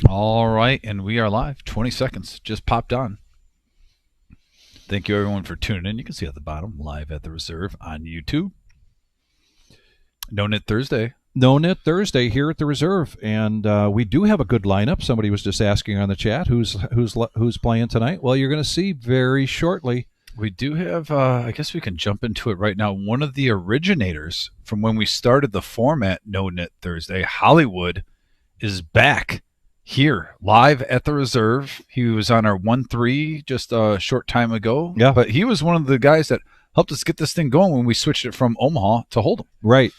All right, and we are live. 20 seconds just popped on. Thank you, everyone, for tuning in. You can see at the bottom, live at the Reserve on YouTube. No-Nit Thursday. No-Nit Thursday here at the Reserve, and we do have a good lineup. Somebody was just asking on the chat who's playing tonight. Well, you're going to see very shortly. We do have, I guess we can jump into it right now. One of the originators from when we started the format No-Nit Thursday, Hollywood, is back here live at the Reserve. He was on our 1-3 just a short time ago. Yeah. But he was one of the guys that helped us get this thing going when we switched it from Omaha to Hold'em. Right.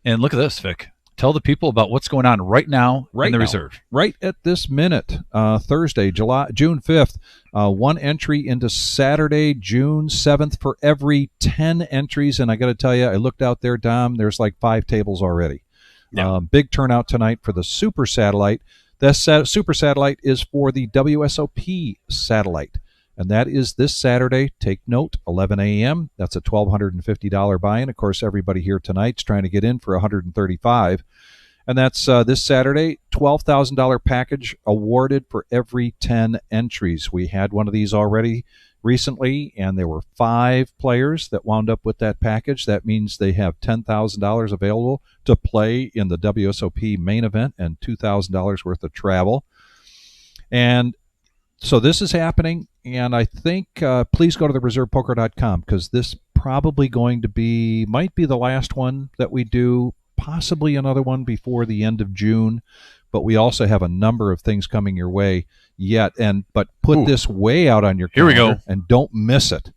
And look at this, Vic. Tell the people about what's going on right now in the Reserve. Right at this minute, Thursday, June 5th, one entry into Saturday, June 7th for every 10 entries. And I got to tell you, I looked out there, Dom, there's like 5 tables already. Yeah. Big turnout tonight for the Super Satellite. This Super Satellite is for the WSOP satellite. And that is this Saturday. Take note, 11 a.m. That's a $1,250 buy-in. Of course, everybody here tonight's trying to get in for $135. And that's this Saturday, $12,000 package awarded for every 10 entries. We had one of these already recently, and there were 5 players that wound up with that package. That means they have $10,000 available to play in the WSOP main event and $2,000 worth of travel. And so this is happening, and I think please go to thereservepoker.com because this probably might be the last one that we do, possibly another one before the end of June, but we also have a number of things coming your way yet. But put this way out on your calendar. Here we go. And don't miss it.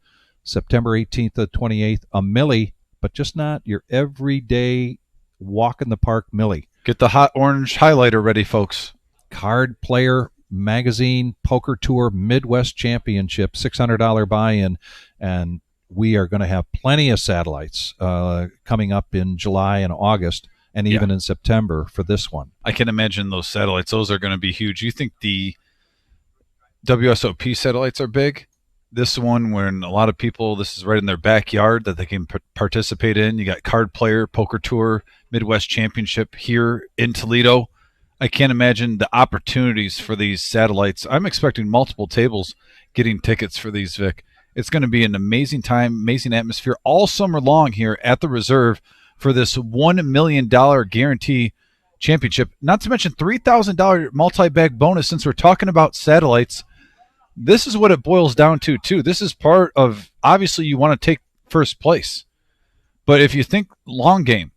September 18th to 28th, a millie, but just not your everyday walk in the park millie. Get the hot orange highlighter ready, folks. Card Player Magazine Poker Tour Midwest Championship, $600 buy-in, and we are going to have plenty of satellites coming up in July and August, and even in September for this one. I can imagine those satellites. Those are going to be huge. You think the WSOP satellites are big? This one, when a lot of people, this is right in their backyard that they can participate in. You got Card Player Poker Tour Midwest Championship here in Toledo. I can't imagine the opportunities for these satellites. I'm expecting multiple tables getting tickets for these, Vic. It's going to be an amazing time, amazing atmosphere all summer long here at the Reserve for this $1 million guarantee championship. Not to mention $3,000 multi-bag bonus since we're talking about satellites. This is what it boils down to, too. This is part of, obviously, you want to take first place. But if you think long game,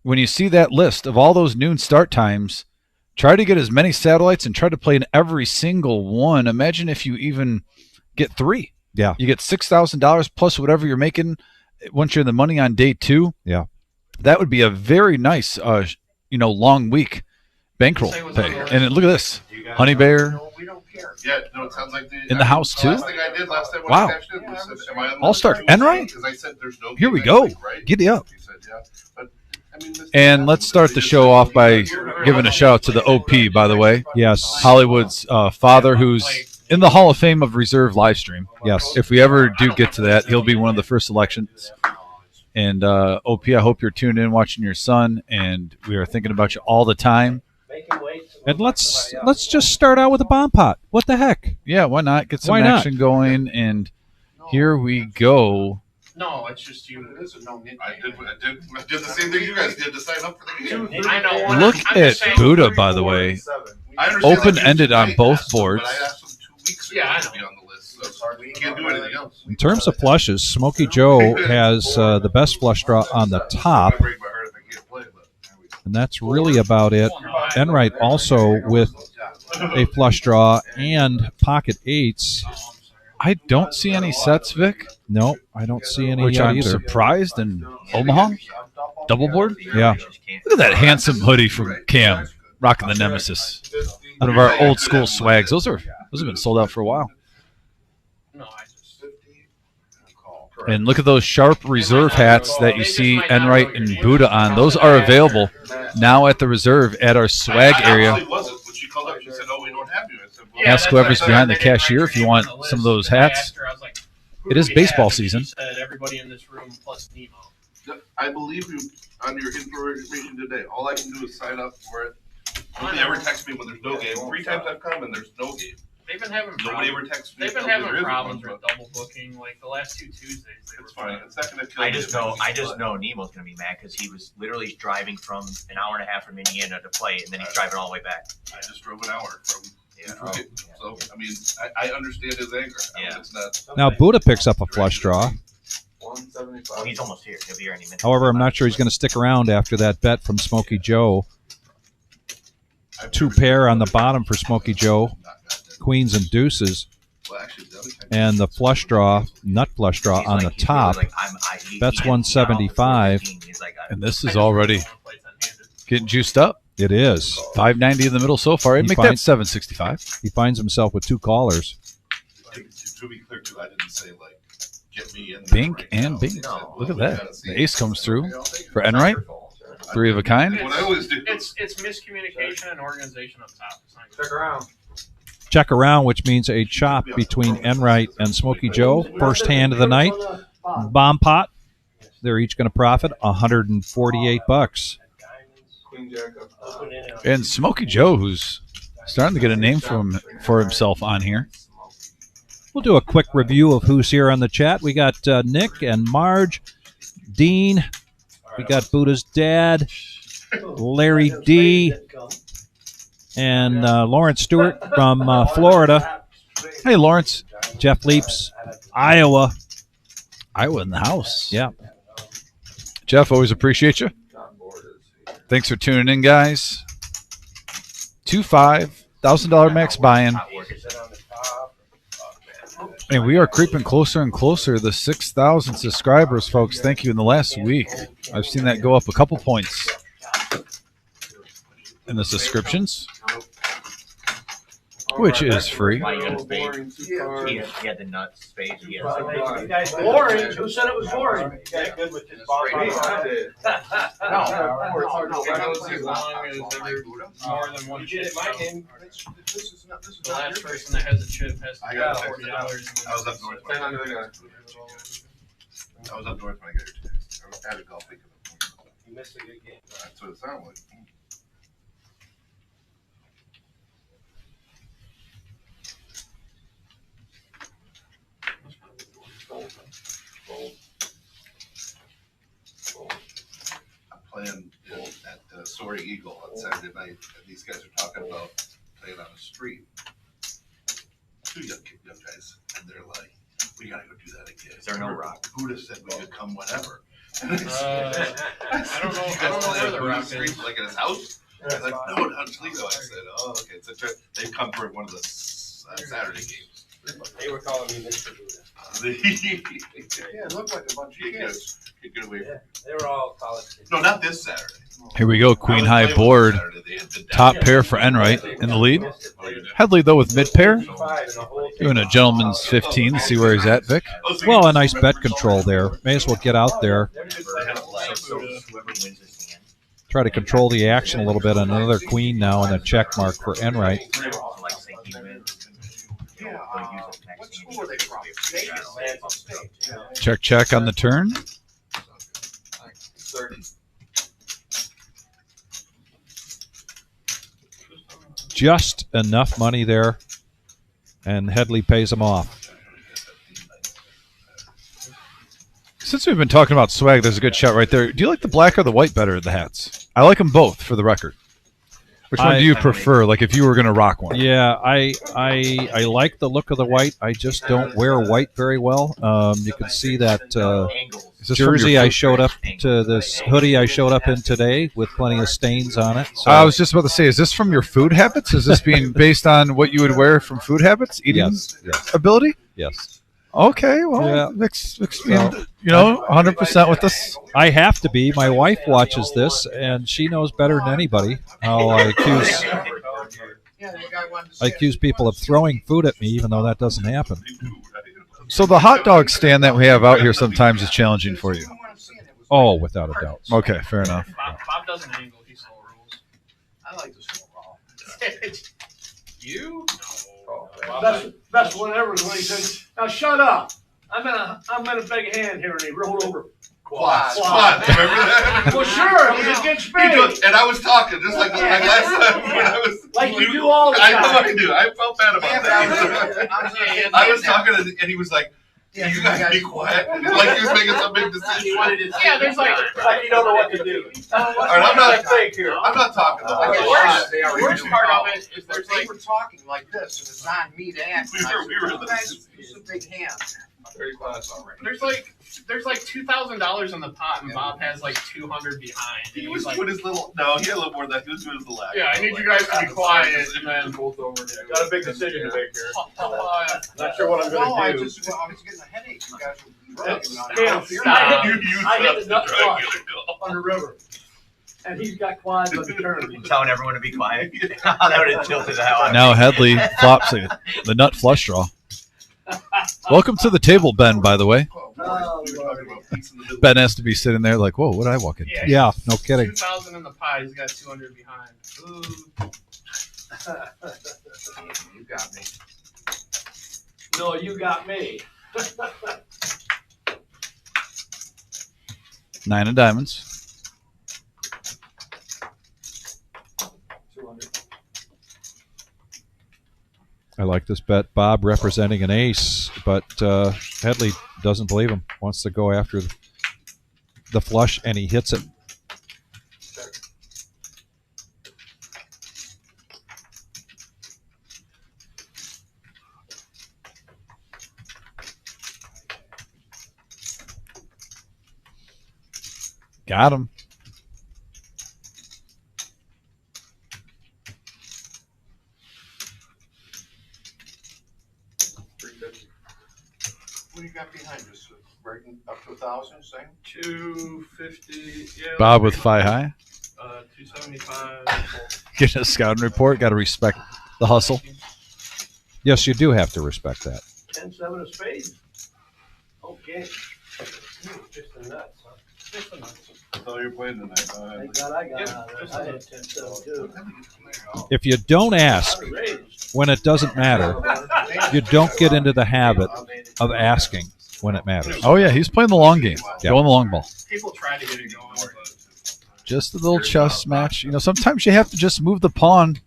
when you see that list of all those noon start times, try to get as many satellites and try to play in every single one. Imagine if you even get 3. Yeah. You get $6,000 plus whatever you're making once you're in the money on day 2. Yeah. That would be a very nice, long week bankroll pay. And look at this. Honey Bear. We don't care. Yeah, no, it sounds like in the house, too? Last thing I did last time when wow. I cashed in was said, am I on All-Star. Enright? Because I said there's no here we go. week, right? Giddy up. He said, yeah. But, and let's start the show off by giving a shout out to the OP, by the way. Yes. Hollywood's father, who's in the Hall of Fame of Reserve live stream. Yes. If we ever do get to that, he'll be one of the first selections. And OP, I hope you're tuned in watching your son, and we are thinking about you all the time. And let's just start out with a bomb pot. What the heck? Yeah, why not? Get some action going, and here we go. No, it's just you. It is a no-nit. I did the same thing you guys did to sign up for the game. I know. Look at Buddha, by the way. Open-ended on both boards. But I asked him 2 weeks ago to be on the list, so you can't do anything else. In terms of flushes, Smokey Joe has the best flush draw on the top. And that's really about it. Enright also with a flush draw and pocket 8s. I don't see any sets, Vic. No, I don't see any Which yet I'm either. surprised in Omaha. Double board? Yeah. Look at that handsome hoodie from Cam, rocking the Nemesis. One of our old school swags. Those have been sold out for a while. And look at those sharp reserve hats that you see Enright and Buddha on. Those are available now at the Reserve at our swag area. Ask whoever's behind the cashier if you want some of those hats. It is baseball season. Everybody in this room plus Nemo. I believe you on your information today. All I can do is sign up for it. Nobody ever texts me when there's no game. 3 times I've come and there's no game. They've been having Nobody problems. ever texts me. They've been having problems with double booking. Like the last 2 Tuesdays, they It's were fine. It's not gonna kill I me. just know Nemo's gonna be mad because he was literally driving from an hour and a half from Indiana to play, and then he's driving all the way back. I just drove an hour from Detroit. Oh, So I mean, I understand his anger. Yeah. It's not. Now Buddha picks up a flush draw. 175. Well, he's almost here. He'll be here any minute. However, I'm not sure he's going to stick around after that bet from Smokey Joe. 2 pair on the bottom for Smokey Joe, queens and deuces, and the flush draw, nut flush draw on the top. That's 175. And this is already getting juiced up. It is. 590 in the middle so far. I'd make that 765. He finds himself with 2 callers. To be clear, too, I didn't say like get me in. Bink and bink. Look at that. The ace comes through for Enright. 3 of a kind. What I always do. It's miscommunication and organization up top. It's not good. Check around. Check around, which means a chop between Enright and Smokey Joe. First hand of the night. Bomb pot. They're each going to profit $148. And Smokey Joe, who's starting to get a name for himself on here. We'll do a quick review of who's here on the chat. We got Nick and Marge, Dean. We got Buddha's dad, Larry D, and Lawrence Stewart from Florida. Hey, Lawrence. Jeff Leaps, Iowa. Iowa in the house. Yeah. Jeff, always appreciate you. Thanks for tuning in, guys. 2-5, $1,000 max buy-in. And we are creeping closer and closer to 6,000 subscribers, folks. Thank you. In the last week, I've seen that go up a couple points in the subscriptions, which is free. He had the nuts spade. Boring. Who said it was boring? Good with his as long as more than one chip. The last person that has a chip has to pay $40. I was up north. I was up north when I got here today. I had a golf week. You missed a good game. That's what it sounded like. I'm playing at Soaring Eagle on Saturday night, and these guys are talking about playing on a street. 2 young guys, and they're like, "We gotta go do that again." Is there no rock? Buddha said we could come whenever. I don't know where the rock is. Like at his house? I was like, no, not Toledo. I said, oh, okay. So they've come for one of the Saturday games. They were calling me Mr. Buddha. Yeah, it looked like a bunch of kids. Get away from They were all college kids. No, not this Saturday. Here we go. Queen high board. Top pair for Enright in the lead. Head lead, though, with mid pair. Doing a gentleman's 15 to see where he's at, Vic. Well, a nice bet control there. May as well get out there. Try to control the action a little bit. Another queen now and a check mark for Enright. What school are they from? Check, check on the turn. Just enough money there, and Headley pays him off. Since we've been talking about swag, there's a good shot right there. Do you like the black or the white better, the hats? I like them both, for the record. Which one do you prefer, like if you were going to rock one? Yeah, I like the look of the white. I just don't wear white very well. You can see that jersey I showed up to, this hoodie I showed up in today with plenty of stains on it. So. I was just about to say, is this from your food habits? Is this being based on what you would wear from food habits? Eating ability? Yes. Okay, well, mix, you know, 100% with us. I have to be. My wife watches this, and she knows better than anybody how I accuse people of throwing food at me, even though that doesn't happen. So the hot dog stand that we have out here sometimes is challenging for you. Oh, without a doubt. Okay, fair enough. Bob doesn't angle. He slow rolls. I like to slow roll. You? Best one ever is when he said, "Now shut up. I'm in a big hand here," and he rolled over. Quads. Remember that? Well, sure, it was against He me. goes, and I was talking just like last time when I was. Like you do all the I know time. I do. I felt bad about that. I was talking and he was like, "Yeah, you guys be quiet." Like he was making some big decision. Yeah, there's like You don't know what to do. All right, I'm not here. I'm not talking though. the worst part of it is there's They like were talking like this, and it's on me to ask. We were You guys, use a big hand. there's like $2,000 in the pot, and Bob has like 200 behind. He And was he's like, doing his little. No, he had a little more than that. He was doing his lap. yeah, I need you guys to be quiet, and then Got a big decision to make here. uh, Not sure what I'm No, I gonna do. was getting a headache. You guys were dragging on Damn, it. stop. You used I hit us the nut to drag flush. you to go. On the river. And he's got quads on the turn. Telling everyone to be quiet. That would have tilted the hell out of Now me. Headley flops the nut flush draw. Welcome to the table, Ben, by the way. We were talking about peace in the middle. Ben has to be sitting there like, whoa, what did I walk into? Yeah, no kidding. 2,000 in the pot. He's got 200 behind. Ooh. You got me. No, you got me. 9 of diamonds. 200. I like this bet. Bob representing an ace, but Headley doesn't believe him. Wants to go after the flush, and he hits it. Got him. What do you got behind us? Breaking up to 1,000, same? 250. Yeah. Bob with Phi High. 275. Getting a scouting report. Got to respect the hustle. Yes, you do have to respect that. 10-7 of spades. Okay. Just the nuts, huh? Just a nuts. I thought you were playing tonight. Thank God I got Yep, out of just there. I a had nuts. 10-7 too. If you don't ask I was raised. when it doesn't matter, you don't get into the habit of asking when it matters. Oh, yeah, he's playing the long game. Yeah. Going the long ball. People try to get it going, but Just a little chess match. You know, sometimes you have to just move the pawn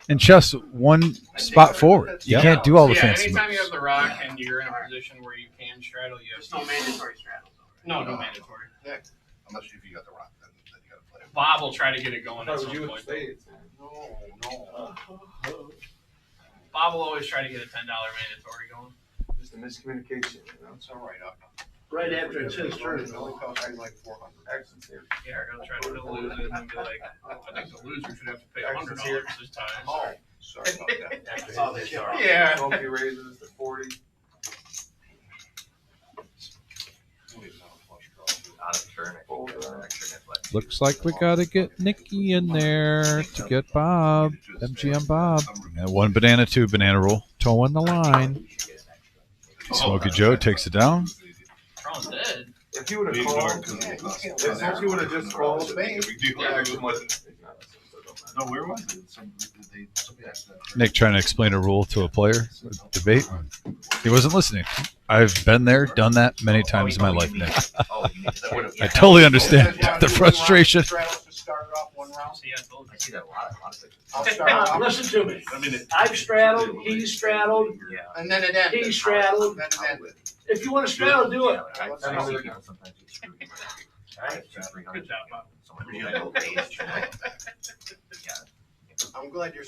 in chess one spot forward. You Yeah. can't do all the yeah, fancy anytime you moves. have the rock and you're in a position where you can straddle, you have There's no mandatory straddles. no mandatory. Unless if you got the rock, then you got to play it. Bob will try to get it going at some point. No. Bob will always try to get a $10 mandatory going. Just a miscommunication, you know? It's all right. Right after it's his turn. It only cost me like 400. Yeah, he'll try to lose it and be like, I think the loser should have to pay $100 this time. Oh, sorry about that. Oh, they are. Yeah. Trophy raises to 40. Out of turn, I think there's an extra net left. Looks like we got to get Nikki in there to get Bob. MGM Bob Yeah, 1 banana, 2 banana rule. towing the line. Smokey Joe takes it down. Tron's dead. If you would have called, if you would have just called, No, where was it? Somebody asked that. Nick trying to explain a rule to a player. Debate. He wasn't listening. I've been there, done that many times in my life, Nick. I totally understand the frustration. Straddles to start off one round. See, I told you. I see that a lot of places. I'll start off, Listen to me. I mean, I've straddled, he's straddled, Yeah. and then it ended. he straddled. Then it ended. If you want to straddle, do it. Yeah, I see people sometimes get screwed. Good job, Bob. I'm glad you're,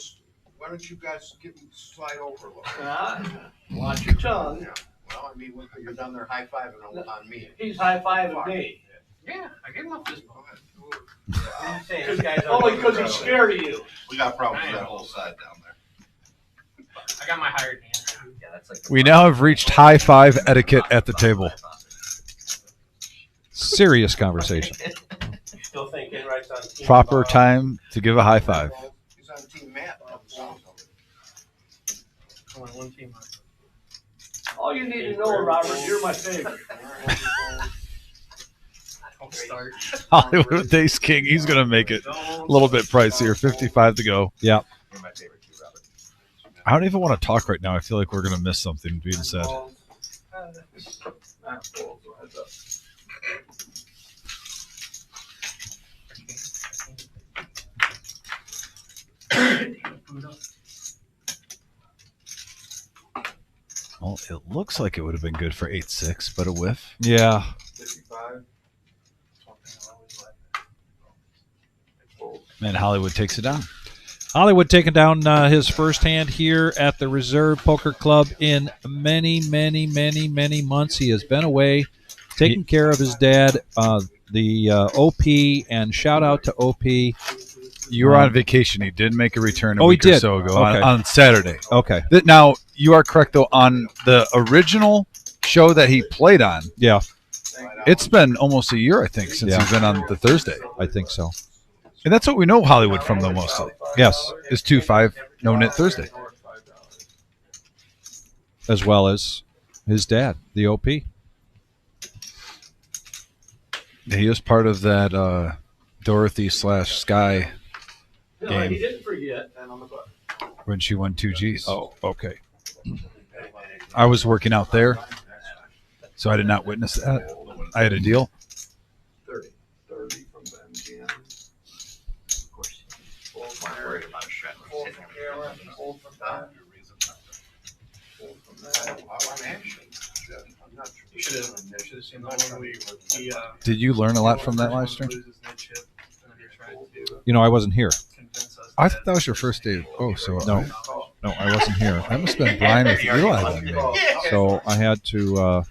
why don't you guys slide over a little? Watch your tongue. Yeah. Well, I mean, you're down there high-fiving on me. He's high-fiving me. Yeah, I gave him up this ball. Only because he's scared of you. we got problems with that whole side down there. I got my hired hand. Yeah, that's like We now have reached high five etiquette at the table. Serious conversation. Still thinking right on team. Proper time to give a high five. He's on Team Matt. Only one team left. All you need to know, Robert, you're my favorite. Don't start. Hollywood with Ace King. He's going to make it a little bit pricier. 55 to go. You're my favorite too, Robert. I don't even want to talk right now. I feel like we're going to miss something being said. Well, it looks like it would have been good for 8-6, but a whiff. Yeah. 55. And Hollywood takes it down. Hollywood taking down his first hand here at the Reserve Poker Club in many, many, many, many months. He has been away, taking care of his dad, the OP, and shout out to OP. You were on vacation. He did make a return a Oh, he week or did? so ago Okay. on Saturday. Okay. Now, you are correct, though, on the original show that he played on. Yeah, It's been almost a year, I think, since Yeah. he's been on the Thursday. I think so. And that's what we know Hollywood from, though, mostly, Yes, is 2-5 No-Nit Thursday. as well as his dad, the OP. He is part of that Dorothy/Sky No, he game didn't forget. when she won 2 Gs. Oh, okay. I was working out there, so I did not witness that. I had a deal. 30 from MGM. Of course, weren't worried about a shred. We're sitting there. You should have seen the one we he Did you learn a lot from that live stream? loses that chip, and then he tried to You know, I wasn't here. convince us. I thought that was your first day. Oh, so No, I wasn't here. that must have been Brian with Eli then, maybe. So I had to,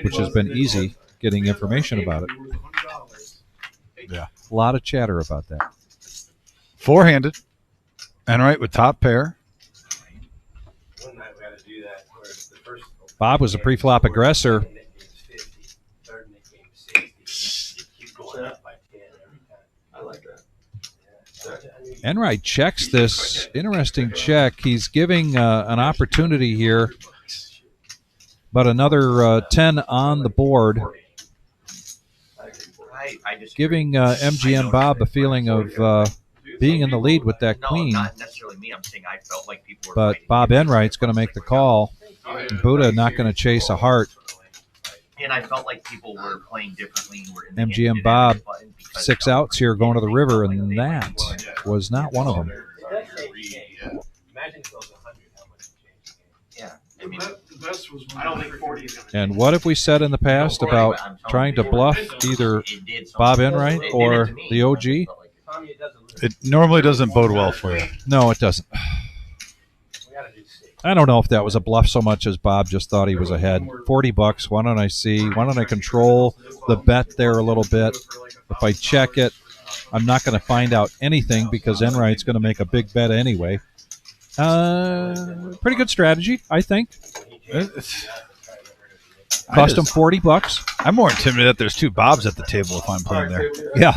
which has been easy, getting information about it. Yeah. A lot of chatter about that. Four-handed. Enright with top pair. One night we had to do that where the first Bob was a pre-flop aggressor. Nick games 50, third Nick games 60. You keep going up by 10 every time. I like that. Enright checks this interesting check. He's giving an opportunity here, but another 10 on the board, I just giving MGM Bob a feeling of being in the lead with that No, queen. not necessarily me. I'm saying I felt like people were. But fighting. Bob Enright's going to make the call. And Buddha not going to chase a heart. And I felt like people were playing differently. And were in the MGM hand, Bob, didn't hit the button because 6 of outs here going to the river, and they that was not one of them. Imagine if it was 100, how much it changed the game. Yeah, I mean, The best was when I don't think 40 is gonna. And what have we said in the past about trying to bluff either it did something. Bob Enright It did or it to me. the OG? Tommy, it doesn't look. It normally doesn't bode well for you. No, it doesn't. We gotta do 6. I don't know if that was a bluff so much as Bob just thought he was ahead. $40. Why don't I see? Why don't I control the bet there a little bit? If I check it, I'm not going to find out anything because Enright's going to make a big bet anyway. Pretty good strategy, I think. Cost him $40. I'm more intimidated that there's two Bobs at the table if I'm playing there. Yeah.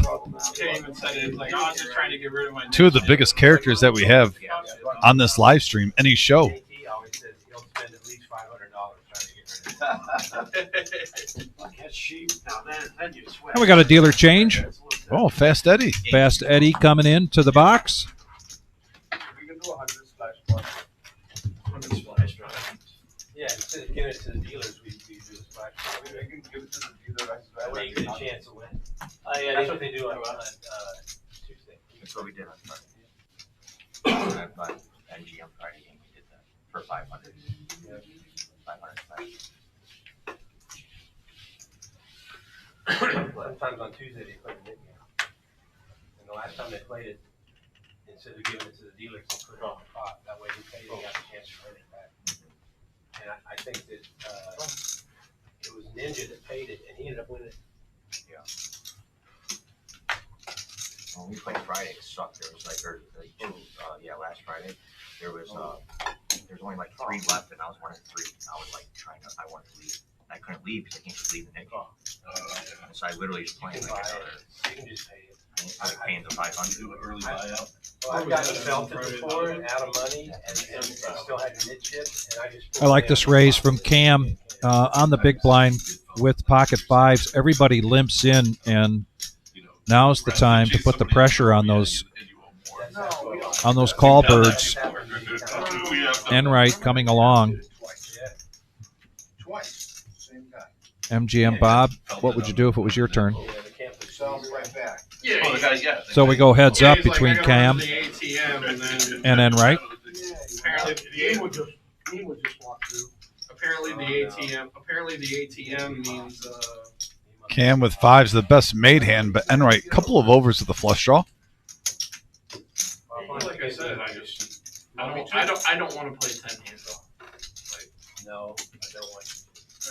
Came and said it like, I was just trying to get rid of my. Two of the biggest characters that we have on this live stream, any show. JT always says he'll spend at least $500 trying to get rid of it. That's cheap. Now then you sweat. And we got a dealer change. Oh, Fast Eddie. Fast Eddie coming into the box. We can do 100 splash plus. 100 splash plus. Yeah, instead of giving it to the dealers, we do a splash. We can give it to the dealer. That way you get a chance to win. Oh, yeah, that's what they do on Tuesday. That's what we did on Friday. On MGM Friday game, we did that for 500. 500 splash. Sometimes on Tuesday they play the mid-game. And the last time they played it, instead of giving it to the dealers, they put it on the pot. That way they got a chance to win it back. And I think that it was Ninja that paid it, and he ended up winning it. When we played Friday, it sucked. There was like, last Friday, there was there's only like 3 left, and I was 1 in 3. I was like I wanted to leave. I couldn't leave because I can't just leave the Nick. So I literally just playing like another. You can just pay it. I was paying the 500. Do an early buyout. I've gotten belted before and out of money, and still had mid chip, and I just. I like this raise from Cam on the big blind with pocket fives. Everybody limps in, and now's the time to put the pressure on those call birds. Enright coming along. Twice. Same guy. MGM Bob, what would you do if it was your turn? Sounds right back. Yeah, Oh, the guy, yeah. So we go heads yeah, up he's like, between I gotta Cam run to the ATM and then and Enright. apparently He would just walk through. Apparently the ATM means Cam with fives, the best made hand, but Enright, couple of overs with the flush draw. like I said, I don't want to play 10 hands though. Like, No, I don't want.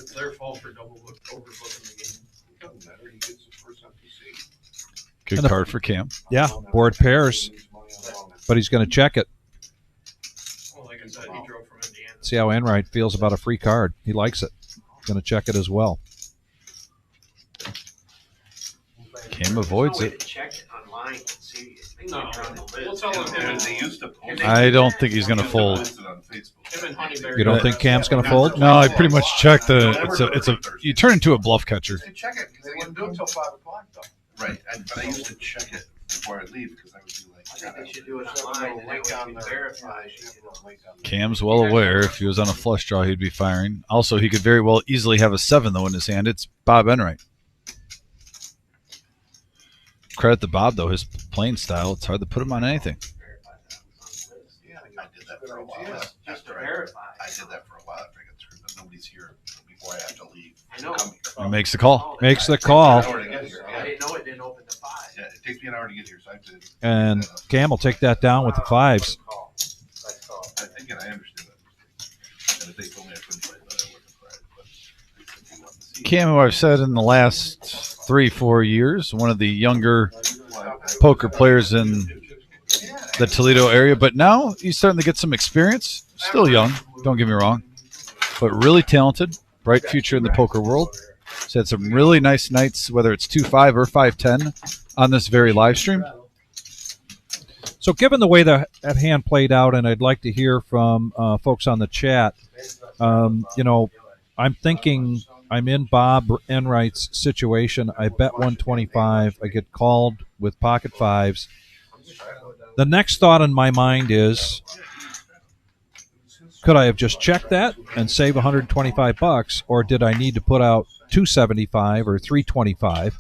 it's their fault for overbooking the game. Doesn't matter, he gets his first MPC. Good And card for Cam. Yeah, board pairs, but he's going to check it. Well, like I said, he drove from Indiana. See how Enright feels about a free card. He likes it. Going to check it as well. Cam avoids There's no way it. to check it online and see if they No, get on the list. we'll tell him Yeah, they used to post. I don't think he's going to fold. Posted on Facebook. Him and Honeyberry. You don't think Cam's going to fold? No, I pretty much checked the. It's a. You turn into a bluff catcher. They check it, because They they wouldn't wouldn't do it till 5 o'clock though. Right, but I used to check it before I leave, because I would be like. I think they should do it online, and that way you can verify. Cam's well aware if he was on a flush draw, he'd be firing. Also, he could very well easily have a 7 though in his hand. It's Bob Enright. Credit to Bob though, his playing style. It's hard to put him on anything. Yeah, I did that for a while. Just to After verify. I did that for a while after I got screwed, but nobody's here before I have to leave. I know. Come here. He makes the call. Makes the It call. takes me an hour to get here, I yeah. didn't know it didn't open to 5. Yeah, it takes me an hour to get here, so I have to. And Cam will take that down with the fives. I think, and I understand that. And if they told me I couldn't play that, I wouldn't have cried. But they said they wanted to see it. Cam, who I've said in the last 3-4 years, one of the younger poker players in the Toledo area, but now he's starting to get some experience. Still young, don't get me wrong, but really talented, bright future in the poker world. He's had some really nice nights, whether it's 2-5 or 5-10 on this very live stream. So given the way that hand played out, and I'd like to hear from folks on the chat, I'm thinking I'm in Bob Enright's situation. I bet 125. I get called with pocket fives. The next thought in my mind is, could I have just checked that and save $125, or did I need to put out $275 or $325?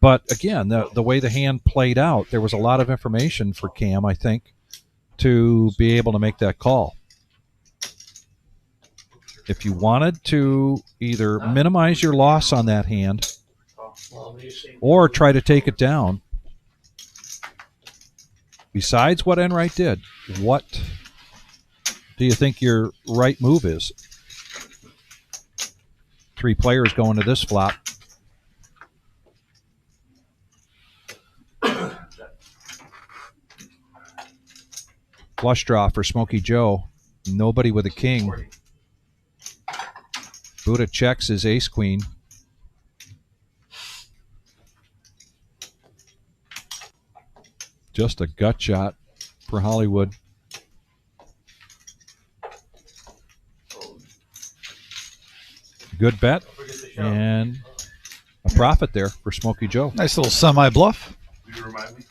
But again, the way the hand played out, there was a lot of information for Cam, I think, to be able to make that call. If you wanted to either minimize your loss on that hand or try to take it down, besides what Enright did, what do you think your right move is? 3 players going to this flop. Flush draw for Smokey Joe. Nobody with a king. Buddha checks his ace-queen. Just a gut shot for Hollywood. Good bet. And a profit there for Smokey Joe. Nice little semi-bluff. Will you remind me?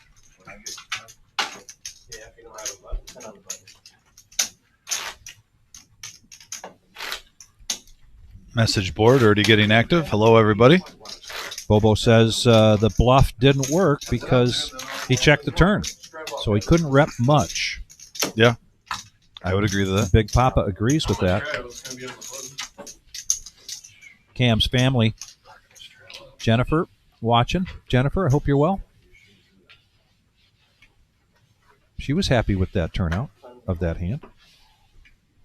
When I get, Yeah, if you don't have a button, turn on the button. Message board already getting active. Hello, everybody. Bobo says the bluff didn't work because he checked the turn. So he couldn't rep much. I would agree to that. Big Papa agrees with that. Cam's family. Jennifer, watching. Jennifer, I hope you're well. She was happy with that turnout of that hand.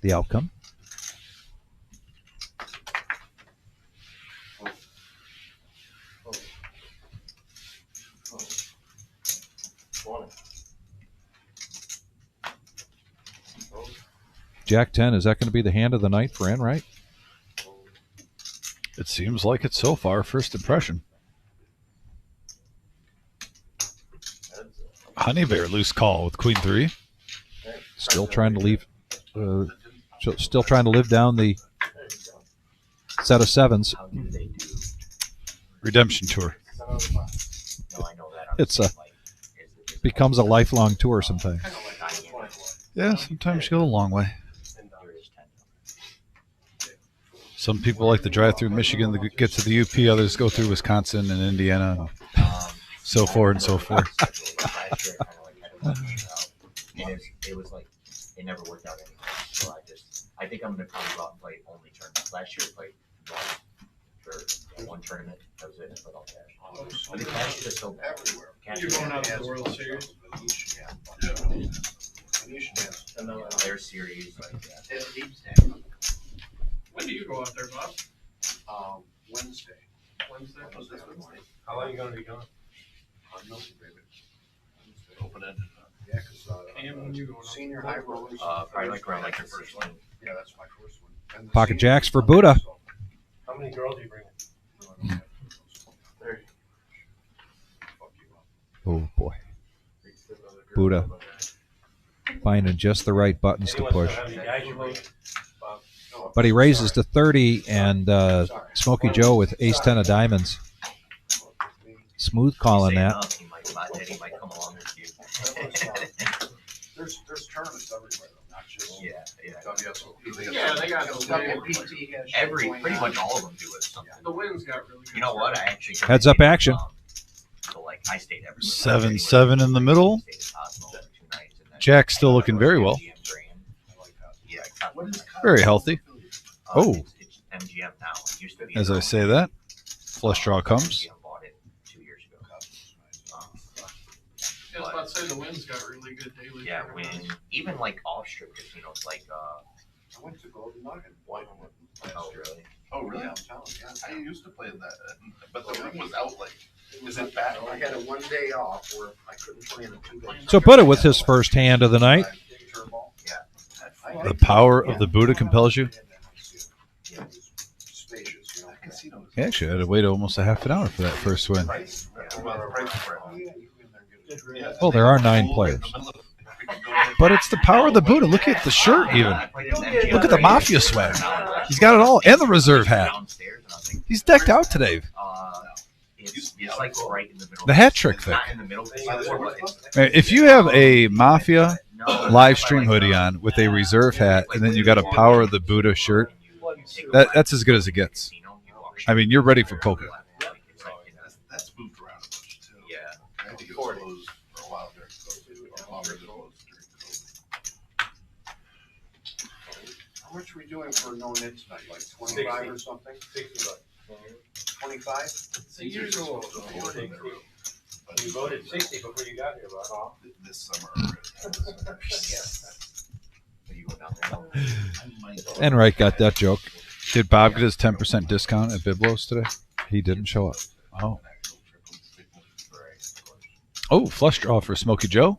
The outcome. Jack 10, is that going to be the hand of the night for Enright? It seems like it so far. First impression. Honey Bear loose call with Queen 3. Still trying to leave. Still trying to live down the set of sevens. How do they do? Redemption tour. No, I know that. I'm It's saying, like, is it Becomes a lifelong tour sometimes. Yeah, sometimes you go a long way. there is 10. Some people like to drive through Michigan to get to the UP. Others go through Wisconsin and Indiana, so forth and so forth. Last year, I kind of like had it worked out, and it was like it never worked out anymore. So I I think I'm gonna probably go out and play only tournaments. Last year I played one tournament. That was it. Without cash. But the cash is just so Everywhere. cash You're is going out to has the World Series? Venetian has. their series. Like, They have a deep stack. When do you go out there, Bob? Wednesday. Wednesday? How long are you gonna be gone? Milton, baby. Open ended. Yeah, cause, Cam, when you going out? senior high rollers. probably like around like the first one. Yeah, that's my first one. And the Pocket seniors jacks for love it, Buddha. so- How many girls are you bringing? There you go. Fuck you up. Oh boy, Buddha finding just the right buttons to Anyone still push. have any guys you bring? Bob? No, But he raises sorry. to 30, and Smokey Joe with ace 10 of diamonds. Smooth calling Saying that. up, he might come along with you. There's tournaments everywhere though, not just. yeah, yeah. WSOP. Yeah, they got those WPT has. Pretty going much on. all of them do it. Something. The winds got really good. You know what? I actually Heads up action. So like I stayed every 7-7 in the middle. Jack's still looking very well. Yeah, Very healthy. Oh. It's MGM now. It used to be As I say that, flush draw comes. MGM bought it 2 years ago. I was about to say the winds got really good daily. Yeah, when even like off strip, you know, like I went to Golden Nugget. oh really? Oh, really? Yeah, I'm telling you. I used to play in that, but the room was out like, is it bad? I had a 1 day off where I couldn't play in a 2 day. So Buddha with his first hand of the night. The power of the Buddha compels you. Spacious, you know. Casino. He actually had to wait almost a half an hour for that first win. Price? Well, the price for it. Yeah, you go in there and get it. Yeah. Well, there are 9 players. But it's the power of the Buddha. Look at the shirt even. Look at the Mafia swag. He's got it all. And the reserve hat. He's decked out today. It's like right in the middle. The hat trick thing. Not in the middle. If you have a Mafia live stream hoodie on with a reserve hat and then you got a power of the Buddha shirt, that's as good as it gets. I mean, you're ready for poker. That's moved around a bunch too. Yeah. I think it was closed for a while during COVID, or longer than it was during COVID. How much are we doing for no-nit tonight? Like 25 or something? 60 bucks. 25? It's the usual. You voted 60 before you got here, Bob. This summer. Enright got that joke. Did Bob get his 10% discount at Biblos today? He didn't show up. Oh. Oh, flush draw for Smokey Joe.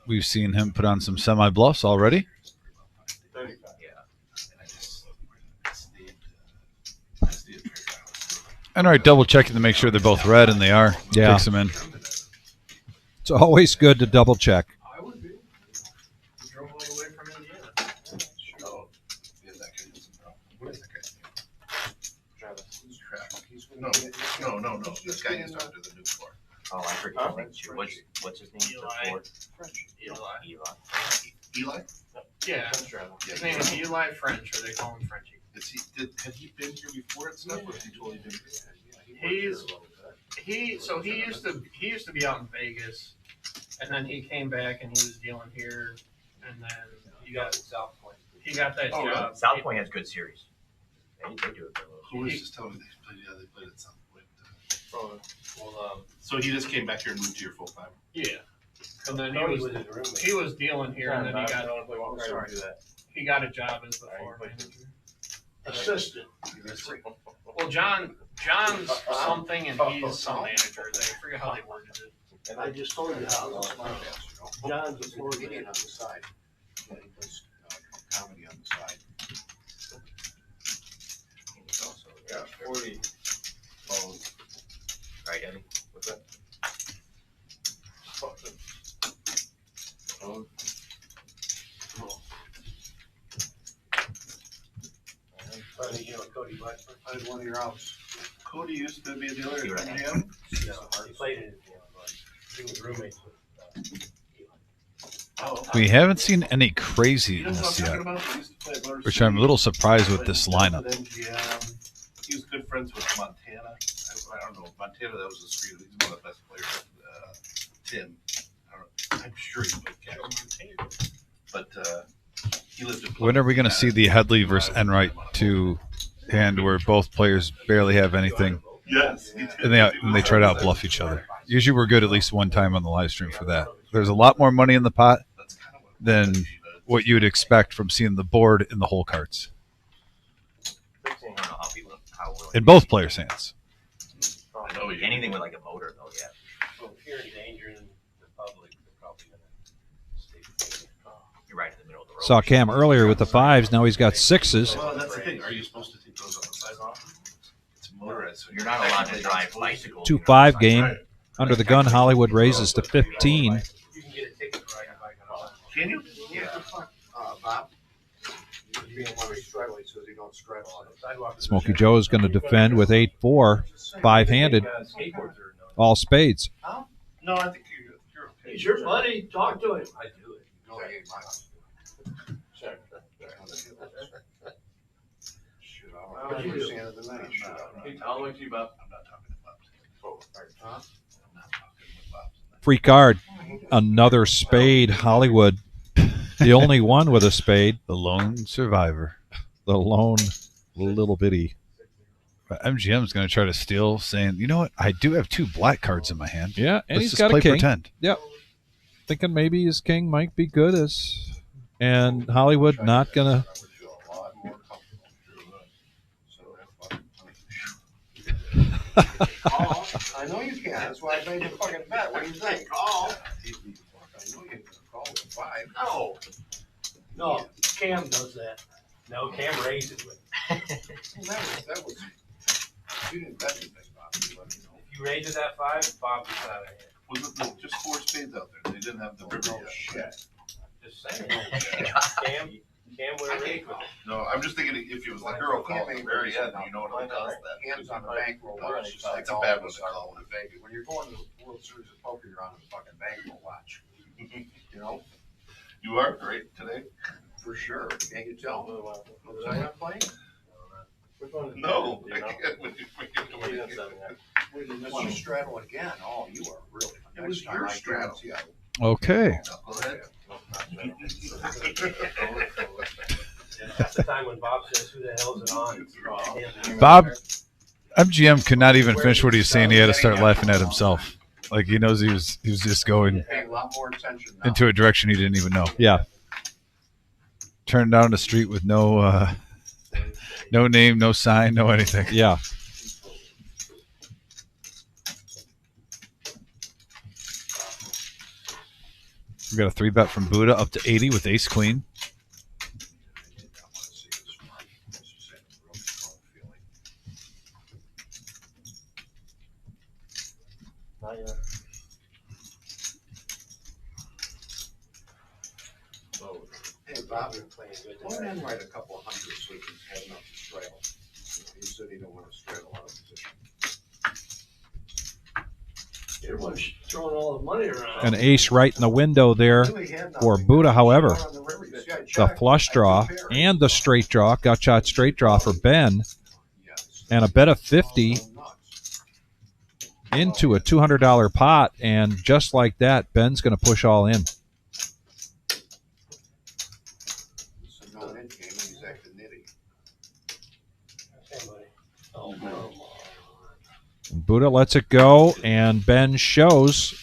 We've seen him put on some semi-bluffs already. Enright double checking to make sure they're both red, and they are. Yeah. Kicks them in. It's always good to double check. I would be. We drove all the way from Indiana. Oh, yeah, that kid was a problem. What is that guy's name? Travis. He's crap. He's No, no. This guy used to do the new floor. Oh, I forget his name too. What's his name? Eli. French. Eli? Yeah. His name is Eli French, or they call him Frenchie. Had he been here before and stuff, or was he totally different? He used to be out in Vegas, and then he came back and he was dealing here, and then he got South Point. that Oh, really? job. South Point has good series. They do it. Who was just telling me they played at some point? Well, So he just came back here and moved here full time. Yeah. And then Tony was his roommate. he was dealing here, and then Sorry. he got a job as the floor manager. Assistant. Well, John's something, and he's some manager. I forget how they worded it. And I just told you how it's my best, you know. John's a Floridian on the side. Yeah, he does comedy on the side. Yeah, 40. Oh, right, Eddie? What's that? Funny, you know, Cody Blackburn. I had one of your outs. Cody used to be a dealer at He was- MGM. He played it, but he was roommates with Oh, We haven't seen any you know what I'm craziness talking yet, about? He used to play at Motor which I'm a City. little surprised with this lineup. MGM. He was good friends with Montana. I don't know. Montana, that was a street. He's one of the best players. Tim. I don't know. I'm sure he played catch. But When are we going to see the Headley versus Enright 2 hand where both players barely have anything? Yes. And they try to outbluff each other. Usually we're good at least one time on the live stream for that. There's a lot more money in the pot than what you would expect from seeing the board in the hole cards. In both players' hands. Anything with like a motor, though, yeah. So if you're endangering the public, they're probably gonna stay. You're right in the middle of the road. Saw Cam earlier with the 5s. Now he's got 6s. Well, that's the thing. Are you supposed to take those on the side off? It's motorized. So You're not allowed to drive bicycles. 2-5 game. Under the gun, Hollywood raises to 15. You can get a ticket for riding a bike on a Can you? Yeah. Bob? Being one of straddle, he says he don't straddle on it. sidewalk. Smokey Joe is going to defend with 8-4, 5-handed, Skateboards are all spades. No, I think you're okay. He's your buddy. Talk to him. I do it. No, he ain't mine. Sure. Shit, I don't understand it tonight. Shit, I don't know. I'll look you up. I'm not talking to Bubs. Huh? I'm not talking to Bubs. Free card. Another spade, Hollywood. The only one with a spade. The lone survivor. The lone little bitty. MGM is going to try to steal, saying, you know what? I do have 2 black cards in my hand. Yeah, and Let's he's just got play a king. pretend. Yep. Thinking maybe his king might be good as, and Hollywood not going to. I would feel a lot more comfortable. Oh, I know you can. That's why I made the fucking bet. What do you think? Call. I know you're gonna call with a 5. No. No, Cam does that. No, Cam raises with. Well, that was. You didn't bet anything, Bob. You let me know. If you raided that 5, Bob gets out of here. Was it no, just 4 spades out there? They didn't have the river No yet. shit. Just saying. Cam would have raised with it. No, I'm just thinking if it was the girl call at the very end, you know what it would cost that. Hands on the bankroll. No, It's it's just like it's a all bad of one us to are call. going to Vegas. When you're going to the World Series of Poker, you're on the fucking bankroll watch. You know, You are great today. for sure. Can't you tell? Was I not playing? Which one is No. that? Do you know? Well, you straddle again. Oh, you are really. It was Next time your I straddle. guarantee I- Okay. Go ahead. That's the time when Bob says, "Who the hell is it on?" Bob, MGM could not even finish what he was saying. He had to start laughing at himself. Like he knows he was just going Pay a lot more attention now. into a direction he didn't even know. Yeah. Turned down the street with no no name, no sign, no anything. Yeah. We got a 3-bet from Buddha up to 80 with ace queen. Hey, Bob, go ahead and write a couple of hundred so he can have enough to straddle. He said he don't want to straddle out of position. Everyone's throwing all the money around. An ace right in the window there Really had nothing. for Buddha. However, On the river, you see, I the checked. flush draw and the straight draw, gut shot straight draw for Ben, Yes. and a bet of 50 into a $200 pot, and just like that, Ben's going to push all in. It's a no-nit game, and he's acting nitty. Hey, buddy. Oh, come on. Buddha lets it go, and Ben shows,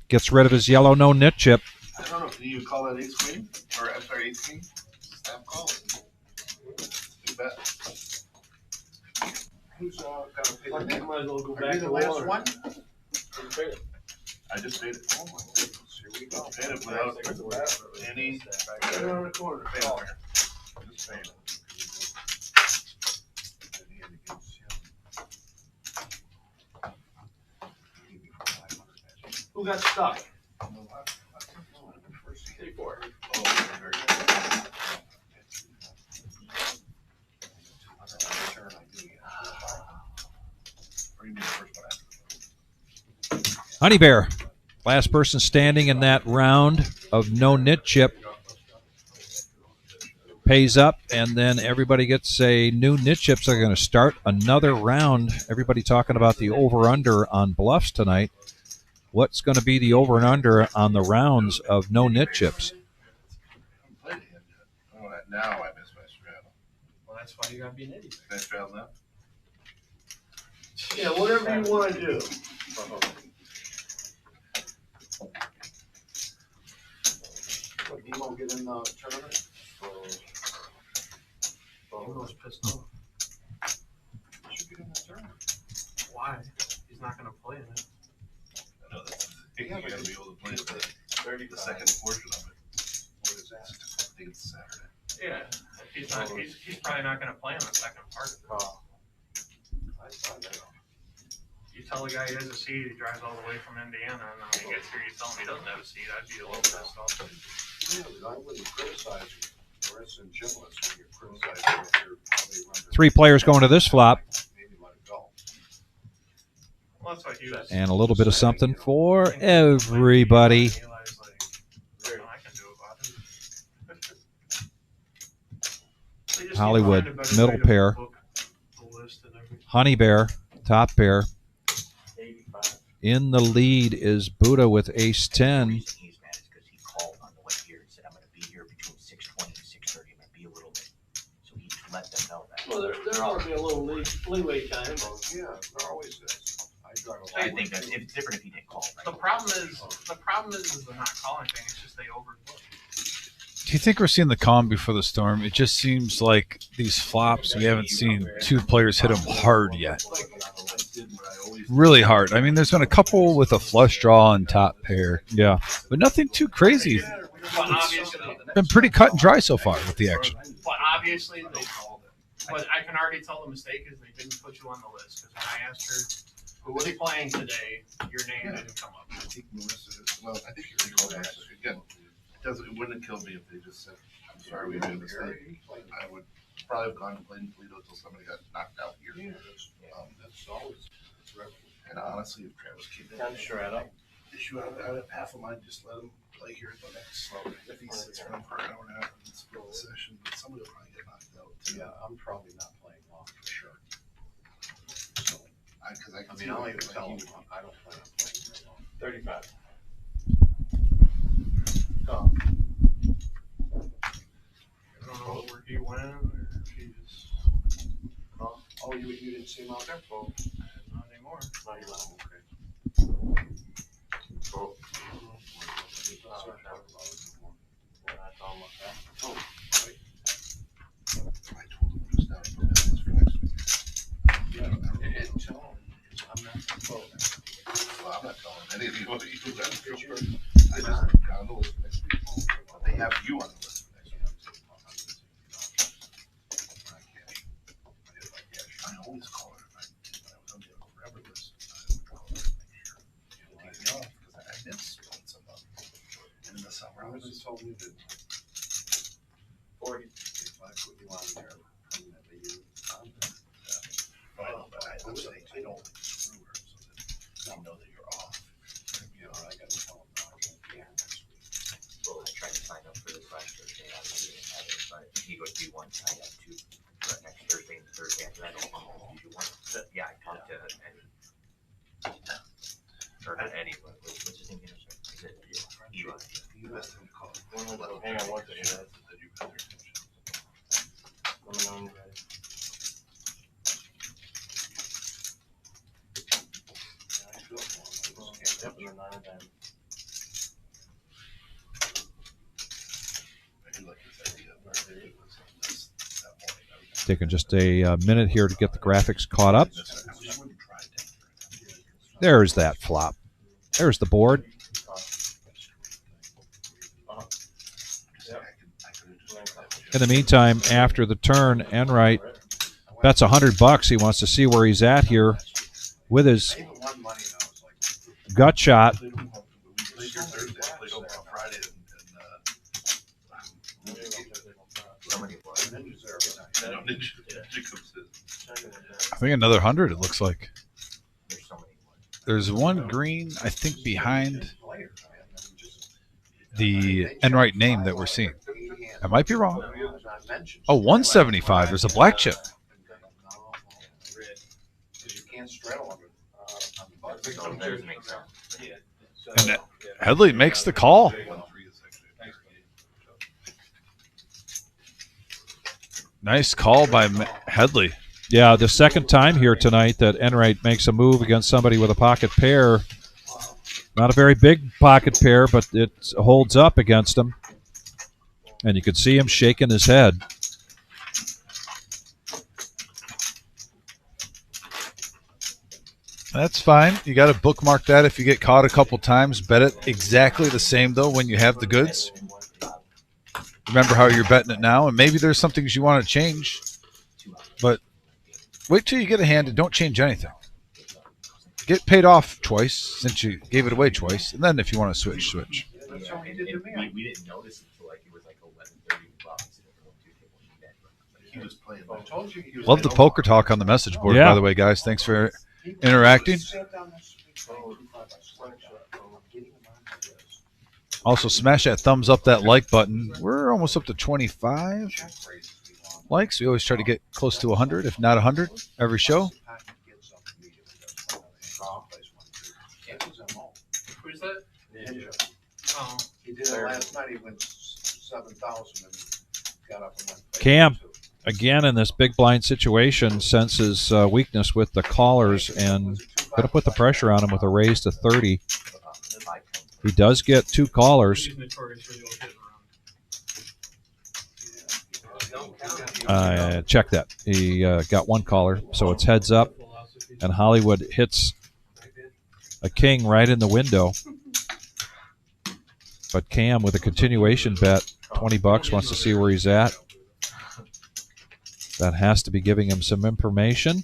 gets rid of his yellow no-nit chip. I don't know. Can you call that ace queen? Or I'm sorry, ace king? Snap call. Good bet. Who's got to pay I the think net? I might as well go Are back you to the last water. one? I just paid it. Oh, my goodness, here we go. Paid it without any Right around the corner. failure. Just paid it. Who got stuck? Honey Bear, last person standing in that round of no-nit chip, pays up, and then everybody gets a new nit chips. They're going to start another round. Everybody talking about the over-under on bluffs tonight. What's going to be the over and under on the rounds of no nit chips? Now I miss my straddle. Well, that's why you gotta be an idiot. Can I straddle now? Yeah, whatever you wanna do. What, Demo get in the tournament? He was pissed off. He should get in the tournament. Why? He's not gonna play in it. I know that's, you Yeah, gotta but be able to play the second portion of it. What is that? I think it's Saturday. Yeah, he's not, he's probably not gonna play on the second part of it. Oh. I thought that. You tell the guy he has a seed, he drives all the way from Indiana, and then when he gets here, you tell him he doesn't have a seed, I'd be a little pissed off. Yeah, but I wouldn't criticize you. Or it's in gymless when you're criticizing how they run their. 3 players going to this flop. Maybe let it go. Well, that's what he was. And a little bit of something for everybody. Eli's like, "There's nothing I can do about it." They just Hollywood, need to find a better middle way to pair. book the list and everything. Honey Bear, top pair. 85. In the lead is Buddha with ace The 10. reason he's mad is because he called on the way here and said, I'm gonna be here between 6:20 and 6:30. I'm gonna be a little late. So he let them know that. Well, there ought to be a little leeway time. Yeah, there always is. I drive a I lot. think that it's different if he didn't call, The right? problem is the not calling thing, it's just they overlook. Do you think we're seeing the calm before the storm? It just seems like these flops, we haven't seen 2 players hit them hard yet. Really hard. I mean, there's been a couple with a flush draw and top pair, Yeah. but nothing too crazy. But obviously, Been pretty cut and dry so far with the action. but I can already tell the mistake is they didn't put you on the list, because when I asked her, who was playing today, your name didn't come up. I think Melissa is, well, I think you're right. Again, it wouldn't have killed me if they just said, I'm sorry, we made a mistake. I would probably have gone to play in Toledo until somebody got knocked out here. Yeah, that's always. And honestly, if Travis came in. Ten shred. Issue out of half of mine, just let him play here at the next slow. If he sits around for an hour and a half and split the session, but somebody will probably get knocked out too. Yeah, I'm probably not playing long for sure. So, Cause I I can mean, see. I'll like, even tell he him, would- I don't plan on playing very long. 35. Oh. I don't know where he went, or if he just, Oh, you didn't see him out there? Oh, not anymore. not you left, okay. Oh. Oh, I told him just now to put that list for next week. yeah, and tell him, I'm not, Well, I'm not telling any of you what you do. I just got on the list for next week. But they have you on the list for next week. I always call it. When I was on the forever list, I would call it to make sure. Take me off, because I miss once a month. And in the summer, I was Robinson just told me that 40. if I put you on there permanently, you, I know, but I'm saying I don't screw her so that they know that you're off. you know, I gotta tell him, no, I can't be here next week. Well, I tried to sign up for this last Thursday, obviously didn't have it, but he goes, do you want, I have 2, but next Thursday and the Thursday after that, oh, do you want? Yeah, I talked to Eddie. Or not Eddie, but what's his name? Is it Eli? You missed him to call. Hang on one second. That you got their attention. Let me know when you're ready. I feel for him, I just Yep, can't. and then 9 and 10. I do like his idea of where it was that morning. I would- Taking just a minute here to get the graphics caught up. I just wouldn't try Denver. There's that flop. There's the board. In the meantime, after the turn, Enright bets $100. He wants to see where he's at here with his I even won money and I was like, gut shot. We played here Thursday, I played over on Friday Somebody was. ninjas there every night. and, Ninja comes in. I think another 100, it looks like. There's so many. There's one green, I think, behind Players, man. I mean, just- the Enright name that we're seeing. I might be wrong. I mentioned- Oh, 175. There's a black chip. Because you can't straddle them. On the button. So that doesn't make sense. And Headley makes the call. 1-3 is actually. Nice call by Headley. Yeah, the second time here tonight that Enright makes a move against somebody with a pocket pair. Not a very big pocket pair, but it holds up against him. And you can see him shaking his head. That's fine. You got to bookmark that if you get caught a couple times. Bet it exactly the same, though, when you have the goods. Remember how you're betting it now, and maybe there's some things you want to change, but wait till you get a hand and don't change anything. Get paid off twice since you gave it away twice, and then if you want to switch, switch. That's how he did to me. We didn't notice until like it was like 11:30. He was playing. I told you he was Love the poker talk on the message board, Yeah. by the way, guys. Thanks for interacting. Also, smash that thumbs up, that like button. We're almost up to 25 likes. We always try to get close to 100, if not 100, every show. Who's that? Ninja. Oh, He did it last night, he went 7,000 and got up and went. Cam, again in this big blind situation, senses weakness with the callers and going to put the pressure on him with a raise to 30. He does get two callers. he's notorious for the old hitting around. Check that. He got one caller, so it's heads up, and Hollywood hits a king right in the window. But Cam with a continuation bet, $20, wants to see where he's at. That has to be giving him some information.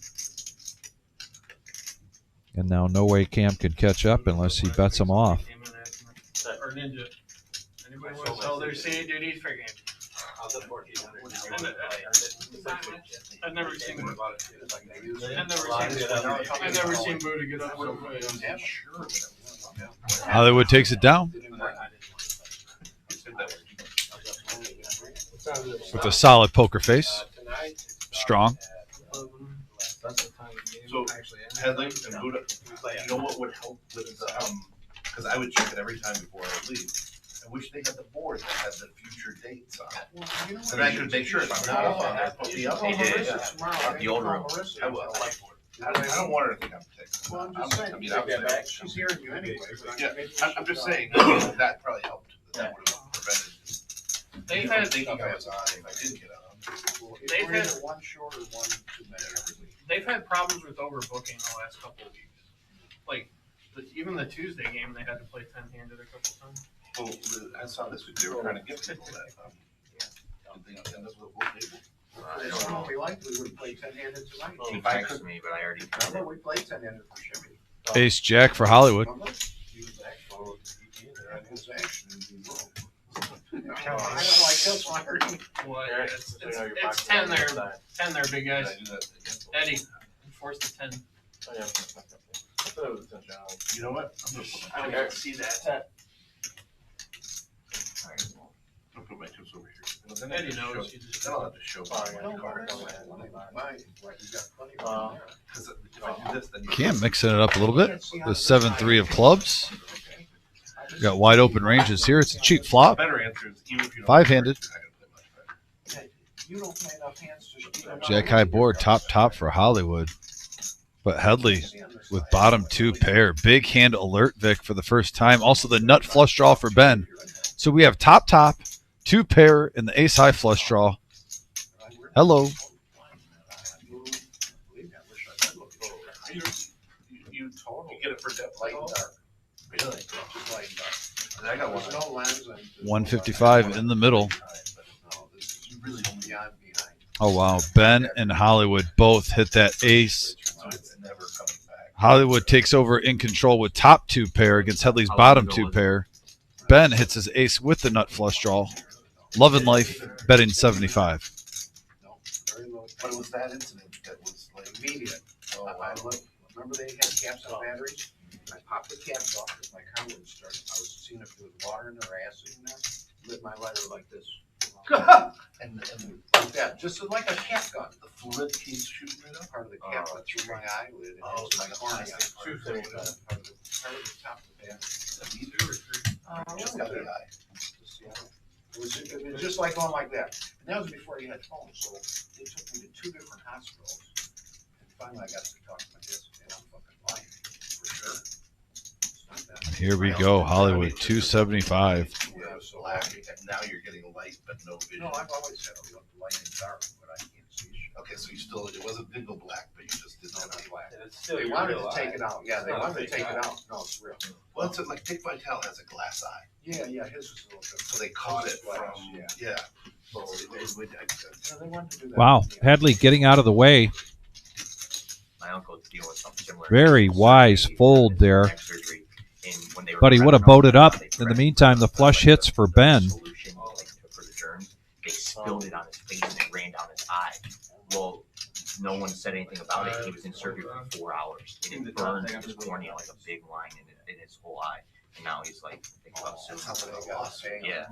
And now no way Cam can catch up unless he bets him off. Or Ninja. Anybody want to sell their CA duties for game? I've never seen I've never seen Buddha get up so fast. Hollywood takes it down with a solid poker face. Strong. So, Headley and Buddha, you know what would help with the, because I would check it every time before I would leave. I wish they had the board that had the future dates on it. And I could make sure if I'm not up on there, put me up. He did, the old room. I will. I don't want her to think I'm ticked. Well, I'm just saying, I mean, I'm she's hearing you anyway. Yeah, I'm just saying, that probably helped. That would have prevented. They've I had, was thinking I was on if I didn't get on. They've We're had- either one short or one too many every week. they've had problems with overbooking the last couple of weeks. Like, even the Tuesday game, they had to play 10-handed a couple times. Well, I saw this week, they were trying to get people that, did they end up with a full table? I don't know. If we liked, we would play 10-handed tonight. He texted me, but I already tried Remember, it. we played 10-handed for Shimmy. Ace Jack for Hollywood. Remember? He was actually, and his action would be wrong. I don't like this one. Well, it's 10 there, 10 there, big Did I guys. do that again? Eddie, enforce the 10. You know what? I'm gonna put I my don't see that. I'll put my chips over here. Eddie knows. He just- Then I'll have to show my cards. Because if I do this, then you Cam mixing it up a little bit. The 7-3 of clubs. Got wide open ranges here. It's a cheap flop. better answer is even if you don't. Five-handed. you're not gonna play much better. You don't play enough hands to keep enough. Jack high board, top for Hollywood. But Headley with bottom two pair. Big hand alert, Vic, for the first time. Also the nut flush draw for Ben. So we have top, two pair, and the ace high flush draw. Hello. You get it for depth. Light and dark. Really? Just light and dark. And I got one. There's no lens and. 155 in the middle. No, this is really beyond behind. Oh, wow. Ben and Hollywood both hit that ace. So it's never coming back. Hollywood takes over in control with top two pair against Headley's bottom two pair. Ben hits his ace with the nut flush draw. Love and life, betting 75. No, very low. But it was that incident that was like. Immediate. I looked, remember they had caps on batteries? I popped the caps off because my car wouldn't start. I was seeing if there was water in there or acid in there. Lit my lighter like this. And Like that, just like a cap gun. the fluid keeps shooting right up. Part of the cap went through my eyelid and Oh, into my it's cornea. plastic. Part of the top of the bat. Just got the eye. Just the other. It was just like going like that. And that was before you had phones, so they took me to 2 different hospitals. And finally I got to talk to my disc, and I'm fucking lying, for sure. It's not that. Here we go, Hollywood 275. Yeah, so black, and now you're getting light but no vision. No, I've always had a light and dark, but I can't see shit. Okay, so you still, it wasn't dingle black, but you just didn't have any black. And it's still They your wanted real to take eye. it out, yeah, they It's not a wanted to fake take eye. it out. No, it's real. Well, it's like Dick Vitale has a glass eye, Yeah, his was a little different. so they caught it Glass, from, yeah. So it would, Yeah, they wanted to do that. Wow, Yeah. Headley getting out of the way. My uncle was dealing with something similar. Very wise fold there. Neck surgery, and when they were But he prepping would have up, boated up. they In the prepped meantime, the flush hits for Ben. solution, like, for the germs. They spilled it on his face and it ran down his eye. Well, no one said anything about it. He was in surgery for 4 hours. And it burned his cornea like a big line in his whole eye. And now he's like, thinking about That's suicide. how they got us paying. Yeah.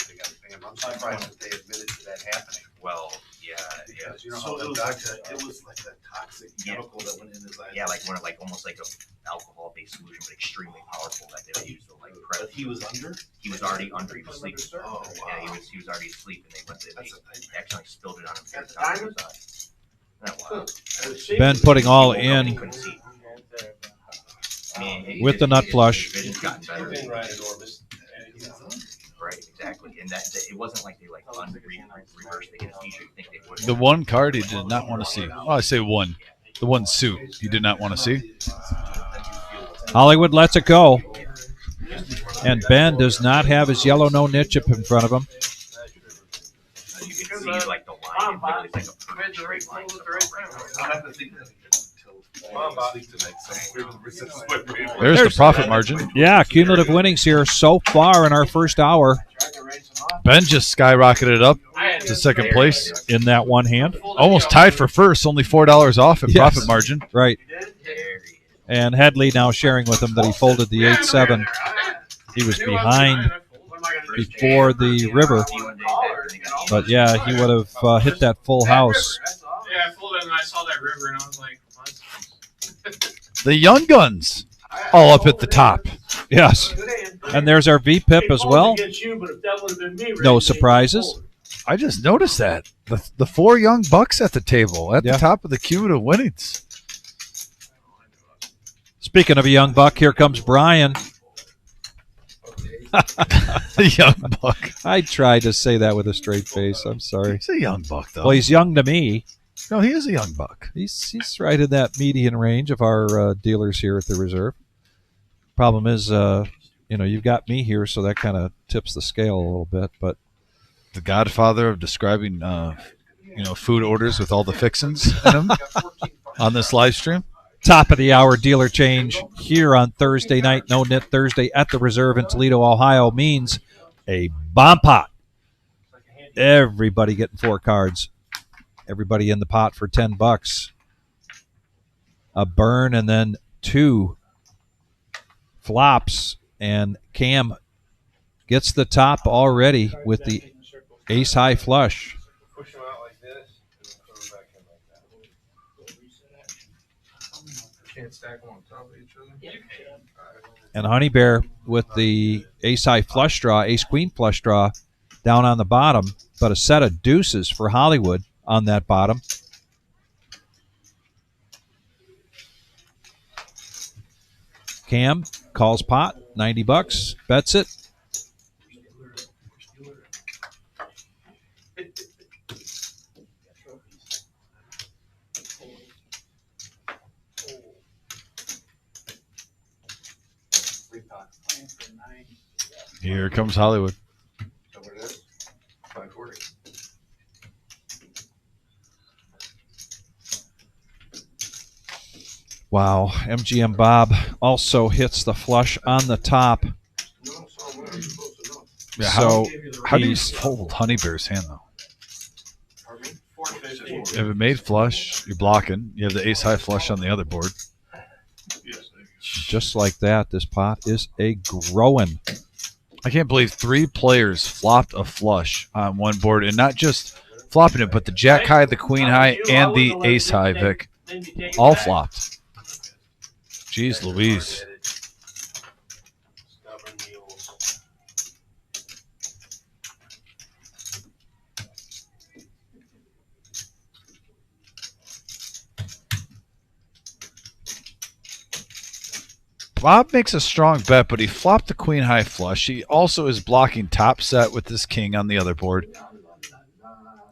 They got to pay him. I'm surprised that they admitted to that happening. Well, yeah. Because you know so how it the was like doctors a, it was like that toxic Yeah. chemical that went in his eye. Yeah, like one of almost like a alcohol-based solution, but extremely powerful that they would use to like But prep. he was under? He was already under. He was sleeping. Oh, Yeah, wow. he was already asleep, and they went to they That's a nightmare. accidentally spilled it on him. Got the Top of diamond? his eye. Isn't that wild? Ben putting all He woke up and he in couldn't see. I mean, with the nut flush. His vision's gotten better. He's been right enormous. Right, exactly. And that it wasn't like they like reversed the anesthesia. You think they would? The one card he did not want to see. Well, I say one. The one suit he did not want to see. Hollywood lets it go. And Ben does not have his yellow no-nit chip in front of him. You can see like the line. It literally is like a perfect straight line. I'll have to think that again until sleep tonight. So There's the profit margin. Yeah, cumulative winnings here so far in our first hour Ben just skyrocketed up to second place. in that one hand. Almost tied for first, only $4 off in Yes. profit margin. Right. There he is. And Headley now sharing with him that he folded the 8-7. He was behind before the river. But yeah, he would have hit that full house. Yeah, I pulled it and I saw that river and I was like, what? The Young Guns all up at the top. Yes. And there's our VPIP as well. No surprises. I just noticed that. The 4 young bucks at the table at Yeah. the top of the cumulative winnings. Speaking of a young buck, here comes Brian. The young buck. I tried to say that with a straight face. I'm sorry. He's a young buck, though. Well, he's young to me. No, he is a young buck. He's right in that median range of our dealers here at the reserve. Problem is, you've got me here, so that kind of tips the scale a little bit. But The godfather of describing, food orders with all the fixins in them on this live stream. top of the hour dealer change here on Thursday night, No-Nit Thursday at the reserve in Toledo, Ohio, means a bomb pot. Everybody getting 4 cards. Everybody in the pot for $10. A burn and then 2 flops, and Cam gets the top already with the ace high flush. Push him out like this and then put him back in like that. Can't stack them on top of each other? And Honey Bear with the ace high flush draw, ace queen flush draw down on the bottom, but a set of deuces for Hollywood on that bottom. Cam calls pot, $90, bets it. Here comes Hollywood. So what it is? 540. Wow, MGM Bob also hits the flush on the top. No, so what are you supposed to know? Yeah, So how do you he's fold Honey Bear's hand, though? Pardon me? If it made flush, you're blocking. You have the ace high flush on the other board. just like that. This pot is a growing. I can't believe 3 players flopped a flush on one board, and not just flopping it, but the jack high, the queen high, and the ace high, Vic, all flopped. Jeez Louise. Stubborn mules. Bob makes a strong bet, but he flopped the queen high flush. He also is blocking top set with this king on the other board,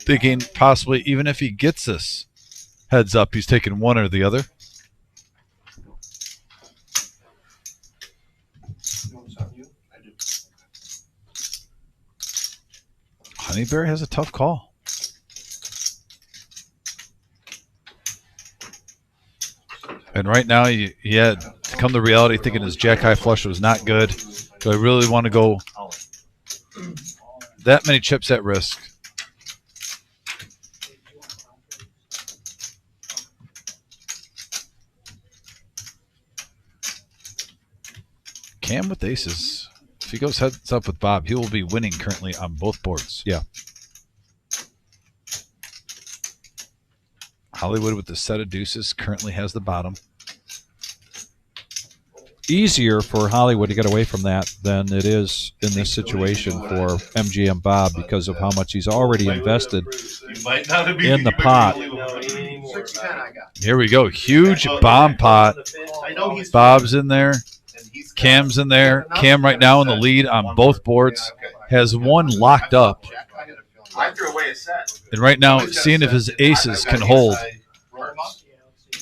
thinking possibly even if he gets this heads up, he's taking one or the other. You want something you? I do. Honey Bear has a tough call. And right now, he had to come to reality thinking his jack high flush was not good. Do I really want to go that many chips at risk? Cam with aces. If he goes heads up with Bob, he will be winning currently on both boards. Yeah. Hollywood with the set of deuces currently has the bottom. Easier for Hollywood to get away from that than it is in this situation for MGM Bob because of how much he's already invested in the pot. 6-10 I got. Here we go. Huge bomb pot. I know he's Bob's in there. Cam's in there. Cam right now in the lead on both boards. Has one locked up. I threw away a set. And right now, seeing if his aces can hold. roll him up.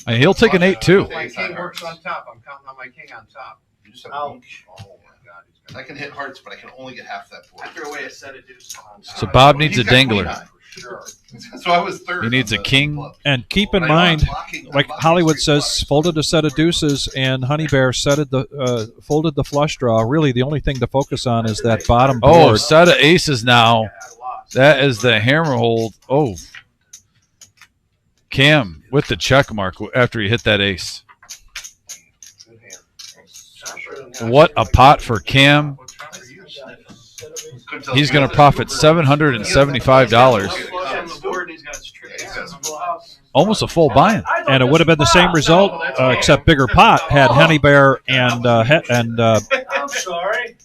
And he'll take an 8 too. My king works on top. I'm counting on my king on top. You just have Ouch. Oh my God. he's got- I can hit hearts, but I can only get half that board. I threw away a set of deuces. So Bob needs a He's got queen dangler. high. Sure. So I was third. He needs on a the king. club. And keep in But I know I'm mind, blocking- I'm like blocking Hollywood straight says, flush. folded a set of deuces, and Honey Bear folded the flush draw. Really, the only thing to focus on is that bottom Oh, board. set of aces now. That is the hammer hold. Oh. Cam with the check mark after he hit that ace. Good hand. What a pot for Cam. Couldn't tell He's if going he to was- profit $775. Almost a full buy-in. And it would have been the same result, except bigger pot, had Honey Bear I'm sorry.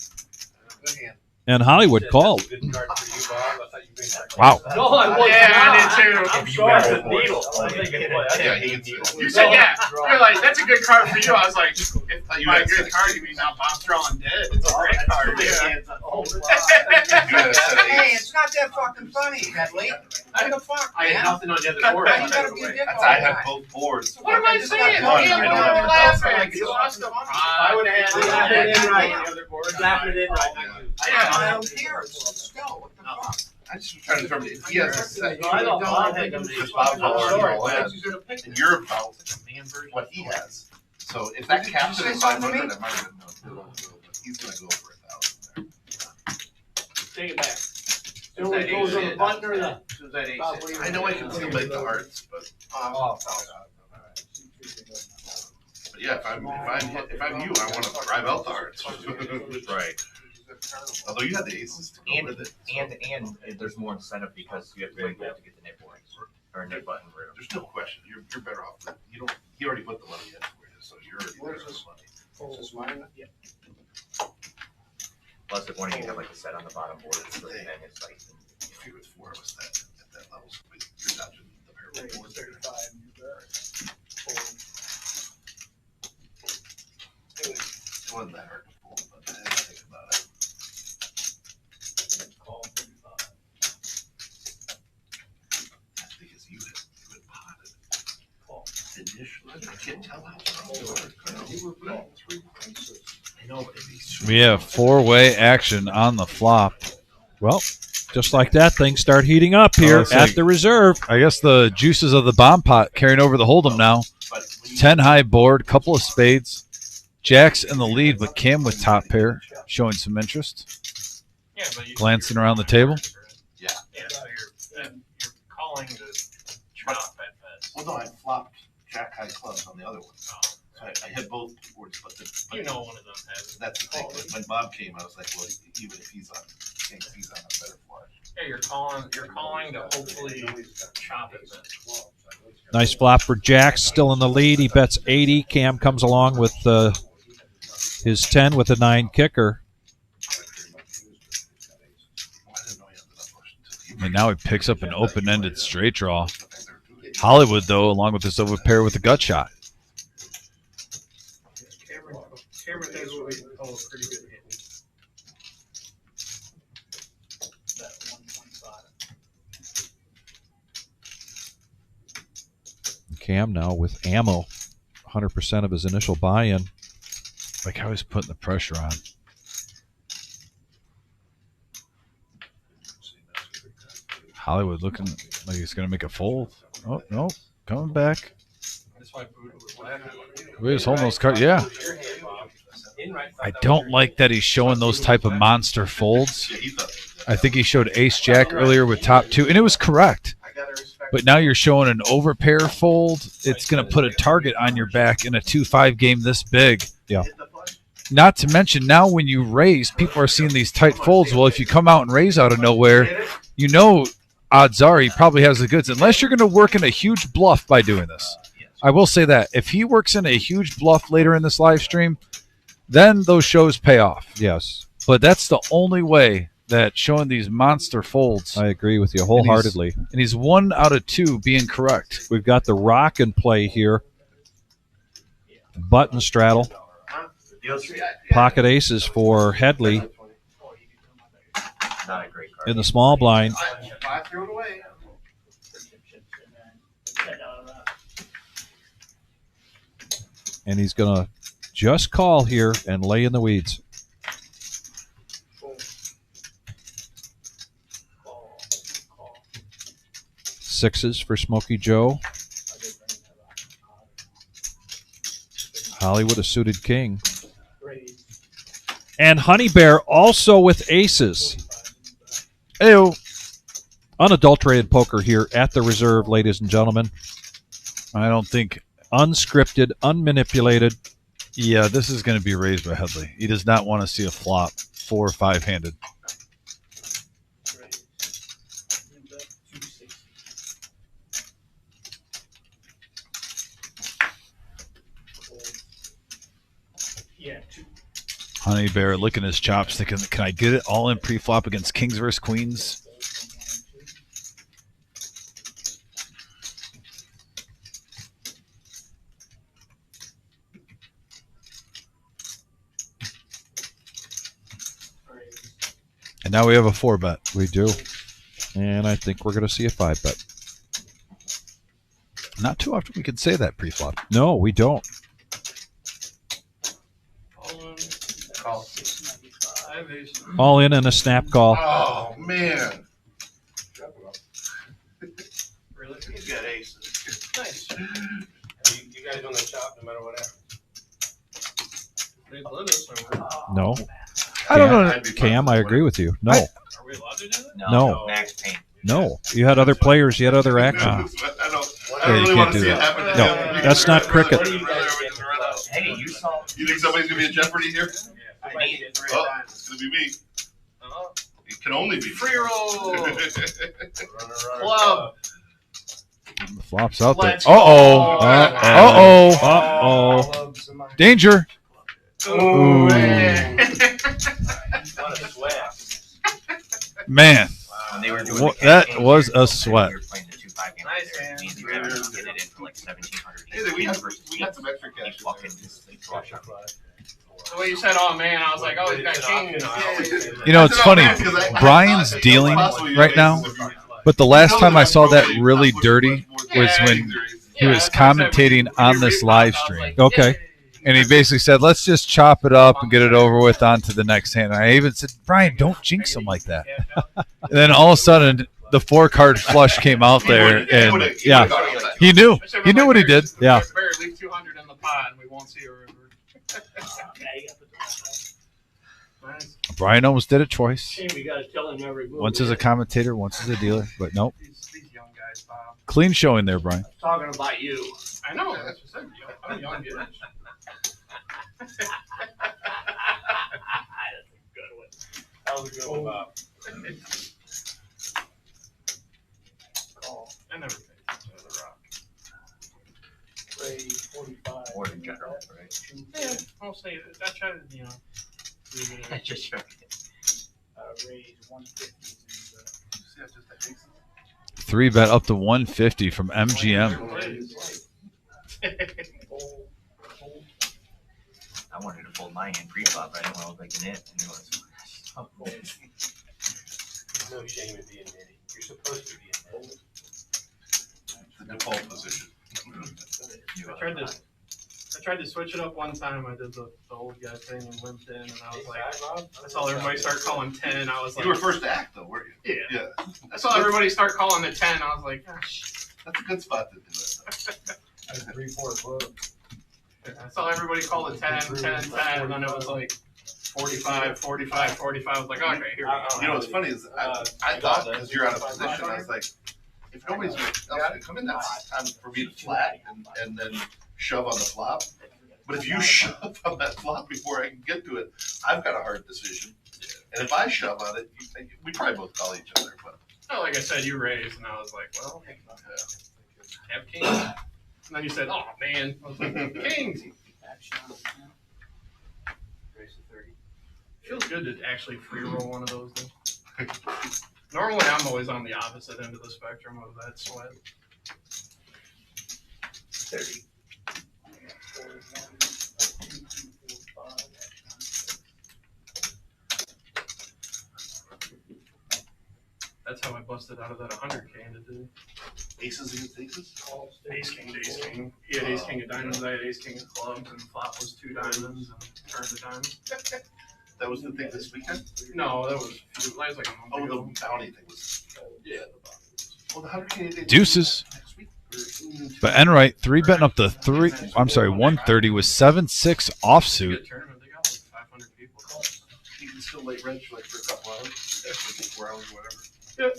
Good hand. and Hollywood called. Good card for you, Bob. I thought you made that. Wow. No, I wasn't. Yeah, I did too. I'm sorry. It's a needle. I think it was. Yeah, he gets it. You said, yeah. You're like, that's a good card for you. I was like, if You by a had good six. card, you mean now Bob's drawing dead. It's a great card. Yeah. Oh, You had a set of Hey, eights. it's not that fucking funny, Headley. What the fuck, I had man? nothing on the other board. Why you gotta be a dick all I the had time? both boards. What am I It's saying? not You funny. don't I know don't laughing. like You it's lost not them. funny. I would have had it in right on the other board. Slapped it in right. I don't care. It's still, what the fuck? I just was trying to determine if he has a set. No, I don't. Bob had them. Because Bob's already Sorry. all in, and you're about what he has. So if that caps it at 500, I might have been no. But he's gonna go for 1,000 there. Take it back. So it goes on the button or the? I know I can still make the hearts, but yeah, if I'm you, I want to drive out the hearts. Right. Although you have the aces to go with it. And there's more incentive because you have to wait to get the nip board or nip button. There's no question. You're better off. You don't. He already put the money in for you, so you're already Where's better this? money. Is this mine? Yeah. Plus, if one of you have like a set on the bottom board, then it's like. You figure with 4 of us at that level, so you're dodging the parallel board there. It wasn't that hard to pull, but I had to think about it. That's because you had potted initially. I can't tell how strong you are. I know, but if We have four-way action on the flop. Well, just like that, things start heating up here it's at like- the reserve. I guess the juices of the bomb pot carrying over the hold'em now. 10 high board, couple of spades. Jack's in the lead, but Cam with top pair, showing some interest. Yeah, but you- Glancing around the table. Yeah, so you're calling the chop at best. Well, no, I flopped Jack high clubs on the other one. So I hit both boards, but You know one of them has. that's the thing. When Bob came, I was like, well, even if he's on, thinks he's on a better flush. Yeah, you're calling to hopefully chop it then. Nice flop for Jack, still in the lead. He bets 80. Cam comes along with his 10 with a 9 kicker. And now he picks up an open-ended straight draw. Hollywood, though, along with this overpair with a gut shot. Cameron a pretty good hit. That 125. Cam now with ammo, 100% of his initial buy-in. Like how he's putting the pressure on. Hollywood looking like he's going to make a fold. Oh, no. Coming back. That's why Buddha was laughing. He was holding those cards. Yeah. I don't like that he's showing those type of monster folds. I think he showed ace-jack earlier with top two, and it was correct. But now you're showing an overpair fold. It's going to put a target on your back in a 2-5 game this big. Yeah. Not to mention, now when you raise, people are seeing these tight folds. Well, if you come out and raise out of nowhere, you know odds are he probably has the goods, unless you're going to work in a huge bluff by doing this. I will say that. If he works in a huge bluff later in this live stream, then those shows pay off. Yes. But that's the only way that showing these monster folds. I agree with you wholeheartedly. And he's 1 out of 2 being correct. We've got the rock in play here. Button straddle. Pocket aces for Headley Not a great card. in the small blind. I threw it away. And he's going to just call here and lay in the weeds. Sixes for Smokey Joe. Hollywood a suited king. And Honey Bear also with aces. Ew. Unadulterated poker here at the reserve, ladies and gentlemen. I don't think. Unscripted, unmanipulated. Yeah, this is going to be raised by Headley. He does not want to see a flop 4 or 5-handed. Yeah, Honey Bear licking his chops, thinking, can I get it all in pre-flop against kings versus queens? And now we have a 4-bet. We do. And I think we're going to see a 5-bet. Not too often we can say that pre-flop. No, we don't. All in and a snap call. Oh, man. Really? He's got aces. Nice. You guys on the chop no matter what happens. They let us know. No. I don't know. I'd be fine Cam, with I it. agree with you. No. Are we allowed to do that? No. Max Payne. No. You had other players. You had other action. I Yeah, don't you really can't want to do see it that. happen to No, him. that's not cricket. What do you guys get for those? Hey, you saw. You think somebody's going to be in jeopardy here? I need it. Oh, it's going to be me. Uh-huh. It can only be me. Free roll. Club. The flop's out there. Let's Uh-oh. go. Uh-oh. Uh-oh. Clubs in my- Danger. Ooh. man. What a sweat. Man, When they were doing What- the cash that games, was they a sweat. were playing the 2-5 game Nice, there. man. Me and the guy were getting it in for like 1,700. Hey, we had some extra cash. He fucking just like flush on me. The way you said, "Oh man," I was like, "Oh, he's got kings." you know, it's funny. Brian's dealing right now, but the last time I saw that really dirty was when he was commentating on this live stream. Okay. And he basically said, let's just chop it up and get it over with on to the next hand. And I even said, Brian, don't jinx him like that. And then all of a sudden, the 4-card flush came out there. And yeah, he knew. He knew what he did. Yeah. Bear, leave 200 in the pot, and we won't see a river. Nice. Brian almost did it twice. Shame we gotta tell him every move. Once as a commentator, once as a dealer. But nope. These young guys, Bob. Clean showing there, Brian. Talking about you. I know. That's what I said. I'm a young bitch. That's a good one. That was a good one, Bob. Call. I never paid attention to the rock. Raise 45. Or in general, right? Yeah, I'll say that. I try to, leave it in. Just joking. Raise 150. 3-bet up to 150 from MGM. I wanted to fold mine in pre-flop, but I didn't want to look like an it. And it was, No shame in being nitty. You're supposed to be a nitty. The default position. I tried to switch it up one time. I did the old guy thing and limped in, and I was like, I saw everybody start calling 10. I was like, You were first to act, though, weren't you? Yeah. Yeah. I saw everybody start calling the 10. I was like, gosh. That's a good spot to do it. I was 3-4 club. I saw everybody call the 10, 10, 10, and then it was like 45, 45, 45. I was like, okay, here we go. You know what's funny is I thought, because you're out of position, I was like, if nobody's else to come in, that's time for me to flat and then shove on the flop. But if you shove on that flop before I can get to it, I've got a hard decision. And if I shove on it, we probably both call each other. But Oh, like I said, you raised, and I was like, well, have kings. And then you said, oh, man. I was like, kings. Raise to 30. Feels good to actually free roll one of those, though. Normally, I'm always on the opposite end of the spectrum of that sweat. 30. That's how I busted out of that 100K into two. aces against aces? Ace king, ace king. He had ace king of diamonds, I had ace king of clubs, and flop was 2 diamonds and turned to diamonds. That was the thing this weekend? No, that was like a month Oh, ago. the bounty thing was. Yeah, the bounty was. Well, the 100K Deuces. next week. But Enright, 3 betting up to 130 with 7-6 offsuit. Good tournament. They got like 500 people. You can still late reg like for a couple hours, for 4 hours, whatever. Yep.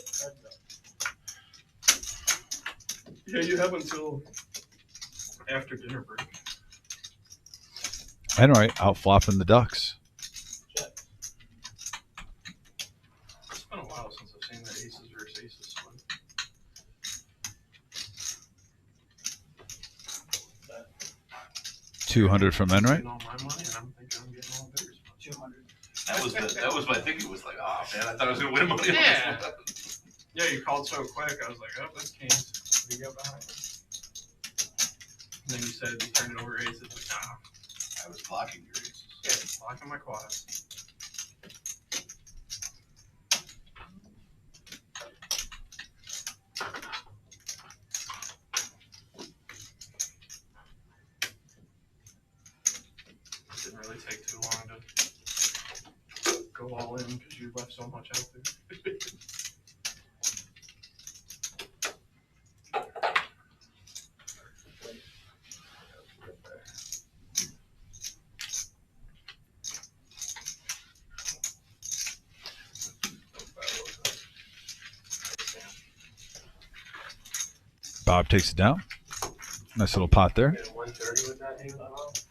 Yeah, you have until after dinner break. Enright out flopping the Ducks. It's been a while since I've seen that aces versus aces split. $200 from Enright. Getting all my money, and I'm thinking I'm getting all theirs. 200. That was my thinking. Was like, oh man, I thought I was gonna win money. Yeah. Yeah, you called so quick. I was like, oh, that's kings. You got behind. And then you said you turned it over aces. Like, nah. I was blocking your aces. Yeah, blocking my quads. It didn't really take too long to go all in because you left so much out there. Bob takes it down. Nice little pot there. Get a 130 with that hanging out.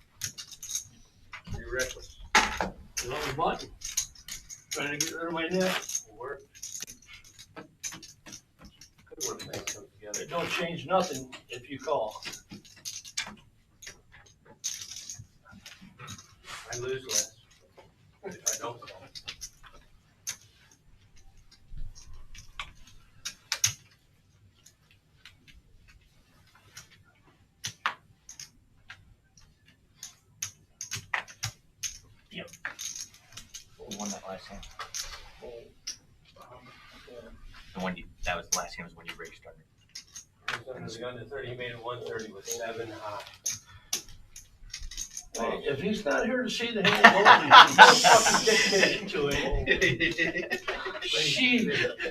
Pretty reckless. Another button. Trying to get rid of my net. Will work. Good work, things come together. It don't change nothing if you call. I lose less if I don't call. Who won that last hand? The one that was the last hand was when you raised under. He was under 30, he made it 130 with 7 high. Hey, if he's not here to see the hand going, he's no fucking dictation to it. Jeez.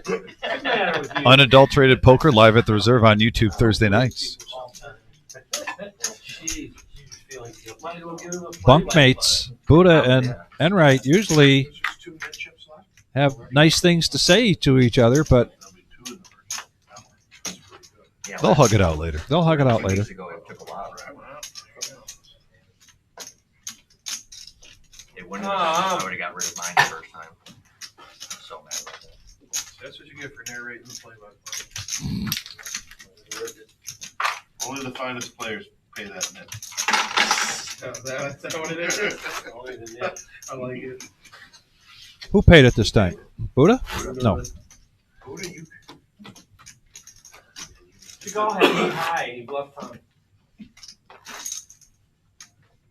What's the matter with you? Unadulterated poker live at the Reserve on YouTube Thursday nights. Jeez. You just feeling guilty. Might as well give him a Bunkmates, Buddha and Enright usually There's just 2 mid chips left. have nice things to say to each other, but There'll be 2 in the first hour. That's pretty good. Yeah, they'll hug it out later. They'll hug it out 2 later. weeks ago, it took a while. It wouldn't have I would have got rid of mine the first time. I'm so mad about that. That's what you get for narrating the play-by-play. Only the finest players pay that net. That's what it is. Only the net. I like it. Who paid it this time? Buddha? No. Who do you? The call had to be high and he bluffed on.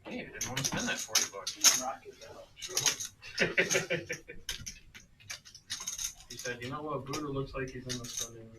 Hey, I didn't want to spend that $40. He said, you know what, Buddha looks like he's in the swimming room.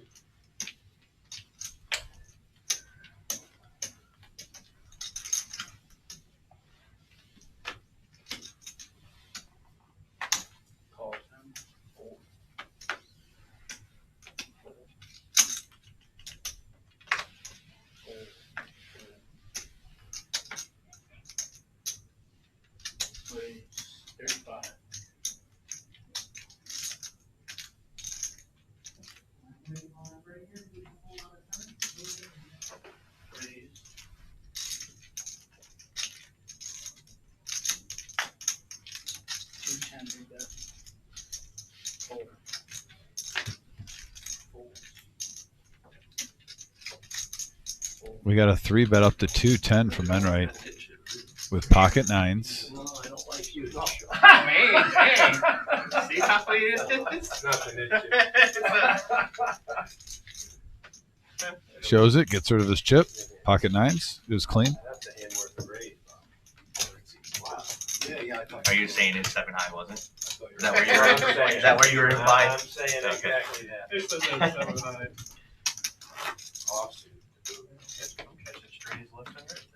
We got a 3-bet up to 210 from Enright with pocket nines. No, I don't like you. Man, dang. See how it is? Nothing, Shows it, gets rid of his chip. Pocket nines. It was clean. That's a hand worth of raise. Yeah, I thought. Are you saying it's 7 high, wasn't it? Is that where you were- is that where you were implying? I'm saying Okay. exactly that. It says it's 7 high. Offsuit. I'm catching strays left and right.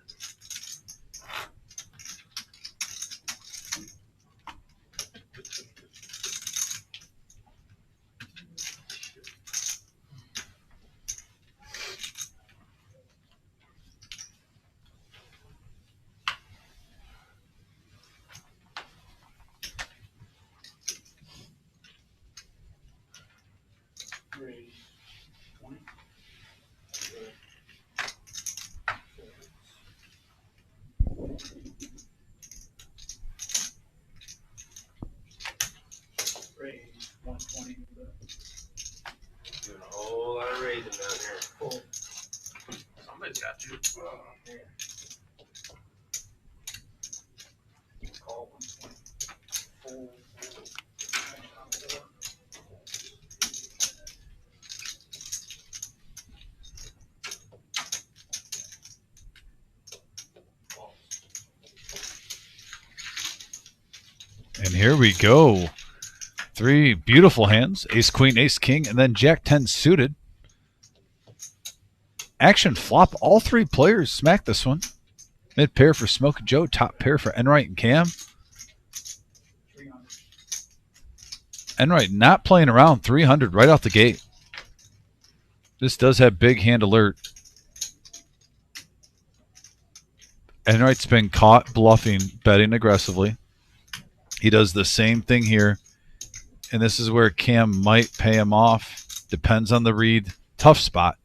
Raise 120. Doing a whole lot of raising down here. Somebody's got you. Call 120. Fold. And here we go. 3 beautiful hands. Ace, queen, ace, king, and then jack 10 suited. Action flop. All 3 players smack this one. Mid pair for Smoke and Joe. Top pair for Enright and Cam. 300. Enright not playing around. 300 right off the gate. This does have big hand alert. Enright's been caught bluffing, betting aggressively. He does the same thing here. And this is where Cam might pay him off. Depends on the read. Tough spot.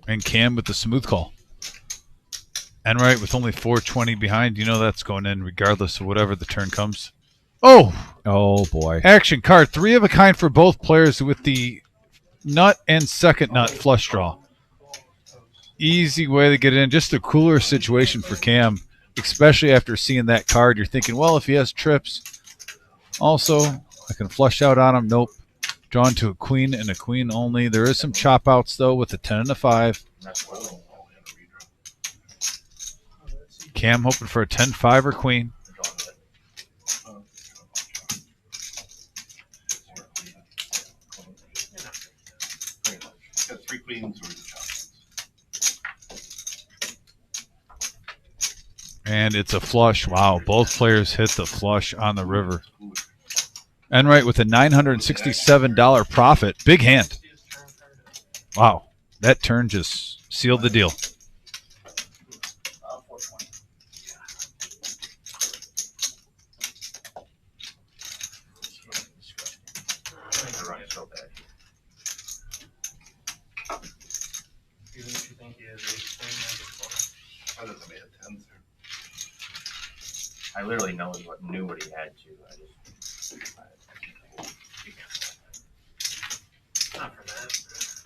And Cam with the smooth call. Enright with only 420 behind. You know that's going in regardless of whatever the turn comes. Oh! Oh, boy. Action card. 3 of a kind for both players with the nut and second nut flush draw. Easy way to get in. Just a cooler situation for Cam, especially after seeing that card. You're thinking, well, if he has trips, also, I can flush out on him. Nope. Drawn to a queen and a queen only. There is some chop outs, though, with a 10 and a 5. Cam hoping for a 10-5 or queen. Got 3 queens or the chops. And it's a flush. Wow, both players hit the flush on the river. Enright with a $967 profit. Big hand. Wow, that turn just sealed the deal. 420. They're running so bad. I literally knew what he had to. Not for that.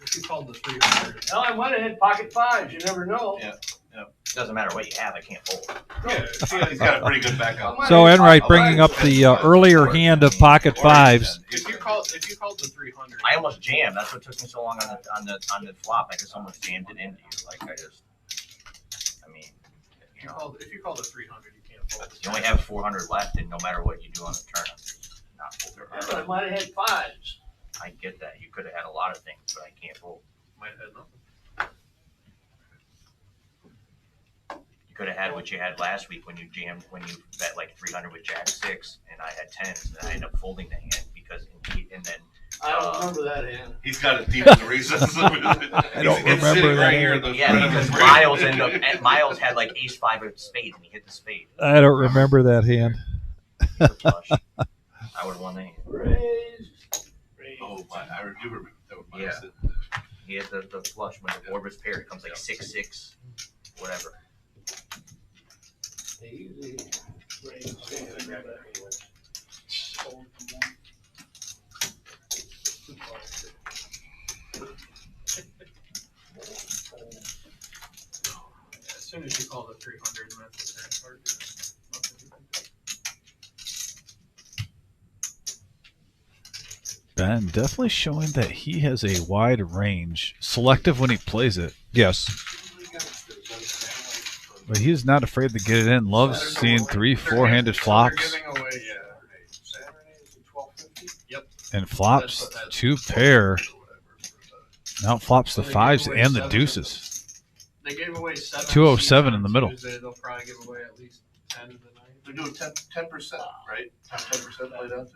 If you called the 300. Hell, I might have had pocket fives. You never know. Yeah. It doesn't matter what you have, I can't fold. Yeah, he's got a pretty good backup. So Enright bringing up the earlier hand of pocket fives. If you called the 300. I almost jammed. That's what took me so long on the flop. I just almost jammed it into you. Like I mean, If you called the 300, you can't fold. you only have 400 left, and no matter what you do on the turn, I'm just not folding. Yeah, but I might have had fives. I get that. You could have had a lot of things, but I can't fold. Might have had nothing. You could have had what you had last week when you bet like 300 with Jack 6, and I had 10s, and I ended up folding the hand because and then. I don't remember that hand. He's got it deep in the recesses. I don't remember that hand. Yeah, because Miles had like ace 5 of spades, and he hit the spade. I don't remember that hand. The flush. I would have won the hand. Raise. Oh my! I do remember that. Yeah. He had the flush when the board was paired. It comes like 6-6, whatever. Easy. Raise. As soon as you call the 300, that's the turn card. Ben definitely showing that he has a wide range, selective when he plays it. Yes. But he's not afraid to get it in. Loves seeing 3-4-handed flops. They're giving away, And flops 2 pair. Now it flops the 5s and the deuces. They gave away 7. 207 in the middle. Tuesday, they'll probably give away at least 10 in the night. They're doing 10%, right? 10% played out.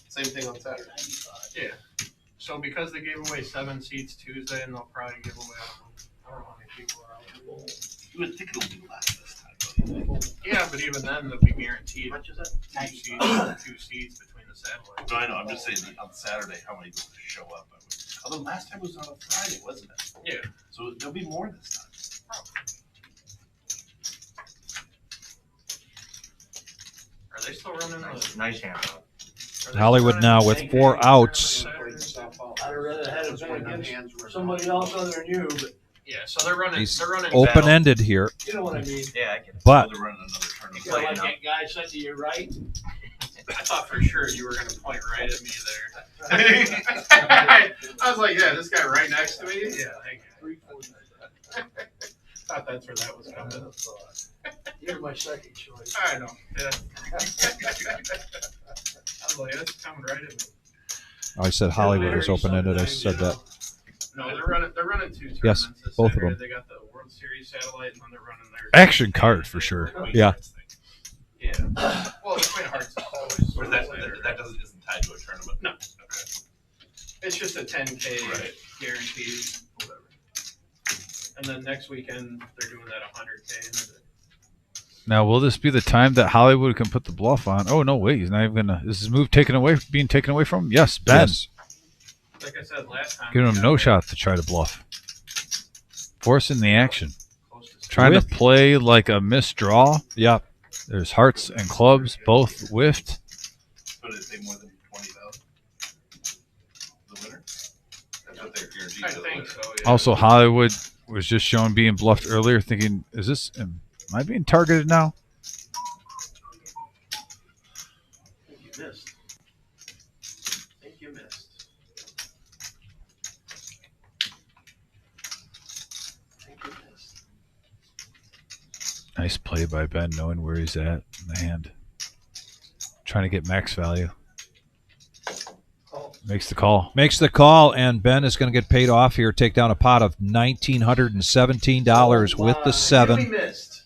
Same thing on Saturday. Yeah. So because they gave away 7 seats Tuesday, and they'll probably give away, I don't know how many people are out there. You would think it'll be less this time. Yeah, but even then, they'll be guaranteed How much is that? 2 seats between the satellites. No, I know. I'm just saying on Saturday how many people show up. Although last time it was on a Friday, wasn't it? Yeah. So there'll be more this time. Are they still running Nice hand. Hollywood now with 4 outs. I'd have rather had it been against somebody else other than you, but Yeah, so they're running. He's They're running open-ended here. you know what I mean. Yeah, I get it. But They're running another tournament. You know, like that guy said to you, right? I thought for sure you were going to point right at me there. I was like, yeah, this guy right next to me. Yeah, I thought that's where that was coming. You're my second choice. I know. Yeah. I was like, that's coming right at me. I said Hollywood is open-ended. I said that. No, they're running 2 tournaments. Yes, this both of Saturday. them. They got the World Series satellite, and then they're running their Action card for sure. Yeah. Yeah. Well, the Twin Hearts is always. Or that isn't tied to a tournament. No. Okay. It's just a 10K Right. guaranteed, whatever. And then next weekend they're doing that 100K. Now, will this be the time that Hollywood can put the bluff on? Oh, no, wait. He's not even going to. Is his move being taken away from him? Yes, Ben. Yes. Like I said last time, Giving him no shot to try to bluff. Forcing the action. close to Trying to With- play like a missed draw. Yeah. There's hearts and clubs, both whiffed. But is they more than 20,000? The winner? That's what they're guaranteed I to the think winner. so. Yeah. Also, Hollywood was just shown being bluffed earlier, thinking, am I being targeted now? You missed. I think you missed. Nice play by Ben, knowing where he's at in the hand. Trying to get max value. Makes the call. Makes the call, and Ben is going to get paid off here. Take down a pot of $1,917 with the I knew he 7. missed.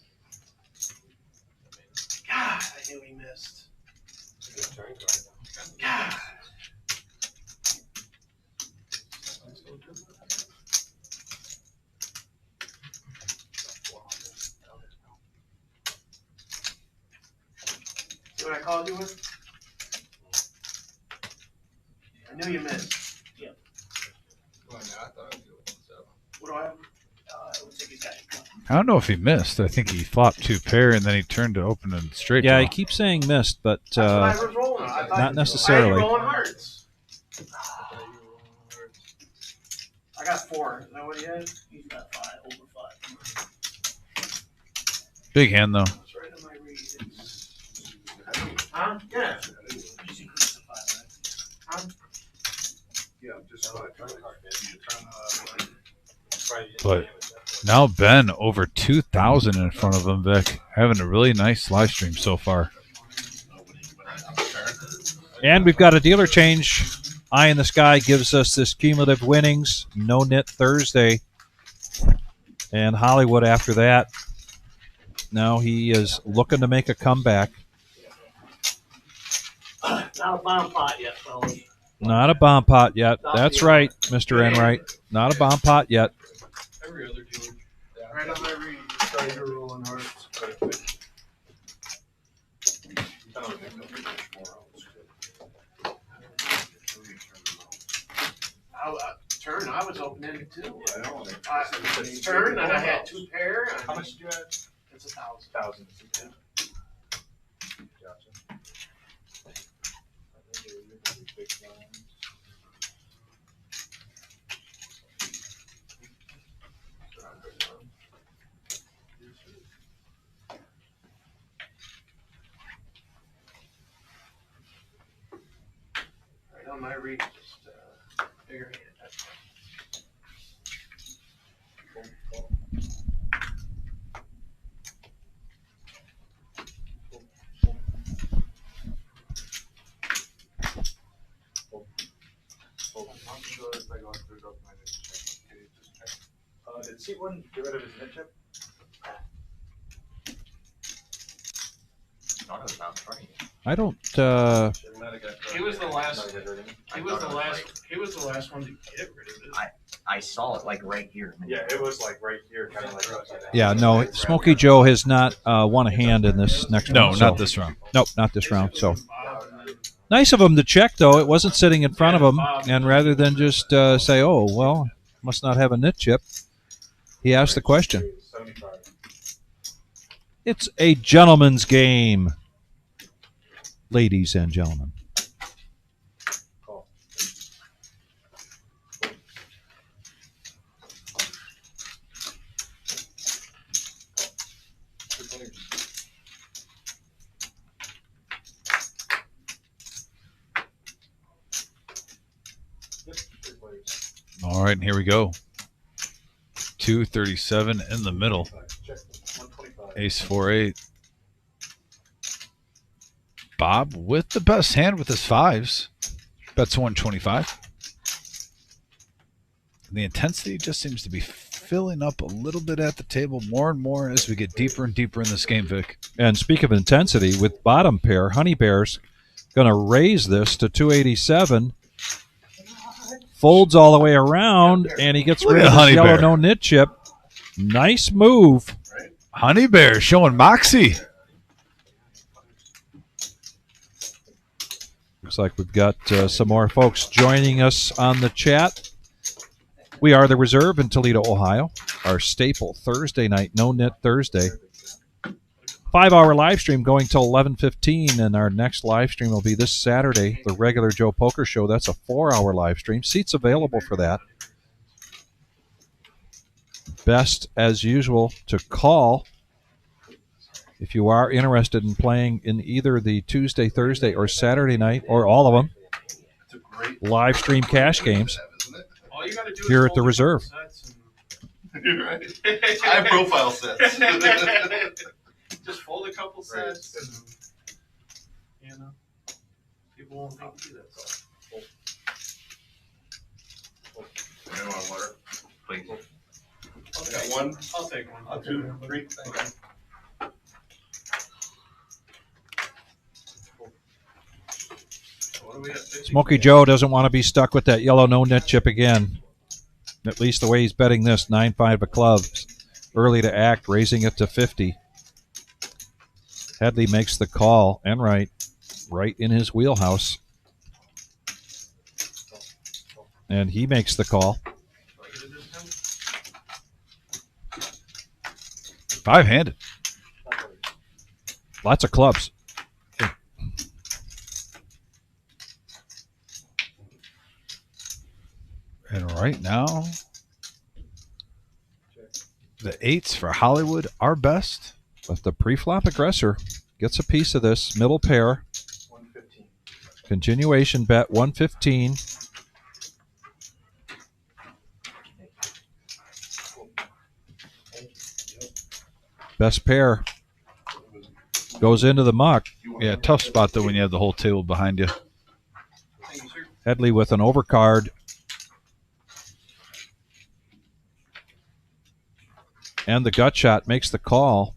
God, I knew he missed. God. See what I called you with? I knew you missed. What do I have? It would take you I don't know if he missed. I think he flopped 2 pair and then he turned to open and straight. Yeah, draw. he keeps saying missed, but That's what I was rolling. I thought not necessarily. I rolling hearts. I got 4. Is that what he had? He's got 5, over 5. Big hand though. It's right in my read. Huh? Yeah. Huh? Yeah, just like. But now Ben over 2,000 in front of him, Vic. Having a really nice live stream so far. And we've got a dealer change. Eye in the Sky gives us this cumulative winnings. No-Nit Thursday. And Hollywood after that. Now he is looking to make a comeback. Not a bomb pot yet, fellas. Not a bomb pot yet. That's right, Mr. Enright. Not a bomb pot yet. Every other dealer. Right on my read. Sorry, you're rolling hearts. Turn, I was opening too. Turn, and I had 2 pair. How much did you have? It's 1,000. Right on my read, just bigger hand. That's fine. Did C1 get rid of his mid chip? Thought it was about right. I don't. He was the last. He was the last. He was the last one to get rid of it. I saw it like right here. Yeah, it was like right here, kind of like. Yeah, no. Smokey Joe has not won a hand in this next No, round. not this round. Nope, not this round. So nice of him to check, though. It wasn't sitting in front of him, and rather than just say, "Oh, well, must not have a nit chip," he asked the question. 75. It's a gentleman's game, ladies and gentlemen. Call. All right, and here we go. 237 in the middle. Check 125. Ace 4-8. Bob with the best hand with his 5s. Bets 125. And the intensity just seems to be filling up a little bit at the table more and more as we get deeper and deeper in this game, Vic. And speak of intensity, with bottom pair, Honey Bear's going to raise this to 287. Folds all the way around, and he gets Look rid at of his Honey yellow Bear. no-nit chip. Nice move. Honey Bear showing moxie. Looks like we've got some more folks joining us on the chat. We are the Reserve in Toledo, Ohio. Our staple Thursday night, No-Nit Thursday. 5-hour live stream going till 11:15, and our next live stream will be this Saturday, the regular Joe Poker Show. That's a 4-hour live stream. Seats available for that. Best, as usual, to call if you are interested in playing in either the Tuesday, Thursday, or Saturday night, or all of them, It's a great live stream cash games isn't it? All you got to do here is at the fold a Reserve. couple sets You're right. High profile sets. and- Just fold a couple sets. And, you know, people won't think you do that. Anyone want water? Please. I'll Got take one, I'll take one. 2, 3. Okay. What do we have? 50? Smokey Joe doesn't want to be stuck with that yellow no-net chip again. At least the way he's betting this, 9-5 of clubs. Early to act, raising it to 50. Headley makes the call, and right in his wheelhouse. And he makes the call. Do I get a discount? 5-handed. Lots of clubs. And right now, the 8s for Hollywood are best. But the pre-flop aggressor gets a piece of this middle pair. 115. Continuation bet 115. Best pair goes into the muck. Yeah, tough spot though when you have the whole table behind you. Thank you, sir. Headley with an overcard. And the gut shot makes the call.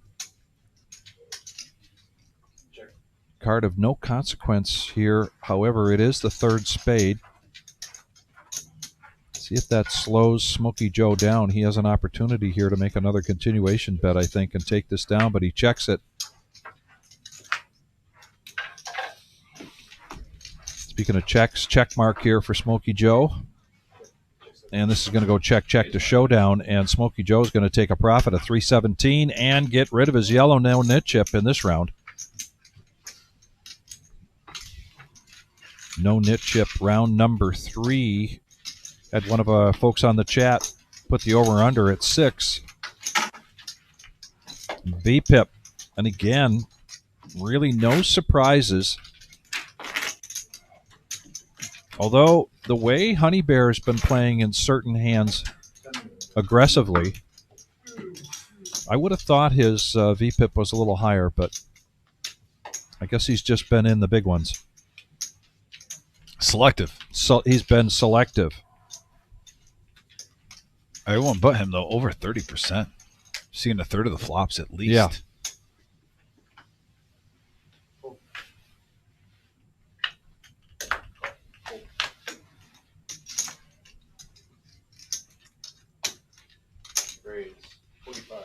Card of no consequence here. However, it is the third spade. See if that slows Smokey Joe down. He has an opportunity here to make another continuation bet, I think, and take this down, but he checks it. Speaking of checks, check mark here for Smokey Joe. And this is going to go check to showdown, and Smokey Joe is going to take a profit of 317 and get rid of his yellow no-nit chip in this round. No-nit chip round number 3. Had one of our folks on the chat put the over-under at 6. VPIP. And again, really no surprises. Although the way Honey Bear has been playing in certain hands aggressively, I would have thought his VPIP was a little higher, but I guess he's just been in the big ones. Selective. So he's been selective. I won't bet him though. Over 30%. Seeing a third of the flops at least. Yeah. Raise. 45.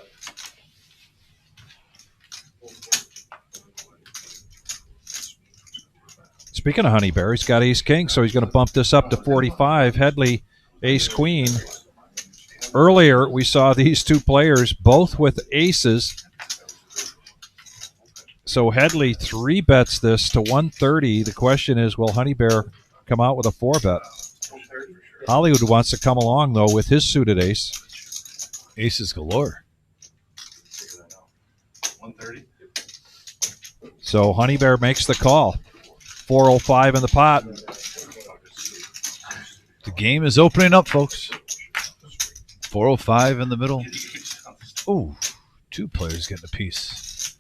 Speaking of Honey Bear, he's got ace king, so he's going to bump this up to 45. Headley, ace queen. Earlier, we saw these two players both with aces. So Headley 3-bets this to 130. The question is, will Honey Bear come out with a 4-bet? Hollywood wants to come along, though, with his suited ace. Aces galore. 130. So Honey Bear makes the call. 405 in the pot. The game is opening up, folks. 405 in the middle. Oh, 2 players getting a piece.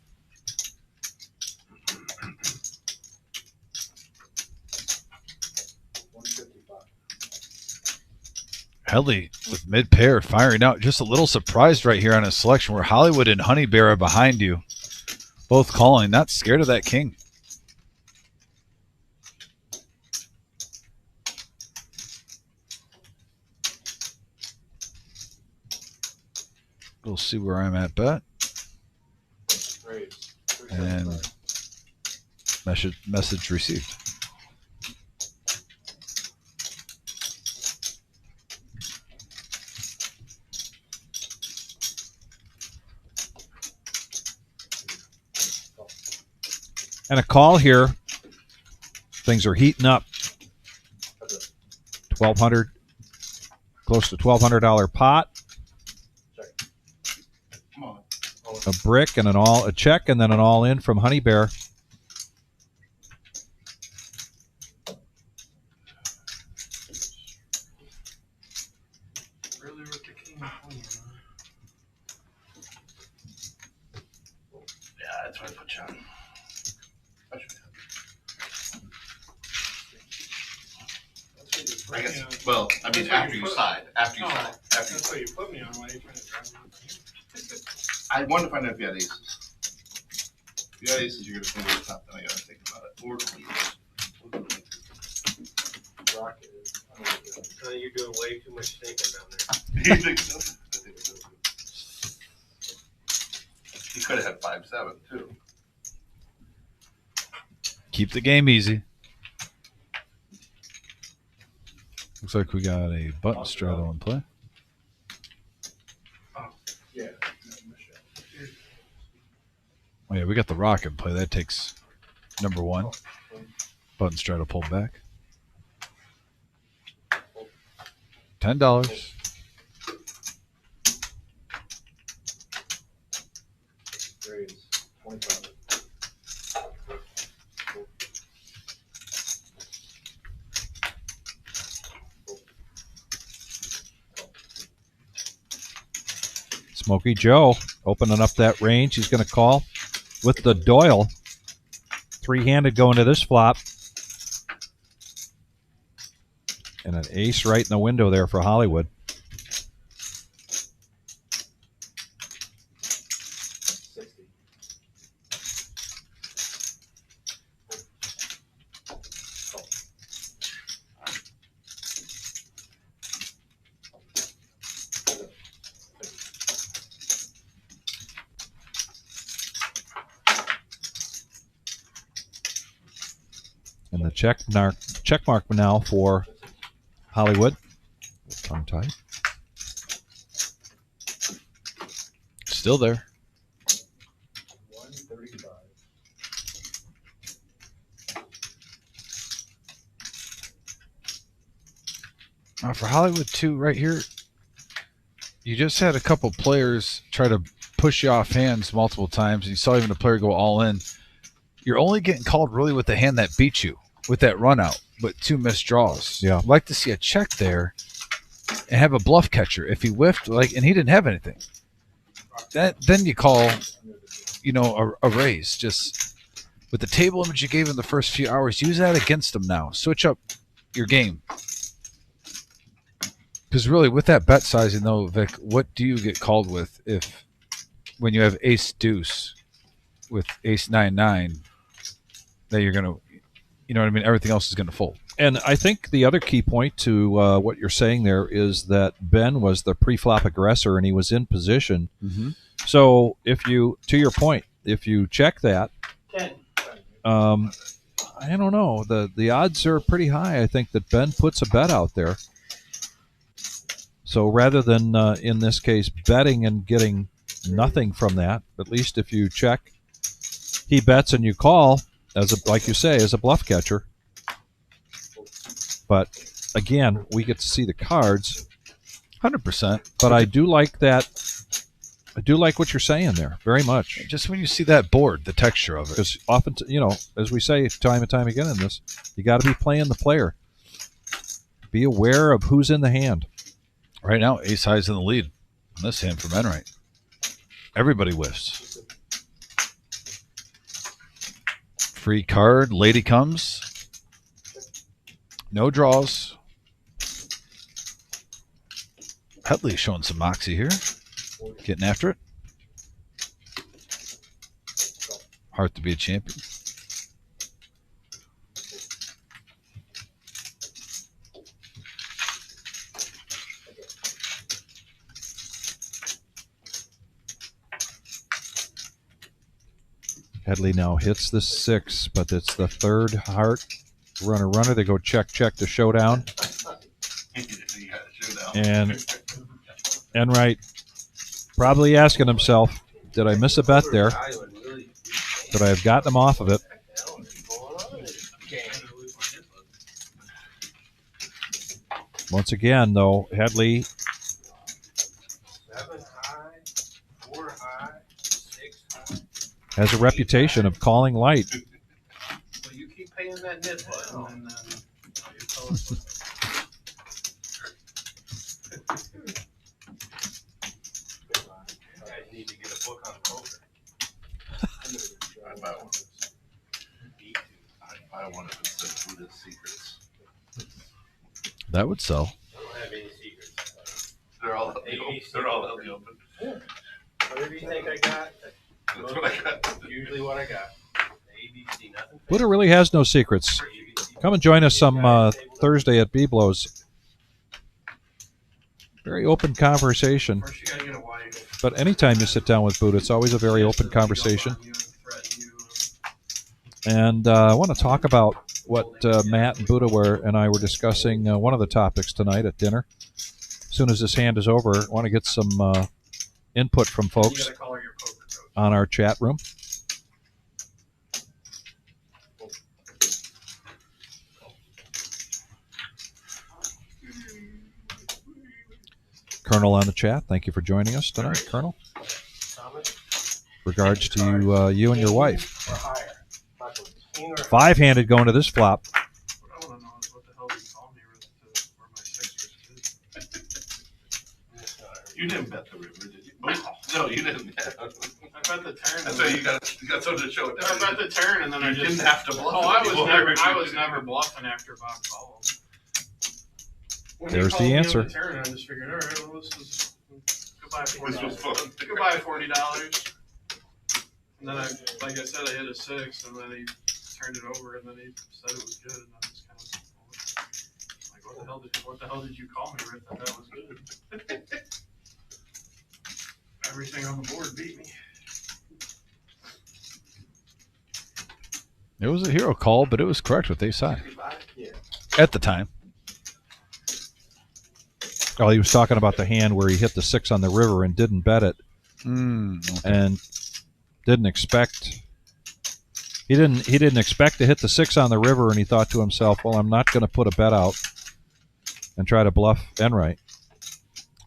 Headley with mid-pair firing out. Just a little surprised right here on his selection where Hollywood and Honey Bear are behind you. Both calling. Not scared of that king. We'll see where I'm at bet. Raise. And message received. And a call here. Things are heating up. 1,200, close to $1,200 pot. A brick and a check, and then an all in from Honey Bear. Really with the king and queen, huh? Yeah, that's what I put you on. I guess. Well, I mean, after you side. After you Oh, side. After you That's side. what you put me on. Why are you trying to drive me nuts? I wanted to find out if you had aces. If you had aces, you're gonna think it's top. Then I gotta think about it. Or Rocket is. You're doing way too much thinking down there. you think so? I think so. He could have had 5-7 too. Keep the game easy. Looks like we got a button straddle in play. Yeah. Oh, yeah, we got the rock in play. That takes number one. Buttons try to pull back. $10. Raise 25. Smokey Joe opening up that range. He's going to call with the Doyle. Three-handed going to this flop. And an ace right in the window there for Hollywood. 60. And the check mark now for Hollywood. Tongue tied. Still there. 135. For Hollywood, too, right here, you just had a couple players try to push you off hands multiple times. You saw even a player go all in. You're only getting called really with the hand that beat you with that run out, but 2 missed draws. Yeah. I'd like to see a check there and have a bluff catcher. If he whiffed, and he didn't have anything, then you call, a raise. Just with the table image you gave him the first few hours, use that against him now. Switch up your game. Because really, with that bet sizing, though, Vic, what do you get called with when you have ace deuce with ace 9-9 that you're going to, everything else is going to fold. And I think the other key point to what you're saying there is that Ben was the pre-flop aggressor and he was in position. Mm-hmm. So to your point, if you check that, 10. I don't know. The odds are pretty high, I think, that Ben puts a bet out there. So rather than, in this case, betting and getting nothing from that, at least if you check, he bets and you call, like you say, as a bluff catcher. But, again, we get to see the cards. 100%. But I do like that. I do like what you're saying there very much. Just when you see that board, the texture of it. Because often, as we say time and time again in this, you got to be playing the player. Be aware of who's in the hand. Right now, ace high's in the lead on this hand for Menright. Everybody whiffs. Free card. Lady comes. No draws. Headley showing some moxie here. Getting after it. Heart to be a champion. Headley now hits the 6, but it's the third heart. Runner. They go check to showdown. And Enright probably asking himself, did I miss a bet there? Could I have gotten him off of it? Once again, though, Headley 7 high, 4 high, 6 high. has a reputation of calling light. Well, you keep paying that nit button, and then you're calling something. You guys need to get a book on poker. I'd buy one. I'd buy one if it said Buddha's Secrets. That would sell. I don't have any secrets. They're all out in the open. They're all out in the open. Whatever you think I got, That's what I got. that's usually what I got. ABC, nothing. Buddha really has no secrets. Come and join us some Thursday at B-Blows. Very open conversation. First, you gotta get a wife. But anytime you sit down with Buddha, it's always a very open conversation. And I want to talk about what Matt and Buddha and I were discussing, one of the topics tonight at dinner. As soon as this hand is over, I want to get some input from folks on our chat room. Colonel on the chat. Thank you for joining us tonight, Colonel. Regards to you and your wife. Or higher. King or Five-handed going to this flop. What I want to know is what the hell did you call me with where my six was. You didn't bet the river, did you? No, you didn't bet. I bet the turn. That's why you got something to show it. I bet the turn, and then I You just didn't have to bluff. Oh, it. I was never bluffing after Bob called. When he There's called the me on answer. The turn, I just figured, all right, well, this is goodbye This was $40. fun. Goodbye $40. And then like I said, I hit a 6, and then he turned it over, and then he said it was good, and I was kind of like, what the hell did you call me with that was good? Everything on the board beat me. It was a hero call, but it was correct with ace high Yeah. at the time. Oh, he was talking about the hand where he hit the 6 on the river and didn't bet it, and didn't expect. He didn't expect to hit the 6 on the river, and he thought to himself, "Well, I'm not going to put a bet out and try to bluff Enright."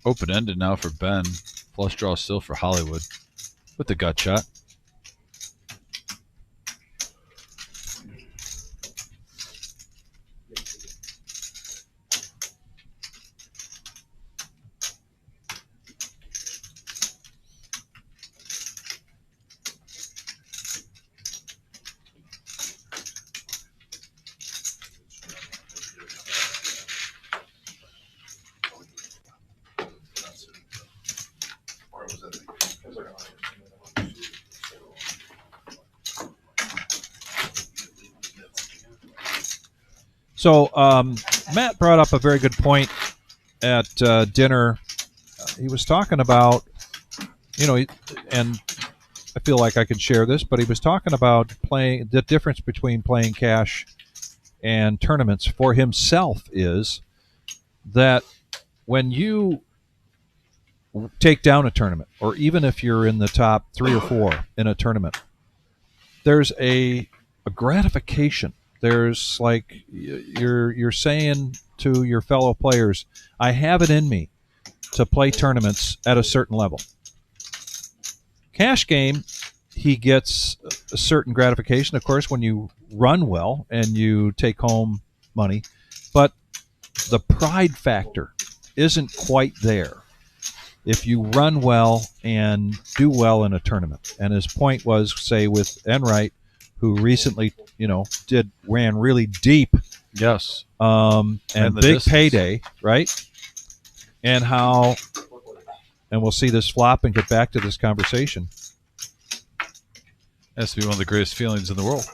Open ended now for Ben. Flush draw still for Hollywood with the gut shot. Or was that So Matt brought up a very good point at dinner. He was talking about, and I feel like I could share this, but he was talking about playing the difference between playing cash and tournaments for himself is that when you take down a tournament, or even if you're in the top 3 or 4 in a tournament, there's a gratification. There's like you're saying to your fellow players, I have it in me to play tournaments at a certain level. Cash game, he gets a certain gratification, of course, when you run well and you take home money, but the pride factor isn't quite there if you run well and do well in a tournament. And his point was, say, with Enright, who recently, ran really deep, Yes. and And the big distance. payday, right? And we'll see this flop and get back to this conversation. Has to be one of the greatest feelings in the world.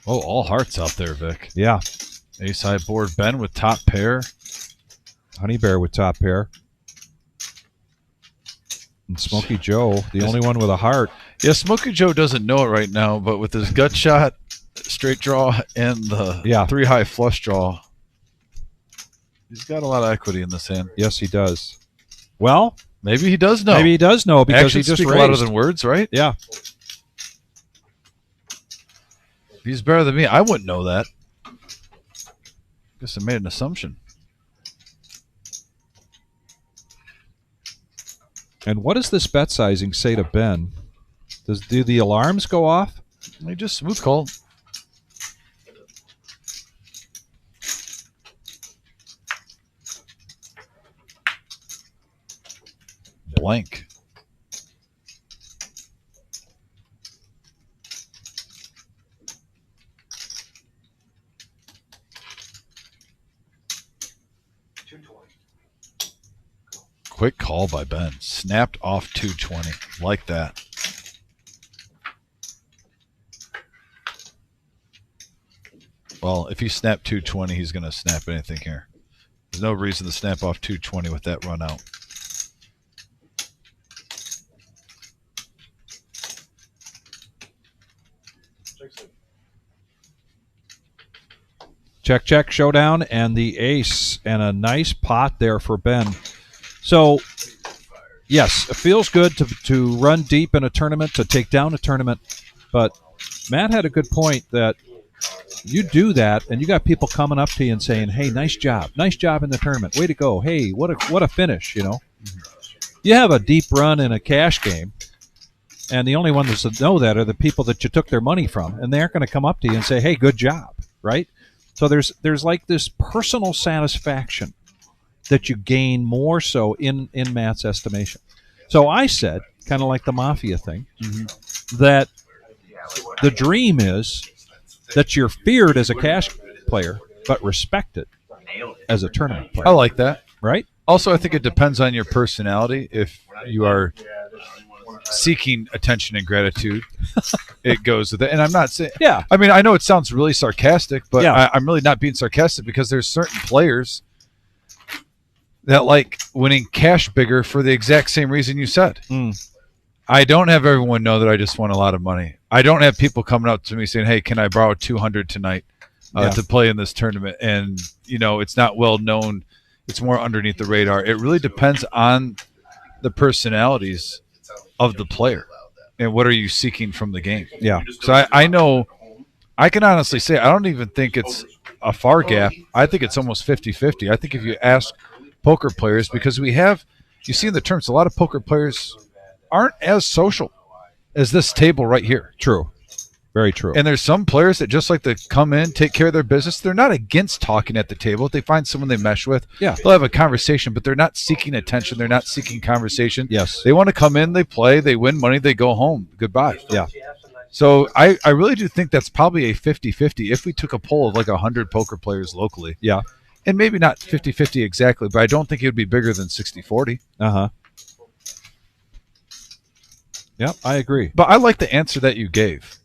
Oh, all hearts out there, Vic. Yeah, Ace high board. Ben with top pair. Honey Bear with top pair. And Smokey Joe, the only one with a heart. Yeah, Smokey Joe doesn't know it right now, but with his gut shot, straight draw, and the 3 high flush draw, he's got a lot of equity in this hand. Yes, he does. Well, maybe he does know. Maybe he does know because Actions he just speak raised. louder than words, right? Yeah. If he's better than me, I wouldn't know that. Guess I made an assumption. And what does this bet sizing say to Ben? Do the alarms go off? He just smooth called. Blank. Quick call by Ben. Snapped off 220. Like that. Well, if he snapped 220, he's going to snap anything here. There's no reason to snap off 220 with that run out. Check, check, showdown, and the ace, and a nice pot there for Ben. So, yes, it feels good to run deep in a tournament, to take down a tournament, but Matt had a good point that You do that, and you got people coming up to you and saying, "Hey, nice job in the tournament, way to go! Hey, what a finish!" You know, you have a deep run in a cash game, and the only ones that know that are the people that you took their money from, and they aren't going to come up to you and say, "Hey, good job," right? So there's like this personal satisfaction that you gain more so in Matt's estimation. So I said, kind of like the mafia thing, that the dream is that you're feared as a cash player, but respected as a tournament player. I like that. Right? Also, I think it depends on your personality. If you are seeking attention and gratitude, it goes with it. And I'm not saying, Yeah. I mean, I know it sounds really sarcastic, but Yeah. I'm really not being sarcastic because there's certain players that like winning cash bigger for the exact same reason you said. I don't have everyone know that I just won a lot of money. I don't have people coming up to me saying, "Hey, can I borrow 200 tonight to play in this tournament?" And, you know, it's not well known. It's more underneath the radar. It really depends on the personalities of the player and what are you seeking from the game. Yeah. So I know, I can honestly say I don't even think it's a far gap. I think it's almost 50-50. I think if you ask poker players, because you see in the terms, a lot of poker players aren't as social as this table right here. True. Very true. And there's some players that just like to come in, take care of their business. They're not against talking at the table. If they find someone they mesh with, Yeah. they'll have a conversation, but they're not seeking attention. They're not seeking conversation. Yes. They want to come in, they play, they win money, they go home. Goodbye. Yeah. So I really do think that's probably a 50-50 if we took a poll of like 100 poker players locally. Yeah. And maybe not 50-50 exactly, but I don't think it would be bigger than 60-40. Uh-huh. Yep, I agree. But I like the answer that you gave.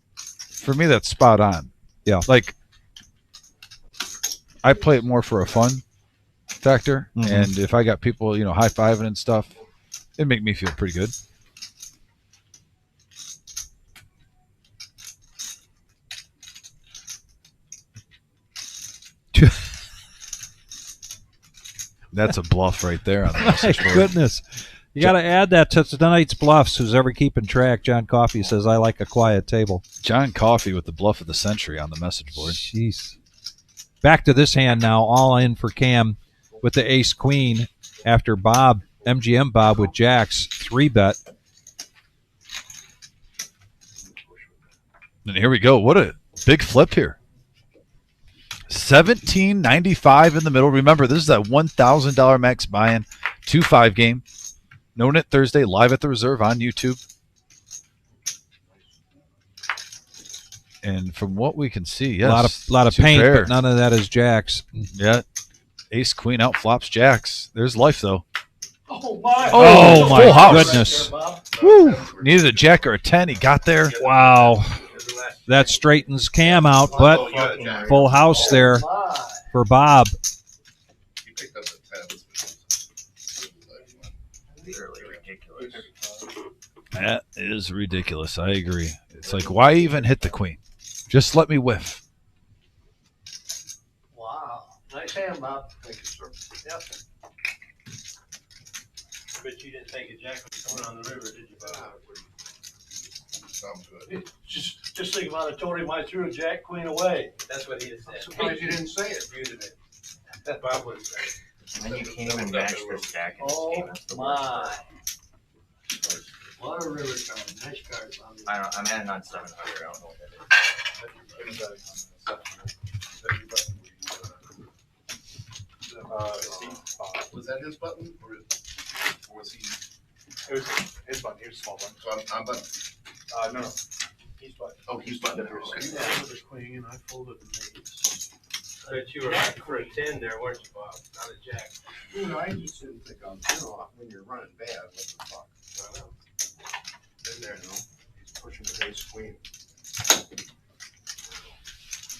For me, that's spot on. Yeah. Like, I play it more for a fun factor, and if I got people, you know, high-fiving and stuff, it'd make me feel pretty good. That's a bluff right there on the My message board. goodness. You got to add that to tonight's bluffs. Who's ever keeping track? John Coffey says, "I like a quiet table." John Coffey with the bluff of the century on the message board. Jeez. Back to this hand now, all in for Cam with the ace queen after Bob, MGM Bob with jacks, 3-bet. And here we go. What a big flip here. $17.95 in the middle. Remember, this is that $1,000 max buy-in 2-5 game. No-Nit Thursday live at the Reserve on YouTube. And from what we can see, yes, A lot of two paint, pair. but none of that is jacks. Yeah, ace queen out flops jacks. There's life though. Oh, my. Oh, my full house. goodness. Woo! Needed a jack or a 10. He got there. Wow. That straightens Cam out, but full house there for Bob. He picked up the tens. Literally ridiculous. That is ridiculous. I agree. It's like, why even hit the queen? Just let me whiff. Wow. Nice hand, Bob. Thank you, sir. Yep. But you didn't take a jack coming on the river, did you, Bob? Sounds good. Just think about it. Told him I threw a jack queen away. That's what he had I'm said. surprised you didn't say it. Muted it. Bob was And then you came and matched this jack and just Oh, came. That's the my. worst. What a river card. Nice card, Bob. I'm adding on 700. I don't know what that is. Was that his button or was he? It was his button. He was a small one. So I'm button. No. He's button. Oh, he's button. Okay. Yeah, with a queen, I folded an ace. But you were looking for a 10 there, weren't you, Bob? Not a jack. You know, I just didn't think when you're running bad, what the fuck? I know. Been there, you know, he's pushing the ace queen.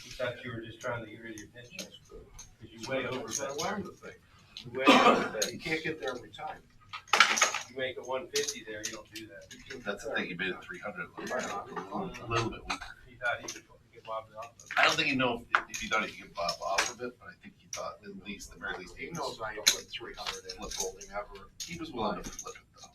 You thought you were just trying to get rid of your pension. Because you way over That's what I wanted to think. You way over bet. You can't get there every time. You make it 150 there, you don't do that. That's the thing. He made it 300. A little bit weaker. He thought he could get Bob off. I don't think he know if he thought he could get Bob off of it, but I think he thought at least, the very least, He knows I ain't put 300 in folding ever. he was willing to flip it though.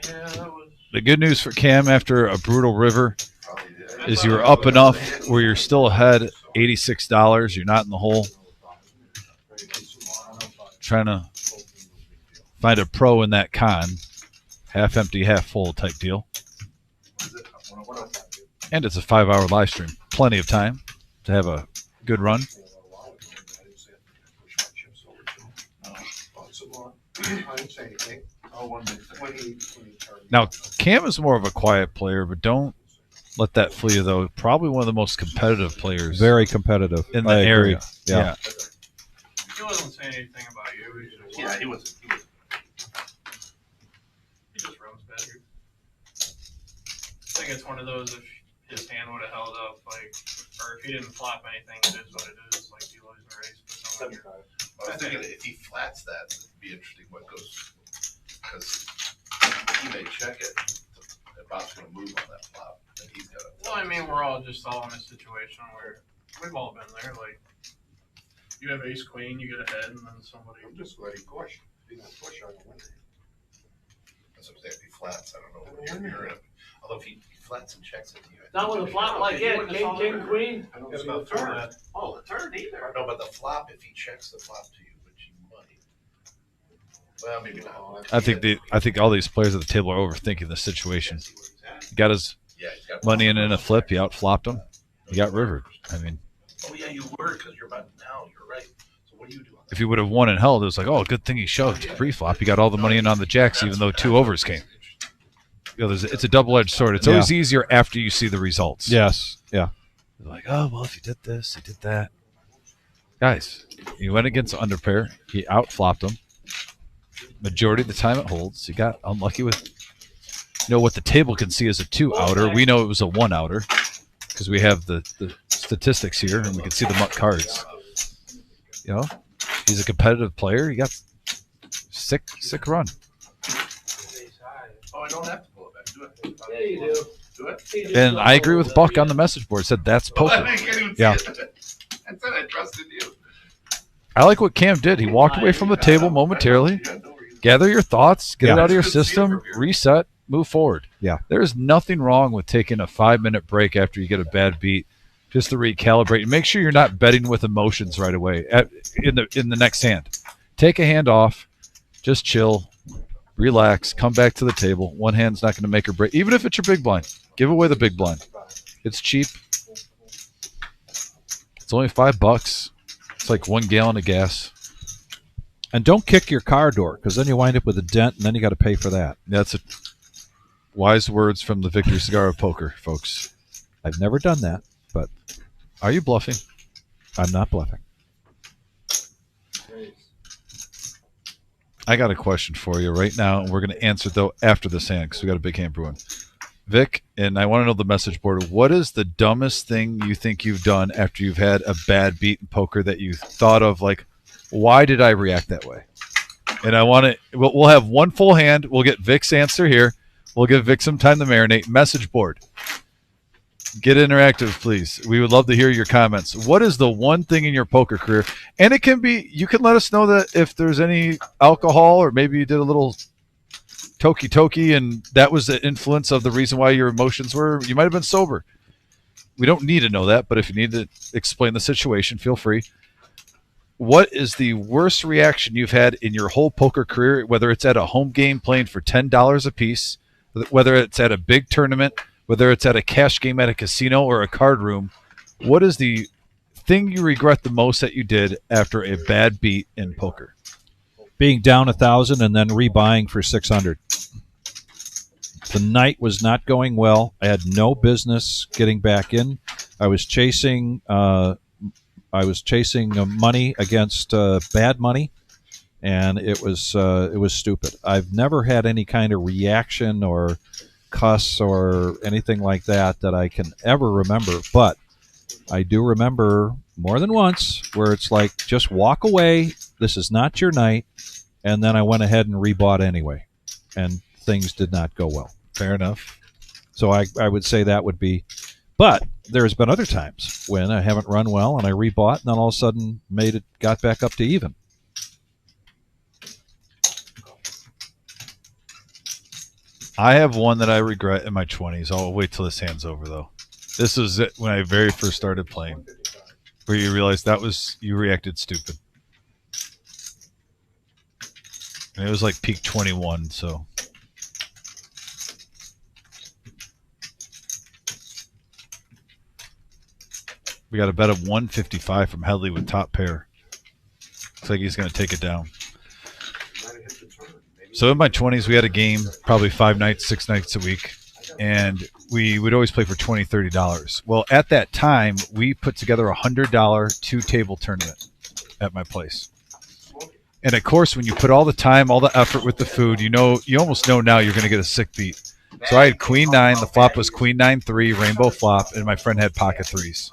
Yeah, that was. The good news for Cam after a brutal river, Probably did. is you were up enough where you're still ahead $86. You're not in the hole. Trying to find a pro in that con. Half empty, half full type deal. And it's a 5-hour live stream. Plenty of time to have a good run. Now, Cam is more of a quiet player, but don't let that flee you, though. Probably one of the most competitive players. Very competitive. In the area. Yeah. He wasn't saying anything about you. Yeah, he was. He just runs better. I think it's one of those, if his hand would have held up, like, or if he didn't flop anything, it is what it is. Like, you lose the race. But I was thinking if he flats that, it'd be interesting what goes, because he may check it. If Bob's going to move on that flop, then he's got to. well, I mean, we're all just all in a situation where we've all been there. Like, you have ace queen, you get ahead, and then somebody. I'm just letting push. If you don't push, I'm winning. That's what I'm saying. If he flats, I don't know what you're in. Although if he flats and checks it to you. Not with a flop like that, king, queen. I don't Yeah, see but the turn. Oh, the turn either. No, but the flop, if he checks the flop to you, which he might. Well, maybe not. I think all these players at the table are overthinking the situation. He got his Yeah, he's got money in a flip. He outflopped him. He got rivered. I mean, oh yeah, you were, because you're about now. You're right. So what do you do on that? if he would have won and held, it was like, oh, good thing he shoved pre-flop. He got all the money in on the jacks, even though 2 overs came. You know, it's a double-edged sword. It's always easier after you see the results. Yes. Yeah. You're like, oh, well, if he did this, he did that. Guys, he went against underpair. He outflopped him. Majority of the time it holds. He got unlucky with, what the table can see is a 2-outer. We know it was a 1-outer because we have the statistics here and we can see the muck cards. He's a competitive player. He got sick run. Oh, I don't have to pull it back. Do it. Yeah, you do. Do it. And I agree with Buck on the message board. Said that's Oh, I poker. can't even Yeah. see it. I said I trusted you. I like what Cam did. He walked away from the table momentarily. Gather your thoughts, get it out of your system, reset, move forward. Yeah. There's nothing wrong with taking a 5-minute break after you get a bad beat just to recalibrate and make sure you're not betting with emotions right away in the next hand. Take a hand off, just chill, relax, come back to the table. One hand's not going to make or break. Even if it's your big blind, give away the big blind. It's cheap. It's only $5. It's like 1 gallon of gas. And don't kick your car door because then you wind up with a dent and then you got to pay for that. That's wise words from the Victory Cigar of Poker, folks. I've never done that, but Are you bluffing? I'm not bluffing. I got a question for you right now, and we're going to answer, though, after this hand because we got a big hand brewing. Vic, and I want to know the message board. What is the dumbest thing you think you've done after you've had a bad beat in poker that you thought of, like, why did I react that way? And I want to – we'll have one full hand. We'll get Vic's answer here. We'll give Vic some time to marinate. Message board. Get interactive, please. We would love to hear your comments. What is the one thing in your poker career? And it can be – you can let us know that if there's any alcohol or maybe you did a little toki and that was the influence of the reason why your emotions were – you might have been sober. We don't need to know that, but if you need to explain the situation, feel free. What is the worst reaction you've had in your whole poker career, whether it's at a home game playing for $10 a piece, whether it's at a big tournament, whether it's at a cash game at a casino or a card room? What is the thing you regret the most that you did after a bad beat in poker? Being down 1,000 and then rebuying for 600. The night was not going well. I had no business getting back in. I was chasing money against bad money, and it was stupid. I've never had any kind of reaction or cuss or anything like that I can ever remember, but I do remember more than once where it's like, just walk away. This is not your night. And then I went ahead and rebought anyway, and things did not go well. Fair enough. So I would say that would be. But there's been other times when I haven't run well and I rebought and then all of a sudden got back up to even. I have one that I regret in my 20s. I'll wait till this hand's over, though. This was it when I very first started playing, where you realized you reacted stupid. And it was like peak 21, so. We got a bet of 155 from Headley with top pair. Looks like he's going to take it down. So in my 20s, we had a game probably 5 nights, 6 nights a week. And we would always play for $20, $30. Well, at that time, we put together a $100 2-table tournament at my place. And of course, when you put all the time, all the effort with the food, you almost know now you're going to get a sick beat. So I had Queen 9, the flop was Queen 9-3, rainbow flop, and my friend had pocket threes.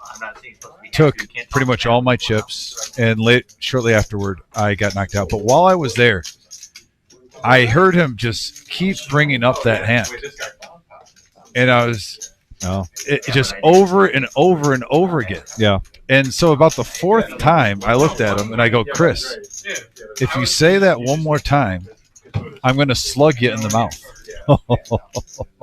Took pretty much all my chips, and shortly afterward, I got knocked out. But while I was there, I heard him just keep bringing up that hand. And I was just over and over and over again. Yeah. And so about the 4th time, I looked at him and I go, Chris, if you say that one more time, I'm going to slug you in the mouth.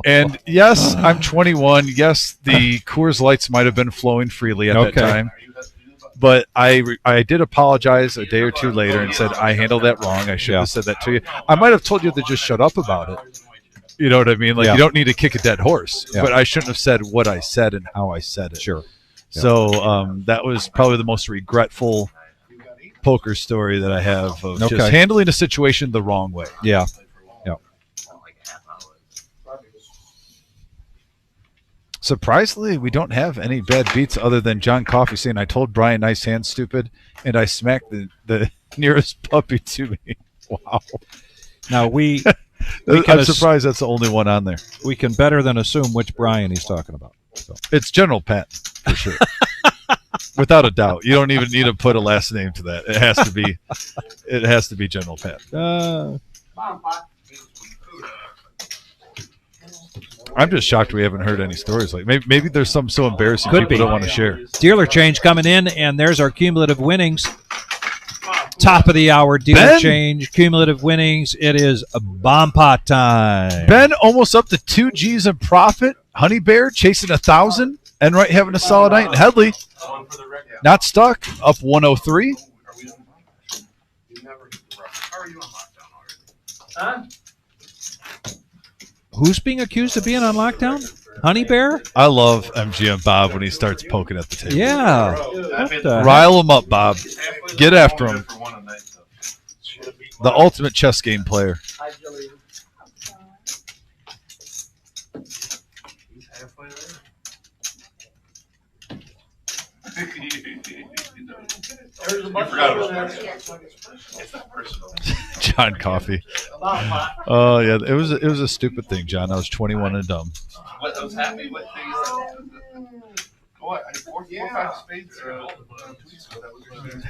And yes, I'm 21. Yes, the Coors Lights might have been flowing freely at that time. But I did apologize a day or two later and said, I handled that wrong. I should have said that to you. I might have told you to just shut up about it. You know what I mean? Like, you don't need to kick a dead horse. But I shouldn't have said what I said and how I said it. Sure. So that was probably the most regretful poker story that I have of just handling a situation the wrong way. Yeah. Surprisingly, we don't have any bad beats other than John Coffey saying, I told Brian nice hand, stupid, and I smacked the nearest puppy to me. Wow. Now, I'm surprised that's the only one on there. We can better than assume which Brian he's talking about. So. It's General Pat, for sure. Without a doubt. You don't even need to put a last name to that. It has to be General Pat. I'm just shocked we haven't heard any stories. Like maybe there's some so embarrassing people don't want to share. Dealer change coming in, and there's our cumulative winnings. Top of the hour dealer change, cumulative winnings. It is a bomb pot time. Ben almost up to 2 G's in profit. Honey Bear chasing 1,000. Enright having a solid night. And Headley not stuck, up 103. Huh? Who's being accused of being on lockdown? Honey Bear? I love MGM Bob when he starts poking at the table. Yeah. Rile him up, Bob. Get after him. The ultimate chess game player. John Coffey. Oh yeah, it was a stupid thing, John. I was 21 and dumb. What I was happy with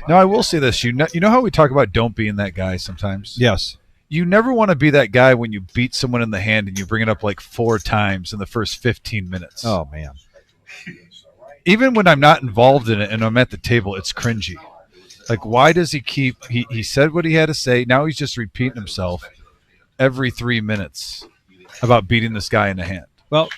Now I will say this: you know how we talk about don't being that guy sometimes. Yes. You never want to be that guy when you beat someone in the hand and you bring it up like 4 times in the first 15 minutes. Oh man. Even when I'm not involved in it and I'm at the table, it's cringy. Like, why does he keep... He said what he had to say. Now he's just repeating himself every 3 minutes about beating this guy in the hand. Well,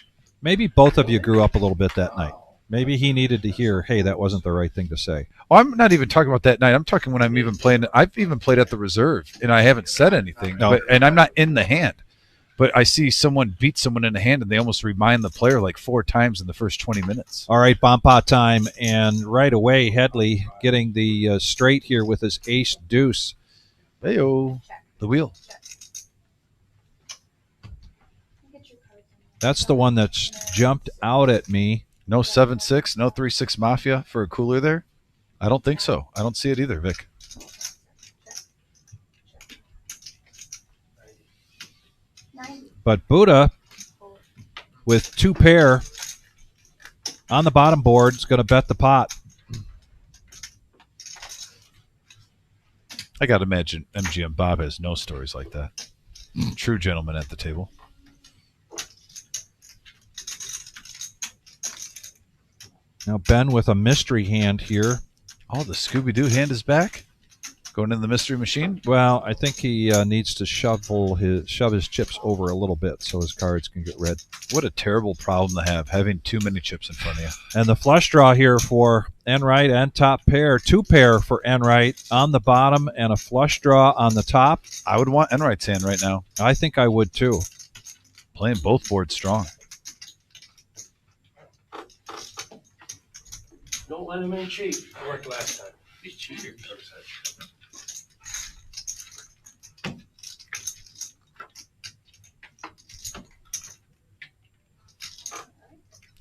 maybe both of you grew up a little bit that night. Maybe he needed to hear, hey, that wasn't the right thing to say. Oh, I'm not even talking about that night. I'm talking when I'm even playing. I've even played at the reserve, and I haven't said anything. No. And I'm not in the hand. But I see someone beat someone in the hand, and they almost remind the player like 4 times in the first 20 minutes. All right, bomb pot time. And right away, Headley getting the straight here with his ace deuce. Hey-o. The wheel. That's the one that's jumped out at me. No 7-6, no 3-6 Mafia for a cooler there? I don't think so. I don't see it either, Vic. But Buddha, with 2 pair on the bottom board, is going to bet the pot. I got to imagine MGM Bob has no stories like that. True gentleman at the table. Now Ben with a mystery hand here. Oh, the Scooby-Doo hand is back? Going in the mystery machine? Well, I think he needs to shove his chips over a little bit so his cards can get read. What a terrible problem to have, having too many chips in front of you. And the flush draw here for Enright and top pair. 2 pair for Enright on the bottom and a flush draw on the top. I would want Enright's hand right now. I think I would too. Playing both boards strong. Don't let him in cheap. It worked last time. He's cheating.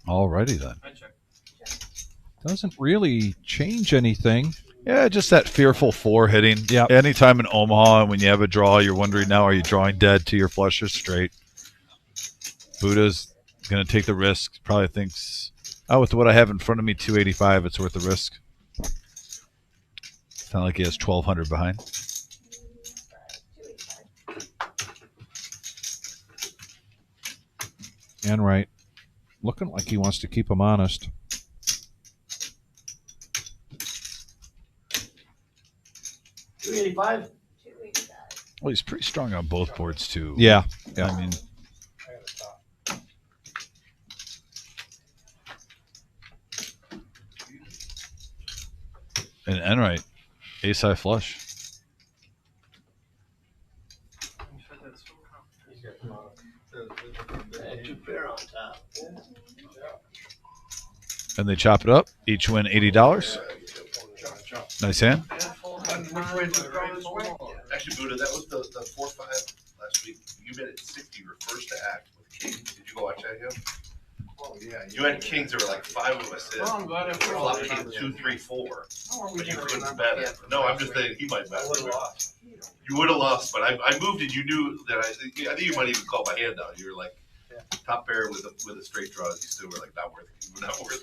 Alrighty then. I check. Doesn't really change anything. Yeah, just that fearful 4 hitting. Yeah. Anytime in Omaha, when you have a draw, you're wondering now, are you drawing dead to your flush or straight? Buddha's going to take the risk. Probably thinks, oh, with what I have in front of me, 285, it's worth the risk. It's not like he has 1,200 behind. Enright looking like he wants to keep him honest. $285. Well, he's pretty strong on both boards, too. Yeah. I mean, I got a top. and Enright, ace high flush. He's got the bottom. And 2 pair on top. And they chop it up. Each win $80. Nice hand. Which way did it go this way? Actually, Buddha, that was the 4-5 last week. You made it 60. You were first to act with Kings. Did you go watch that again? Oh, yeah. You had Kings. There were like 5 of us in. Oh, I'm glad I Flop played. King 2, 3, 4. Oh, we But you never couldn't remember bet that. it. No, I'm just saying he might bet. I would have lost. You would have lost, but I moved and you knew that I think you might even call my hand out. You were like top pair with a straight draw. You still were like not worth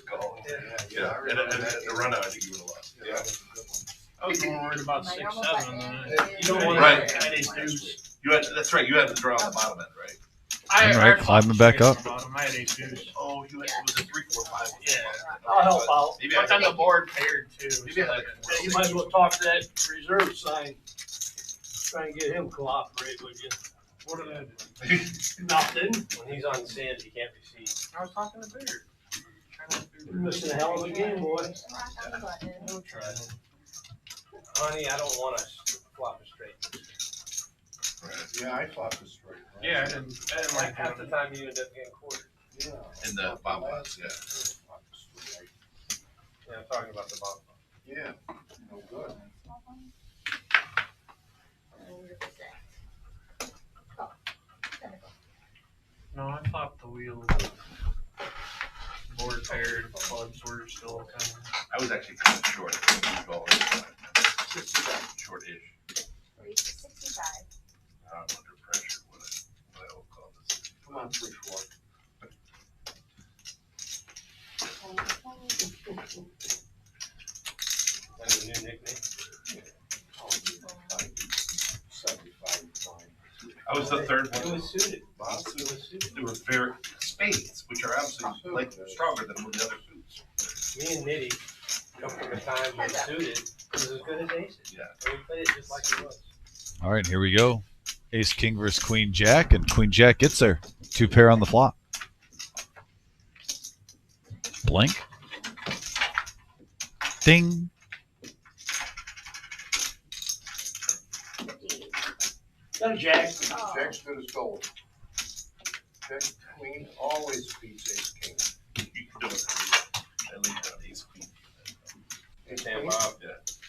calling. Yeah, I And remember that. the run out, I think you would have lost. Yeah, that was a good one. I was more worried about 6-7. You don't want Right. to add his deuce. You had that's right. You had the draw on the bottom end, right? Enright climbing back up. I had ace deuce. Oh, you had it was a 3, 4, 5. Yeah. I'll help out. Maybe But then the board paired too. Maybe I had like Yeah, you might as well talk to that reserve sign. Try and get him cooperate with you. What did I do? Nothing. When he's on sand, he can't be seen. I was talking to Beard. Trying to figure You're missing a hell of a game, boy. No try. Honey, I don't want to flop it straight. Yeah, I thought this straight. Right? Yeah, I didn't like Half the time you end up getting quartered. Yeah. in the bomb box, yeah. Yeah, I'm talking about the bottom. Yeah, no good. No, I thought the wheel board paired clubs were still kind of. I was actually kind of short. Short-ish. 65. I'm under pressure. What I will call this. Come on, 3-4. That's a new nickname. 75 fine. I was the third It one. was suited. Bob? It was suited. They were very spades, which are absolutely like stronger than the other suits. Me and Nitty come from a time when suited was as good as aces. Yeah. And we played it just like it was. All right, here we go. Ace King versus Queen Jack, and Queen Jack gets there. 2 pair on the flop. Blink. Ding. Got a jack. Jack's good as gold. Jack queen always beats ace king. You can do it. I leave down ace queen. Ace Damn, queen? Bob. Yeah,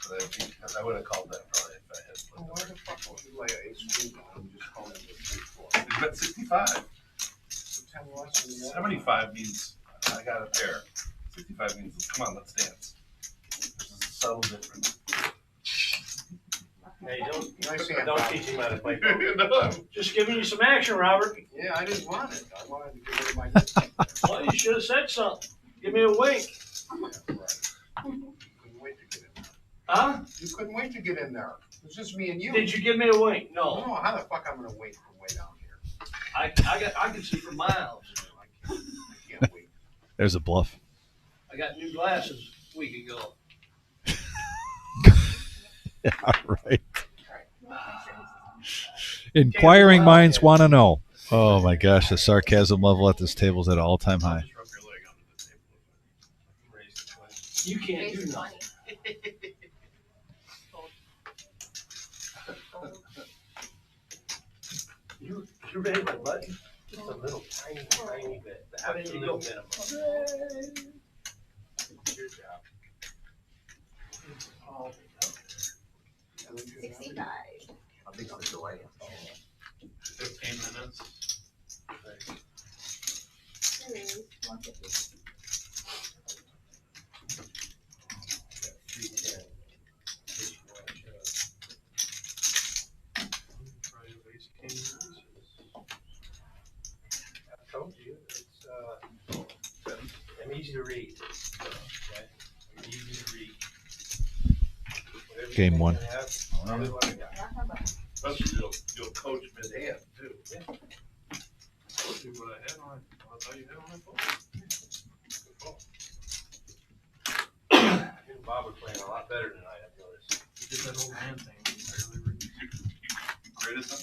because I would have called that probably if I had Well, split. why the fuck would you lay an ace queen down and just call it a 3-4? You bet 65. So 10 less than the other. 75 means I got a pair. 65 means come on, let's dance. This is a subtle difference. Hey, Nice hand, don't Bob. teach him how to play poker. No, I'm- Just giving you some action, Robert. Yeah, I didn't want it. I wanted to get rid of my good thing. Well, you should have said something. Give me a wink. Yeah, right. Couldn't wait to get in there. Huh? You couldn't wait to get in there. It was just me and you. Did you give me a wink? I No. don't know how the fuck I'm gonna wait from way down here. I can see for miles. I can't wait. There's a bluff. I got new glasses a week ago. Yeah, right. Inquiring minds want to know. Oh my gosh, the sarcasm level at this table is at an all-time high. Just rub your leg under the table. Raise the question. You can't do Raise nothing. 20. You ready for button? Just a little tiny bit. The How did you go? absolute minimum. Your job. 65. How big's the delay? 15 minutes. Raise 150. 310. I told you, it's, I'm easy to read. Okay? I'm easy to read. Whatever you Game think one. I have, I'll do what I got. Not my button. Especially you'll coach mid-hand too. Told you what I had on. I thought you had on my phone. Good call. You and Bob are playing a lot better tonight, I've noticed. You did that old man thing. You barely Graded them?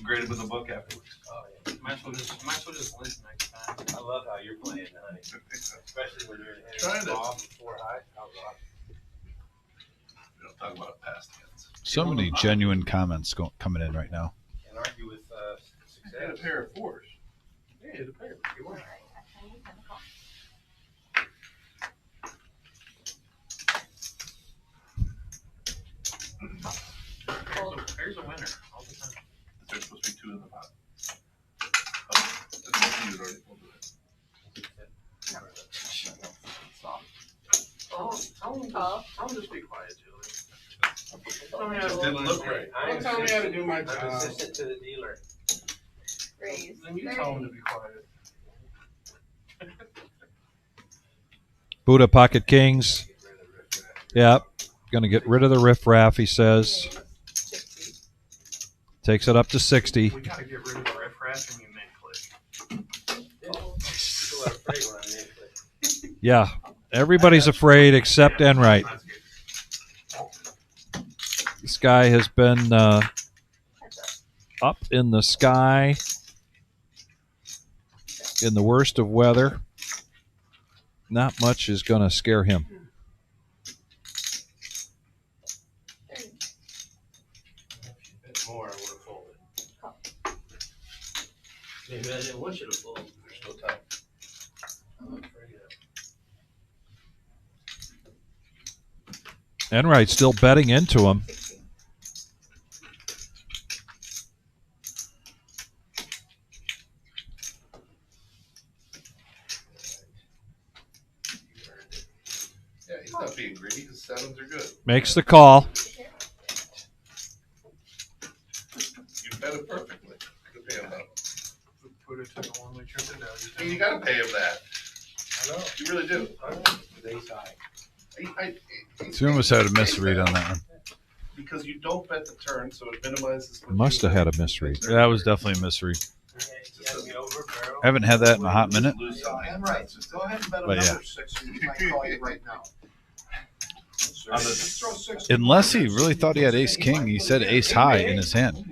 Graded with a book afterwards. Oh, yeah. might as well just listen next time. I love how you're playing, honey. Especially when you're in Trying to- off before high. How's that? We don't talk about past hands. So many genuine comments coming in right now. Can't argue with You had a success. pair of fours. Yeah, the paper. You All want. right, I need 10 o'clock. Here's a winner all the time. There's supposed to be two in the pot. Oh, that's what you had already told me. I'll just be quiet, Julie. Tell me how Just to didn't look right. Don't tell me how to do my I'm job. assistant to the dealer. Raise Then you 30. tell him to be quiet. Buddha Pocket Kings. Yep. Gonna get rid of the riffraff, he says. 60. Takes it up to 60. We gotta get rid of the riffraff and you make click. People are afraid when I'm in play. Yeah. Everybody's afraid except Enright. That's good. This guy has been Heads up. up in the sky in the worst of weather. Not much is going to scare him. 30. If more, I would have folded. Maybe I didn't want you to fold. There's still time. I'm afraid of. Enright's still betting into him. 60. Yeah, he's not being greedy. His sevens are good. Makes the call. You bet it perfectly. Could pay him that. Put it to the one-way trip to value. Hey, you gotta pay him that. I know. You really do. I know. Today's high. Two of us had a misread on that one. Because you don't bet the turn, so it minimizes. what Must you have had a lose. misread. That was definitely a misread. Yeah, you have to be over barrel. I haven't had that in a hot minute. Lose something. I'm right. Go ahead and bet But another yeah. 6. We might call you right now. On the- Just throw 6. Unless he really thought he had ace king, he said ace high in his hand.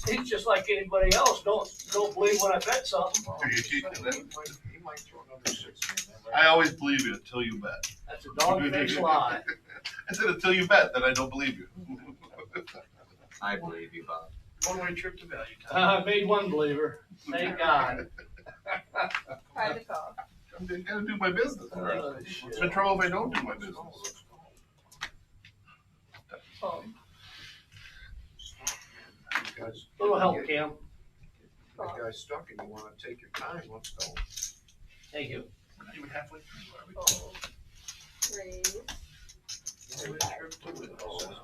He's just like anybody else. Don't believe when I bet something. He might throw another 6. I always believe you until you bet. That's a dog-faced lie. I said until you bet, then I don't believe you. I believe you, Bob. One-way trip to value. I made one believer. Thank God. Private call. I gotta do my business. Oh, It's shit. been trouble if I don't do my business. Fold. Guys, Little help, Cam. that guy's stuck and you wanna take your time, let's go. Thank you. We're not even halfway through, are we? Fold. Raise. One-way trip to the value.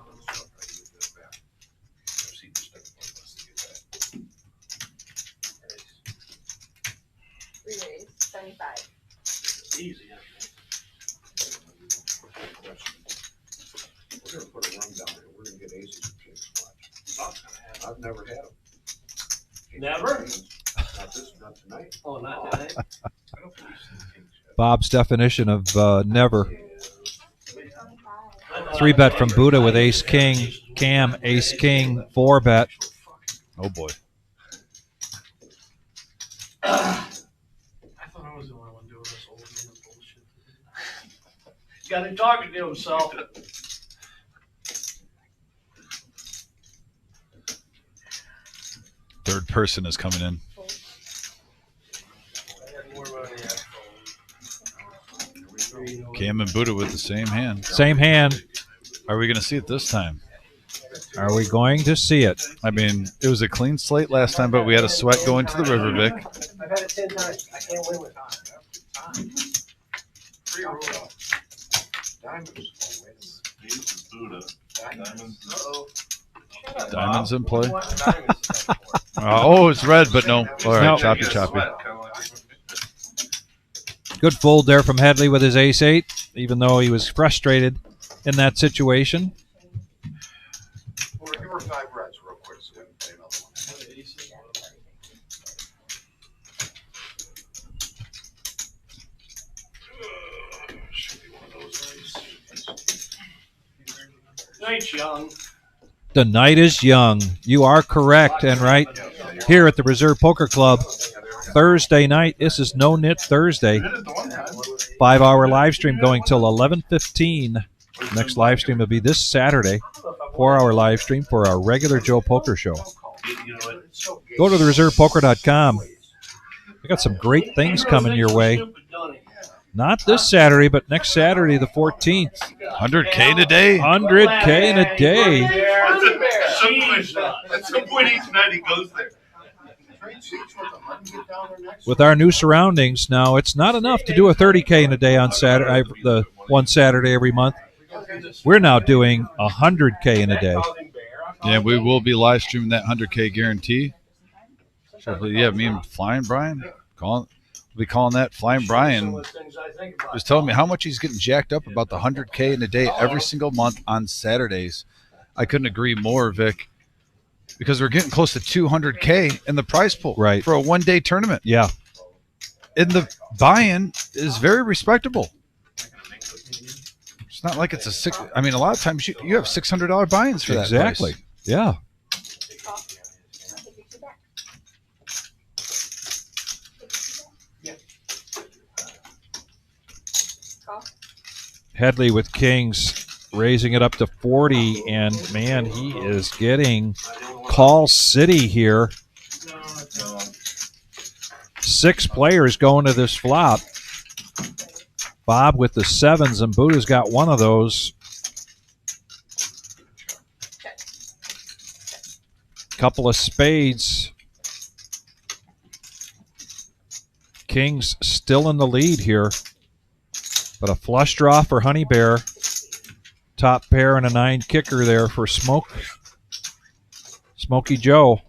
I've seen you stuck in one of us to get that. Raise 75. Easy. We're gonna put a run down there, we're gonna get aces and kings, watch. Bob's gonna have I've never had them. Never? Not tonight. Oh, not tonight. I don't think we've seen kings yet. Bob's definition of never. 25. 3-bet from Buddha with ace king. Cam, ace king, 4-bet. Oh boy. I thought I was the only one doing this old man bullshit. Got him talking to himself. Third person is coming in. Cam and Buddha with the same hand. Same hand. Are we going to see it this time? Are we going to see it? I mean, it was a clean slate last time, but we had a sweat going to the river, Vic. I've had it 10 times. I can't win with time. Free roll. Diamonds. Buddha. Diamonds. Uh-oh. Diamonds in play. What diamonds is that for? Oh, it's red, but no. All right, No. choppy. Good fold there from Headley with his ace-8, even though he was frustrated in that situation. Well, give her 5 reds real quick so we can play another one. Should be one of those nights. Night's young. The night is young. You are correct and right. Here at the Reserve Poker Club, Thursday night. This is No-Nit Thursday. 5-hour live stream going till 11:15. Next live stream will be this Saturday. 4-hour live stream for our regular Joe Poker show. Go to thereservepoker.com. We got some great things coming your way. Not this Saturday, but next Saturday, the 14th. 100K in a day? 100K in a day. At some point each night he goes there. With our new surroundings now, it's not enough to do a 30K in a day on Saturday, the one Saturday every month. We're now doing 100K in a day. Yeah, we will be live streaming that 100K guarantee. So, yeah, me and Flying Brian, we'll be calling that Flying Brian. Was telling me how much he's getting jacked up about the 100K in a day every single month on Saturdays. I couldn't agree more, Vic, because we're getting close to 200K in the prize pool for a one-day tournament. Yeah. And the buy-in is very respectable. It's not like it's a six. I mean, a lot of times you have $600 buy-ins for that. Exactly. Price. Yeah. Headley with kings, raising it up to 40, and man, he is getting call city here. 6 players going to this flop. Bob with the 7s, and Buddha's got one of those. Couple of spades. Kings still in the lead here. But a flush draw for Honey Bear. Top pair and a 9 kicker there for Smokey Joe.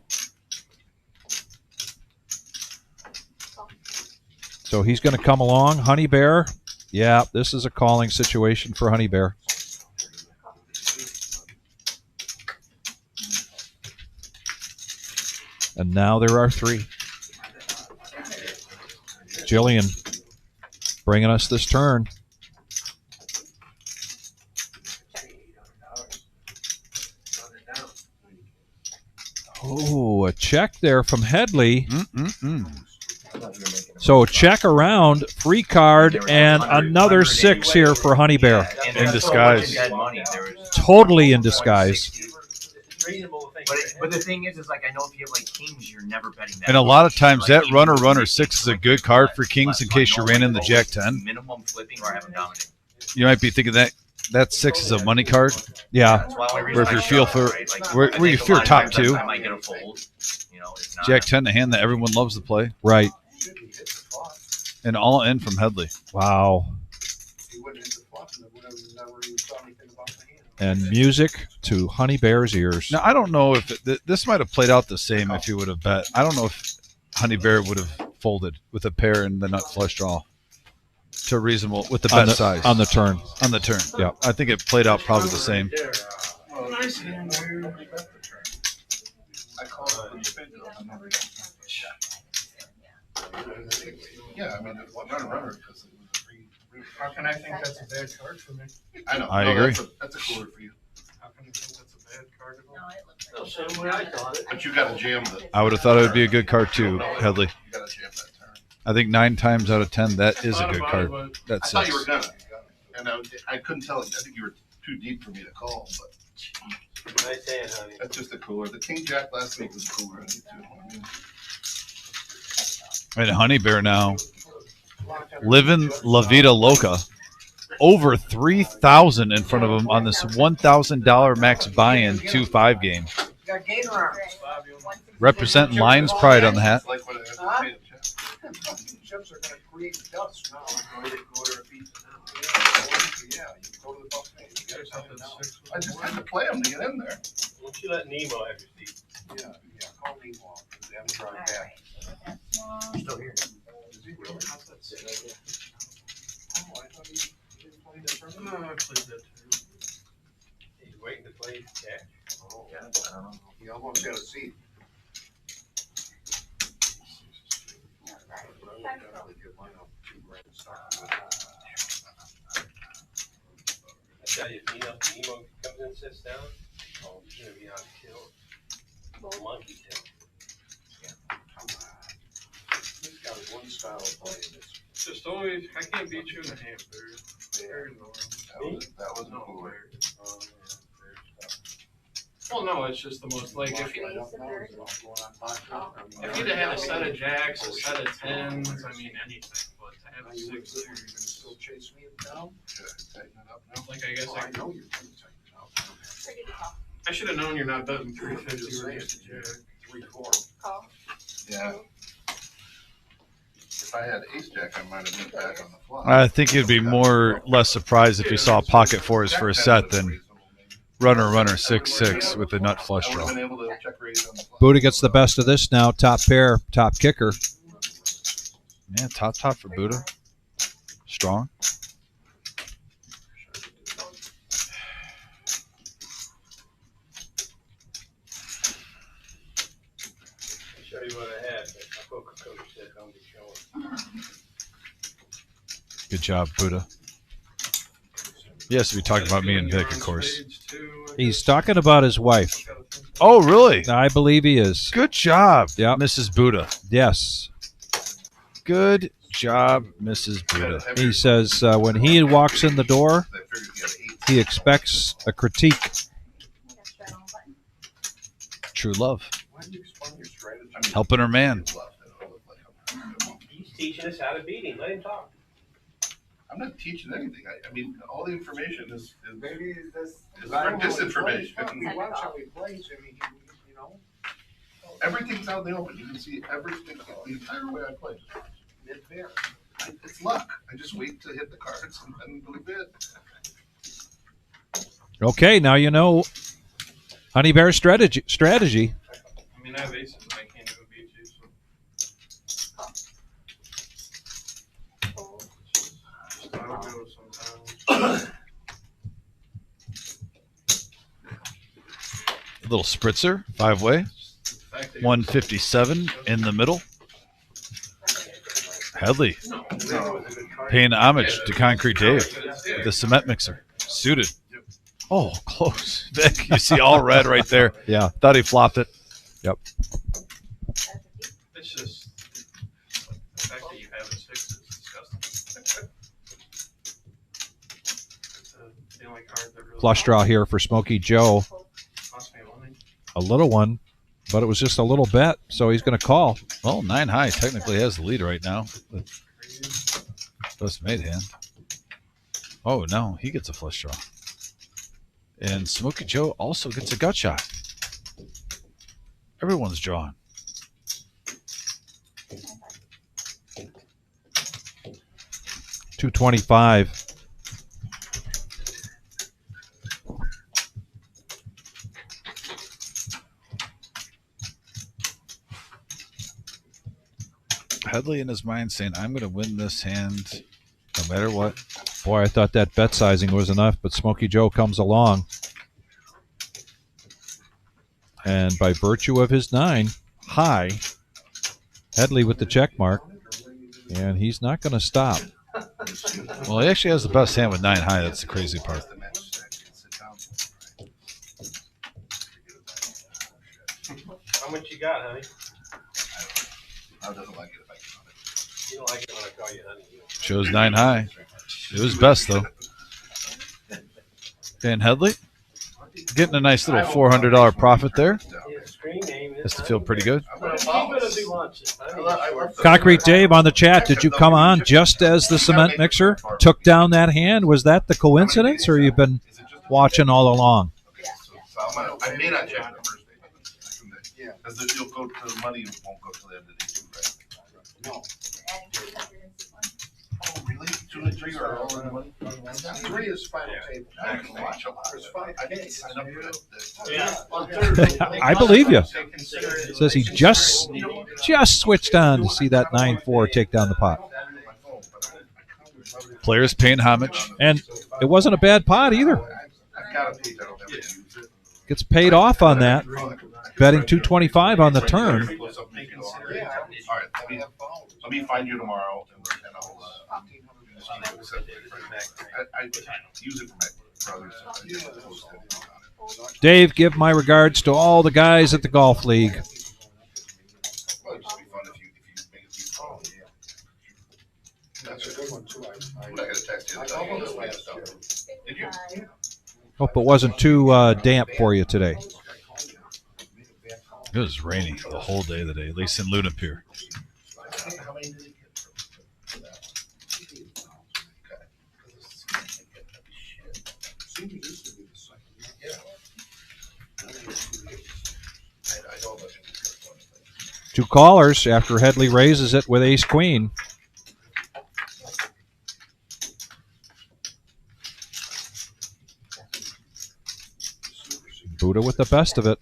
So he's going to come along. Honey Bear. Yeah, this is a calling situation for Honey Bear. And now there are 3. Jillian bringing us this turn. Oh, a check there from Headley. So check around, free card, and another 6 here for Honey Bear. In disguise. Totally in disguise. But the thing is like I know if you have like kings, you're never betting that. And a lot of times that runner 6 is a good card for kings in case you ran in the jack 10. Minimum flipping or have them dominate. You might be thinking that 6 is a money card. Yeah. Where if you feel for where you fear top 2. I might get a fold. You know, it's not Jack 10, the hand that everyone loves to play. Right. And all in from Headley. Wow. And music to Honey Bear's ears. Now, I don't know if this might have played out the same if he would have bet. I don't know if Honey Bear would have folded with a pair and the nut flush draw to reasonable with the bet size. On the turn. On the turn. Yeah. I think it played out probably the same. Yeah, I mean, runner because it was a free How can I think that's a bad card for me? I know. I no, agree. That's a cooler for you. How can you think that's a bad card at all? No, it looks No, like. same way I thought it. But you got to jam the. I would have thought it would be a good card too, Headley. You got to jam that turn. I think 9 times out of 10 that is a good card. I That's thought you were gonna, and I couldn't tell. I think you were too deep for me to call, but Nice hand, honey. that's just a cooler. The King Jack last week was cooler. I think, too. I mean, and Honey Bear now living La Vida Loca. Over 3,000 in front of him on this $1,000 max buy-in 2-5 game. Got gator arms. Representing Lions Pride on the hat. it's like what I Huh? had to pay a check. Chips are gonna create dust now. Order a pizza now. Yeah, you go to the buffet. You get something now. I just had to play him to get in there. Won't you let Nemo have your seat? Yeah, call me more, because they haven't All tried that. right. So that's small. Still here. Is he really? How's that sit? Oh, I thought he didn't play the tournament. No, I played that too. He's waiting to play cash. Oh, Yeah, I don't know. he almost got a seat. All right. I'd probably give mine up $2,000 to start with. I tell you, if Nemo comes in and sits down, oh, he's gonna be on kill. Monkey kill. He's got one style of playing that's Just always, I can't beat you in a hand, Barry. Very normal. That was a No, cooler. Barry. Well, no, it's just the most, like, if you, I don't know, it's all going on my turn. I mean, if you'd have had a set of jacks, a set of tens, I mean, anything, but to have Now a you would, 6 you're there, gonna still chase me down? Should I tighten it up now? like, I guess Oh, I know you're gonna take it out. Pretty good call. I should have known you're not betting 350 or just a jack. 3-4. Call. Yeah. If I had ace jack, I might have been back on the flop. I think you'd be more less surprised if you saw pocket fours for a set than runner 6-6 with the nut flush I would draw. have been able to check raise on the flop. Buddha gets the best of this now. Top pair, top kicker. Yeah, top for Buddha. Strong. I'll show you what I had, but my poker coach said don't be showing. Good job, Buddha. Yes, we talked about me and Vic, of course. He's talking about his wife. Oh, really? I believe he is. Good job, Yep. Mrs. Buddha. Yes. Good job, Mrs. Buddha. He says when he walks in the door, I figured he had eight. he expects a critique. I got that on button. True love. Why do you explain your strategy? I mean, Helping her man. he's left, and it'll look like I'm- He's teaching us how to beat him. Let him talk. I'm not teaching anything. I mean, all the information is Maybe this. Is there disinformation? We watch how he plays, I mean, you know, everything's out in the open. You can see everything, the entire way I play. mid-pair. It's luck. I just wait to hit the cards and then do it. Okay, now you know Honey Bear's strategy. I mean, I have aces and I can't even beat you, so. Fold. Just how it goes sometimes. Little spritzer, 5-way. The fact that 157 in the middle. Headley No, paying homage to Concrete Dave with the cement mixer. Suited. Oh, close. Vic, you see all red right there. Yeah. Thought he flopped it. That's a deep. it's just, the fact that you have a 6 is disgusting. It's the only card that really. Flush draw here for Smokey Joe. Cost me money. A little one, but it was just a little bet, so he's going to call. Well, 9 high technically has the lead right now. Best made hand. Oh, no, he gets a flush draw. And Smokey Joe also gets a gut shot. Everyone's drawing. $225. Headley in his mind saying, I'm going to win this hand no matter what. Boy, I thought that bet sizing was enough, but Smokey Joe comes along. And by virtue of his 9 high, Headley with the check mark, and he's not going to stop. His Well, he actually has the best hand with 9 high. That's the crazy part. How much you got, honey? I doesn't like it if I count it. You don't like it when I call you honey. Shows 9 high. It was best, though. Dan Headley getting a nice little $400 profit there. His screen name is. Has to feel pretty good. Well, keep it as he wants it. Concrete Dave on the chat. Did you come on just as the cement mixer took down that hand? Was that the coincidence, or you've been watching all along? I may not check the first day. Yeah. Because you'll go to the money, won't go to the end of the day, too, right? No. Oh, really? 2 and 3 are all in the money? 3 is final table. I can watch a lot. There's 5 I didn't days. sign up for that. Yeah. On Thursday. I believe you. Says he just switched on to see that 9-4 take down the pot. Players paying homage. And it wasn't a bad pot either. I've got a page, I don't ever use it. Gets paid off on that. Betting 225 on the turn. Yeah. All right, let me find you tomorrow, and I'll I use it for my brothers. Dave, give my regards to all the guys at the golf league. Well, it'd just be fun if you make it keep calling. That's a good one, too. I'm not gonna text you. I almost last year. Did you? Hope it wasn't too damp for you today. It was rainy the whole day today, at least in Luna Pier. How many did he get? I know about you. 2 callers after Headley raises it with ace queen. Buddha with the best of it.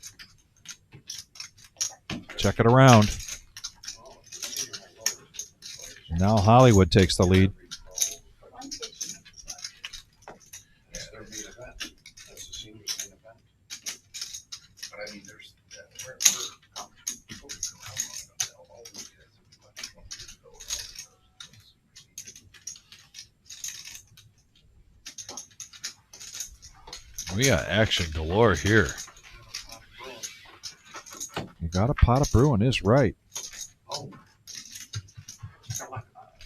Check it around. Now Hollywood takes the lead. That's their main event. That's the seniors' main event. But I mean, there's We got action galore here. You got a pot of brewing is right. Oh.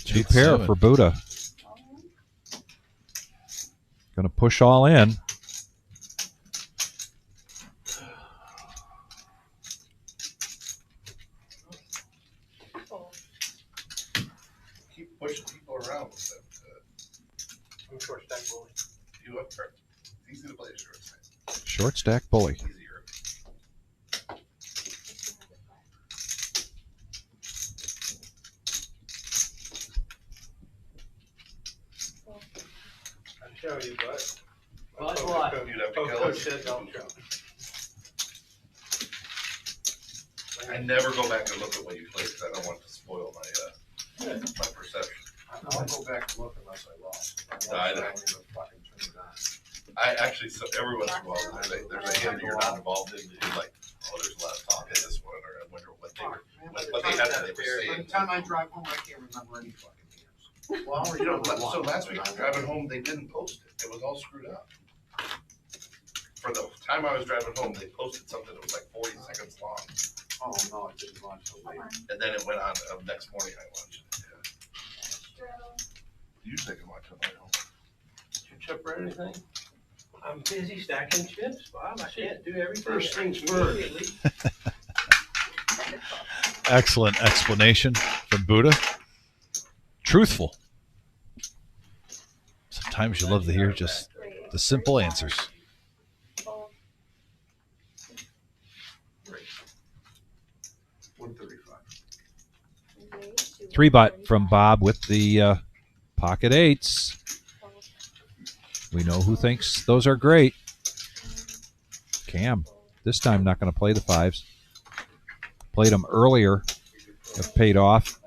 2 pair 8-7. for Buddha. Going to push all in. keep pushing people around with that. I'm short stack bully. You up there. It's easy to play a short stack. Short stack bully. Easier. I'll show you, but. Well, that's a lot. You'd have to Coach kill said don't show. I never go back and look at what you played because I don't want to spoil my my perception. I'll go back and look unless I lost. No, I know. don't even fucking turn it on. I actually, so every once in a while, there's a hand that you're not involved in, and you're like, oh, there's a lot of talk in this one, or I wonder what they were, what they had that they were By saying. the time I drive home, I can't remember any fucking hands. Well, You know, so last week, driving home, they didn't post it. It was all screwed up. For the time I was driving home, they posted something that was like 40 seconds long, Oh, no, I didn't watch the late. and then it went on, next morning I watched it. Usually I can watch it on my own. Did you chip or anything? I'm busy stacking chips, Bob. I can't do everything. First things first. immediately. Excellent explanation from Buddha. Truthful. Sometimes you love to hear just the simple answers. 135. 3-bet from Bob with the pocket 8s. We know who thinks those are great. Cam, this time not going to play the 5s. Played them earlier. Have paid off.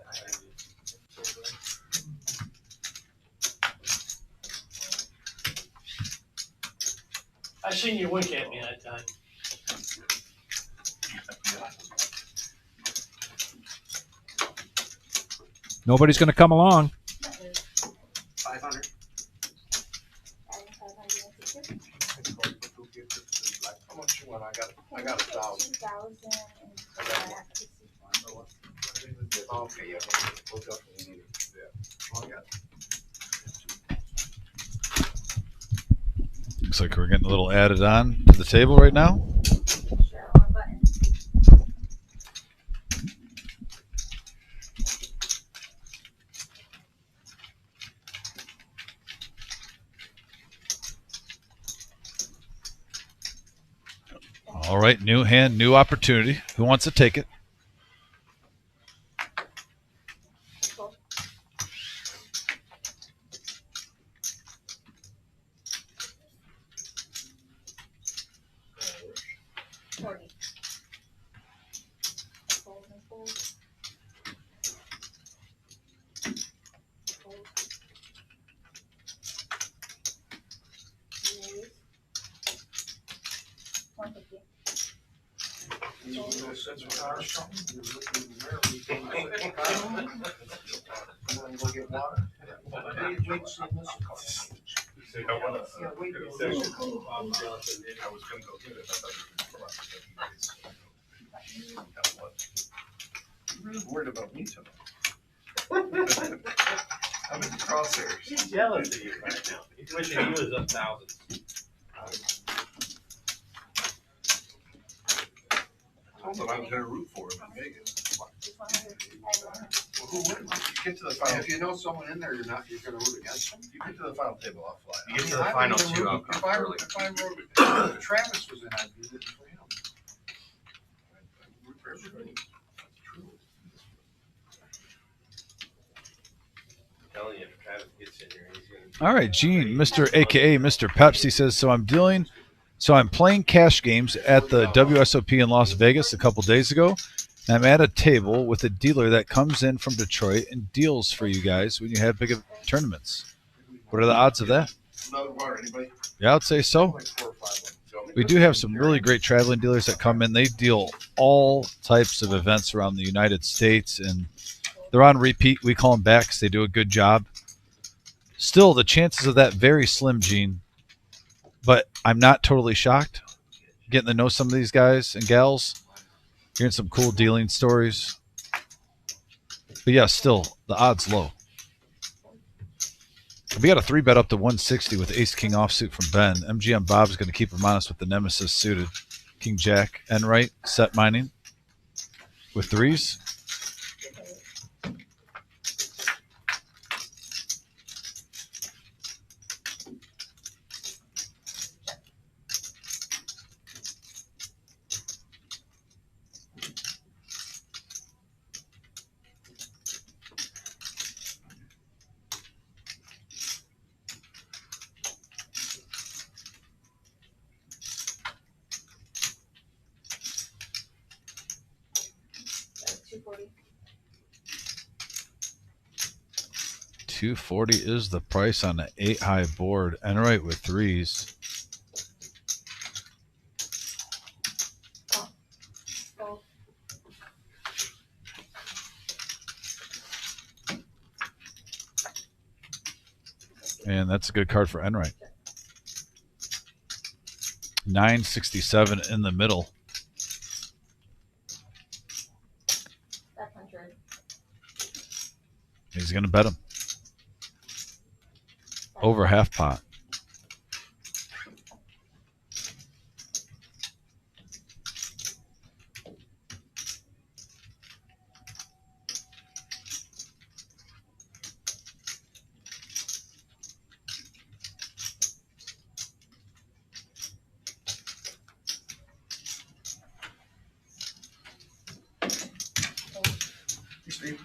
I seen you wink at me that time. Nobody's going to come along. 5 got 1,000. 2,000 and Okay, yeah, we'll definitely need it. Yeah. Oh, I got Looks like we're getting a little added on to the table right now. share on button. All right, new hand, new opportunity. Who wants to take it? Cool. Forty. Fold and fold. Fold. Raise. 150. these little sets with ours. And then go get water. Wait, see this a couple. Yeah, wait. Bob Johnson did. I was gonna go get it. I thought you were gonna Really worried about me tonight. I'm in the crosshairs. He's jealous of you right now. He's wishing he was up thousands. I told them I was gonna root for him in Vegas. Just 100. Add 100. Well, who wouldn't? You get to the And final, if you know someone in there, you're gonna root against them. you get to the final table, I'll fly. You get to the I final wouldn't two, root- I'll If come I early. wrote, if Travis was in, I'd be rooting for him. I root for everybody. That's true. I'm telling you, if Travis gets in here, he's gonna. All right, Gene, Mr. AKA Mr. Pepsi says, so I'm playing cash games at the WSOP in Las Vegas a couple days ago. And I'm at a table with a dealer that comes in from Detroit and deals for you guys when you have big tournaments. What are the odds of that? Another water, anybody? Yeah, I'd say so. Like 4 or 5 of them. We do have some really great traveling dealers that come in. They deal all types of events around the United States, and they're on repeat. We call them back because they do a good job. Still, the chances of that very slim, Gene. But I'm not totally shocked. Getting to know some of these guys and gals, hearing some cool dealing stories. But yeah, still, the odds low. We got a 3-bet up to 160 with Ace King offsuit from Ben. MGM Bob's going to keep him honest with the Nemesis suited. King Jack, Enright, set mining with 3s. That's 240. 240 is the price on the 8-high board. Enright with 3s. Fold. And that's a good card for Enright. 967 in the middle. 500. He's going to bet him. Over half pot. Hey, Steve.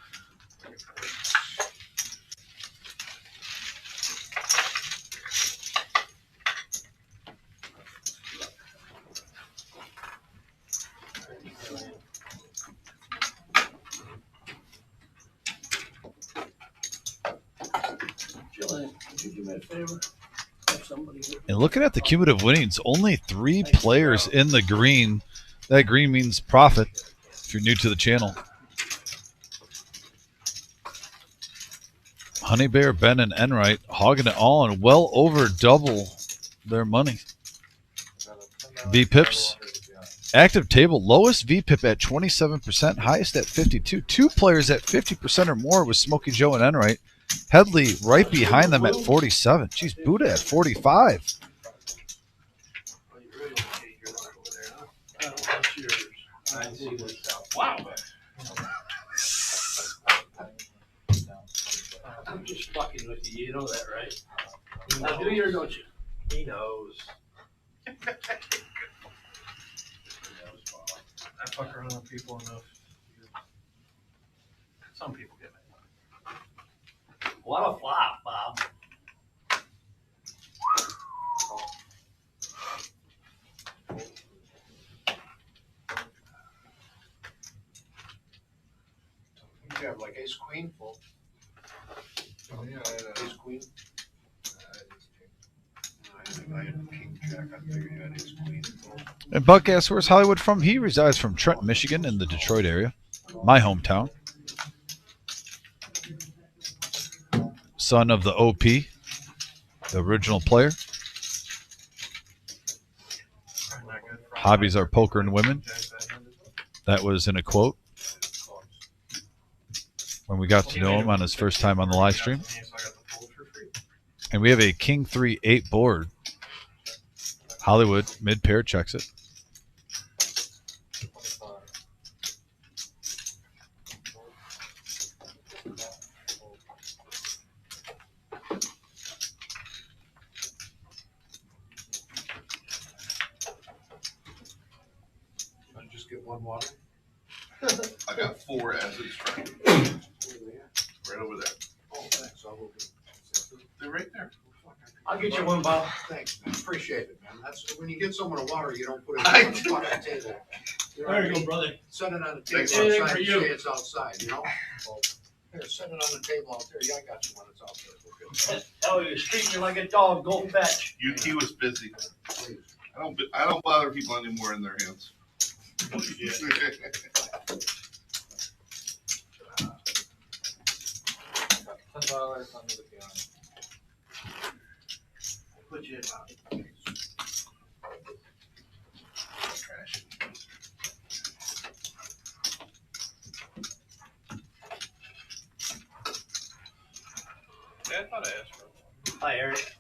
Jillian, could you do me a favor? Have somebody get And looking at the cumulative winnings, only 3 players in the green. That green means profit if you're new to the channel. Honey Bear, Ben, and Enright hogging it all and well over double their money. B Pips, Active table, lowest VPIP at 27%, highest at 52. 2 players at 50% or more was Smokey Joe and Enright. Headley right behind them at 47. Geez, Buddha at 45. Wow. I'm just fucking with you. You know that, right? Now do you or don't you? He knows. I fuck around with people enough. Some people get it. What a flop, Bob. You have like ace queen full. Oh, yeah, Ace queen. I had king jack. I figured you had ace queen full. And Buck asks, where's Hollywood from? He resides from Trenton, Michigan, in the Detroit area, my hometown. Son of the OP, the original player. Hobbies are poker and women. That was in a quote when we got to know him on his first time on the live stream. And we have a King 3-8 board. Hollywood, mid pair, checks it. I just get one water. I got 4 as it's trying. Right over there. Oh, thanks. I'll go get. They're right there. I'll get you one, Bob. Thanks, man. Appreciate it, man. That's when you get someone a water, you don't put it I on the fucking table. You know what I There you go, mean? brother. Set it on the Thanks. table Anything outside. for and you. Say it's outside, you know? Here, set it on the table out there. Yeah, I got you when it's out there. Hell, you're treating you like a dog. Go fetch. He was busy. Please. I don't bother people anymore in their hands. $10 under the piano. Put you in. Trash. Yeah, I thought I asked for it. Hi, Eric.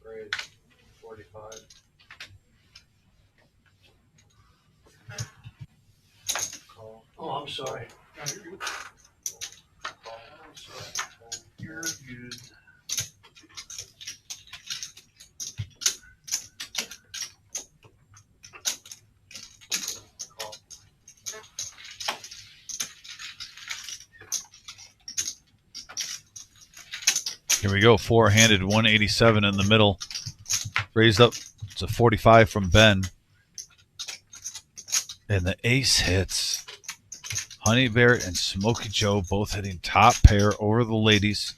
Grade 45. Call. Oh, I'm sorry. Call. I'm sorry. You're good. Call. Here we go. 4-handed 187 in the middle. Raised up to 45 from Ben. And the ace hits. Honey Bear and Smokey Joe both hitting top pair over the ladies.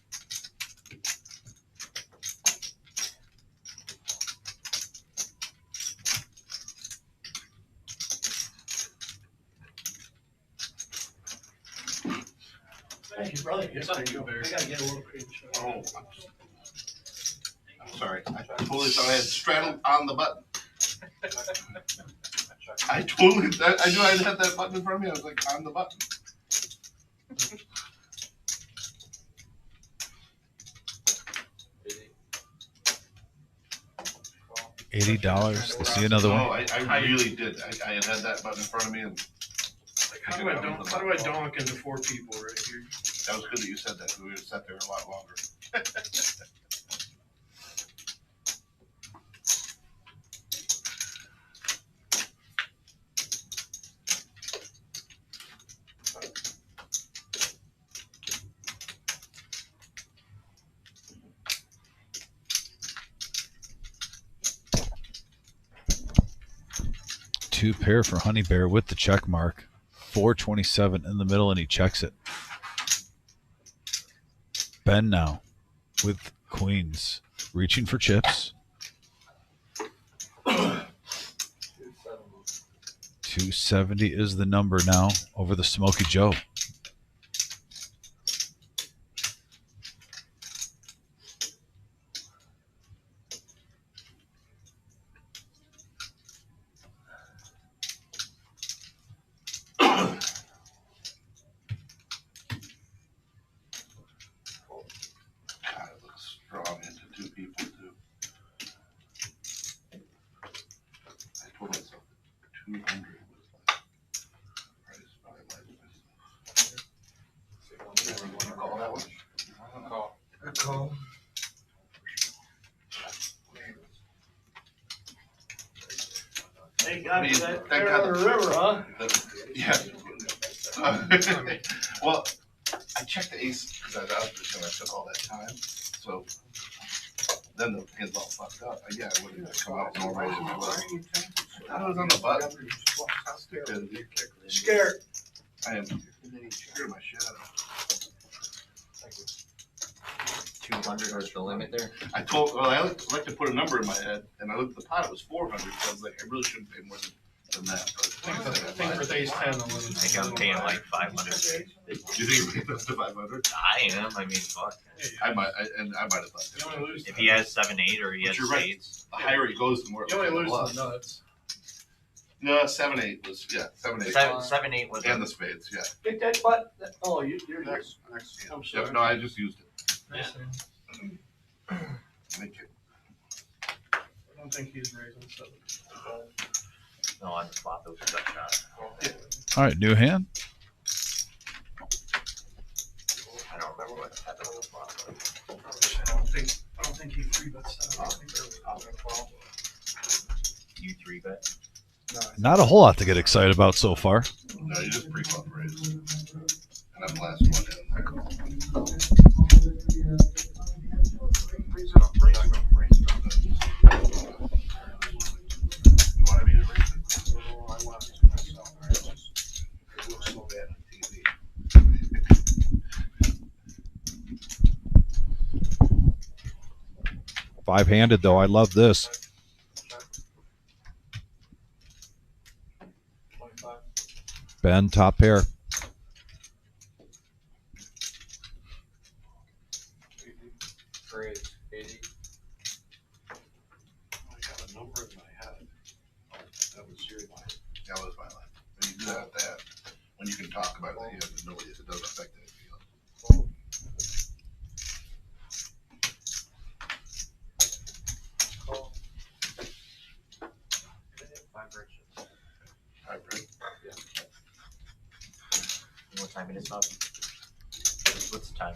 Thank you, brother. Yes, thank you, Bear. I gotta get a little cream. Oh, I'm sorry. I totally thought I had straddled on the button. I totally, I knew I had that button in front of me. I was like, on the button. $80 to see another No, one. I really did. I had that button in front of me, and Like, how do I donk into 4 people right here? that was good that you said that. 'Cause we would have sat there a lot longer. Two pair for Honey Bear with the check mark. 427 in the middle, and he checks it. Ben now with queens, reaching for chips. 270 is the number now over the Smoky Joe. God, it looks strong into two people too. I told myself 200 was like price, but I might have missed. You want to call that one? Call. Thank God for that Thank fair God on the river, huh? Yeah. Well, I checked the ace because I was out there and I took all that time. So then the hands all fucked up. Yeah, I would have come out more right as well. I thought it was on the button. Scared. I am scared my shit out of 200 was the limit there. I like to put a number in my head, and I looked at the pot, it was 400, so I was like, I really shouldn't pay more than that. But I think for ace 10, the I limit. think I'm paying like 500. do you think you paid us to 500? I am. I mean, fuck. I might have thought You only lose. If he has 7-8 or he But has you're right. spades, the higher he goes, the more. You only lose plus. the nuts. No, 7-8 was 7-8, 7-8 was. and the spades, yeah. Get that butt, oh, you're next. I'm Yep, sorry. no, I just used it. Yeah. Thank you. I don't think he's raising 7. No, on the spot, those are that shot. All right, new hand. I don't remember what happened on the spot. But I don't think he free bets 7. I think there was 12. you 3-bet. Not a whole lot to get excited about so far. No, you just pre-flop raise. And I'm the last one in. You wanted me to raise it? Oh, I wanted to myself. It looks so bad on TV. Five-handed, though. I love this. 25. Ben, top pair. Raise 80. I got a number in my head. Oh, that was your line. That was my line. When you do that, when you can talk about it, you have to know it doesn't affect anything else. Call. 5 breaks. All right, Brent. What time it is, Bob? What's the time?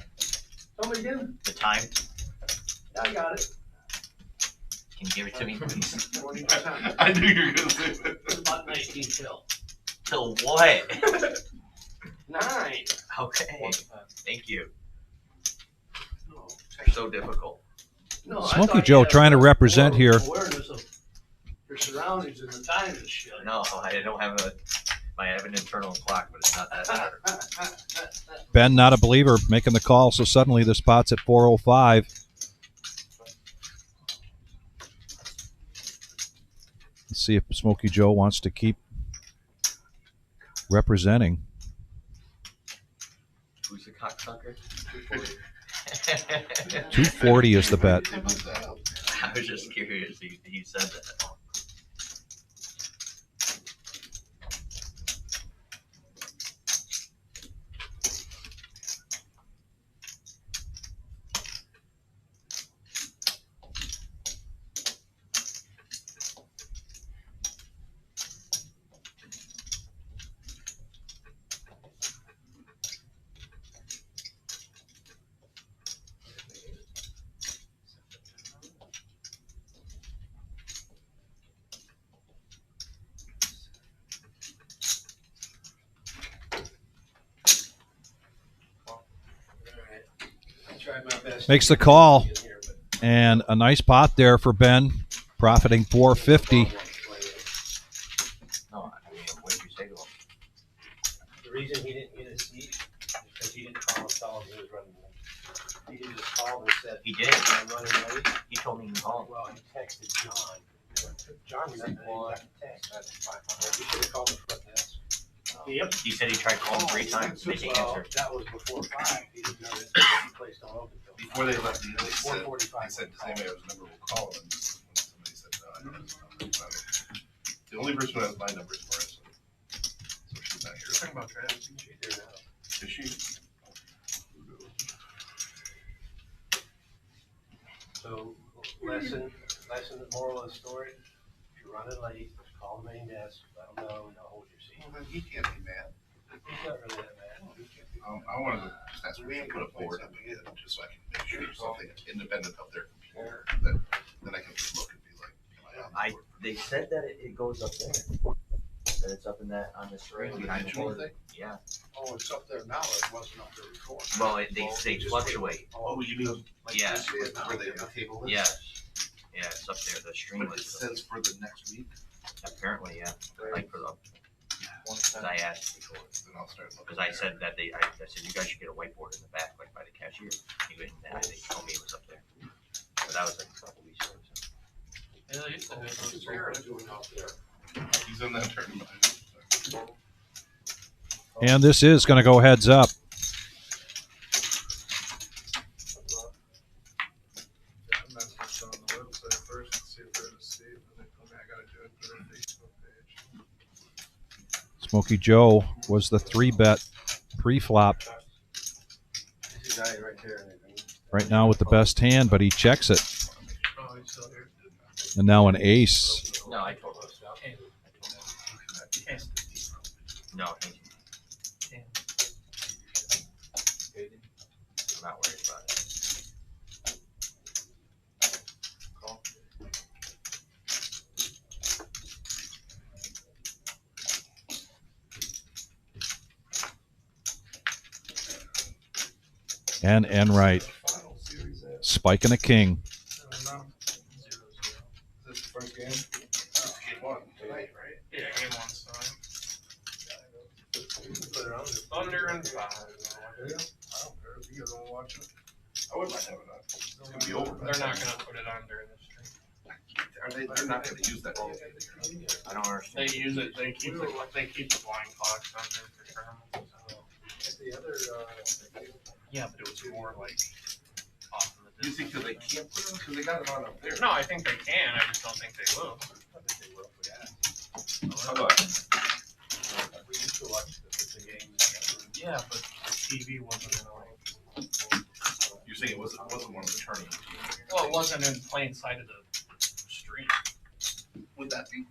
Tell me again. The time? Yeah, I got it. Can you give it to me, please? 40%. I knew you were going to say that. It's about 19 till. Till what? 9. Okay. Thank you. No, You're so difficult. no, I Smoky thought Joe you had trying to represent more here. Awareness of your surroundings and the time and shit. No, I don't have I have an internal clock, but it's not that matter. Ben, not a believer, making the call. So suddenly the spot's at 405. Let's see if Smoky Joe wants to keep representing. Who's the cocksucker? 240 is the bet. They moved that up. I was just curious. He said that. Makes the call. And a nice pot there for Ben, profiting 450. No, I mean, what did you say to him? The reason he didn't get a seat is because he didn't tell him he was running. He didn't He did. I'm running late. He told me he called. Well, he texted John. John was in the text. You should have called the front desk. Yep. He said he tried calling 3 times. They didn't Well, answer. that was before 5. He didn't know that the place don't open till Before they left, they said, 4:45. he said, does anybody have his number, we'll call him. And somebody said, no, I don't have his number. The only person who has my number is Marissa. So she's not here. Talking about trash. She's here now. Is she? So, lesson, the moral of the story, if you're running late, just call the main desk, let them know, and they'll hold your seat. Well, then he can't be mad. He's not really that mad. I wanted to just ask her to put a board up again, just so I can make sure it's something independent of their computer, that, then I can just look and be like, am I on the board? They said that it goes up there. That it's up in that on the screen The behind the digital board. thing? Yeah. Oh, it's up there now, it wasn't up there before. Well, they fluctuate. Oh, you mean, like, Yeah. this is where they have the table is? Yeah. Yeah, it's up there. The stream But it was says for the next week, apparently, yeah. Like for the. Because I asked before. then I'll start looking. Because I there. said that I said you guys should get a whiteboard in the back, like by the cashier. He went and they told me it was up there. But that was like a couple weeks ago. So. Yeah, they used to have those What's straight Aaron up. doing out there? He's in that tournament. And this is going to go heads up. I'm not just on the website first and see if they're in a seat, and they told me I gotta do it through their Facebook page. Smokey Joe was the 3-bet pre-flop There's a guy right there. right now with the best hand, but he checks it. Oh, he's still here. And now an ace. No, I told him. No, thank you. I'm not worried about it. And right. Spike and a king. This the first game? Game one tonight, right? Yeah, game one's fine. Put it on there. Thunder and 5. Yeah, I don't care if you guys wanna watch it. I wouldn't mind having that. It's gonna be over. They're not gonna put it on during the stream. Are they, they're not gonna use that. I don't understand. They use it, they keep the blind clocks on there for tournaments. So. The other, Yeah, but it was more like off in the You think that they can't put them, because they got it on up there? No, I think they can, I just don't think they will. How about, we used to watch the game. Yeah, but the TV wasn't in like, you're saying it wasn't one of the tournaments? well, it wasn't in plain sight of the stream. Would that be?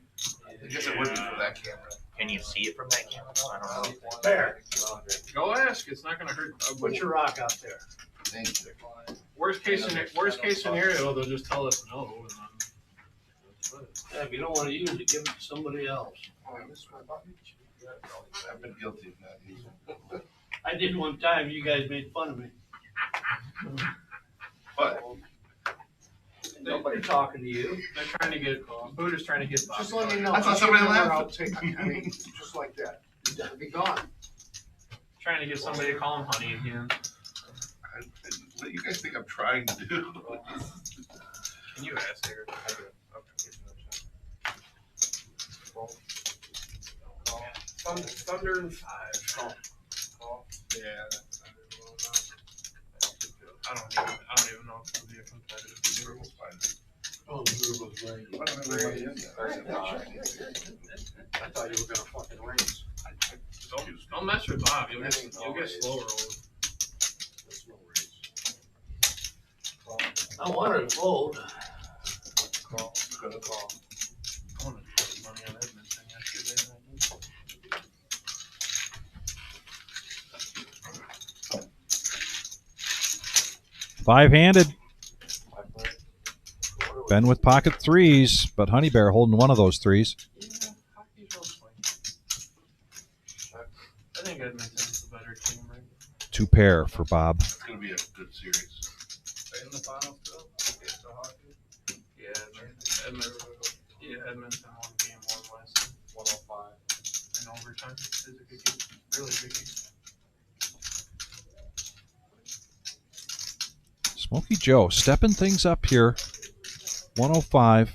I guess it would be for that camera. Can you see it from that camera? I don't know. There. Go ask, it's not gonna hurt. Put your rock out there. Thank you. Worst case scenario, they'll just tell us no, and then. Yeah, if you don't wanna use it, give it to somebody else. Oh, I missed my button. I've been guilty of not using it. I did one time, you guys made fun of me. But Nobody talking to you. They're trying to get, Buddha's trying to get. Just let me know. I thought somebody laughed. I'll take, I mean, just like that. Be gone. Trying to get somebody to call him honey again. what do you guys think I'm trying to do? Can you ask Eric? Thunder and 5. Yeah. I don't even know if it'll be a competitive game. Oh, the was great. I thought you were gonna fucking race. Don't mess with Bob. You'll get slow rolling. There's no race. I wanted to fold. Gonna call. I wanted to put money on Edmonton yesterday. Five-handed. Ben with pocket threes, but Honey Bear holding one of those threes. Yeah, hockey's real swing. I think Edmonton's the better team, right? 2 pair for Bob. It's gonna be a good series. In the finals still? Get to hockey? Edmonton won game 1 last time. 105. In overtime. It's a good game. Really good game. Smoky Joe stepping things up here. 105. I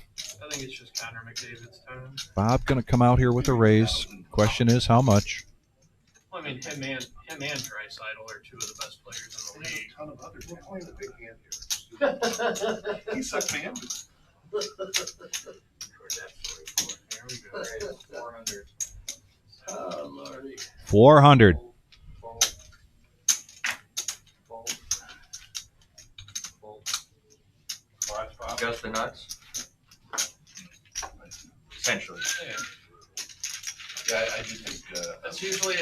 think it's just Connor McDavid's time. Bob going to come out here with a raise. Question is how much? Well, I mean, him and Draisaitl are two of the best players in the league. A ton of others. We're playing the big hand here. He sucked me into it. There we go. 400. Oh, Lordy. 400. Just the nuts? Essentially. Yeah. Yeah, I do think, That's usually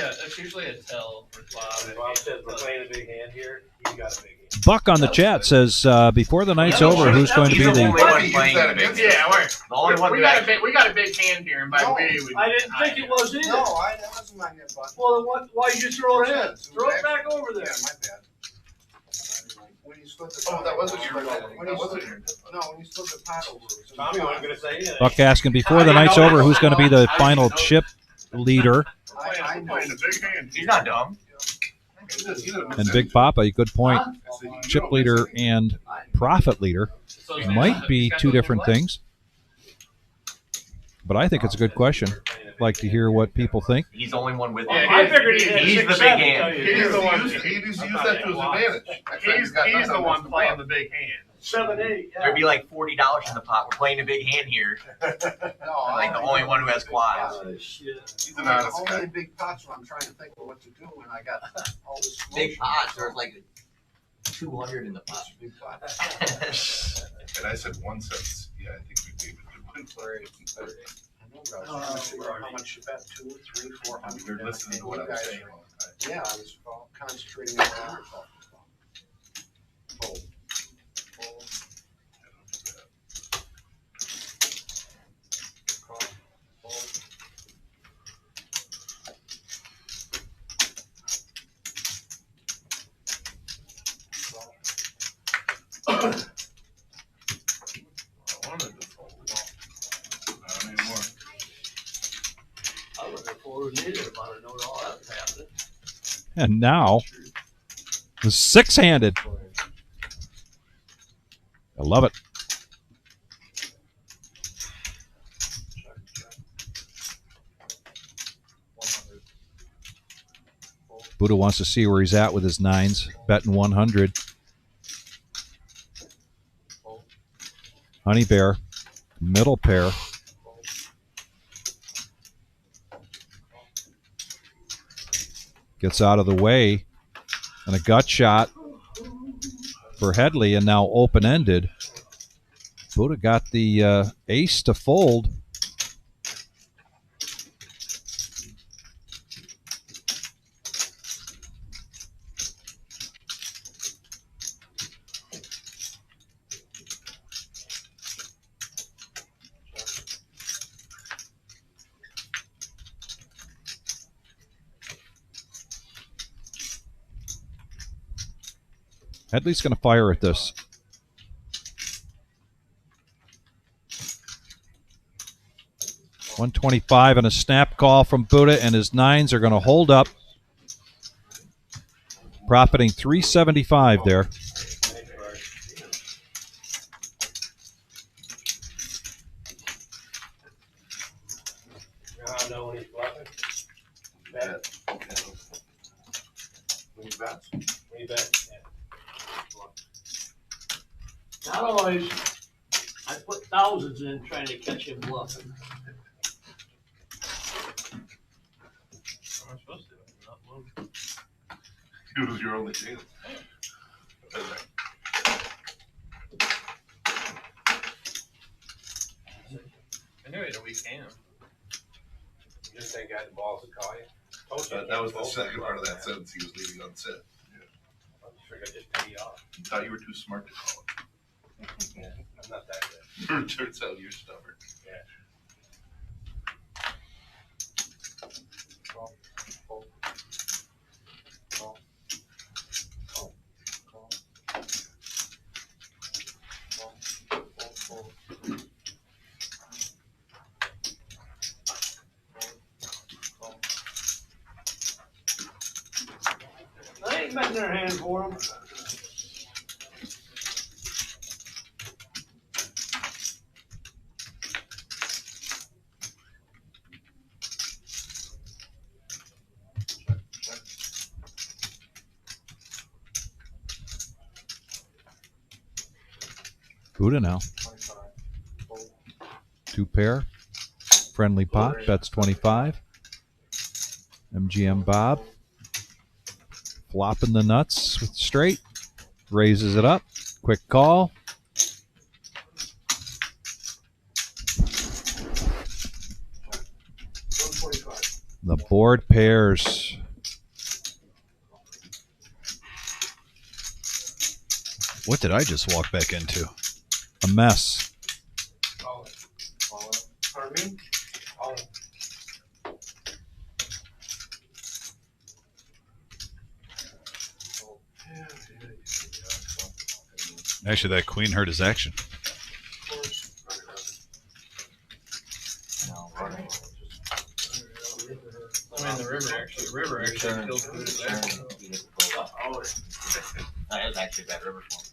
a tell for Bob. Bob says we're playing a big hand here. You got a big hand. Buck on the chat says, before the night's Yeah, over, who's going to be he's the the... only one playing the big hand. Yeah, The only one we who got a actually- we got a big hand here, and by No, we I didn't think it was either. No, that wasn't my hand, but. Well, then why'd you throw it in? Throw it back over there. Yeah, my bad. When you split the. oh, that wasn't your, When that you wasn't split, your. no, when you split the pot over. it was in the Tommy pot. wasn't gonna say anything. Buck asking, before the night's over, who's going to be the final chip leader? I know. Playing a big hand. He's not dumb. And Big Papa, a good point. Chip leader and profit leader might be two different things. But I think it's a good question. I'd like to hear what people think. He's the only one with Yeah, him. I figured he had He's the 6-7, big hand. tell you. He's the one- He's used that to his advantage. He's the one playing the big hand. 7-8. There'd be like $40 in the pot. We're playing a big hand here. No, Like the only one who has quads. Oh, shit. He's an honest Only guy. in big pots, so I'm trying to think of what to do, and I got all this. Big motion. pots. There's like 200 in the pot. Big pots. And I said 1 cent. Yeah, I think we gave it to one. I know, guys. I'm trying to figure out how much you bet, 2, 3, 400. You're listening to what I'm saying. Yeah, I was concentrating on what you were talking about. Fold. Fold. Call. Fold. I wanted to fold. Not anymore. I wasn't forward neither if I'd have known all that was happening. And now, the six-handed. I love it. Buddha wants to see where he's at with his nines, betting 100. Honey Bear, middle pair. Gets out of the way, and a gut shot for Headley, and now open-ended. Buddha got the ace to fold. Headley's going to fire at this. $125 and a snap call from Buddha, and his nines are going to hold up. Profiting $375 there. I know when he's bluffing. Bet. When he bets. When he bets. Yeah. Not always. I put thousands in trying to catch him bluffing. What am I supposed to do? Not move. It was your only chance. I knew he had a weak hand. You just ain't got the balls to call you. Told you you That was can't the fold second like part of that man. sentence he was leaving unsaid. I'm sure I just pay you off. He thought you were too smart to call Yeah, I'm not that good. it. Turns out you're stubborn. I ain't betting their hand for him. Buddha now. 2 pair. Friendly pot. Bets 25. MGM Bob. Flopping the nuts with straight. Raises it up. Quick call. The board pairs. What did I just walk back into? A mess. Pardon me? Actually, that queen hurt his action. No, running. I mean, the river actually killed Buddha's action. That was actually a bad river for him.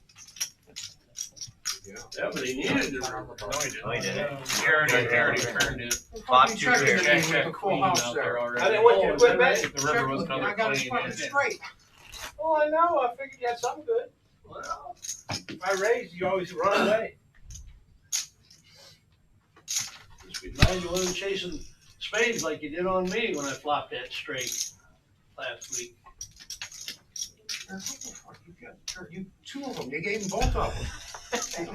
Yeah, but he needed to. No, he didn't. He already turned it. Flop 2 pairs. Jack queen out there already. I didn't want you to quit betting. The river was another I got it queen. fucking straight. Oh, I know. I figured you had something good. Well, if I raised, you always run away. Just be glad you wasn't chasing spades like you did on me when I flopped that straight last week. What the fuck you got? You 2 of them. You gave them both of them.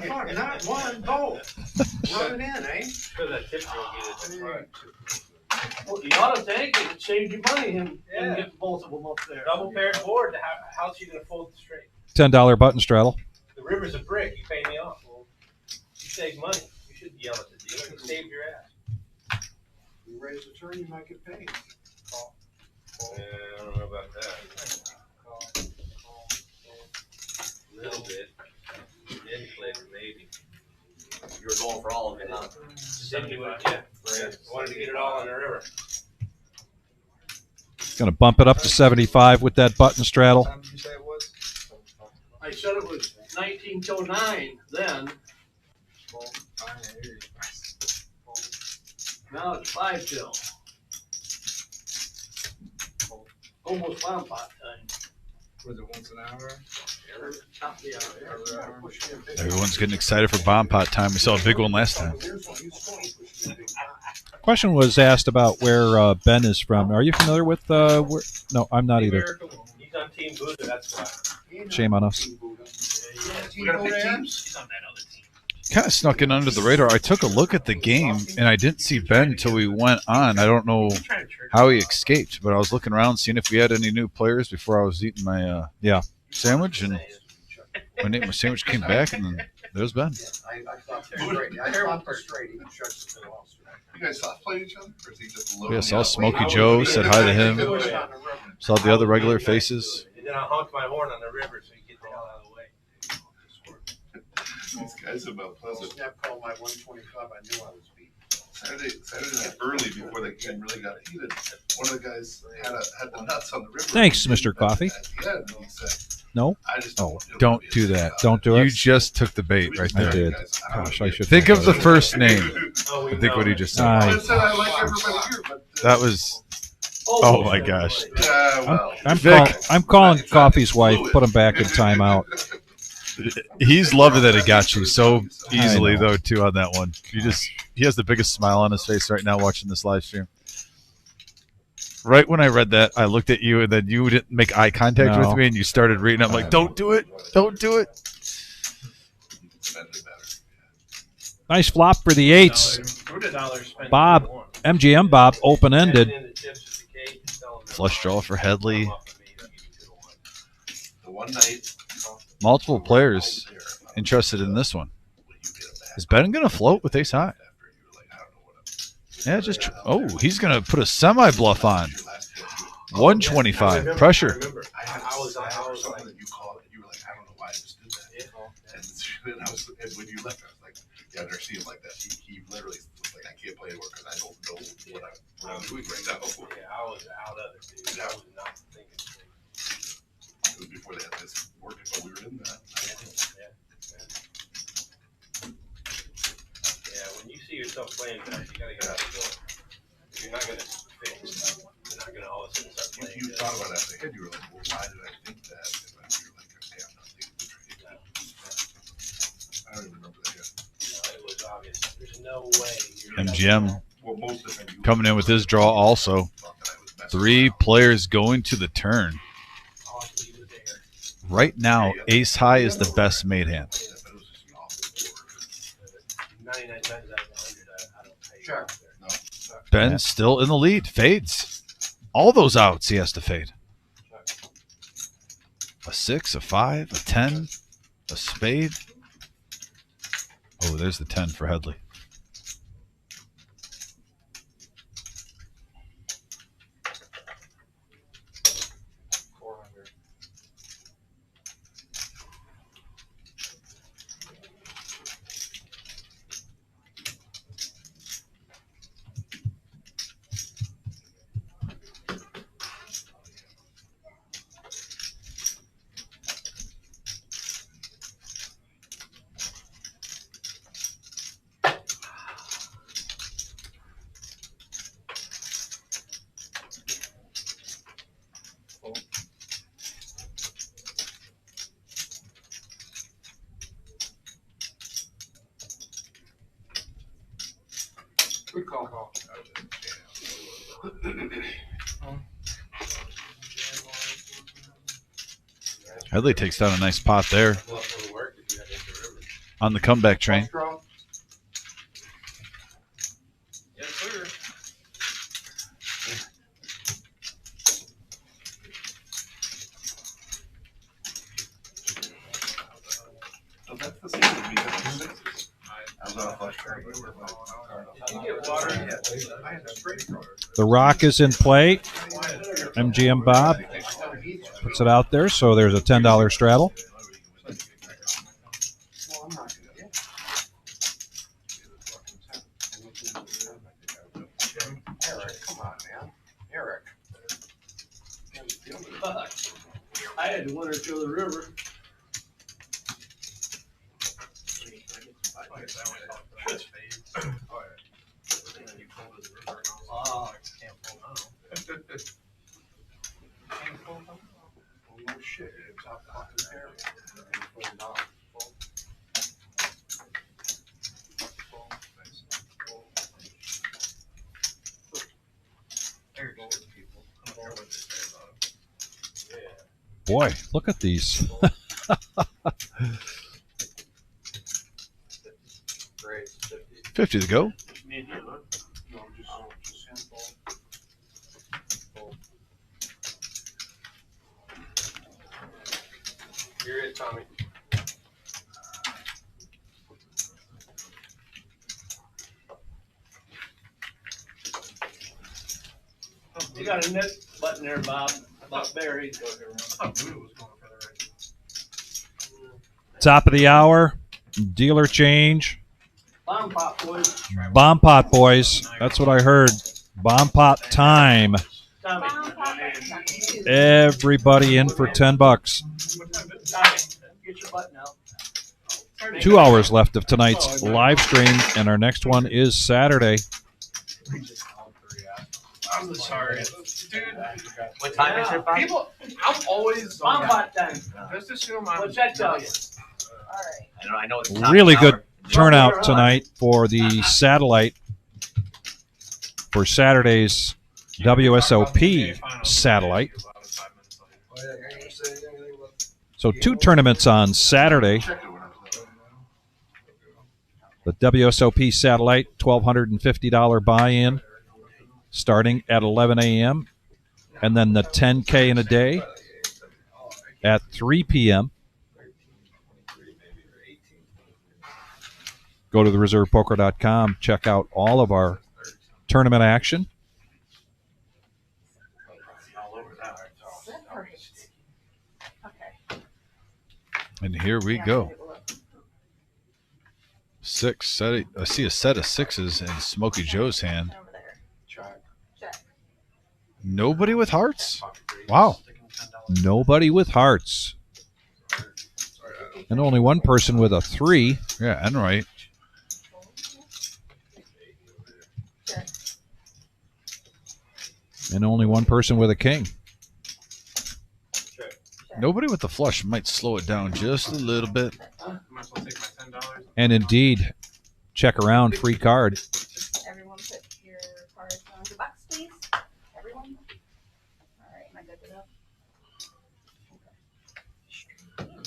Fuck, not one, both. Run it in, eh? So that tip will get it. Well, you ought to take it. It saved you money and Yeah. get both of them up there. Double paired board. How's you gonna fold the straight? $10 button straddle. The river's a brick. You pay me off. Well, you save money. You should yell at the dealer. You saved your ass. You raise the turn, you might get paid. Yeah, I don't know about that. A little bit. Then click, maybe. You were going for all of it, huh? Then you would, yeah. Wanted to get it all on the river. Going to bump it up to 75 with that button straddle. What time did you say it was? I said it was 19 till 9 then. Now it's 5 till. Almost bomb pot time. Was it once an hour? Everyone's getting excited for bomb pot time. We saw a big one last time. Question was asked about where Ben is from. Are you familiar with where? No, I'm not either. He's on Team Buddha, that's why. Shame on us. We gotta pick teams? He's on that other team. Kind of snuck in under the radar. I took a look at the game, and I didn't see Ben until we went on. I don't know how he escaped, but I was looking around, seeing if we had any new players before I was eating my sandwich, and when I ate my sandwich, came back, and then there's Ben. I thought straight. I thought the straight. He shuts the else. You guys soft played each other, or is he just loading? Yeah, you saw up? Smokey Joe, said hi to him. Saw the other regular faces. And then I honked my horn on the river so you get the hell out of the way. These guys are about pleasant. Snap called my 125. I knew I was beat. Saturday night early before the game really got heated. One of the guys had the nuts on the river. Thanks, Mr. Coffee. At the end, he said, No? I just Oh, don't do that. Don't do You it. just took the bait right I there. did. Gosh, I should Think of the first name. Oh, we I think know what he that. just said. I said I like everybody here, but That was. Oh my gosh. well, Vic. calling Coffee's wife. Put him back in timeout. He's loving that he got you so easily, I know. though, too, on that one. He has the biggest smile on his face right now watching this live stream. Right when I read that, I looked at you, and then you didn't make eye contact No. with me, and you started reading. I'm like, don't do it. Don't do it. Nice flop for the eights. $2 spent. Bob, MGM Bob, open-ended. Flush draw for Headley. the one night, Multiple players interested in this one. Is Ben going to float with ace high? Yeah, just he's going to put a semi-bluff on. 125. Pressure. I was something that you called it. You were like, I don't know why I just did that. And then when you left, I was like, yeah, I've never seen him like that. He literally was like, I can't play anymore because I don't know what I'm doing right now. Yeah, I was out of it, dude. I was not thinking straight. It was before they had this working, but we were in that. Yeah, when you see yourself playing that, you gotta get out the door. You're not gonna fix. You're not gonna all of a sudden start playing. You thought about that in the head. You were like, well, why did I think that? And then you were like, okay, I'm not thinking the trade. I don't even remember that. No way. MGM Well, most of them. coming in with his draw also. 3 players going to the turn. All I can leave it there. Right now, ace high is the best made hand. 99 times out of 100, I don't pay. Sure. No. Ben's still in the lead. Fades. All those outs he has to fade. A 6, a 5, a 10, a spade. Oh, there's the 10 for Headley. Good call. Headley takes down a nice pot there Well, it would work if you had extra river. on the comeback train. Yes, sir. So that's the same as me, that's the sixes. I was on a flush draw. You get water. I had a straight draw. The rock is in play. MGM Bob puts it out there, so there's a $10 straddle. Well, I'm not gonna get. Eric, come on, man. Eric. Fuck. I had to winter to the river. Oh, can't pull now. Oh, no shit, it's out fucking there. Boy, look at these. Great. 50 to go. Me and him, huh? No, just simple. You're it, Tommy. You got a nip button there, Bob, about Barry. Top of the hour. Dealer change. Bomb pop, boys. Bomb pot, boys. That's what I heard. Bomb pot time. Tommy. Everybody in for $10. Tommy, get your button out. 2 hours left of tonight's live stream, and our next one is Saturday. I'm sorry. Dude, What time is it, Bob? people, I'm always Bomb pot time. Just assume I'm. What's that tell you? I know it's the top Really of the good hour. turnout tonight for the satellite for Saturday's WSOP satellite. So 2 tournaments on Saturday. The WSOP satellite, $1,250 buy-in starting at 11 a.m. And then the 10K in a day at 3 p.m. Go to thereservepoker.com. Check out all of our tournament action. And here we go. 6. I see a set of 6s in Smokey Joe's hand. Nobody with hearts? Wow. Nobody with hearts. And only one person with a 3. Yeah, Enright. And only one person with a king. Nobody with the flush might slow it down just a little bit. Might as well take my $10. And indeed, check around, free card. Everyone put your cards on the box, please. Everyone. All right, am I good to go?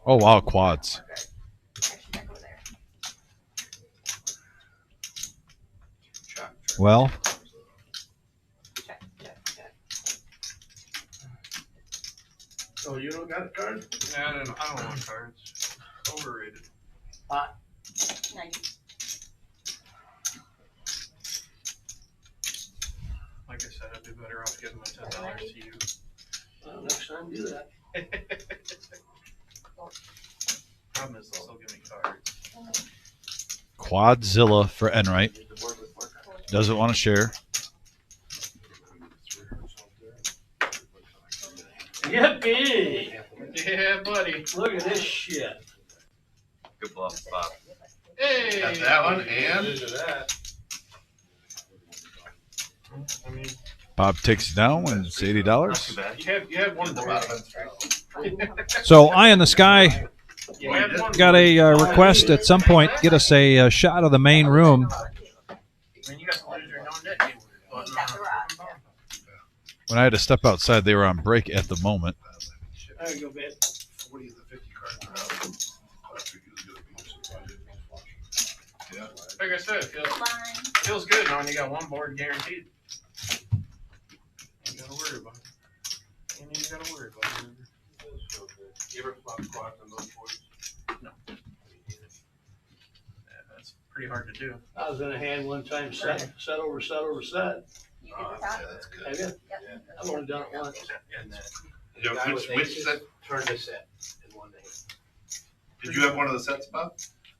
Oh wow, quads. Actually, back over there. Well, Check, check, check. So you don't got a card? Yeah, I don't want cards. Overrated. 90. Like I said, I'd be better off giving my $10 to you. Well, next time do that. Problem is, they'll still give me cards. Quadzilla for Enright. Doesn't want to share. Yippee! Yeah, buddy. Look at this shit. Good bluff, Bob. Hey! Got that one, and Look at that. I mean, Bob takes it down when it's $80. Not too bad. you had one the board. bottom three. so Eye in the Sky You had one got a request at some point. Get us a shot of the main room. I mean, you got to lose your no-net. Got the rock. When I had to step outside, they were on break at the moment. There you go, Ben. 40 of the 50 cards are out. Yeah. Like I said, it Line. feels good knowing you got one board guaranteed. Ain't gotta worry about it. Ain't even gotta worry about it. You ever flop quads on those boards? Yeah, that's pretty hard to do. I was in a hand one time, set over set over set. You did the top? Yeah, that's good. Have you? Yep. I've only done it once. And then Yeah, the guy which with aces set? turned the set in one hand. Did you have one of the sets, Bob?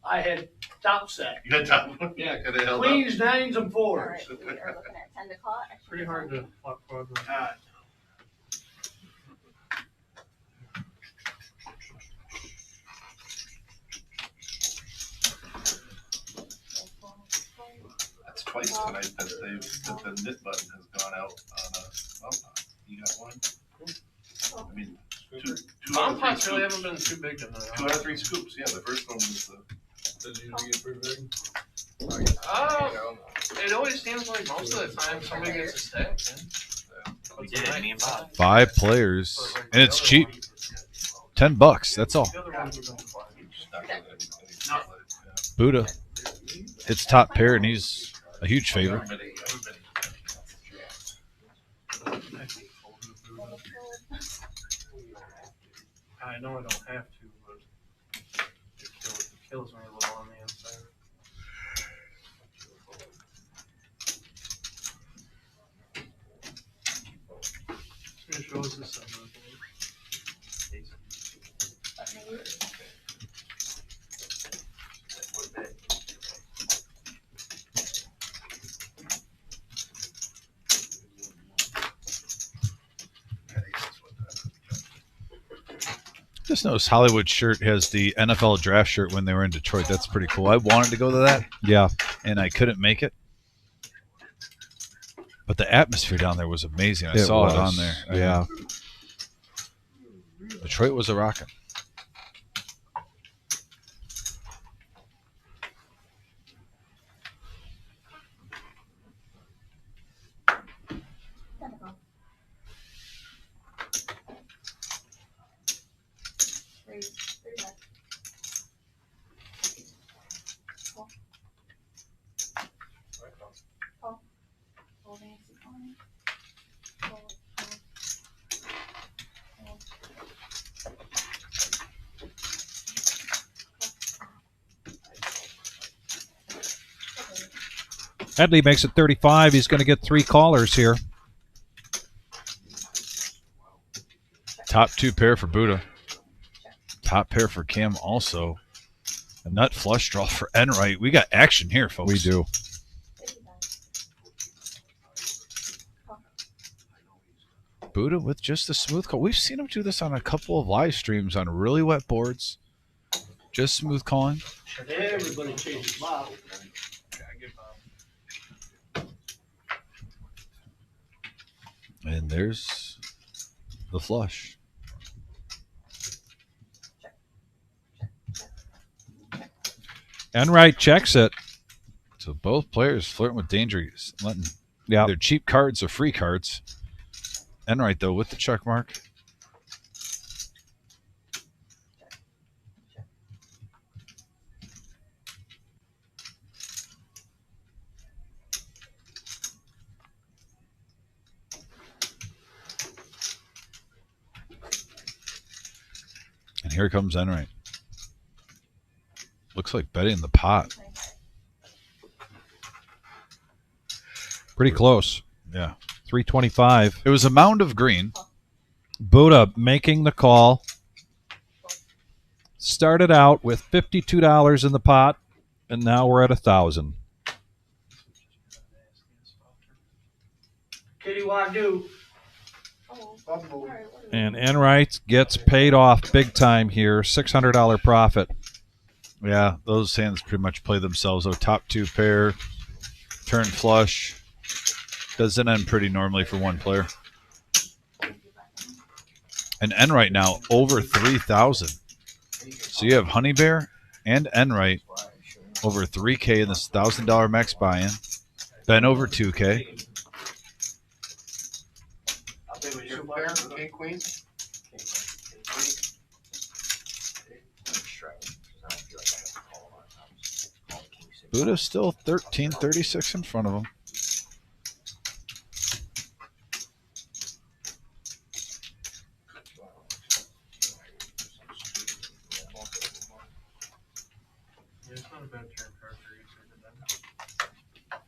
I had top set. You had top one? Yeah, could have held up. Queens, nines, and All fours. right, we are looking at 10 to call. Actually, Pretty hard to flop quads on. That's twice tonight that the knit button has gone out on a, you got one? I mean, two Bomb out of pots three really haven't scoops. been too big tonight. 2 out of 3 scoops, yeah, the first one was the. Does it usually get pretty big? It always seems like most of the time somebody gets a stack, man. We did, me and Bob. 5 players, and it's cheap. $10. That's all. The other ones have been flat. Buddha hits top pair, and he's a huge favorite. I know I don't have to, but it kills me a little on the inside. It's gonna show us this summer. Just noticed Hollywood shirt has the NFL draft shirt when they were in Detroit. That's pretty cool. I wanted to go to that, Yeah. and I couldn't make it. But the atmosphere down there was amazing. I It saw was. it on there. Yeah. Detroit was a rockin'. Three left. Holding exit on. Hold. Headley makes it 35. He's going to get 3 callers here. Top 2 pair for Buddha. Top pair for Cam also. A nut flush draw for Enright. We got action here, folks. We do. Buddha with just a smooth call. We've seen him do this on a couple of live streams on really wet boards. Just smooth calling. Everybody changes model. And there's the flush. Enright checks it. So both players flirting with danger, letting Yeah. either cheap cards or free cards. Enright, though, with the check mark. And here comes Enright. Looks like betting the pot. Pretty close. Yeah. 325. It was a mound of green. Buddha making the call. Started out with $52 in the pot, and now we're at 1,000. Kitty Wagyu. And Enright gets paid off big time here. $600 profit. Yeah, those hands pretty much play themselves. Oh, top two pair, turn flush. Doesn't end pretty normally for one player. And Enright now over 3,000. So you have Honey Bear and Enright over 3K in this $1,000 max buy-in. Ben over 2K. I'll play with your pair, king, queen. Buddha's still 1336 in front of him. Yeah, it's not a bad turn card for you, sir, Ben.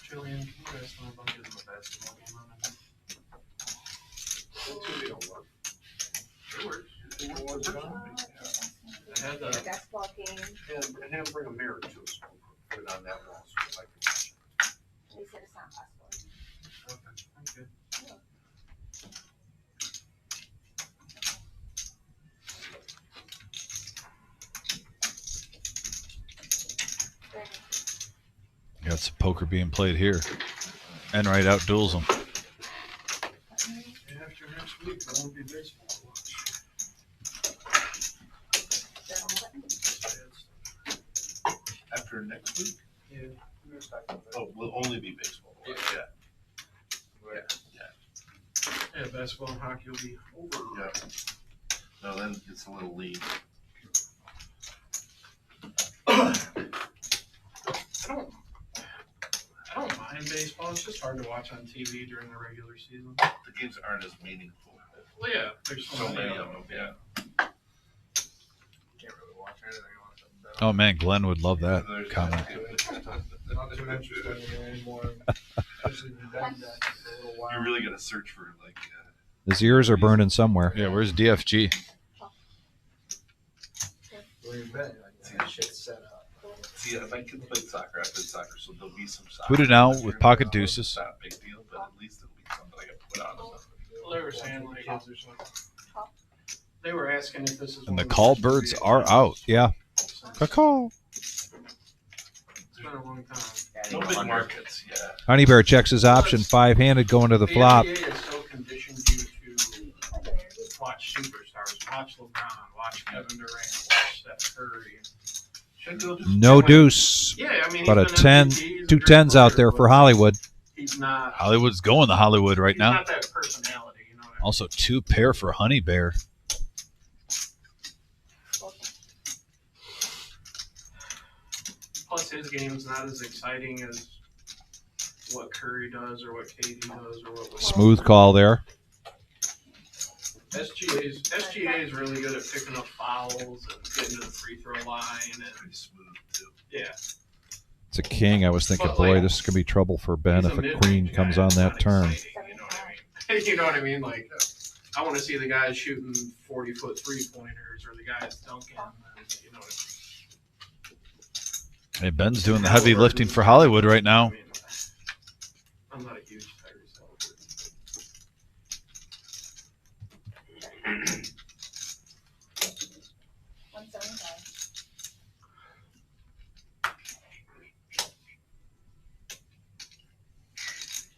Julian, can you guys know about getting the basketball game on it? It works. I had the Basketball game. And have him bring a mirror too, so we'll put it on that wall so I can watch it. They said it's not possible. Okay, okay. Got some poker being played here. Enright outduels him. After next week, there won't be baseball to watch. After next week? Yeah. Oh, will only be baseball. Yeah. Yeah, basketball and hockey will be over. Yeah. No, then it's a little lean. I don't mind baseball. It's just hard to watch on TV during the regular season. The games aren't as meaningful. Well, yeah, there's So many of them, yeah. Can't really watch anything on it. Oh, man, Glenn would love that There's- comment. Not too interested in it anymore. Especially if you've done that for a little while. You really gotta search for like. His ears are burning somewhere. Yeah, where's DFG? Where you been? Like, that shit's set up. See, my kids played soccer. I played soccer, so there'll be some soccer. Buddha now here with and pocket there. deuces. It's not a big deal, but at least it'll be something I can put on. or something. Well, they were saying like, they were asking if this is. And one the of call those birds should be are out. Yeah. It's Caw. been a long time. No big markets, yeah. Honey Bear checks his option. 5-handed going to the flop. NBA has so conditioned you to watch superstars, watch LeBron, watch Kevin Durant, watch Steph Curry. Should go just No like- deuce. Yeah, I mean, But a he's been 10, MVP, he's a two great tens out player, there but for Hollywood. He's not. Hollywood's going to Hollywood right He's now. not that personality, you know what I mean? Also, 2 pair for Honey Bear. Plus, his game's not as exciting as what Curry does or what KD does or what. Smooth call there. SGA is really good at picking up fouls and getting to the free throw line and Pretty smooth too. yeah. It's a king. I was thinking, boy, this is going to be be trouble for Ben He's if a mid-range queen guy, comes on it's that not turn. exciting, you know what I mean? You know what I mean? Like, I want to see the guys shooting 40-foot 3-pointers or the guys dunking. And, you know what Hey, Ben's doing the heavy lifting for Hollywood right now. I'm not a huge Tyrese Halliburton. 175.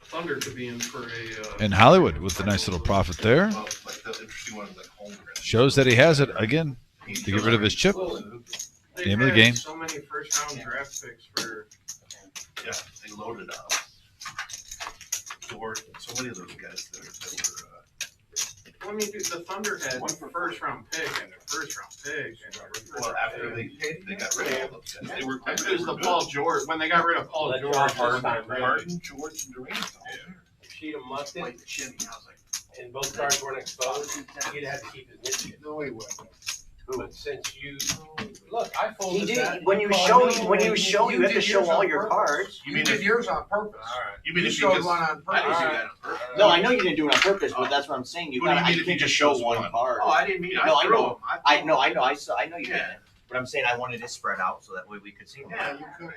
Thunder could be in for a. And Hollywood with the nice little profit there. Well, like the interesting one is like Holmgren. Shows that he has it again to get rid of his chip. They've Name of the had game. So many first round draft picks for. Yeah, they loaded up. There were so many of those guys that were. I mean, dude, the Thunder had one first round pick and a first round pick. Well, after they got rid of all those guys, they were. It was the Paul George when they got rid of Paul Let George. Josh Harden, Harden, George, and Durant. Sheet him up Like Jimmy, I was like, and both guards weren't exposed, he'd have to keep his niche. No, he wouldn't. But since you, look, I He folded did, that. when you called show, me. when you show, you have to show all your cards. you You mean did if yours on purpose. Alright. you mean You if you showed just one on I didn't purpose. do that on purpose. No, I know you didn't do it on purpose, but that's what I'm saying. You What do you gotta, mean you if you can't just just show chose one one? card. Oh, I didn't mean. No, I threw know. them. I know, I know you Yeah. didn't. But I'm saying I wanted it spread out so that way we could see them. Yeah, you could,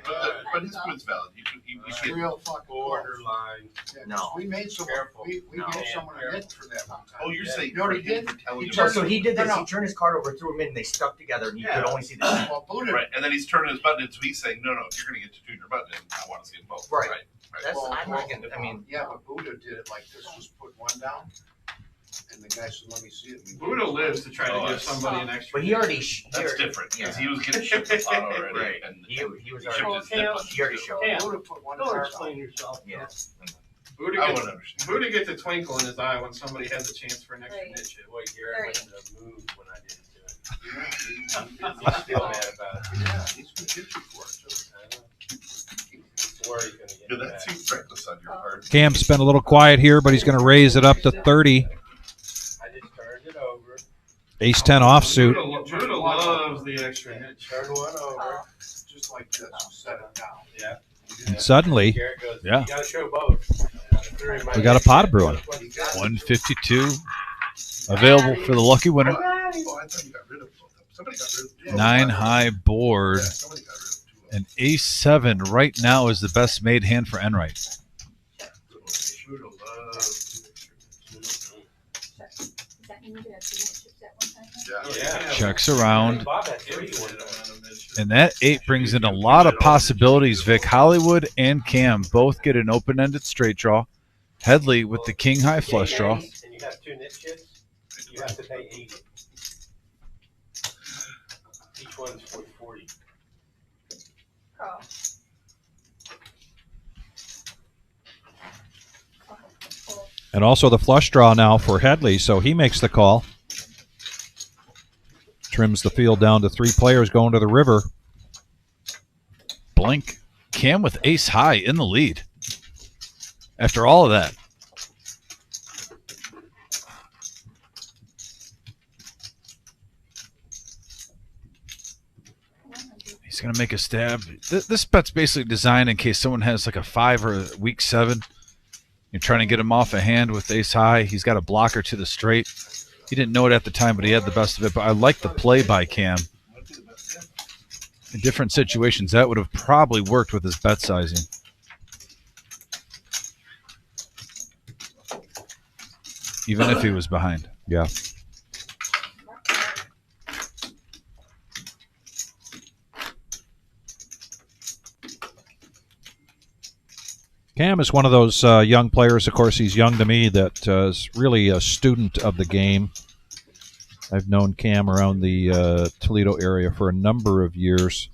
but his point's valid. You It's should. real fucking close. Borderline. Yeah, 'cause No. We made someone, Careful. we No. gave someone a hit for that one time. Oh, you're saying You already for him did? for telling He him. turned- So he did this. No, no. He turned his card over, threw them in, and they stuck together, and you Yeah. could only see the. Well, Buddha, Right, and then he's turning his button, so he's saying, no, if you're going to get to junior button, I want to see them both. Right. Right. That's well, I'm not gonna. I mean, yeah, but Buddha did it like this, just put one down, and the guy said, let me see it. And we- Buddha lives to try to Oh, give that's- somebody an extra. but he already. That's different, because he was getting shipped a pot already. Right. And He was shipped already. his zip button. He already showed. Yeah. Buddha put one Don't card explain on. yourself. Yeah. Buddha I gets, wouldn't understand. Buddha gets a twinkle in his eye when somebody has a chance for an extra Right. niche hit. Boy, Garrett went to the moon when I did it to him. Yeah, He's still mad about it. yeah, he's gonna get you for it, too. I know. Where he's gonna get Yeah, it that back. seems reckless on your part. Cam's been a little quiet here, but he's going to raise it up to 30. I just turned it over, Ace 10 offsuit. Buddha loves the extra niche. turned one over. Just like this, you set it down. Yeah. And suddenly, Garrett goes, Yeah. you gotta show both. We got a pot brewing. 152 available for the lucky winner. Oh, I thought you got rid of both of them. Somebody got rid of two of them. 9 high board. Yeah, somebody got rid of two of them. And ace 7 right now is the best made hand for Enright. Buddha loves Does that mean you could have 2 niche chips at one time? Yeah. Checks around. Bob had three Infinite one amount of niche. And that 8 brings in a lot of possibilities, Vic. Hollywood and Cam both get an open-ended straight draw. Headley with the king high flush draw. And you have 2 niche hits, you have to pay 80. Each one's for 40. Oh. And also the flush draw now for Headley, so he makes the call. Trims the field down to 3 players going to the river. Blink. Cam with ace high in the lead. After all of that. He's going to make a stab. This bet's basically designed in case someone has like a 5 or a weak 7. You're trying to get him off a hand with ace high. He's got a blocker to the straight. He didn't know it at the time, but he had the best of it. But I like the play by Cam. In different situations, that would have probably worked with his bet sizing. Even if he was behind. Yeah. Cam is one of those young players, of course, he's young to me, that is really a student of the game. I've known Cam around the Toledo area for a number of years.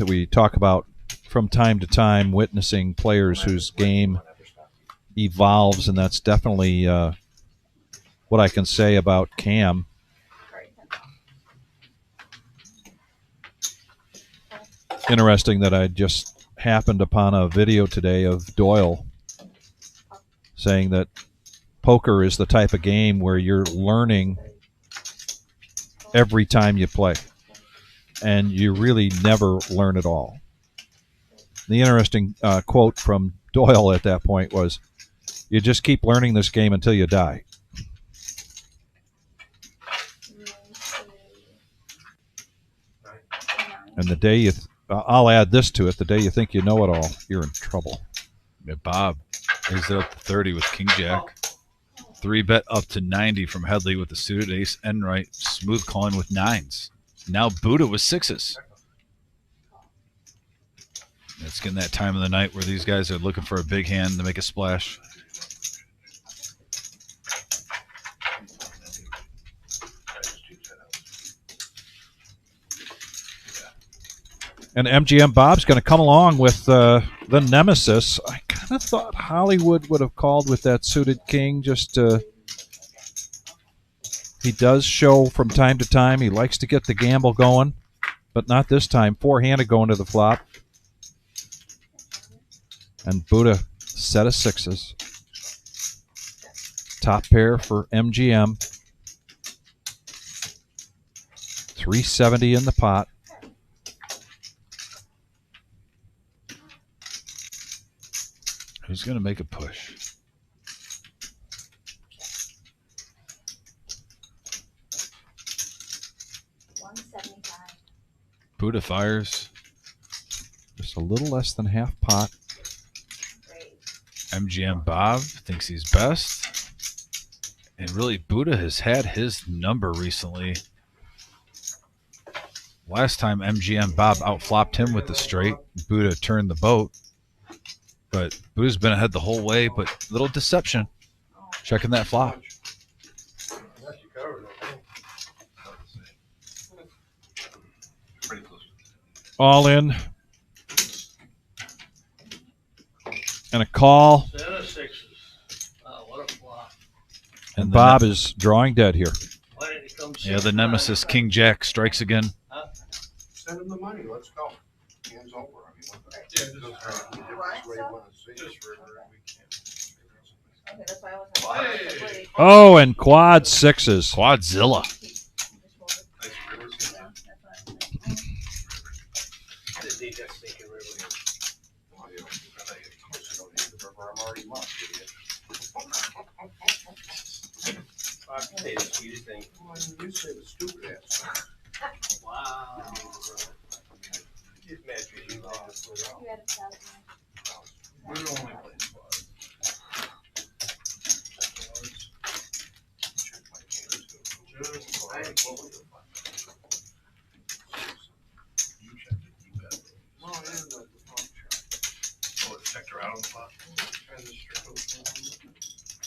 We talk about, from time to time, witnessing players whose game evolves, and that's definitely what I can say about Cam. Interesting that I just happened upon a video today of Doyle saying that poker is the type of game where you're learning every time you play, and you really never learn at all. The interesting quote from Doyle at that point was, you just keep learning this game until you die. And the day I'll add this to it. The day you think you know it all, you're in trouble. Yeah, Bob is up to 30 with King Jack. 3-bet up to 90 from Headley with the suited ace and right. Smooth calling with 9s. Now Buddha with 6s. It's getting that time of the night where these guys are looking for a big hand to make a splash. And MGM Bob's going to come along with the Nemesis. I kind of thought Hollywood would have called with that suited king. He does show from time to time. He likes to get the gamble going, but not this time. 4-handed going to the flop. And Buddha, set of 6s. Top pair for MGM. 370 in the pot. Who's going to make a push? Buddha fires. Just a little less than half pot. MGM Bob thinks he's best. And really, Buddha has had his number recently. Last time MGM Bob outflopped him with the straight. Buddha turned the boat. But Buddha's been ahead the whole way, but little deception. Checking that flop. All in. And a call. Set of 6s. Oh, what a flop. And Bob is drawing dead here. Why did he come Yeah, the nemesis King Jack strikes again. Send him the money, let's go. Hands over, I mean, what the heck? Yeah, just river. We can't. Okay, that's why I wasn't. Hey. Oh, and quad 6s. Quadzilla. Didn't need that stinking river. I'm already much, idiot. I can say the sweetest thing. Well, you say the stupid ass. Wow. He's mad at you. You had a thousand. We're the only place. Check my hands, too. Just What was the fun? You checked it, you bet. No, I didn't know the phone check. Oh, it checked her out on the spot?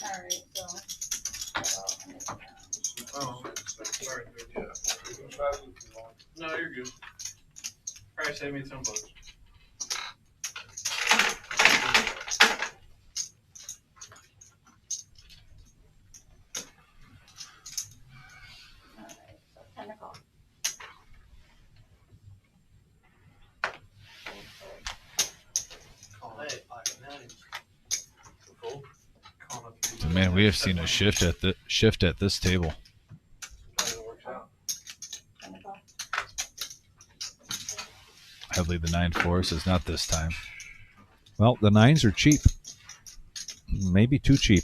Alright, so. Oh, sorry, dude. Yeah. No, you're good. Probably save me some bucks. Alright, so 10 to call. Hey, pocket nines. Full. Man, we have seen a shift at this table. Sometimes it works out. 10 to call. Headley the 9-4 says not this time. Well, the 9s are cheap. Maybe too cheap.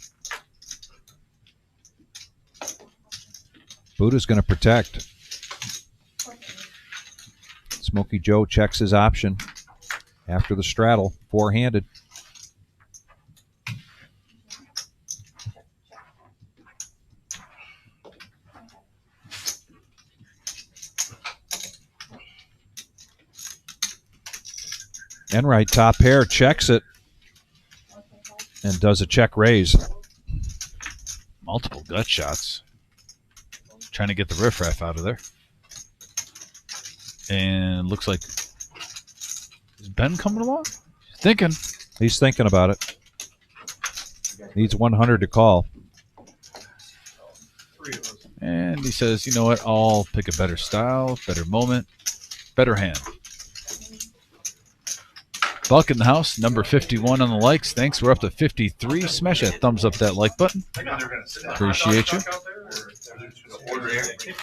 Buddha's going to protect. Smokey Joe checks his option after the straddle, 4-handed. Enright, top pair, checks it and does a check raise. Multiple gut shots. Trying to get the riffraff out of there. And looks like, is Ben coming along? Thinking. He's thinking about it. Needs 100 to call. Three of us. And he says, you know what? I'll pick a better style, better moment, better hand. Buck in the house, number 51 on the likes. Thanks. We're up to 53. Smash that thumbs up that like button. Maybe they're gonna sit down. Appreciate you. Or they're just gonna order it.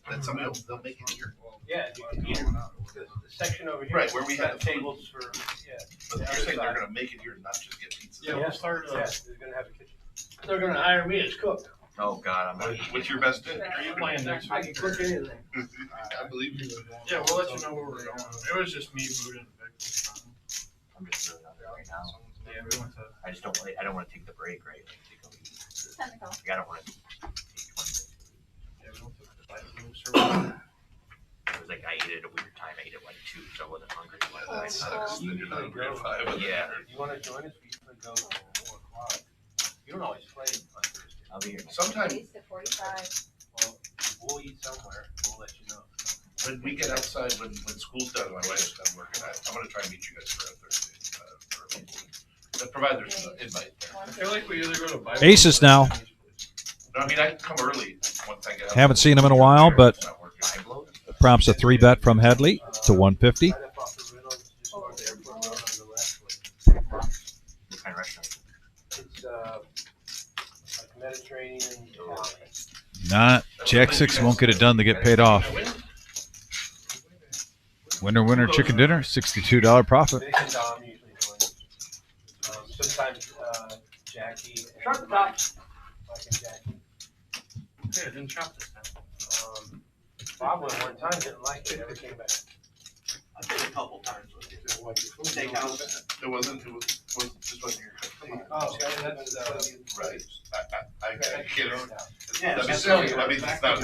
Then somebody else, they'll make it here. Yeah, you can hear the section over here. Right, where we got have the food. tables for, yeah. But you're saying they're gonna make it here, not just get pizza. Yeah, we'll start. Yeah, they're gonna have a kitchen. They're gonna hire me as cook. Oh God, I'm not. What's your best day? Are you playing next I week? can cook anything. I believe you. Yeah, we'll let you know where we're going. It was just me, Boot, and Vic this time. I'm just really not there right now. Yeah, we went to. I just don't. I don't want to take the break, right? Like, to go eat. Technical. Like, I don't want to take 20 minutes. Yeah, we went to Five Moves or whatever. It was like I ate at a weird time. I ate at like 2, so I wasn't hungry. Then you're not a grade 5. and then Yeah. You wanna join us? We usually go till 4:00. You don't always play on Thursday. I'll be here. Sometimes At 45. Well, we'll eat somewhere. We'll let you know. when we get outside, when school's done, my wife's done working, I'm gonna try and meet you guys for a Thursday. But provide there's an invite there. I feel like we either go to Bible Aces now. No, I mean, I can come early once I get out. Haven't seen him in a while, but It's not working. prompts a 3-bet from Headley to 150. Right up off the Riddles, just go to the airport road on the left. What kind of restaurant? It's, like Mediterranean. Not Jack 6 won't get it done to get paid off. Winner, chicken dinner, $62 profit. Vic and Dom usually join. Sometimes, Jackie. Shut the top. Mike and Jackie. Yeah, it didn't chop this time. Bob went one time, didn't like it, never came back. I've been a couple times with you. Steakhouse. It wasn't just wasn't your. Oh, that's, Right. I get it. Yeah, That'd be it's silly. Sicilian. I mean, it's not.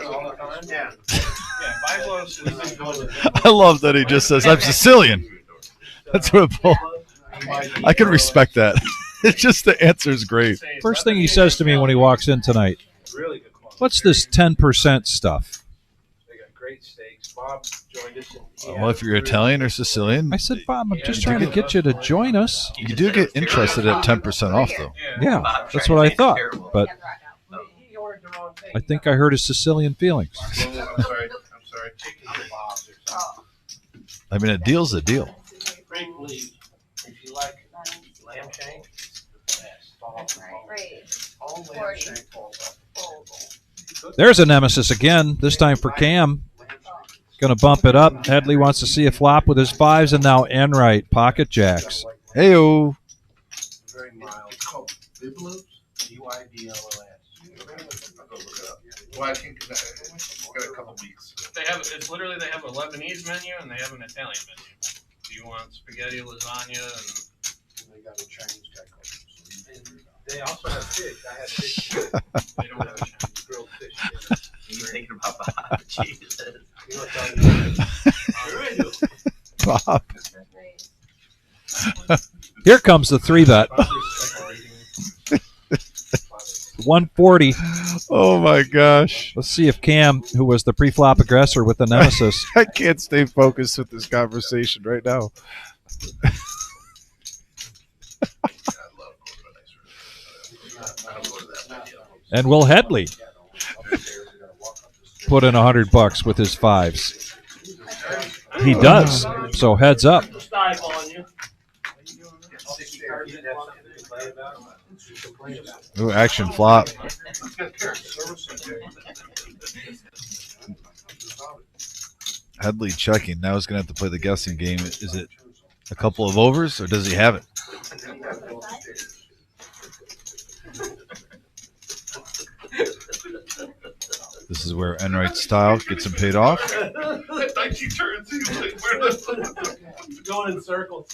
all the time? Yeah. Yeah, Bible is. I love that he just says, I'm Sicilian. That's what it pulled. I can respect that. It's just the answer is great. First thing he says to me when he walks in tonight, Really good quality. what's this 10% stuff? They got great steaks. Bob joined us. And he Well, had if you're a really- Italian or Sicilian, I said, Bob, I'm just trying to get you to join us. you do get interested at 10% off, though. Yeah, Bob that's tried what to I say it's thought. terrible. But He ordered the wrong thing. I think I heard his Sicilian feelings. I'm sorry. Chicken kebabs or something. I mean, a deal's a deal. Great lead. If you like lamb shank, it's the best. Right. All lamb 40. shank falls up. There's a nemesis again, this time for Cam. Going to bump it up. Headley wants to see a flop with his 5s, and now Enright, pocket jacks. Heyo. Very mild. It's called Biblos. BYBLOS. I'll go look it up. Well, I think it's got a couple weeks. They have. It's literally they have a Lebanese menu and they have an Italian menu. Do you want spaghetti, lasagna, and They got a Chinese guy called. They also have fish. I had fish. they don't have a Chinese? Grilled fish. You're thinking about Bob. Jesus. You know what I'm talking about? Sure I do. Bob. Here comes the 3-bet. 140. Oh, my gosh. Let's see if Cam, who was the pre-flop aggressor with the nemesis, I can't stay focused with this conversation right now. I love going to a nice restaurant. I don't go to that many of them. and will Headley put in $100 with his 5s? He does. So heads up. Style on you. Ooh, action flop. Headley checking. Now he's going to have to play the guessing game. Is it a couple of overs, or does he have it? This is where Enright's style gets him paid off. 19 turns. He's like, where the Going in circles.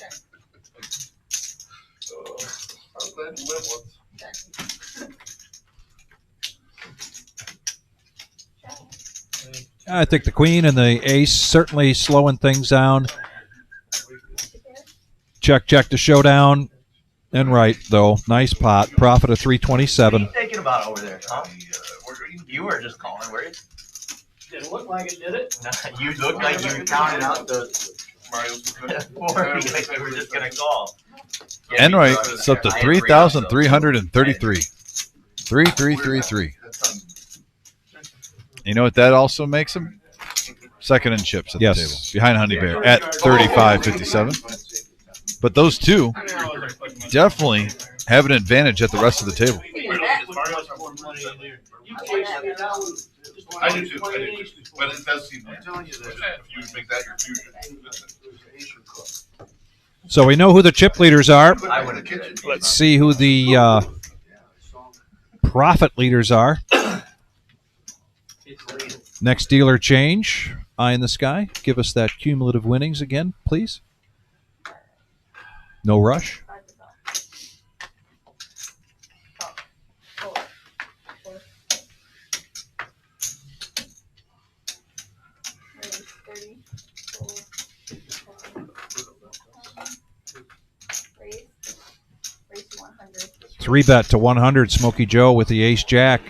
I'm glad you live once. I think the queen and the ace certainly slowing things down. Check to showdown. Enright, though. Nice pot. Profit of 327. What are you thinking about over there, huh? You were just calling, were you? Didn't look like it, did it? No, you looked like you were counting out the Mario's good. 4 you guys were just going to call. Enright, it's up to 3,333. 3,333. You know what that also makes him? Second in chips at Yes. the table. Behind Honey Bear at 35.57. But those two definitely have an advantage at the rest of the table. I do too. But it does seem like if you make that your fusion. So we know who the chip leaders are. I would have Let's see who the profit leaders are. It's legal. Next dealer change. Eye in the sky. Give us that cumulative winnings again, please. No rush. Three bet to 100. Smokey Joe with the ace jack.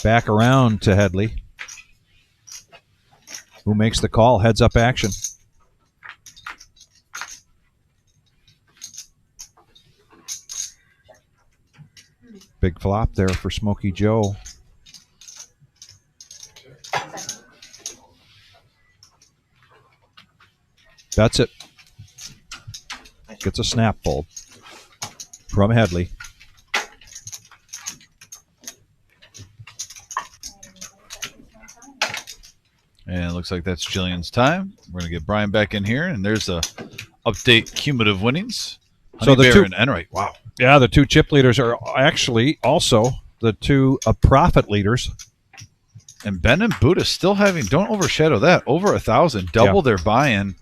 Back around to Headley, who makes the call. Heads up action. Big flop there for Smokey Joe. That's it. Gets a snap fold from Headley. And it looks like that's Jillian's time. We're going to get Brian back in here, and there's a update cumulative winnings. So the Bear two, and Enright. Wow. Yeah, the two chip leaders are actually also the two profit leaders. And Ben and Buddha still having, don't overshadow that, over 1,000, double their buy-in,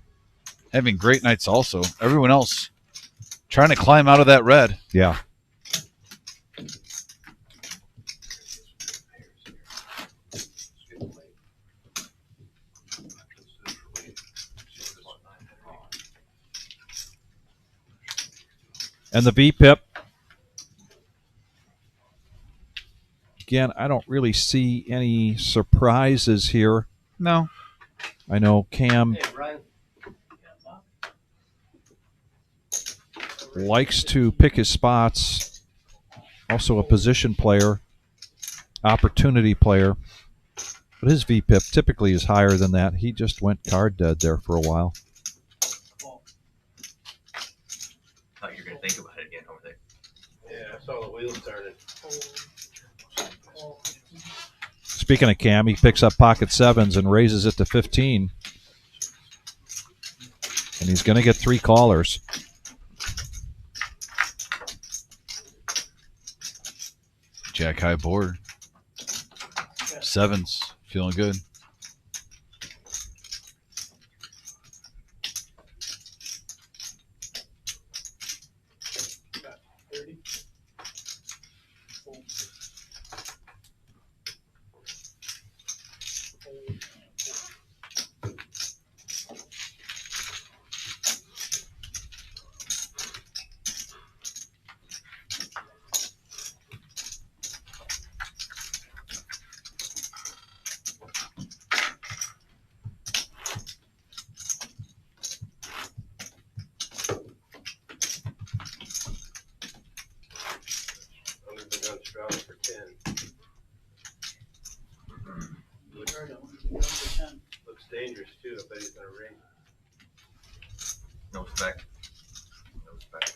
having great nights also. Everyone else trying to climb out of that red. Yeah. And the VPIP. Again, I don't really see any surprises here. No. I know Cam Hey, Brian. likes to pick his spots. Also a position player, opportunity player. But his VPIP typically is higher than that. He just went card dead there for a while. Thought you were gonna think about it again over there. Yeah, I saw the wheels turning. Speaking of Cam, he picks up pocket sevens and raises it to 15. And he's going to get three callers. Jack high board. Sevens. Feeling good. Under the gun strong for 10. Looks dangerous too. I bet he's gonna ring. No spec. No spec.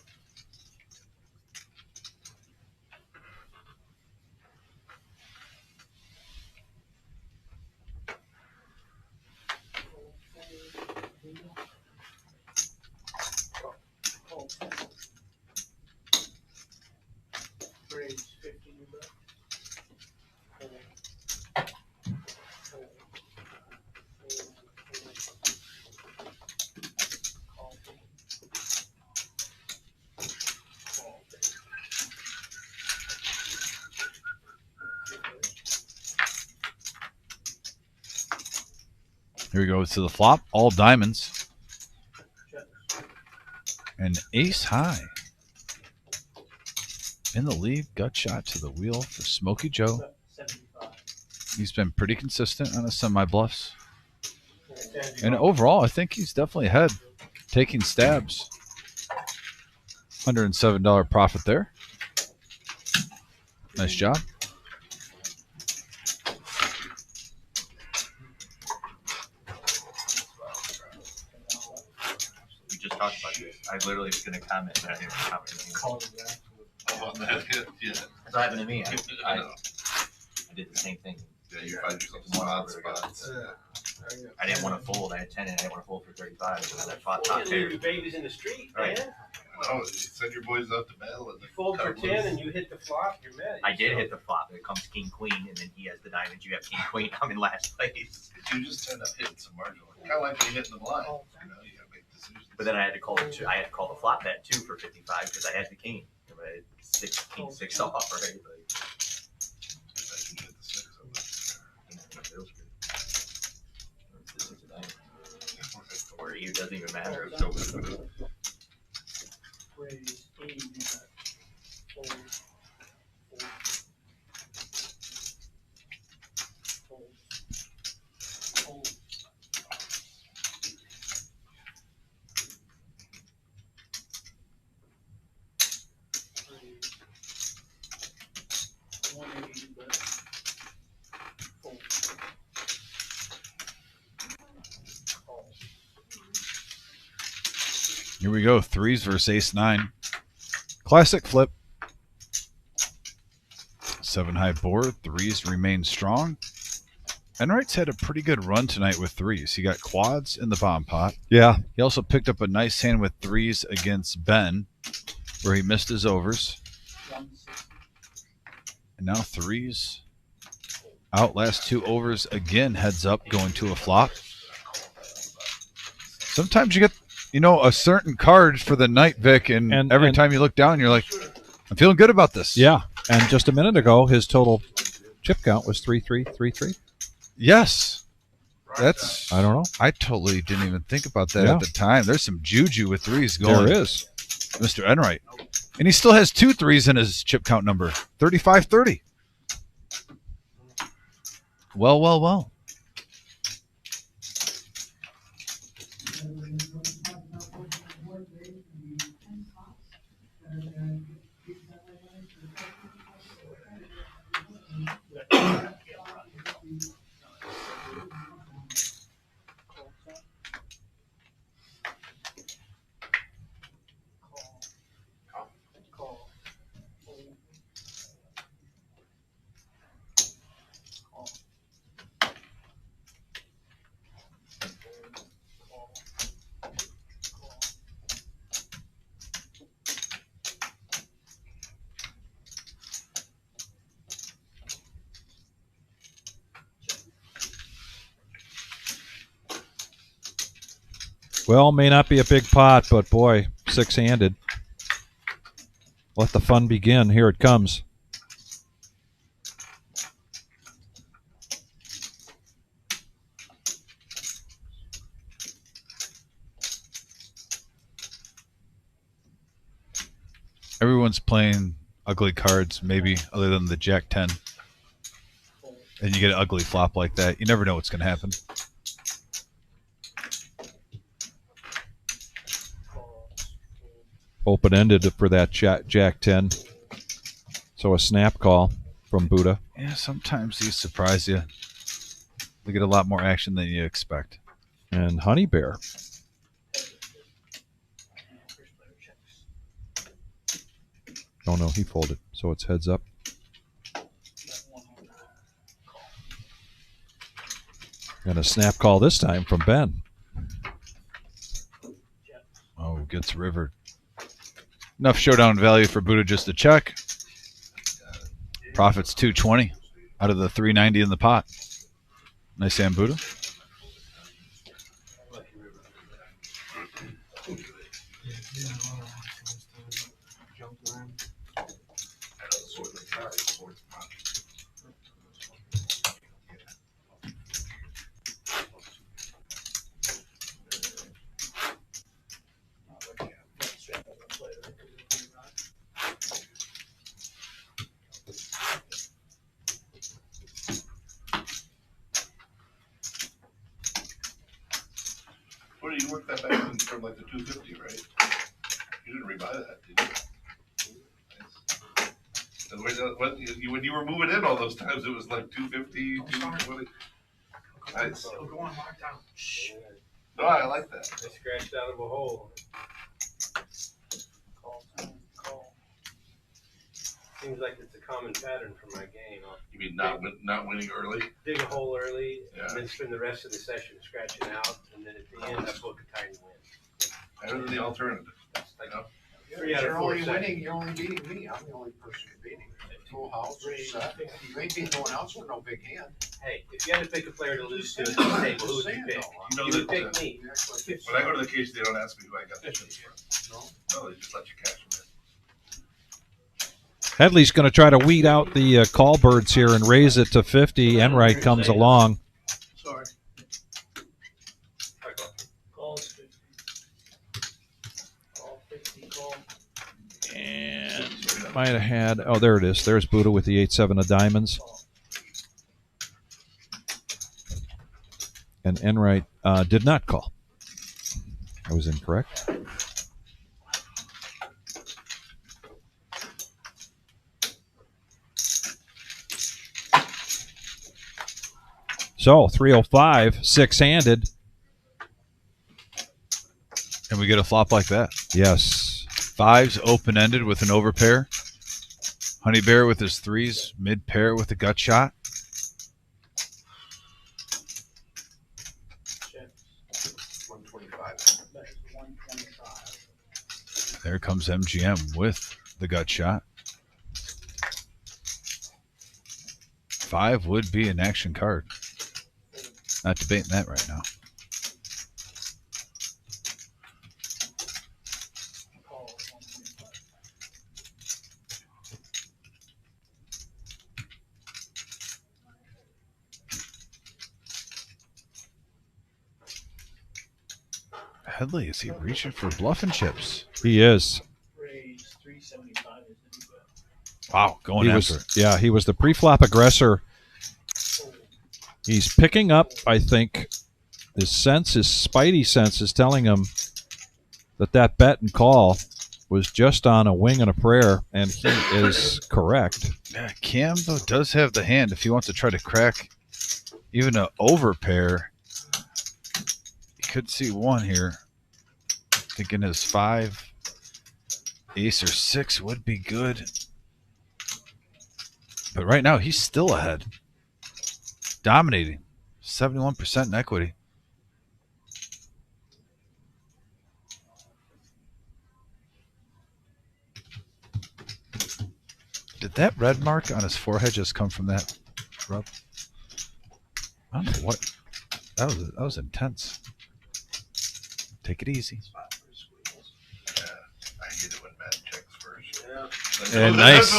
Here we go to the flop. All diamonds. And ace high. In the lead, gut shot to the wheel for Smokey Joe. He's been pretty consistent on his semi-bluffs. And overall, I think he's definitely ahead. Taking stabs. $107 profit there. Nice job. We just talked about this. I literally was gonna comment, but I didn't comment. About that, yeah. That's what happened to me. I did the same thing. Yeah, you find yourself in some odd spots. Yeah. I didn't want to fold. I had 10 and I didn't want to fold for 35. And then I fought You top didn't leave two. your babies in the street, Right. man. No, you send your boys out to battle and You fold for cut 10 loose. and you hit the flop, you're mad. I did hit the flop. It comes king queen, and then he has the diamonds. You have king queen. I'm in last place. You just end up hitting some marginal. Kind of like when you hit the blind. You know, you gotta make decisions. But then I had to call it. I had to call the flop bet too for 55 because I had the king. I had king six off, right? Like, If you hit the six, I'm like, it feels good. This is a diamond. Or you doesn't even matter. so Raise, 80, fold, fold, fold, fold. Raise, 180, but fold. Call. Here we go. Threes versus ace nine. Classic flip. 7 high board. Threes remain strong. Enright's had a pretty good run tonight with threes. He got quads in the bottom pot. Yeah. He also picked up a nice hand with threes against Ben, where he missed his overs. 160. And now threes outlast 2 overs again, heads up, going to a flop. Sometimes you get, a certain card for the night, Vic, and every time you look down, you're like, I'm feeling good about this. Yeah. And just a minute ago, his total chip count was 3-3-3-3. Yes. That's, I don't know. I totally didn't even think about that Yeah. at the time. There's some juju with threes going. There is. Mr. Enright. And he still has 2 threes in his chip count number. 35-30. Well, well, well. Call. Fold. Call. Call. Call. Well, may not be a big pot, but boy, 6-handed. Let the fun begin. Here it comes. Everyone's playing ugly cards, maybe other than the Jack 10. And you get an ugly flop like that. You never know what's going to happen. Open-ended for that Jack 10. So a snap call from Buddha. Yeah, sometimes these surprise you. They get a lot more action than you expect. And Honey Bear. Oh, no, he folded. So it's heads up. And a snap call this time from Ben. Oh, gets rivered. Enough showdown value for Buddha just to check. Profits 220 out of the 390 in the pot. Nice hand, Buddha. What did you work that back in from like the 250, right? You didn't rebuy that, did you? Nice. And when you were moving in all those times, it was like 250, 220. Nice. Go on, lock down. No, I like that. I scratched out of a hole. Call time. Call. Seems like it's a common pattern for my game. I'll You mean not winning early? dig a hole early, Yeah. and then spend the rest of the session scratching out, and then at the end, I book a tiny win. Better than the alternative. Like, You know? Three out of You're four only sessions. winning, you're only beating me. I'm the only person you're beating. Full house, set. You ain't beating no one else with no big hand. Hey, if you had to pick a player to lose to at this table, who would you pick? You know You would that, pick me. You act like it's- when I go to the cage, they don't ask me who I got the chips from. No? No, they just let you cash them Headley's going to try to weed out the call birds here and raise it to 50. Enright comes along. Sorry. Call's 50. Call 50, call. And might have had, oh, there it is. There's Buddha with the 8-7 of diamonds. And Enright did not call. I was incorrect. So 305, six-handed. And we get a flop like that. Yes. Fives open-ended with an overpair. Honey Bear with his threes, mid-pair with a gut shot. Check. 125. That is 125. There comes MGM with the gut shot. Five would be an action card. Not debating that right now. Call 125. Headley, is he reaching for bluffing chips? He is. Raise 375 is the new bet. Wow, going He after was, it. yeah, he was the pre-flop aggressor. He's picking up, I think, his spidey sense is telling him that bet and call was just on a wing and a prayer, and he is correct. Yeah, Cam, though, does have the hand. If he wants to try to crack even an overpair, he could see one here. Thinking his 5, ace or 6 would be good. But right now, he's still ahead. Dominating. 71% in equity. Did that red mark on his forehead just come from that rub? I don't know what. That was intense. Take it easy. Yeah, I hate it when Matt checks first. And nice.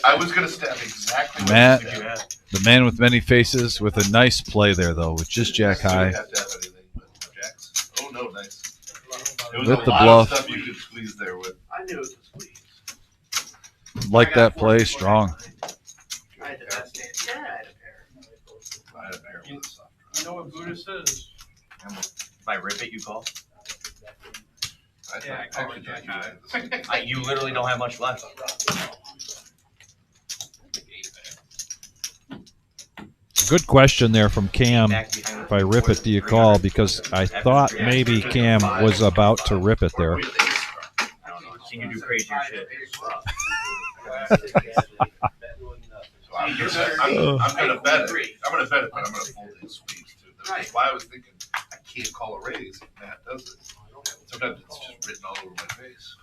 I was going to stab exactly what Matt, you had. the man with many faces, with a nice play there, though, with just jack You high. didn't have to have anything but jacks. Oh, no, nice. There was With a the lot bluff. of stuff you could squeeze there with. I knew it was a squeeze. Like that play, strong. I had the best hand. Yeah, I had a pair. I had a pair with a soft You know what Buddha says? If I rip it, you call? I Yeah, I thought call it actually jack high. you had the same. You literally don't have much left. Good question there from Cam. If I rip it, do you call? Because I thought maybe Cam was about to rip it there. I don't know. Can you do crazier shit? So I'm gonna bet it. I'm gonna bet it, but I'm gonna fold and squeeze too. That's why I was thinking I can't call a raise if Matt does it. Sometimes it's just written all over my face.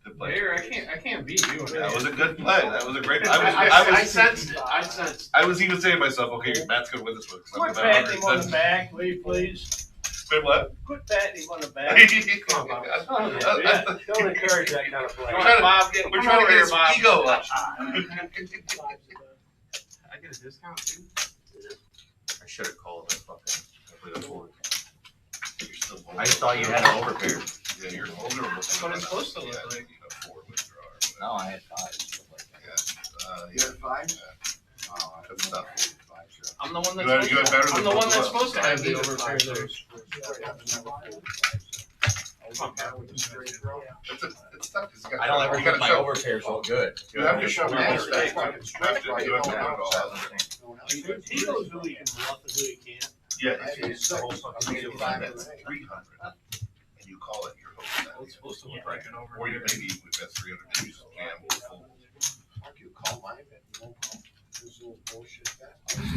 Good play. Mayor, I can't beat you. That was a good play. That was a great play. I sensed it. I sensed I was even saying to myself, okay, Matt's gonna win this one. 'cause I'm Quit gonna bet patting him on the 100. back, will you please? Wait, what? Quit patting him on the back. Come on, Yeah, don't encourage that kind of play. We're trying to- Bob, get We're trying to get his ego up. I get a discount too. I should have called it. Fucking. Hopefully I folded. You're still I just thought you had an overpair. Yeah, you're older. That's what it's supposed to look Yeah, like. you know, 4 withdraw. No, I had 5. You had 5? Oh, I That's tough. I'm the one You had that's better I'm than the one both that's of us. supposed to have the overpair there. It's tough. 'Cause you got- I don't ever you get gotta my show- overpair so good. You have to show Yeah. respect. You have to do it all. He knows who he can bluff and who he can't. Yeah, it's the whole fucking deal. That's 300, and you call it your whole It's supposed to look like an over. Or you maybe we've got 300 inches of jam full. You call mine, you won't call this little bullshit guy.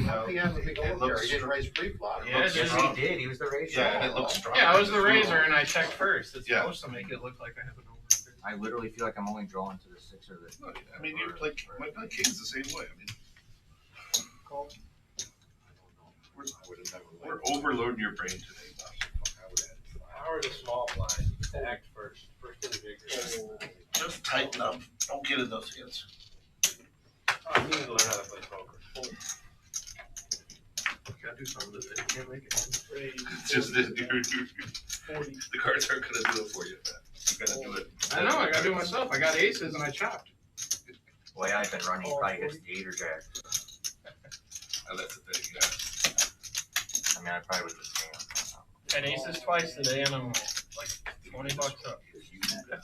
How do you have a big old there? He didn't raise free flop. Yeah, Yes, he did. He was the raiser. Yeah, and it looks strong. Yeah, I was the raiser and I checked first. It's Yeah. supposed to make it look like I have an over. I literally feel like I'm only drawing to the six or the. I mean, you play my king's the same way. I mean, we're overloading your brain today, Bob. How are the small blind to act first? First to the bigger. Just tighten up. Don't get in those hands. Oh, you need to learn how to play poker. Gotta do something with it. You can't make it. It's just that the cards aren't gonna do it for you. You gotta do it. I know, I gotta do it myself. I got aces and I chopped. Boy, I've been running probably against the 8 or jack. And that's the thing, yeah. I mean, I probably would just scam. Had aces twice today and I'm like $20 up. You got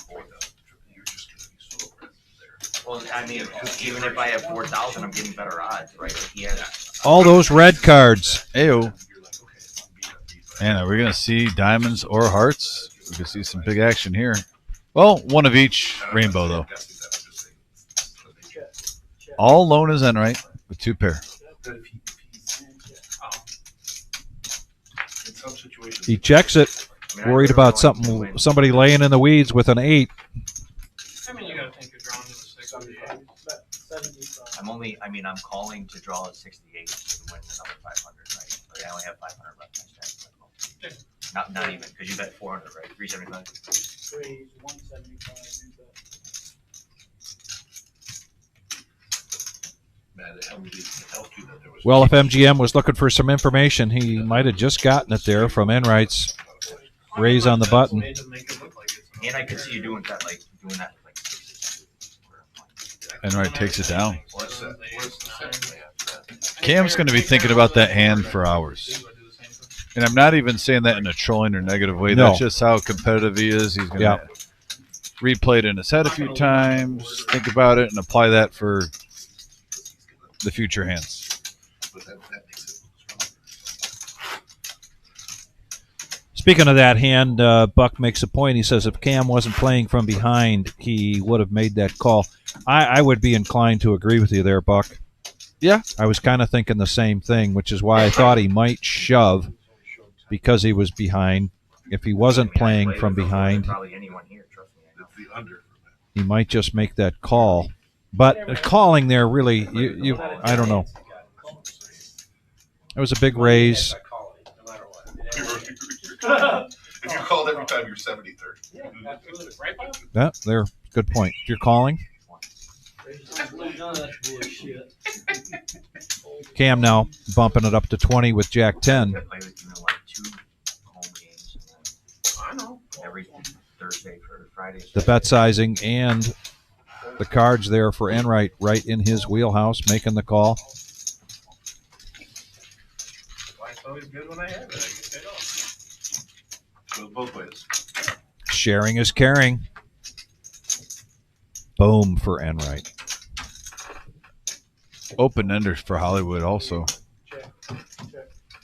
4,000 you're just gonna be so aggressive there. Well, I mean, even if I have 4,000, I'm getting better odds, right? If he has All those red cards. Ayo. You're like, okay, I'm beat up, beat up. And are we going to see diamonds or hearts? We could see some big action here. Well, one of each rainbow, though. All lone as Enright with 2 pair. In some situations, He checks it. I mean, I Worried really about want to win. somebody laying in the weeds with an 8. I mean, you gotta think you're drawing to the 6 or the 8. I'm calling to draw a 68 to win another 500, right? So I only have 500 left in my stack. Not even, because you bet 400, right? 375. Raise 175. man, it helped you that there was. Well, if MGM was looking for some information, he might have just gotten it there from Enright's raise on the button. And I could see you doing that, like doing that, like. Enright takes it down. What's that? Cam's going to be thinking about that hand for hours. And I'm not even saying that in a trolling or negative way. No. That's just how competitive he is. He's going to replay it in his head a few times, think about it, and apply that for the future hands. But that makes it stronger. Speaking of that hand, Buck makes a point. He says if Cam wasn't playing from behind, he would have made that call. I would be inclined to agree with you there, Buck. Yeah. I was kind of thinking the same thing, which is why I thought he might shove because he was behind. If he wasn't playing from behind, Probably anyone here, trust me. It's the under. he might just make that call. But calling there really, I don't know. It was a big raise. If you called every time, you're 73rd. Yeah, absolutely. Right, Bob? Yeah, there. Good point. If you're calling, None of that bullshit. Cam now bumping it up to 20 with Jack 10. I play with you in like 2 home games. I know. Every Thursday for Friday. The bet sizing and the cards there for Enright right in his wheelhouse, making the call. Why it's always good when I have it. I get paid off. Goes both ways. Sharing is caring. Boom for Enright. Open enders for Hollywood also.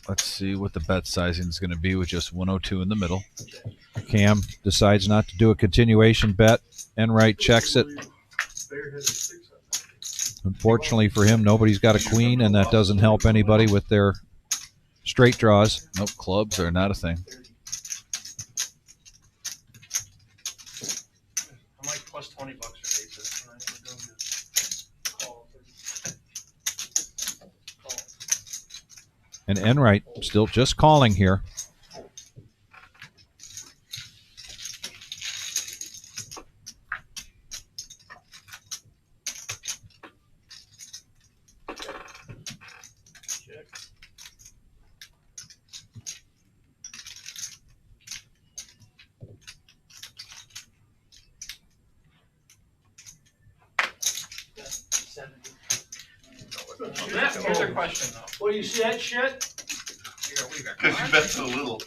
Let's see what the bet sizing is going to be with just 102 in the middle. Cam decides not to do a continuation bet. Enright checks it. Unfortunately for him, nobody's got a queen, and that doesn't help anybody with their straight draws. Nope, clubs are not a thing. I'm like plus $20 for aces. And Enright still just calling here. Here's a question though. What do you see that shit? Because you bet so little.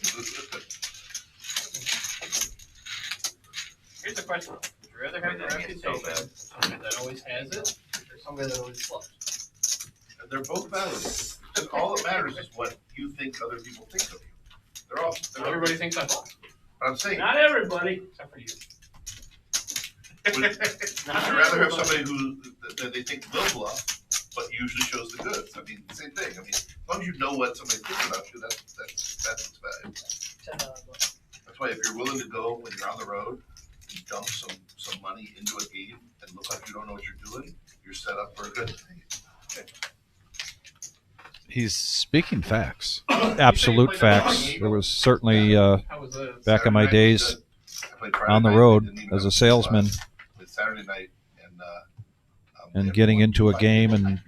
Here's the question. Would you rather have the reputation of somebody that always has it or somebody that always bluffs? And they're both valid. And all that matters is what you think other people think of you. Everybody thinks I bluff, I'm saying, Not everybody. except for you. would you rather have somebody that they think will bluff, but usually shows the goods? I mean, same thing. I mean, as long as you know what somebody's thinking about you, that's what's valuable. That's why if you're willing to go when you're on the road and dump some money into a game and look like you don't know what you're doing, you're set up for a good thing. He's speaking facts. Absolute facts. There was certainly How was that? back in my days on the road as a salesman Saturday night and getting into a game, and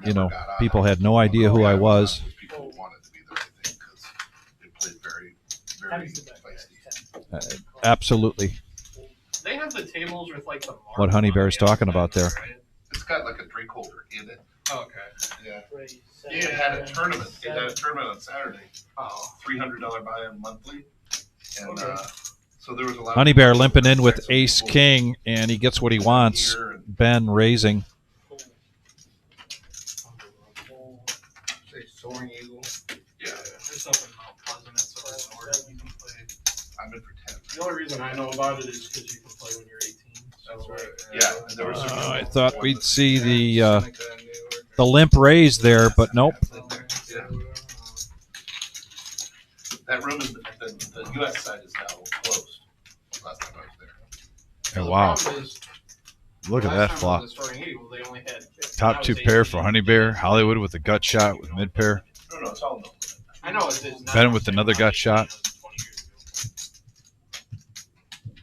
people had no idea who I was. People wanted to be the right thing because they played very, very feisty. Absolutely. They have the tables with like the marble What Honey on Bear's the talking outside, about there. right? It's got like a drink holder in it. Oh, okay. Yeah. It had a tournament. It had a tournament on Saturday. Oh. $300 buy-in monthly, and so there was a lot. Honey Bear limping in with Ace King, and he gets what he wants. Ben raising. Say Soaring Eagle. Yeah, There's something Mount Pleasant that's so north. You can play. I'm in for 10. The only reason I know about it is because you can play when you're 18. That's right. Yeah, and there was I thought we'd see the Seneca and Newark. limp raise there, but nope. Yeah. That room is the U.S. side is now closed. Last time I was there. Oh, wow. The problem is, Look at last that time flop. on the Soaring Eagle, they only had Top two pair for Honey Bear. Hollywood with a gut shot with mid pair. No, it's all no. I know it's not. Ben with another gut shot. 20 years ago.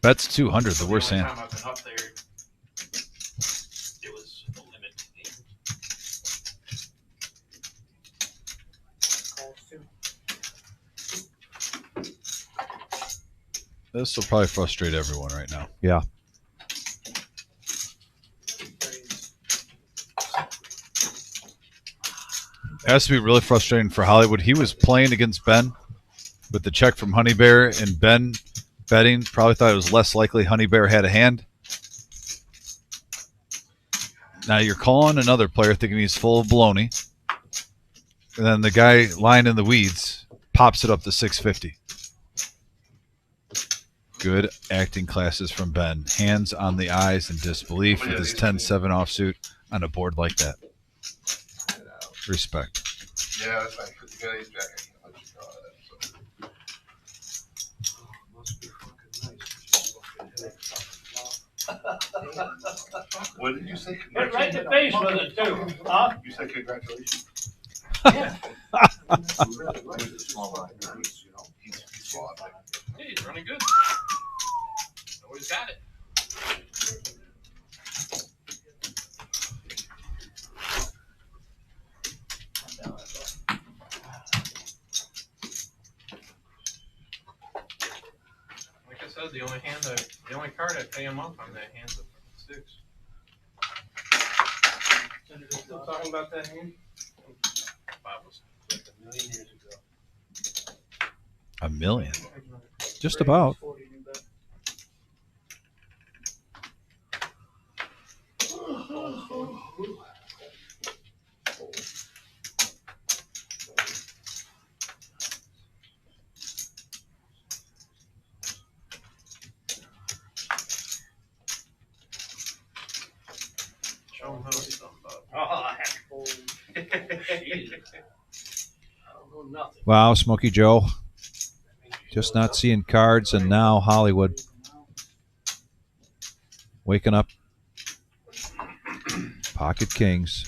Bet's 200, the worst The only hand. time I've been up there, it was a limit game. This will probably frustrate everyone right now. Yeah. It has to be really frustrating for Hollywood. He was playing against Ben with the check from Honey Bear, and Ben betting probably thought it was less likely Honey Bear had a hand. Now you're calling another player thinking he's full of baloney, and then the guy lying in the weeds pops it up to 650. Good acting classes from Ben. Hands on the eyes in disbelief with his 10-7 offsuit on a board like that. Respect. Yeah, that's right. Because you got ace jack, I can't let you draw that. Must be fucking nice. What did you say? Hit right in the face with it too, huh? You said congratulations. Yeah. Small blind. He's flawed. Hey, he's running good. Always got it. Like I said, the only card I pay him off on that hand's a 6. Still talking about that hand? Bob was Like a million years ago. A million. Just about. 40 new bet. show him how it's done, Bob. Oh, heck. Jeez. I don't know nothing. Wow, Smokey Joe. Just not seeing cards, and now Hollywood waking up. Pocket kings.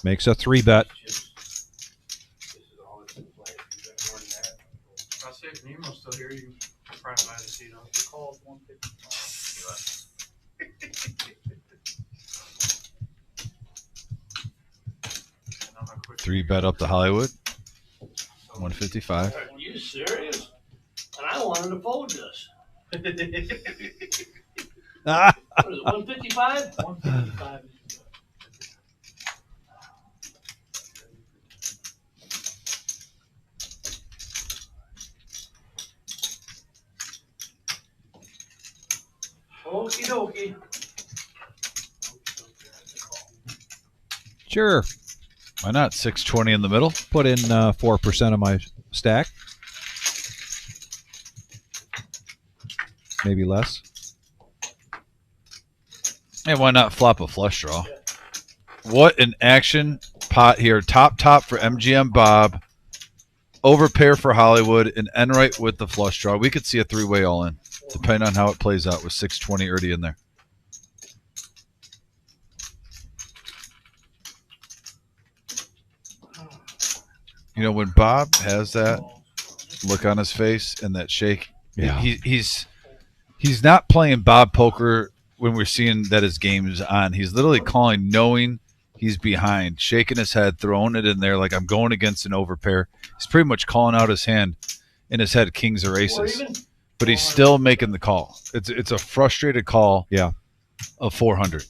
Makes a 3-bet. I'll say if Nemo's still here, you can probably buy the seat on. Calls 155. 3-bet up to Hollywood. 155. Are you serious? And I wanted to fold this. What is it, 155? 155. Okie dokie. Sure. Why not? 620 in the middle. Put in 4% of my stack. Maybe less. And why not flop a flush draw? What an action pot here. Top for MGM Bob. Overpair for Hollywood. And Enright with the flush draw. We could see a three-way all in, depending on how it plays out with 620 already in there. You know, when Bob has that look on his face and that shake, yeah, he's not playing Bob poker when we're seeing that his game is on. He's literally calling knowing he's behind, shaking his head, throwing it in there like I'm going against an overpair. He's pretty much calling out his hand in his head, kings or aces. But he's still making the call. It's a frustrated call of 400.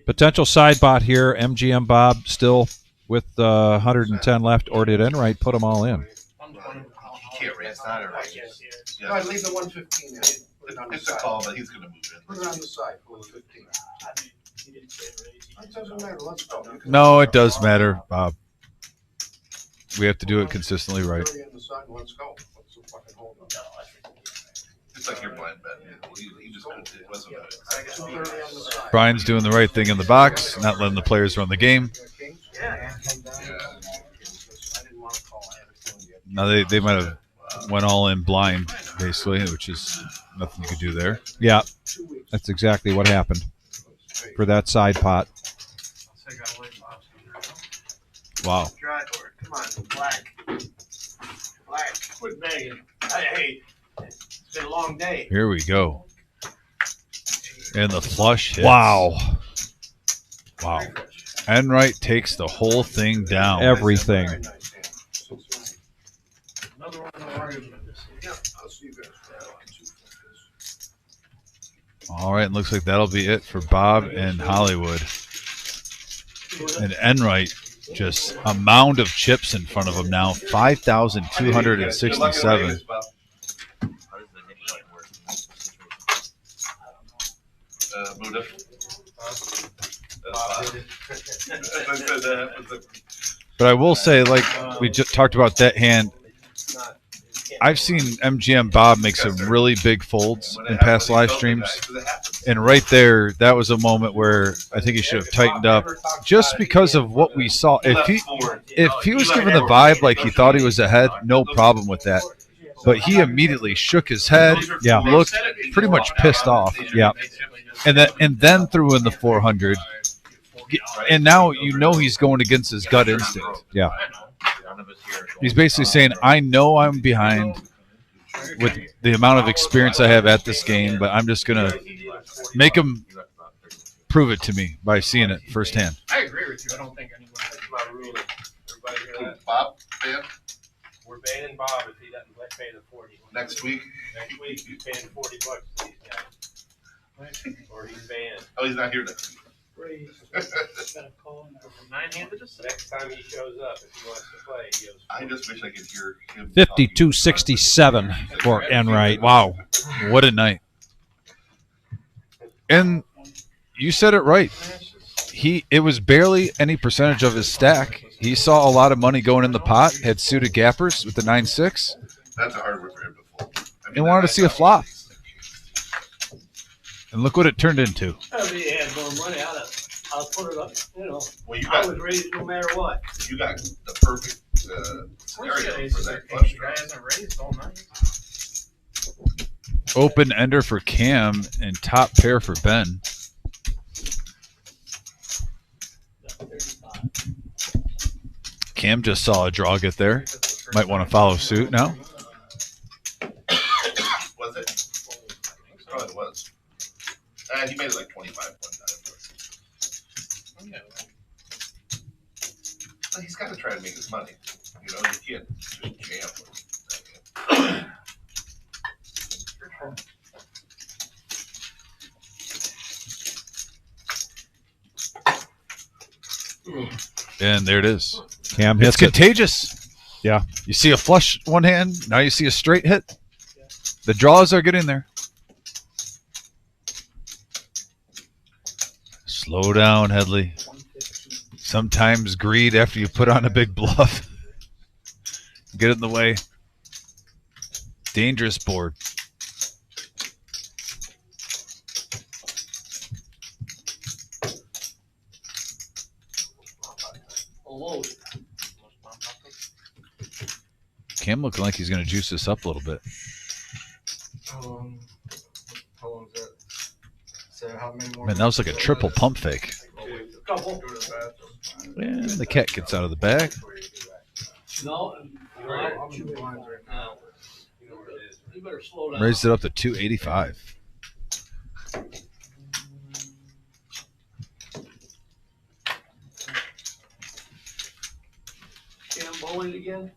Potential side bot here. MGM Bob still with 110 left, or did Enright put them all in? You can't raise that or raise. No, I'd leave the 115 in. Put it on the It's a side. call, but he's going to move in. Put it on the side for 115. It doesn't matter, let's go. No, it does matter, Bob. We have to do it consistently right. 30 on the side, let's go. What's the fucking hold on? It's like your blind bet. You just couldn't. It wasn't a. 230 on the side. Brian's doing the right thing in the box, not letting the players run the game. Yeah. I didn't want to call. I had a feeling you Now they might have went all in blind, basically, which is nothing you could do there. Yeah, had 2 weeks. that's exactly what happened for that side pot. Wow. Dry board, come on, black. Black, quit begging. Hey, it's been a long day. Here we go. And the flush hits. Wow. Wow. Enright takes the whole thing down. Everything. Very nice hand. 6-9. Another one of our argument. Yeah, I'll see you guys. All right, looks like that'll be it for Bob and Hollywood. And Enright, just a mound of chips in front of him now. 5,267. Buddha. But I will say, like we just talked about that hand, I've seen MGM Bob make some really big folds in past live streams. And right there, that was a moment where I think he should have tightened up just because of what we saw. If he was given the vibe like he thought he was ahead, no problem with that. But he immediately shook his head, looked pretty much pissed off. Yeah. And then threw in the 400. And now you know he's going against his gut instinct. Yeah. He's basically saying, I know I'm behind with the amount of experience I have at this game, but I'm just going to make him prove it to me by seeing it firsthand. I agree with you. I don't think anyone. That's my rule. Everybody hear that? Bob, man, We're banning Bob if he doesn't pay the 40. next week. Next week, he's paying $40 to these guys. Or he's banned. Oh, he's not here next week. Next time he shows up, if he wants to play, he goes. I just wish I could hear him. 5267 for Enright. Wow. What a night. And you said it right. It was barely any percentage of his stack. He saw a lot of money going in the pot, had suited gappers with the 9-6. That's a hard one for him to fold. And wanted to see a flop. And look what it turned into. If he had more money, I'll put it up, you know. Well, you I got would raise it no matter what. you got the perfect scenario for that flush The draw. guy hasn't raised all night. Open ender for Cam and top pair for Ben. Cam just saw a draw get there. Might want to follow suit now. Was it? Probably was. He made it like 25 one time. But he's got to try to make his money. You know, you can't just jam And there it is. Cam It's hits it. contagious. Yeah. You see a flush one hand, now you see a straight hit. The draws are getting there. Slow down, Headley. Sometimes greed after you put on a big bluff. Get in the way. Dangerous board. Cam looking like he's going to juice this up a little bit. How long is that? So how many more? Man, that was like a triple pump fake. Couple. Go to the bathroom. And the cat gets out of the bag. No, I'm in the blinds right now. you better slow down. Raised it up to 285. Cam bowling again?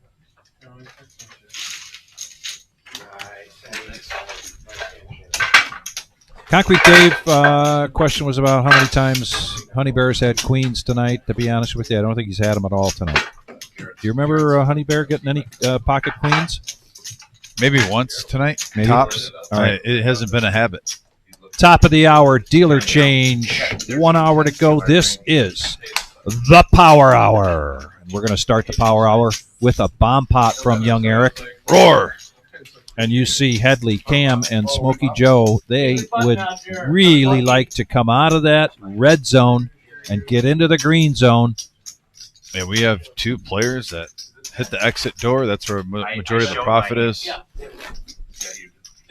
Concrete Dave, question was about how many times Honey Bear's had queens tonight. To be honest with you, I don't think he's had them at all tonight. Do you remember Honey Bear getting any pocket queens? Maybe once tonight. Maybe. Tops. All right. It hasn't been a habit. Top of the hour, dealer change. 1 hour to go. This is the Power Hour. And we're going to start the Power Hour with a bomb pot from Young Eric. Roar. And you see Headley, Cam, and Smokey Joe. They would really like to come out of that red zone and get into the green zone. Yeah, we have two players that hit the exit door. That's where majority of the profit is. Yeah.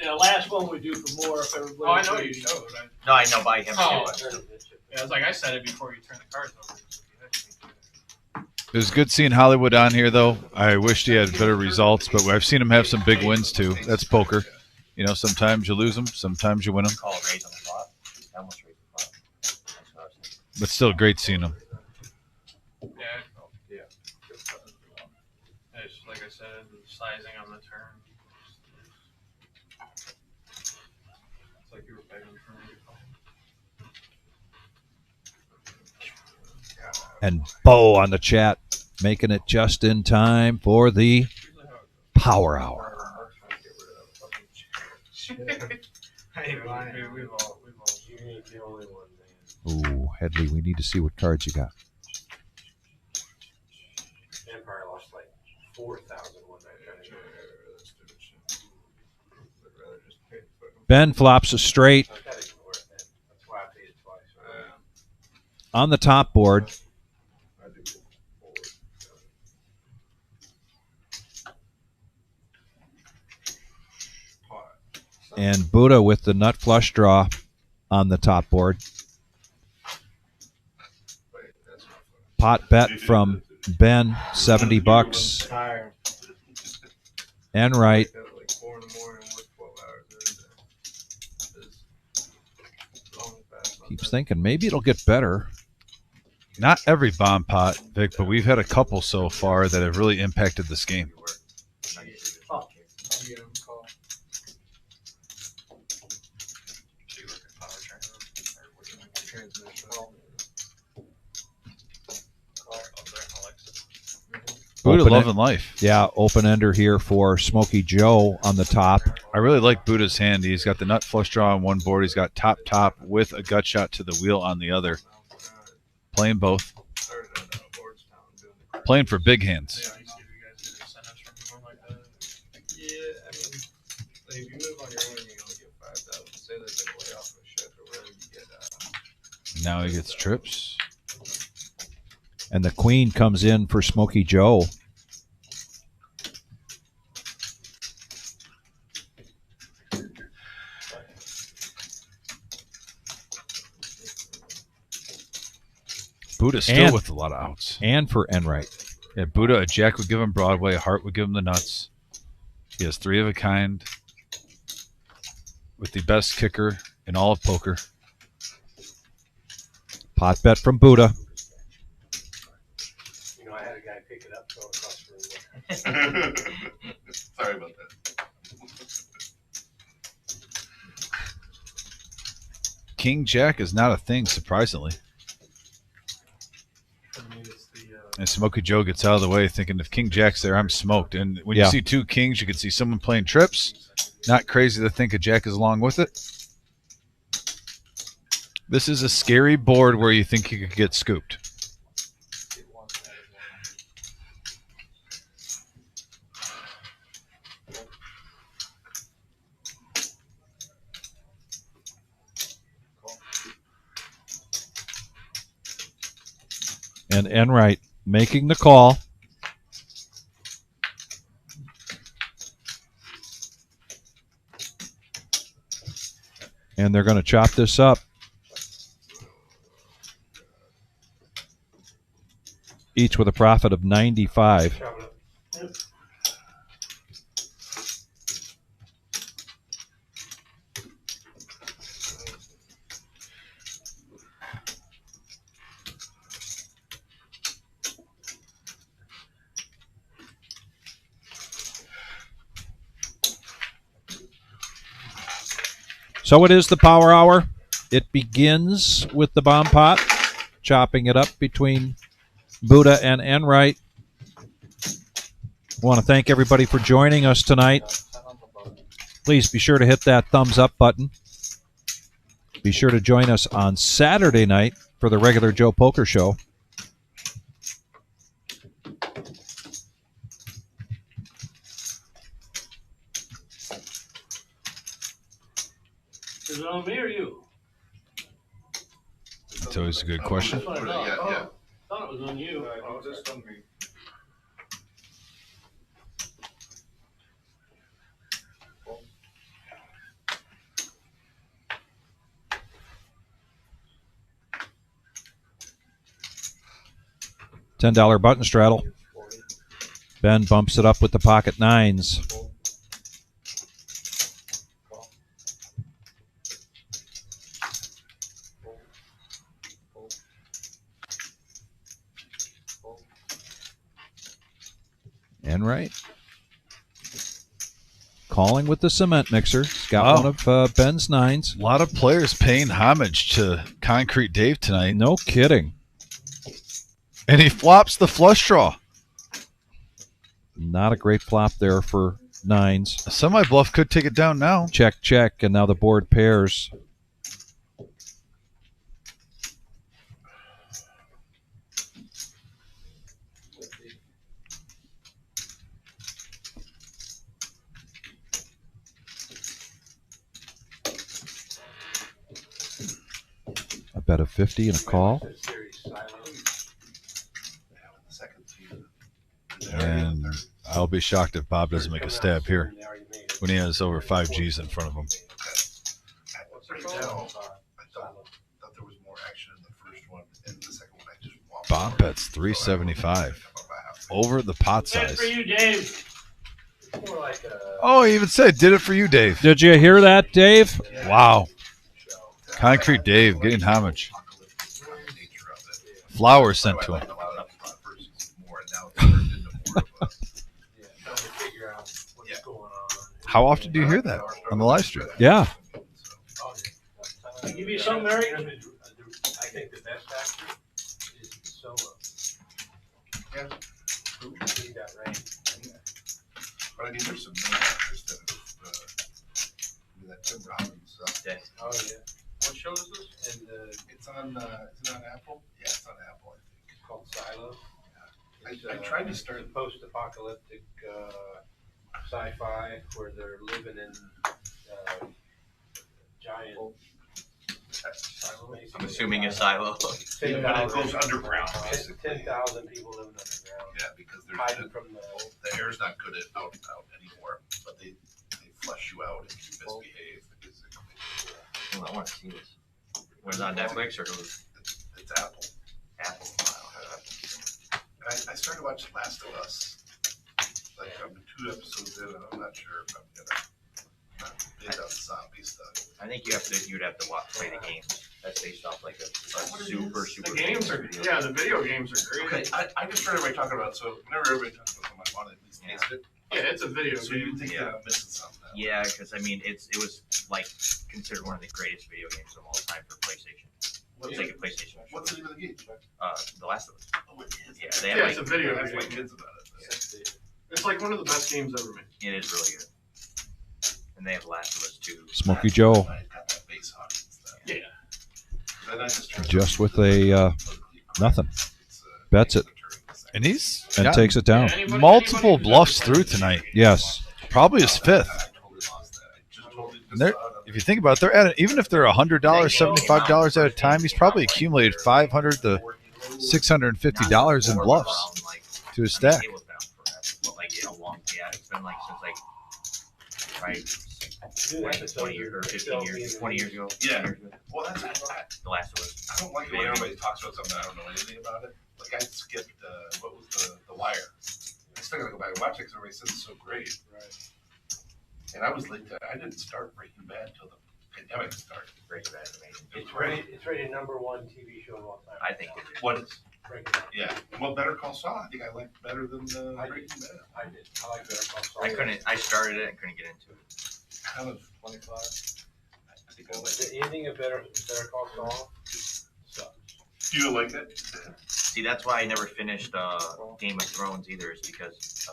Yeah, last one we do for more if everybody. Oh, I know you showed. No, I know by him. Oh. Too. Yeah, I was like, I said it before you turned the cards over. It was good seeing Hollywood on here, though. I wished he had better results, but I've seen him have some big wins, too. That's poker. You know, sometimes you lose them, sometimes you win them. Call it raise on the flop. I almost raised the flop. That's what I was thinking. But still great seeing him. Yeah. It's like I said, the sizing on the turn. It's like you were begging for me to call. And Bo on the chat, making it just in time for the Power Hour. Ooh, Headley, we need to see what cards you got. Empire lost like 4,000 one night. Ben flops a straight That's why I paid it twice. on the top board. And Buddha with the nut flush draw on the top board. Pot bet from Ben, $70. And right. Keeps thinking maybe it'll get better. Not every bomb pot, Vic, but we've had a couple so far that have really impacted this game. Buddha loving life. Yeah, open ender here for Smokey Joe on the top. I really like Buddha's hand. He's got the nut flush draw on one board. He's got top with a gut shot to the wheel on the other. Playing both. Playing for big hands. Yeah, you guys get incentives from going like that. Yeah, I mean, like, if you live on your own, you only get 5,000. Say they've been way off of shit or whatever, you get. Now he gets trips. And the queen comes in for Smokey Joe. Buddha still with a lot of outs. And for Enright. Yeah, Buddha, a jack would give him Broadway, a heart would give him the nuts. He has three of a kind with the best kicker in all of poker. Pot bet from Buddha. You know, I had a guy pick it up going across the room. Sorry about that. King Jack is not a thing, surprisingly. to me is the, And Smokey Joe gets out of the way thinking if King Jack's there, I'm smoked. And when you Yeah. see two kings, you can see someone playing trips. Not crazy to think a jack is along with it. This is a scary board where you think you could get scooped. And Enright making the call. And they're going to chop this up. Each with a profit of 95. So it is the power hour. It begins with the bomb pot, chopping it up between Buddha and Enright. I want to thank everybody for joining us tonight. Please be sure to hit that thumbs up button. Be sure to join us on Saturday night for the regular Joe Poker Show. Is it on me or you? It's always a good question. That's what I thought. Yeah, yeah. I thought it was on you. just on me. $10 button straddle. Ben bumps it up with the pocket nines. Enright calling with the cement mixer. He's got Wow. one of Ben's nines. A lot of players paying homage to Concrete Dave tonight. No kidding. And he flops the flush draw. Not a great flop there for nines. A semi-bluff could take it down now. Check, check, and now the board pairs. I bet a 50 and a call. And I'll be shocked if Bob doesn't make a stab here when he has over 5 Gs in front of him. Right now, I thought there was more action in the first one, and the second one I just wobbled. Bob bets 375 over the pot Good size. for you, Dave. More like a Oh, he even said, did it for you, Dave. Did you hear that, Dave? Wow. Concrete Dave getting homage. Flowers sent to him. figure out what's going on. How often do you hear that on the live stream? Yeah. I give you something, Eric? I think the best factor is the solo. Yeah. Need that range. But I mean, there's some main actors that have, that Tim Robbins. Oh, yeah. What show is this? And It's on, is it on Apple? Yeah, it's on Apple, I think. it's called Silo. I tried to start. It's a post-apocalyptic sci-fi where they're living in giant silo. I'm assuming a silo. But it goes underground, basically. 10,000 people living underground. Yeah, because Hiding from the air's not good at out anymore, but they flush you out if you misbehave, basically. Oh, I want to see this. Was it on Netflix or was It's Apple. Apple? I started watching Last of Us. Like I'm 2 episodes in, and I'm not sure if I'm gonna big on zombie stuff. I think you'd have to play the games. That's based off like a super. The games are, yeah, the video games are Okay, great. I just heard everybody talking about. So whenever everybody talks about something, I want to at least taste it. Yeah, it's a video So you game. think that I'm missing something? Now. Yeah, because I mean, it was like considered one of the greatest video games of all time for PlayStation. It's like a PlayStation. What's the name of the game? The Last of Us. Oh, it is. Yeah, they have Yeah, like, it's a video. Ask my game. kids about it. It's like one of the best games ever made. it is really good. And they have Last of Us too. Smokey Joe, I got that base hockey stuff. Yeah. Then I just just with a nothing, bets it And he's and got takes it down. Yeah, anybody- multiple anybody who's bluffs ever through played tonight. Yes, Probably his fifth. I totally lost that. I just totally And they're, just if you think about it, they're at it, even if they're $100, $75 at a time, he's probably accumulated $500 to $650 in bluffs to his stack. It was been out forever, but like a long, it's been like since like right 20 years or 15 years, 20 years ago. Yeah. 10 years ago. Well, that's The Last of Us. I don't like it when everybody talks about something I don't know anything about it. Like I skipped what was the Wire. I still gotta go back and watch it because everybody says it's so great. Right. And I was late to. I didn't start Breaking Bad until the pandemic started. Breaking Bad is amazing. It's rated #1 TV show of all time. I think it is. What is? Breaking Bad. Yeah. Well, Better Call Saul. I think I liked better than I Breaking Bad. I did. I like Better Call Saul. I started it and couldn't get into it. Kind of 25. I think I liked it. Anything of Better Call Saul sucks. Do you like it? See, that's why I never finished Game of Thrones either, is because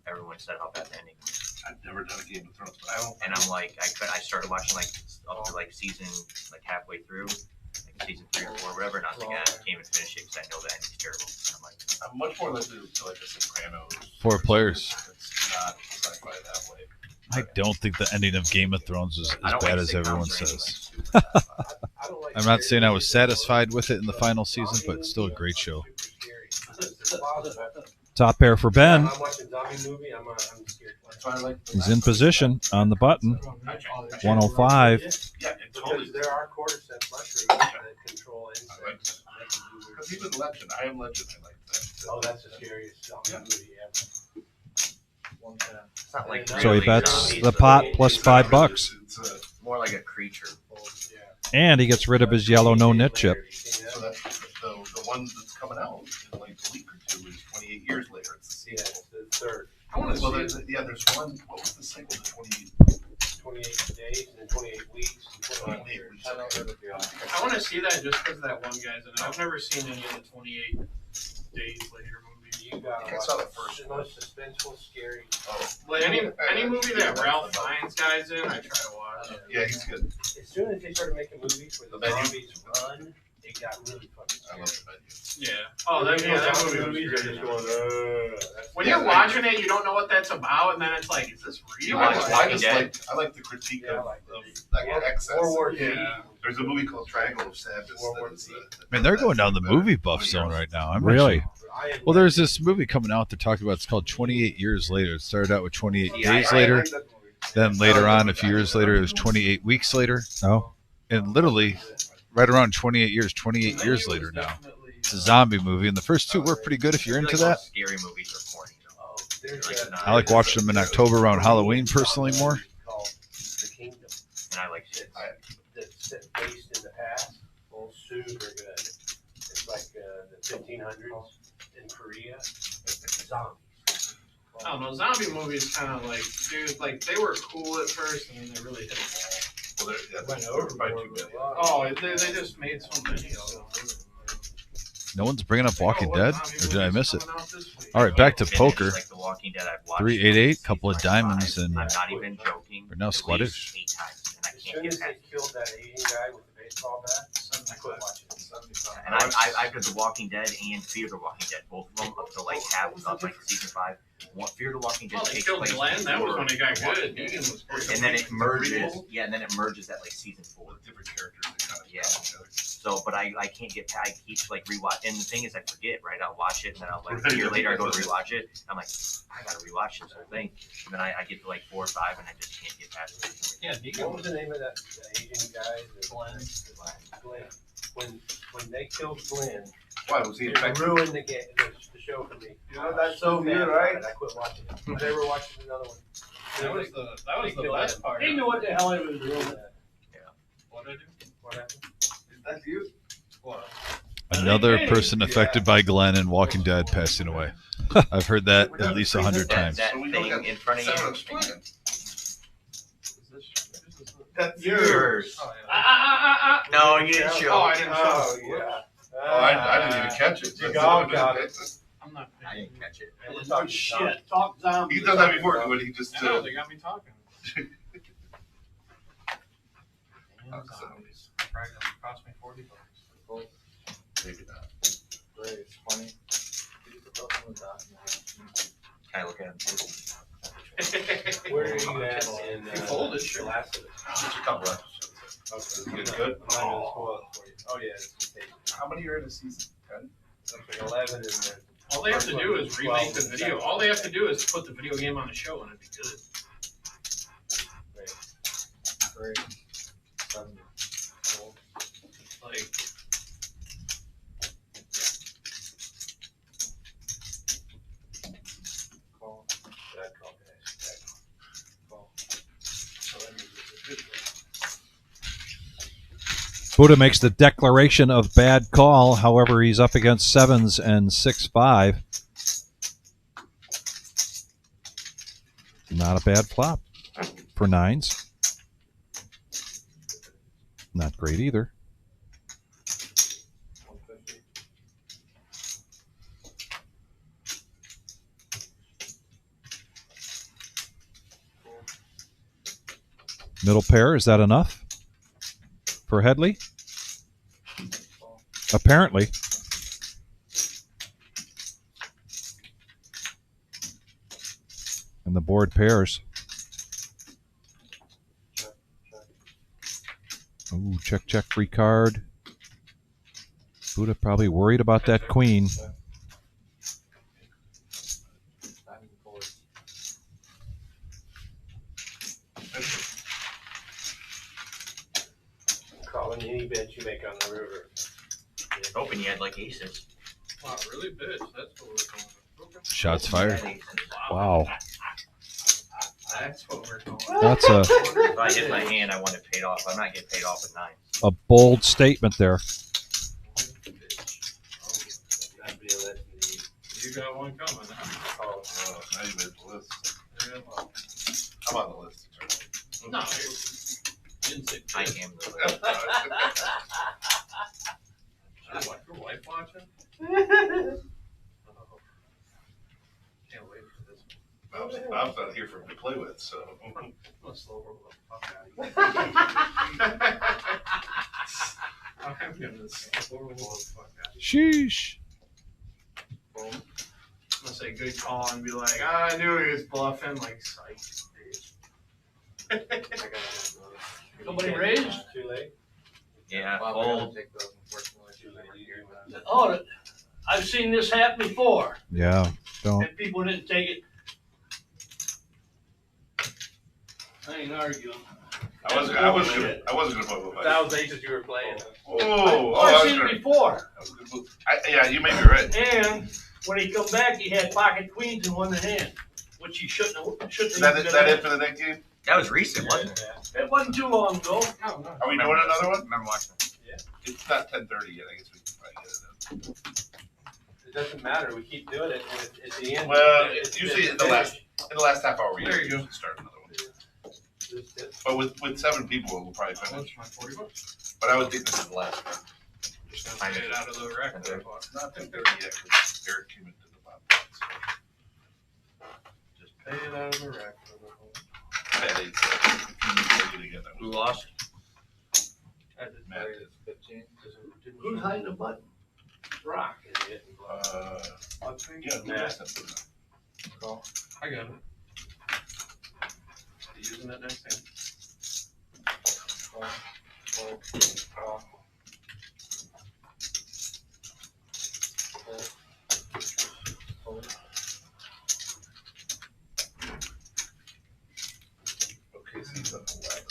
everyone said how bad the ending was. I've never done a Game of Thrones, but I don't. And I'm like, I started watching like up to like season like halfway through, like season 3 or 4 or whatever, and I was like, I can't even finish it because I know the ending's terrible. And I'm like, I'm much more likely to like The Sopranos. 4 players. It's not sci-fi that way. I don't think the ending of Game of Thrones is I as don't bad like as sitcoms everyone or anything says. like I don't like I'm not saying I was scary satisfied with it in the final season, but it's still a great show. top pair for Ben. I'm watching zombie movie. I'm scared. That's why I like. He's in position on the button. I tried. 105. Yeah, it totally. Because there are cordyceps mushrooms that control insects. I like that. and they can do weird Because even Legend, I Am Legend, I like that. Oh, that's the scariest zombie movie ever. It's not like So he really bets zombies, the though. pot plus It's not really- $5, It's More like a creature. Yeah. and he gets rid of his yellow no-nit chip. so that's the one that's coming out in like a week or two is 28 years later. It's the Yeah, sequel. it's the third. I want to Well, see it. there's one. What was the sequel to 28? 28 days and then 28 weeks and 28 years. I want to see that just because that one guy's in it. I've never seen any of the 28 Days Later movies. You got I saw the first the one. most suspenseful, scary. Oh, Like any movie that Ralph Fiennes guy's in, I try to watch. yeah, he's good. As soon as they started making movies where the The menu. zombies run, it got really fucking I love scary. the menu. Yeah. Oh, that Zombie movie was movies are great. just going, When you're watching it, you don't know what that's about, and then it's like, is this real? watch I Walking just Dead? I like the critique Yeah, I of, like of that. that excess. World War Yeah. Z. There's a movie called Triangle of Sadness. World War that is, Z. Man, they're going down the movie buff zone right now. I'm Really? actually- well, there's this movie coming out they're talking about. It's called 28 Years Later. It started out with 28 Yeah, days I later. like that movie. Then later on, a few years later, it was 28 weeks later. Oh, And literally, right around 28 years later now. It's a zombie movie, and the first 2 were pretty good if you're I feel into like that. most scary movies are corny. Though. Oh, there's Like, a- I like watching them in October around Halloween personally more. Called The Kingdom. And I like shit. That's set based in the past. Oh, super good. It's like the 1500s in Korea. Zombies. I don't know. Zombie movies kind of like, dude, like they were cool at first, and then they really hit a wall. Well, yeah, Went over over by 2 million. Oh, they just made so many of them. No one's bringing up Walking Oh, what Dead, zombie or did I movies miss it? coming out this week? All right, back to Finished, poker. Like The Walking Dead, I've watched 388, couple of season, like, diamonds, 5. and I'm not even joking. we're now at squattish. least 8 times, and I As can't soon get as past they killed that Asian guy with the baseball bat, I quit watching it. And I've got The Walking Dead and Fear the Walking Dead, both of them up to like like season 5. Fear the Walking Dead Oh, they takes killed place Glenn. That was before when it got Walking good. Dead. Negan was great. And then it merges. Yeah, and then it merges at like season 4. With different characters that kind of Yeah. each other. So, but I can't get. I keep like rewatch. And the thing is, I forget. Right, I'll watch it, and then I'll like a year later I go to rewatch it. I'm like, I gotta rewatch this whole thing. And then I get to like 4 or 5, and I just can't get past it. Yeah, What was the name of that Asian guy? Glenn. Glenn. When they killed Glenn, Why was he it infected? ruined the show for me. You know, that's so so mad weird, about right? it, I quit watching it. I never watched another one. That was the best part. He knew what the hell he was doing. What did I do? What happened? Is that you? What? Another person affected by Glenn and Walking Dead passing away. I've heard that at least 100 times. That So we thing don't in front of Sound you. explain. That's Yours. yours. Oh, yeah. No, you didn't show. Oh, I didn't show. Oh, yeah. Oh, I didn't even catch it. You got it. I'm not I paying. didn't catch it. And we're Oh, talking shit, talk zombie. He's done that before when he just. I know, they got me talking. Damn So- zombies. Probably gonna cost me $40. Maybe not. Great, it's funny. Can I look at him? Where are you at in, You folded, sure. last of it? Just a couple episodes. Okay. You get good? I'm not gonna spoil it for you. Oh, yeah, it's just eight. How many are in a season? 10? Something 11 and then. All they have to do is remake the video. All they have to do is put the video game on the show and it'd be good. Great. 7. Like, Call. Bad call, guys. Bad call. So that means it's a good one. Buddha makes the declaration of bad call. However, he's up against 7s and 6-5. Not a bad flop for 9s. Not great either. 150. Middle pair, is that enough for Headley? Apparently. And the board pairs. Ooh, check, check, free card. Buddha probably worried about that queen. Calling any bet you make on the river. Hoping you had like aces. wow, really, bitch? That's what we're going with. Okay. Shots fired. Wow. That's what we're going with. That's a If I hit my hand, I want it paid off. I'm not getting paid off at 9. bold statement there. That'd be a lesson to you. You got one coming. Huh? Oh, now you made the list. Yeah, well, I'm on the list. no, you didn't say I bitch. am the Your wife watching? Oh, can't wait for this. Bob's not here for me to play with, so. I'm gonna slow roll the fuck out of you. I'm gonna slow roll the fuck out of you. Sheesh. I'm gonna say good call and be like, I knew he was bluffing, like, psych, bitch. I got one. Somebody raised? Too late. Yeah, Well, we gotta fold. take those, unfortunately. Too late. Oh, I've seen this happen before, Yeah, don't. and people didn't take it. I ain't arguing. I wasn't gonna put with That was aces you were playing. Oh, I've I was seen gonna. it before, That was a good move. Yeah, you may be right. and when he come back, he had pocket queens in one hand, which he shouldn't have. Is that it for the next game? That was recent, wasn't it? It wasn't too long ago. Oh, no. Are we doing another one? Remember watching it? It's not 10:30 yet. I guess we can probably get it done. It doesn't matter, we keep doing it, and at the end. Well, it's usually in the last half hour we There you go. usually start another one. But with 7 people, we'll probably finish. That's my $40. But I would think this is the last one. Just gonna pay it out of the rack. Okay. Not 10:30 yet because Eric came into the bottom. Just pay it out of the rack. Who lost? Matt. 15. Who's hiding the button? Rock is it? Yeah, who Matt. asked that? Call. I got it. Using it next time. Call. Call. Call. Call. Okay, so he's on the ladder.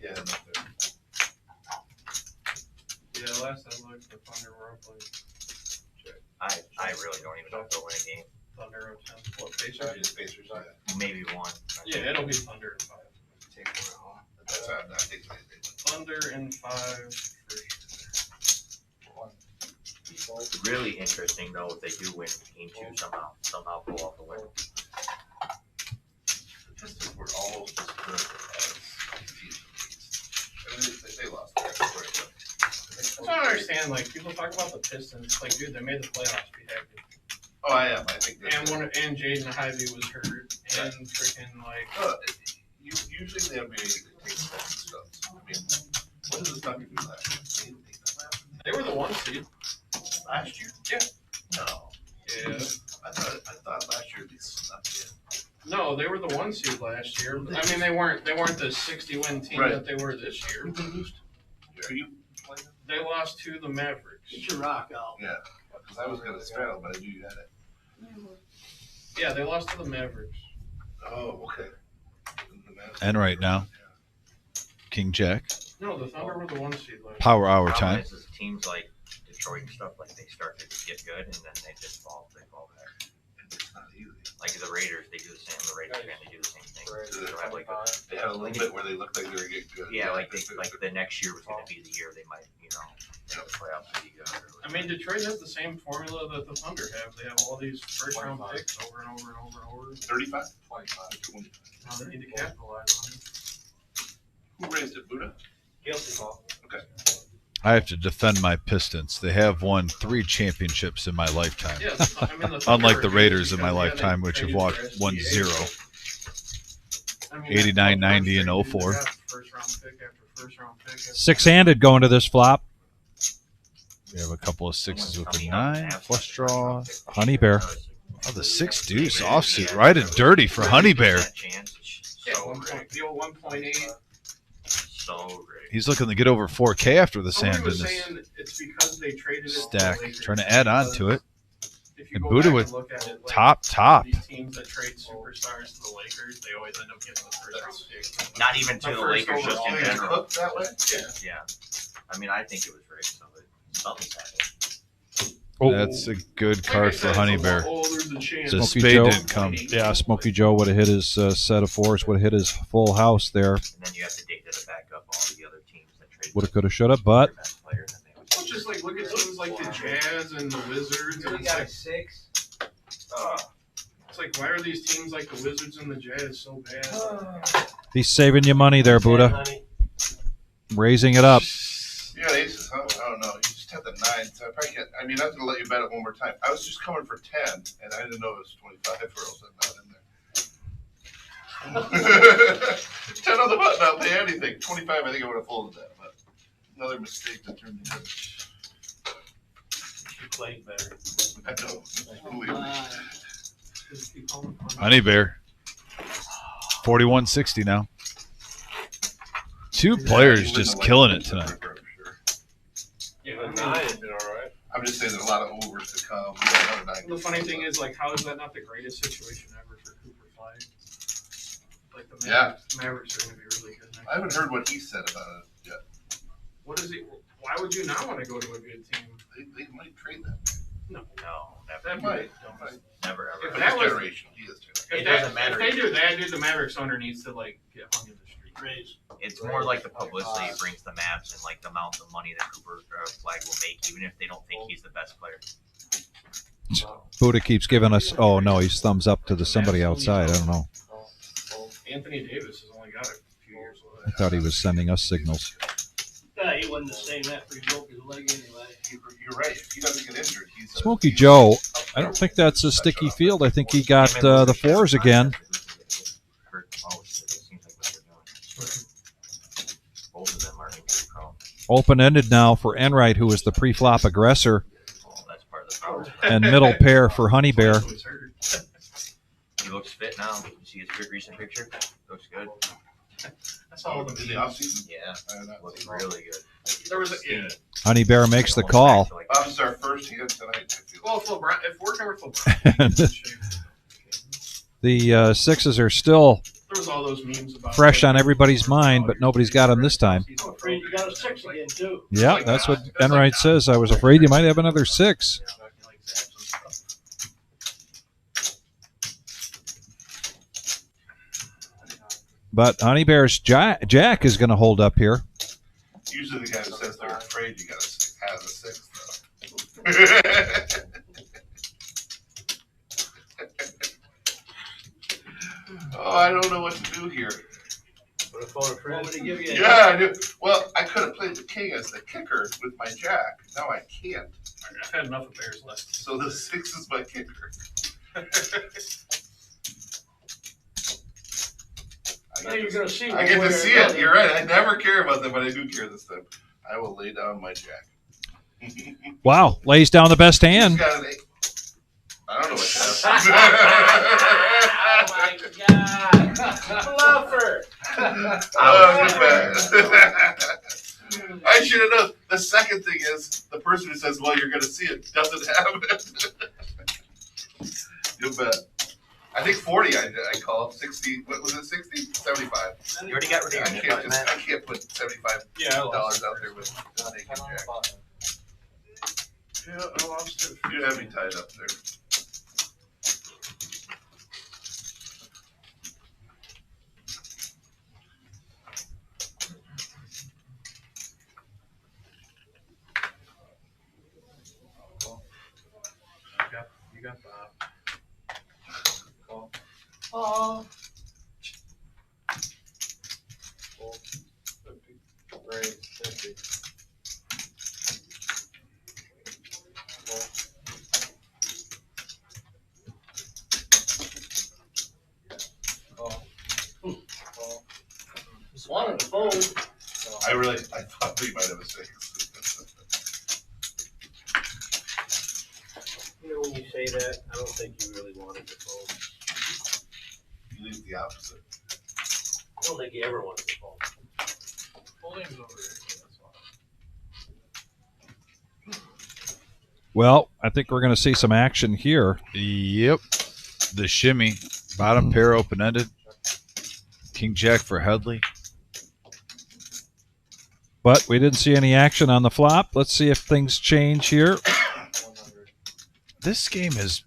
Yeah, not there. Yeah, last time I looked, the Thunder were up like I really don't even know if they'll win a game. Thunder up 10. What, Sorry, Pacers? just Pacers, yeah. Maybe one. Yeah, it'll be Thunder in 5. Take one home. That's how I think they did. Thunder in 5 for sure. Really interesting though if they do win game 2 somehow pull off the win. The Pistons were almost as good as teams in the East. They lost their story. That's what I don't understand. Like people talk about the Pistons. Like, dude, they made the playoffs. Be happy. Oh, I am. I think And and Jaden Ivey was hurt, and freaking like. Usually the NBA takes second stuff. I mean, what does this Nuggets do last year? They were the 1 seed Last year? Yeah. No. Yeah. I thought last year they snuck in. No, they were the 1 seed last year. I mean, they weren't the 60-win team Right. that they were this year. Are you playing? They lost to the Mavericks. Get your rock out. Yeah. Because I was going to straddle, but I knew you had it. Yeah, they lost to the Mavericks. Oh, okay. And right now, King Jack. No, the Thunder were the 1 seed last year. Power hour Problem time. is teams like Detroit and stuff, like they start to get good and then they just fall back. It's not easy. Like the Raiders, they do the same. The Raiders fan, they do the same thing. They don't have like They had a little bit where they looked like they were getting good. yeah, like the next year was going to be the year they might, playoffs would be good. I mean, Detroit has the same formula that the Thunder have. They have all these first-round picks over and over and over and over. 35? 25. 25. Now they need to capitalize on it. Who raised it, Buddha? Guilty, Paul. Okay. I have to defend my Pistons. They have won 3 championships in my lifetime. Yeah, I mean, the Thunder Unlike are the good Raiders in my because, yeah, lifetime, they which have traded their won SGA. 0. I mean, 89, 90, and they 04. got first-round pick after first-round pick. After Six-handed going to this flop. We have a couple of sixes with a Coming 9. out, Flush draw. Honey Bear. Oh, the 6 deuce offsuit. Right and dirty for Honey Bear. Yeah, 1.8. So great. He's looking to get over 4K after the Somebody sand in was this saying it's because they traded it to the stack. Lakers. Trying to add on to it. If you And go Buddha back with and look at it, like, top. These teams that trade superstars to the Lakers, they always end up getting the first-round pick. Not even to The the first Lakers, just in overall. general. Cooked that way? Yeah. Yeah. I mean, I think it was rigged, so something's happening. That's a good card for Honey Bear. Oh, there's a chance. The Smokey spade Joe. didn't come. Yeah, Smokey Joe would have hit his set of 4s, would have hit his full house there. And then you have to dig to back up all the other teams that traded. Woulda, coulda, shoulda, but their best players, and they would- Well, just like look at teams like the Jazz and the Wizards, and You it's got a like, 6. it's like why are these teams like the Wizards and the Jazz so bad? he's saving you money there, Buddha. Honey. Raising it up. You got aces, huh? I don't know. You just had the 9, so I probably can't. I mean, I'm going to let you bet it one more time. I was just coming for 10, and I didn't know it was 25, or else I'm not in there. 10 on the button, I'll pay anything. 25, I think I would have folded that, but another mistake that turned into. You played better. I know. Believe me. Just keep calling them. Honey Bear. 4160 now. 2 players just killing it tonight. Yeah, The I mean, 9 has been all right. I'm just saying there's a lot of overs to come. We got another 9. the funny thing is, like, how is that not the greatest situation ever for Cooper Flag? Like the Mavericks are going to be really good next I haven't heard what he said about it yet. What is it? Why would you not want to go to a good team? They might trade that. No, That never, might. never, ever. If But that he's was- generational. He is generational. If It that- doesn't matter. If they do that, dude, the Mavericks owner needs to like get hung in the street. Raise. It's more like the publicity it brings the Mavs and like the amount of money that Cooper Flag will make, even if they don't think he's the best player. Buddha keeps giving us. Oh no, he's thumbs up to the somebody outside. I don't know. Anthony Davis has only got a few years I left. thought he was sending us signals. Yeah, he wasn't the same after he broke his leg anyway. You're right. If he doesn't get injured, he's Smokey Joe, I don't think that's a sticky field. I think he got the 4s again. Hurt the most, it seems like what they're doing. Both of them are injury prone. Open-ended now for Enright, who is the pre-flop aggressor, Well, that's part of the problem. and middle pair for Honey Bear. Always hurt. He looks fit now. You see his recent picture? Looks good. That's all the in the video. offseason. Yeah, looks really good. There was a, yeah. Honey Bear makes the call. This is our first hand tonight. I feel Well, if we're with LeBron, The Sixes are still there was all those memes about fresh on everybody's mind, but nobody's got them this time. I'm afraid you got a 6 again, too. Yeah, that's what Enright says. I was afraid you might have another 6. But Honey Bear's Jack is going to hold up here. Usually the guy who says they're afraid you got to have a 6, though. Oh, I don't know what to do here. as the kicker with my jack. Now I can't. I've had enough of Bears lists. So the 6 is my kicker. Now you're gonna see. I get to see it. You're right. I never care about that, but I do care this time. I will lay down my jack. Wow, lays down the best hand. He's got an 8. I don't know what that Oh my God. Bluffer. I should have known. The second thing is the person who says, well, you're going to see it, doesn't have it. You bet. I think 40 I called. 60, what was it, 60? 75. You already got rid of your nip, man. I can't put $75 out there with naked jack. Yeah, I lost it. You have me tied up there. You got Bob. Oh. Right, 50. Wanted to fold. I thought we might have a 6. You know, when you say that, I don't think you really wanted to fold. You leave the opposite. I don't think you ever wanted to fold. Folding's overrated, that's why. Well, I think we're going to see some action here. Yep. The shimmy. Bottom pair open-ended. King Jack for Headley. But we didn't see any action on the flop. Let's see if things change here. 100. This game is...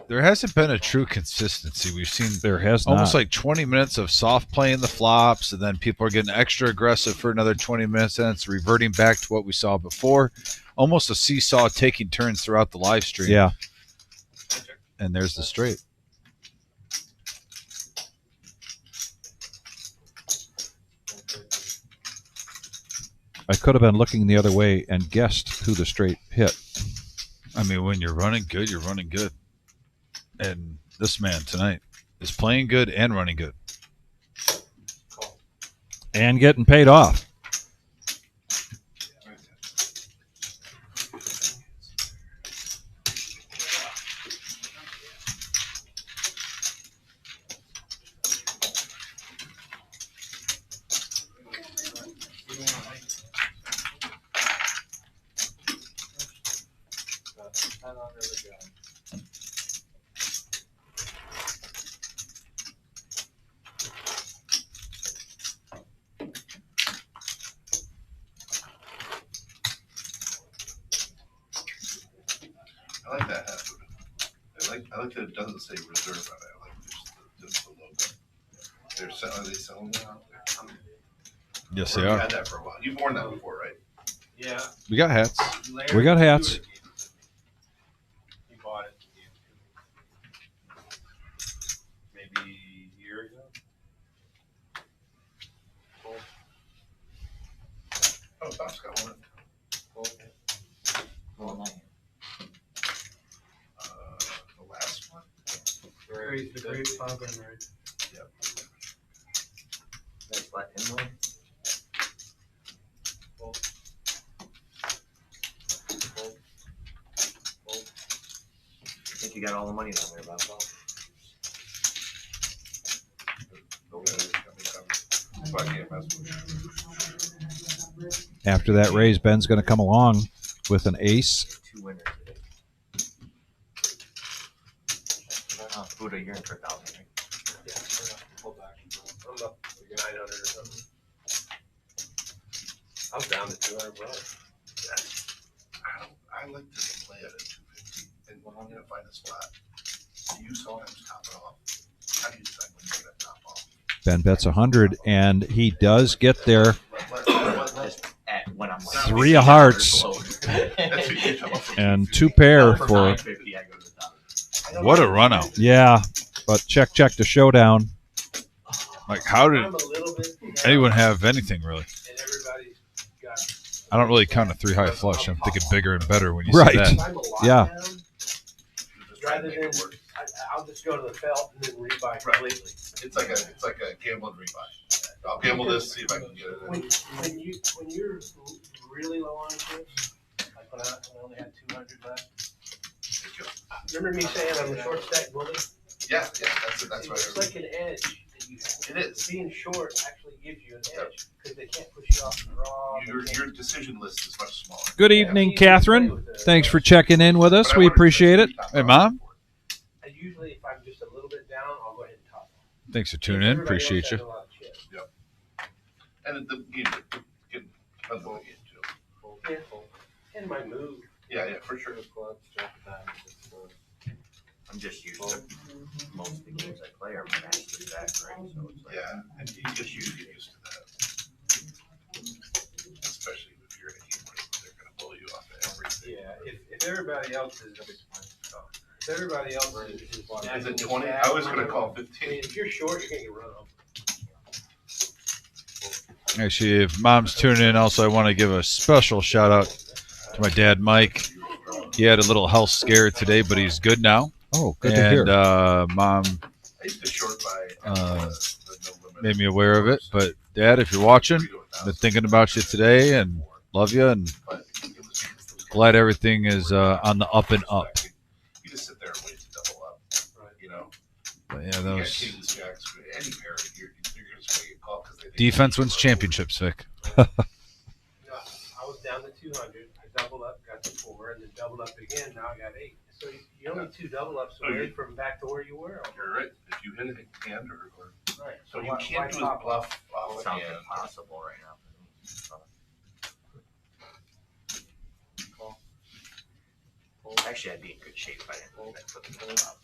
There hasn't been a true consistency. We've seen There has almost not. like 20 minutes of soft playing the flops, and then people are getting extra aggressive for another 20 minutes, and it's reverting back to what we saw before. Almost a seesaw taking turns throughout the live stream. Yeah. And there's the straight. I could have been looking the other way and guessed who the straight hit. I mean, when you're running good, you're running good. And this man tonight is playing good and running good. And getting paid off. I like that hat. I like that it doesn't say reserve on it. I like just the logo. Are they selling that out there? Yes, Or they you are. had that for a while. You've worn that before, right? Yeah. We got hats. We got hats. He bought it maybe a year ago. Oh, Bob's got one. The last one? Great, the great Bob Henry. Yep. Nice let him win. I think you got all the money down there, Bob. So I can't mess with it. After that raise, Ben's going to come along with an ace. 2 winners today. Buddha, you're in for 1,000, right? Hold back. I'm up 900 or something. I was down to 200 bucks. I like to play at a 250 and when I'm gonna find a spot. You sometimes top it off. How do you decide when you're gonna top off? Ben bets 100, and he does get there. Just at when I'm like 3 of hearts and 2 pair for 950, I go to the top. What a run out. yeah. But check to showdown. Like, how did I'm a little bit down, anyone have anything, really? and everybody's got I don't really count a 3 high flush. I'm thinking bigger and better when you Right. say that. If I'm a Yeah. lockdown, rather than, I'll just go to the felt and then rebuy completely. It's like a gamble and rebuy. I'll gamble this, see if I can get it. When you're really low on chips, like when I only had 200 left. Remember me saying I'm a short stack bully? Yeah, that's right. It's like an edge that you have. It is. Being short actually gives you an edge because they can't push you off the draw. Your decision list is much smaller. Good evening, Catherine. Thanks for checking in with us. We appreciate it. Hey, Mom. Usually, if I'm just a little bit down, I'll go ahead and top off. Thanks for tuning in. Appreciate you. Yep. And the game depends on the game too. Careful. And my move. Yeah, for sure. I'm just used to most of the games I play are master back, right? So it's like, Yeah, and you just get used to that. Especially if you're in a game where they're going to blow you off of everything. Yeah, if everybody else is, Is it 20? I was going to call 15. If you're short, you're going to get run over. Actually, if Mom's tuning in, also I want to give a special shout out to my dad, Mike. He had a little health scare today, but he's good now. Oh, good to hear. And Mom I used to short by made me aware of it. But Dad, if you're watching, been thinking about you today and love you and glad everything is on the up and up. You just sit there and wait to double up, you know. But yeah, You got those kings, jacks, any pair, you're just going to get called because they defense wins championships, Vic. I was down to 200. I doubled up, got to 4, and then doubled up again. Now I got 8. So you're only 2 double ups away from back to where you were. You're right. If you hit a hand or Right. so you can't do a bluff off sounds hand. impossible right now. Actually, I'd be in good shape if I didn't put the ball up.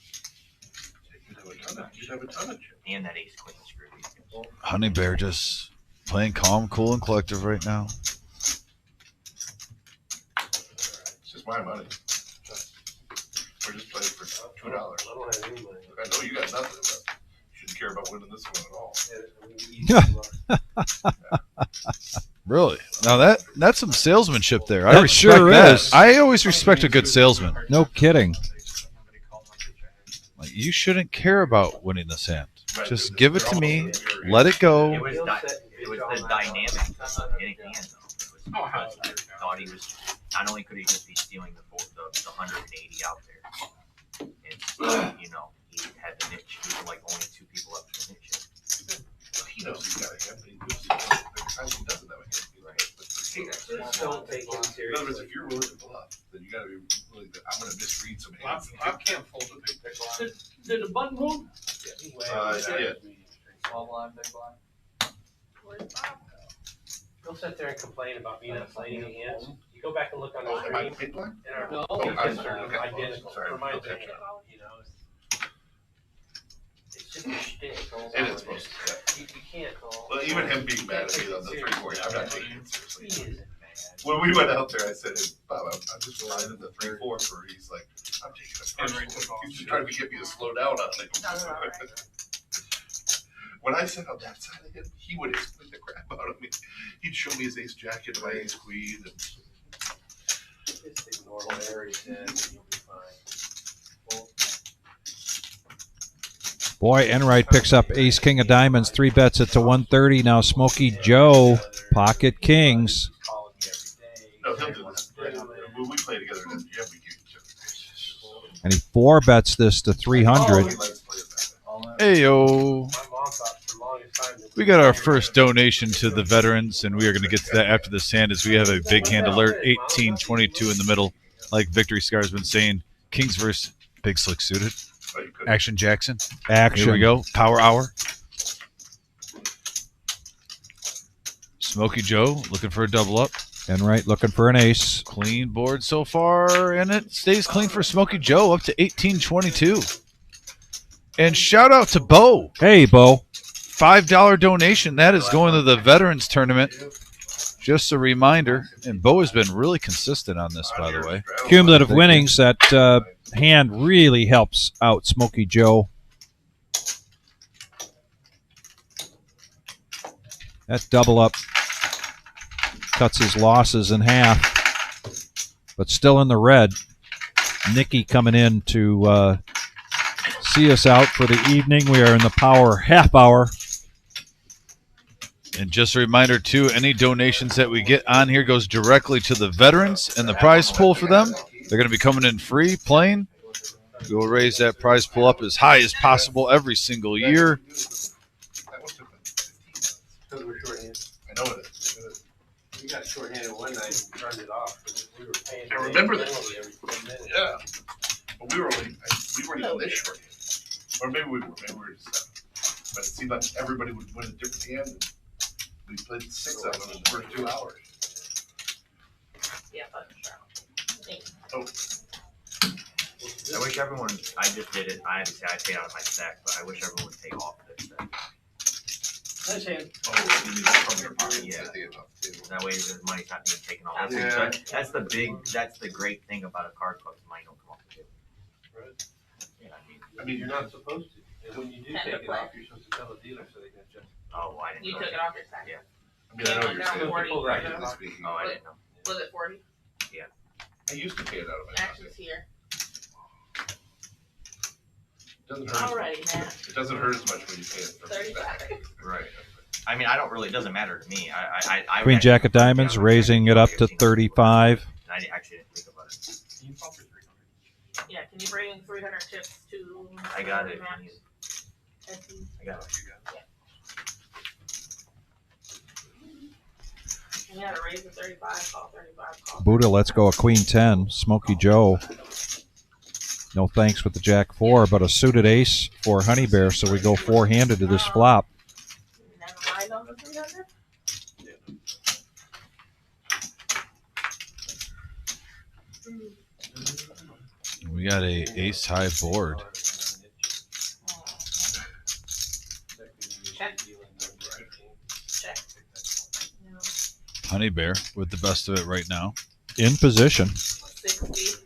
You'd have a ton of chips. And that ace queen screw you. Honey Bear just playing calm, cool, and collective right now. It's just my money. We're just playing for $2. I don't have any money. I know you got nothing, but you shouldn't care about winning this one at all. Really? Now that's some salesmanship there. I That respect sure that. is. I always respect a good salesman. No kidding. Like, you shouldn't care about winning this hand. Right. Just give it to me. Let it go. It was the dynamic of hitting hand, though. It was because I thought he was, not only could he just be stealing the 180 out there, and, you know, he had the niche. He was like only 2 people up to the niche. He knows he's got a hand, but he doesn't have a hand. Just don't take him In seriously. other words, if you're willing to bluff, then you got to be willing to. I'm going to misread some hands. I can't fold a big blind. Did the button move? Yeah. Small blind, big blind. Where's Bob? Don't sit there and complain about me not playing any hands. You go back and look on the Am I screen, big blind? and our No. hands Okay. are identical. Sorry. For mine's Okay. you know. It's just a shtick. And it's supposed to. You can't. Well, even him being mad at me on the 3-4, I'm not taking it He seriously. isn't bad. When we went out there, I said, hey, Bob, I'm just flying in the 3-4 for. He's like, I'm taking it personal. He's just trying to get me to slow down on it. When I sat on that side of him, he would explain the crap out of me. He'd show me his ace jack and my ace queen. And Just ignore whatever he says, and you'll be fine. Boy, Enright picks up ace king of diamonds, 3 bets it to 130. Now Smokey Joe, pocket kings. no, he'll do this. When we play together in the gym, we give each other. And he 4 bets this to 300. He likes playing that. Hey yo. My mom thought for the longest time that We got our first donation to the veterans, and we are going to get to that after this hand as we have a big hand alert, 18-22 in the middle. Like Victory Scar's been saying, Kings versus Big Slick Suited. Oh, you could. Action Jackson. Action. Here we go. Power Hour. Smokey Joe looking for a double up. Enright looking for an ace. Clean board so far, and it stays clean for Smokey Joe up to 18-22. And shout out to Bo. Hey, Bo. $5 donation. That is going to the Veterans Tournament. Just a reminder. And Bo has been really consistent on this, by the way. Cumulative winnings. That hand really helps out Smokey Joe. That double up. cuts his losses in half, but still in the red. Nikki coming in to see us out for the evening. We are in the power half hour. And just a reminder, too, any donations that we get on here goes directly to the veterans and the prize pool for them. They're going to be coming in free, playing. We will raise that prize pool up as high as possible every single year. That must have been 15 minutes. Because we're shorthanded. I know it is. We got shorthanded one night and turned it off. We were paying. I remember that. penalty every 10 minutes. Yeah. But we weren't even this short. Or maybe we were just 7. But it seemed like everybody would win a different hand. And we played 6 of them in the first 2 hours. Yeah, but Oh, I wish everyone, I just did it, I had to say I paid out of my stack, but I wish everyone would take off this thing. Nice hand. oh, you mean from your pocket? Yeah. I think enough, too. That way the money's not being taken off. Yeah. That's the great thing about a card club, the money don't come off the table. Right. Yeah, I mean, You're not supposed to. And when you do Tend to take it play. off, you're supposed to tell the dealer so they can adjust. oh, I didn't you know. took it off your stack. Yeah. I mean, I know what you're Down saying. 40. Practically speaking. Oh, I didn't know. Was it 40? I used to pay it out of my pocket. Actions here. Doesn't hurt. Alrighty, man. It doesn't hurt as much when you pay it from your 35. stack. Right. I mean, I don't really, it doesn't matter to me. I Queen Jack of Diamonds raising it up to 35. I actually didn't think about it. You pump for 300. Yeah, can you bring 300 chips to I got it. Matt? I got it. You had to raise the 35, call 35, call. Buddha, let's go a Queen 10. Smokey Joe. No thanks with the Jack 4, but a suited ace for Honey Bear, so we go four-handed to this flop. Never mind on the 300? We got a ace high board. Check. Check. No. Honey Bear with the best of it right now. In position. 60.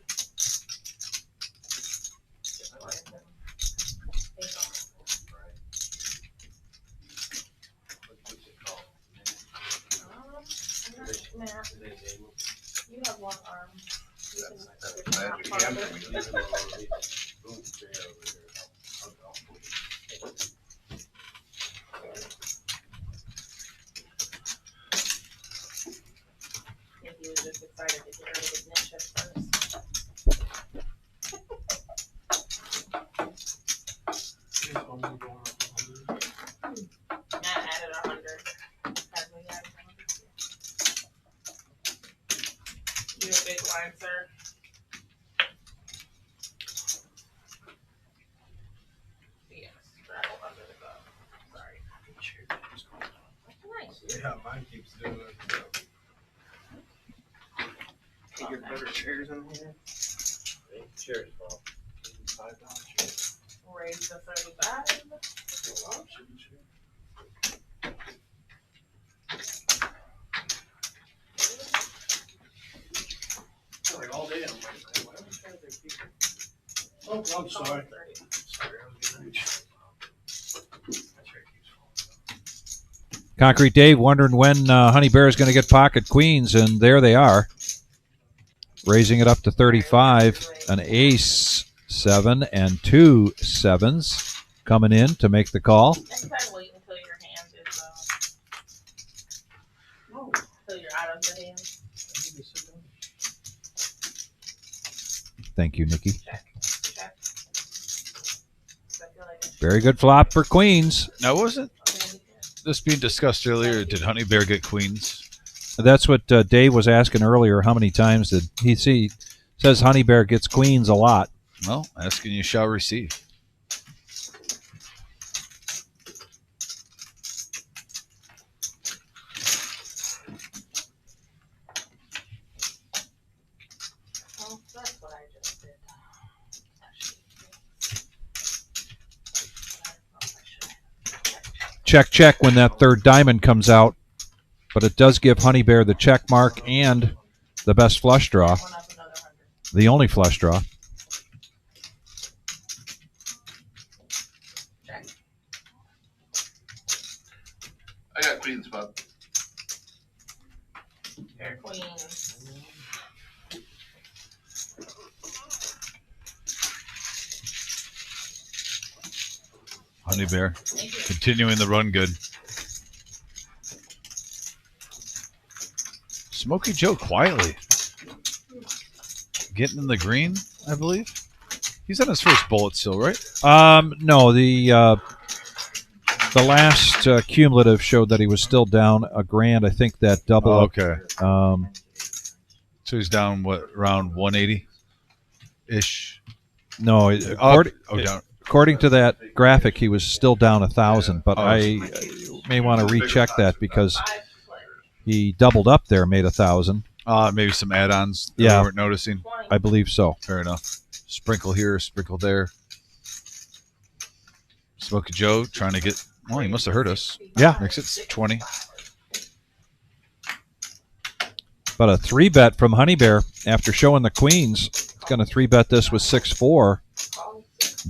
Matt, you have one arm. You can That's magic hand for me. If he was just excited to get rid of his net chip first. Matt added 100. As we added 100. You a big line, sir. Yes, straddle under the glove. Sorry. Nice. Yeah, mine keeps doing it. Can you get better chairs in here? Chairs, well, $5 chairs. Raise the 35. Like all day, I'm like, why am I trying to think people? Oh, I'm sorry. Sorry, I was getting that chair keeps falling. Concrete Dave wondering when Honey Bear is going to get pocket queens, and there they are. Raising it up to 35. An ace 7 and 2 sevens coming in to make the call. Next time, wait until your hand is, until you're out of the hand. Thank you, Nikki. Check. Check. I feel like it's Very good flop for queens. Now, wasn't this being discussed earlier? Did Honey Bear get queens? That's what Dave was asking earlier. How many times did he see? Says Honey Bear gets queens a lot. Well, asking you shall receive. well, that's what I just did. Check, check when that third diamond comes out. But it does give Honey Bear the check mark and the best flush draw. One up another 100. The only flush draw. Check. I got queens, bud. Pair of queens. Honey Bear, continuing the run good. Smokey Joe quietly getting in the green, I believe. He's on his first bullet still, right? No, the last cumulative showed that he was still down a grand. I think that double up. Okay. So he's down, what, around 180-ish? No, Down. according to that graphic, he was still down 1,000. But I may want to recheck that because he doubled up there, made 1,000. Maybe some add-ons that Yeah. we weren't noticing. I believe so. Fair enough. Sprinkle here, sprinkle there. Smokey Joe trying to get... Well, he must have heard us. Yeah. Makes it 20. But a 3-bet from Honey Bear after showing the queens. He's going to 3-bet this with 6-4.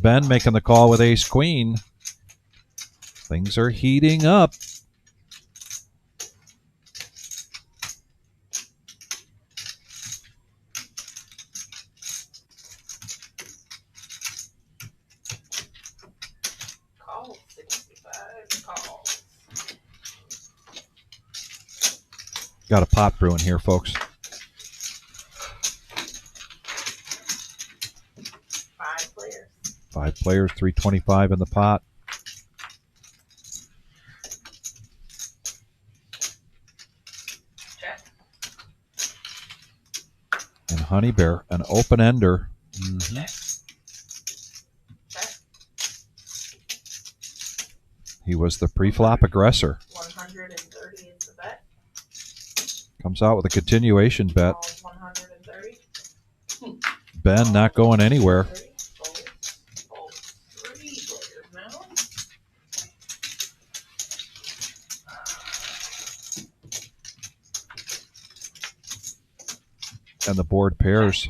Ben making the call with ace-queen. Things are heating up. Call 65 calls. Got a pot brewing here, folks. 5 players. 5 players, 325 in the pot. Check. And Honey Bear, an open-ender. Mm-hmm. Check. He was the pre-flop aggressor. 130 is the bet. Comes out with a continuation bet. Calls 130. Ben not going anywhere. Folds 3 players now. And the board pairs.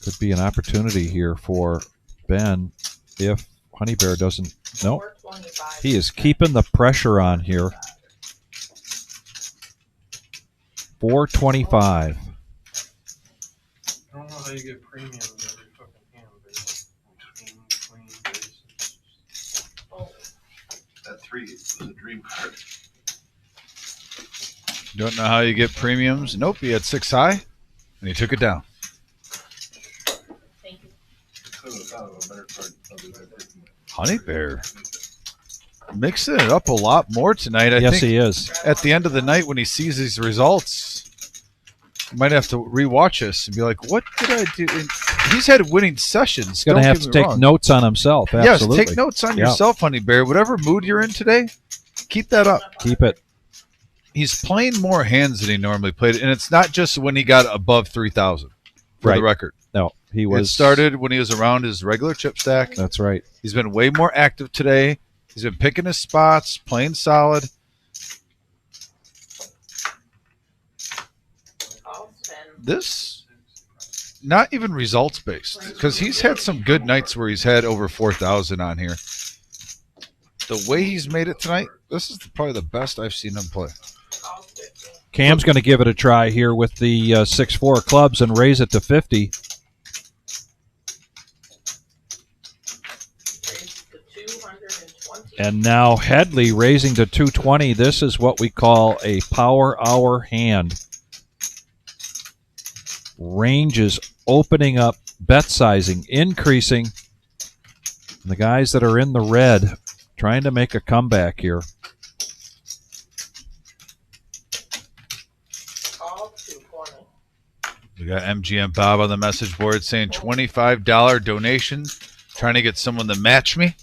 Could be an opportunity here for Ben if Honey Bear doesn't. No, 425. he is keeping the pressure on here. 425. I don't know how you get premiums every fucking hand, but queen, aces. That 3 was a dream card. Don't know how you get premiums. Nope, he had 6 high, and he took it down. Thank you. Could have thought of a better card other than that. Honey Bear mixing it up a lot more tonight. I Yes, think he is. at the end of the night when he sees these results, he might have to rewatch us and be like, what did I do? And he's had winning sessions. He's going to have to take notes on himself. Absolutely. Yes, take notes on Yeah. yourself, Honey Bear. Whatever mood you're in today, keep that up. Keep it. He's playing more hands than he normally played, and it's not just when he got above 3,000, for the Right. record. No, he It was. started when he was around his regular chip stack. That's right. He's been way more active today. He's been picking his spots, playing solid. Calls 10. This, not even results based, because he's had some good nights where he's had over 4,000 on here. The way he's made it tonight, this is probably the best I've seen him play. Calls 50. Cam's going to give it a try here with the 6-4 clubs and raise it to 50. Raise to 220. And now Headley raising to 220. This is what we call a power hour hand. Range is opening up, bet sizing increasing. And the guys that are in the red trying to make a comeback here. Call 220. We got MGM Bob on the message board saying $25 donation, trying to get someone to match me.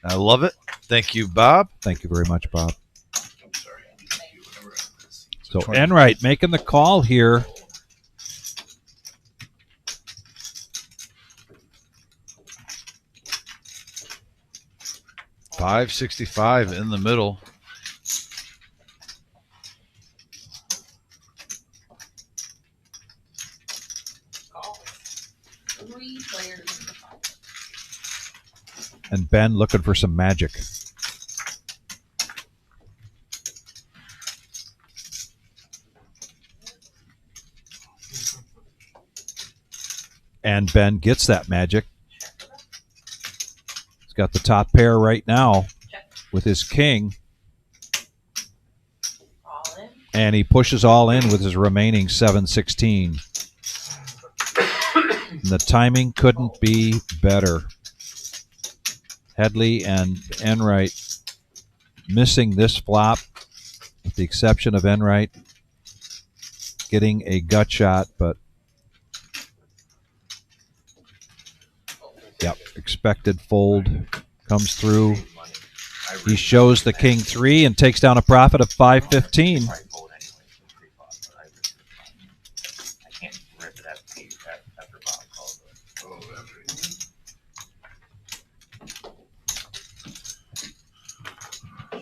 I love it. Thank you, Bob. Thank you very much, Bob. I'm sorry. Whatever it is. So 20. Enright making the call here. $565 in the middle. Calls 3 players in the pot. And Ben looking for some magic. And Ben gets that magic. He's got the top pair right now with his king. All in. And he pushes all in with his remaining 7-16. The timing couldn't be better. Headley and Enright missing this flop, with the exception of Enright getting a gut shot, but yep, expected fold comes through. He shows the king 3 and takes down a profit of 515. Probably fold anyway, from pre-flop, but I can't rip it after Bob calls it. Oh, that's right.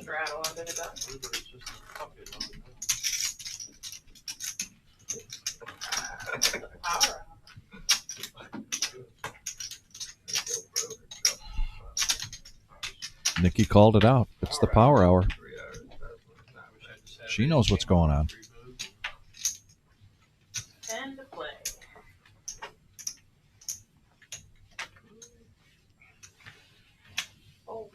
Straddle under the gun. Power. Nikki called it out. It's the power hour. She knows what's going on. 10 to play. Oh.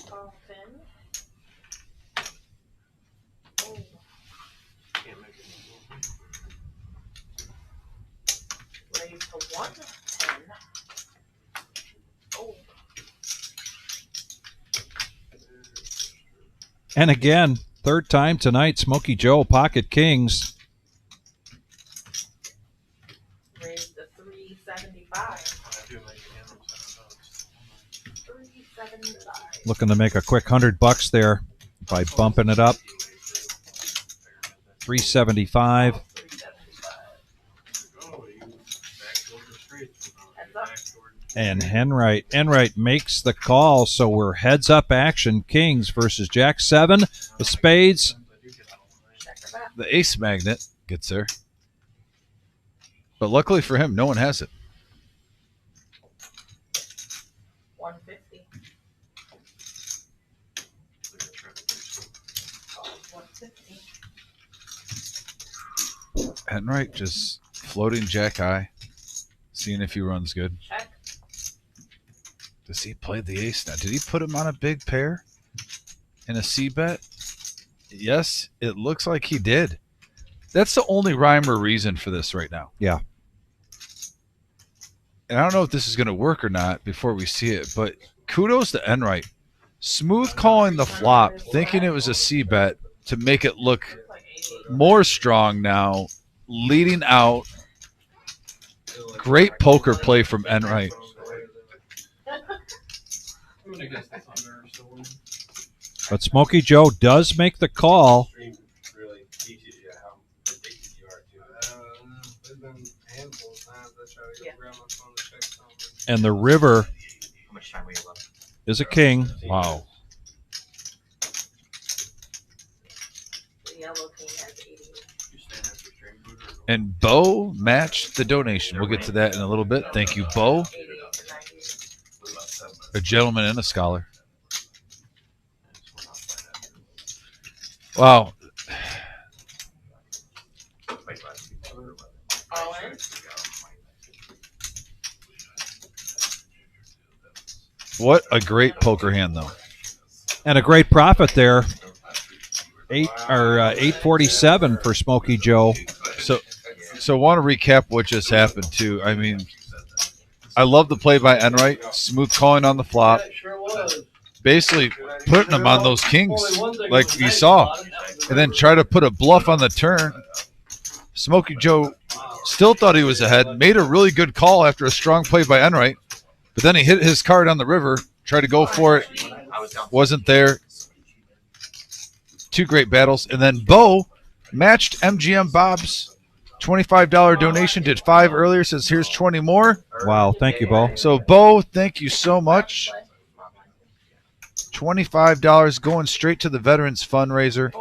Call 10. Oh. Raise to 1. 10. Oh. And again, third time tonight, Smokey Joe, pocket kings. Raise to 375. 375. Looking to make a quick $100 there by bumping it up. 375. 375. And Enright makes the call, so we're heads up action. Kings versus Jack 7. The spades. The ace magnet gets there. But luckily for him, no one has it. 150. 150. Enright just floating jack high, seeing if he runs good. Check. Does he play the ace now? Did he put him on a big pair in a C bet? Yes, it looks like he did. That's the only rhyme or reason for this right now. Yeah. And I don't know if this is going to work or not before we see it, but kudos to Enright. Smooth calling the flop, thinking it was a C bet to make it look more strong now, leading out. Great poker play from Enright. But Smokey Joe does make the call. Really teaches you how predictive you are too. There's been a handful of times I try to Yeah. go grab my phone to check something. And the river How much time we have left? is a king. Wow. The yellow king has 80. And Bo matched the donation. We'll get to that in a little bit. Thank you, Bo. 88 to 98. A gentleman and a scholar. Wow. All in. What a great poker hand, though. And a great profit there. 847 for Smokey Joe. So want to recap what just happened, too. I mean, I love the play by Enright. Smooth calling on the flop. Sure was. Basically putting them on those kings like you saw. And then try to put a bluff on the turn. Smokey Joe still thought he was ahead. Made a really good call after a strong play by Enright. But then he hit his card on the river. Tried to go for it. Wasn't there. Two great battles. And then Bo matched MGM Bob's $25 donation. Did 5 earlier. Says here's 20 more. Wow, thank you, Bo. So Bo, thank you so much. $25 going straight to the Veterans Fundraiser.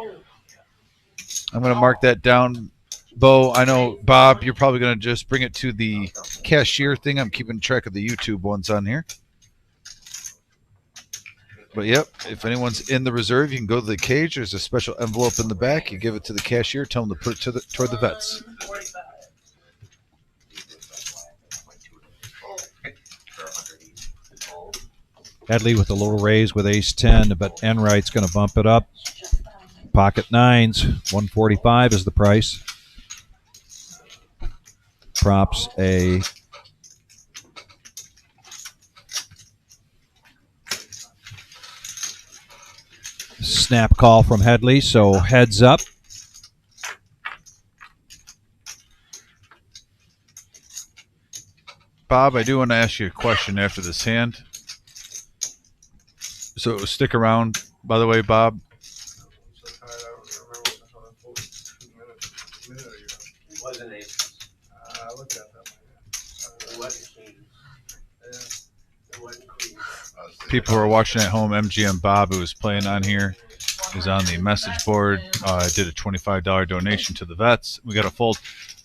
I'm going to mark that down. Bo, I know, Bob, you're probably going to just bring it to the cashier thing. I'm keeping track of the YouTube ones on here. But yep, if anyone's in the reserve, you can go to the cage. There's a special envelope in the back. You give it to the cashier, tell them to put it toward the vets. 45. Headley with a little raise with ace 10, but Enright's going to bump it up. Pocket nines, 145 is the price. Props a snap call from Headley, so heads up. Bob, I do want to ask you a question after this hand. So stick around, by the way, Bob. It wasn't aces. I looked at that. It wasn't kings. It wasn't queens. People who are watching at home, MGM Bob, who is playing on here, is on the message board. I did a $25 donation to the vets. We got a fold.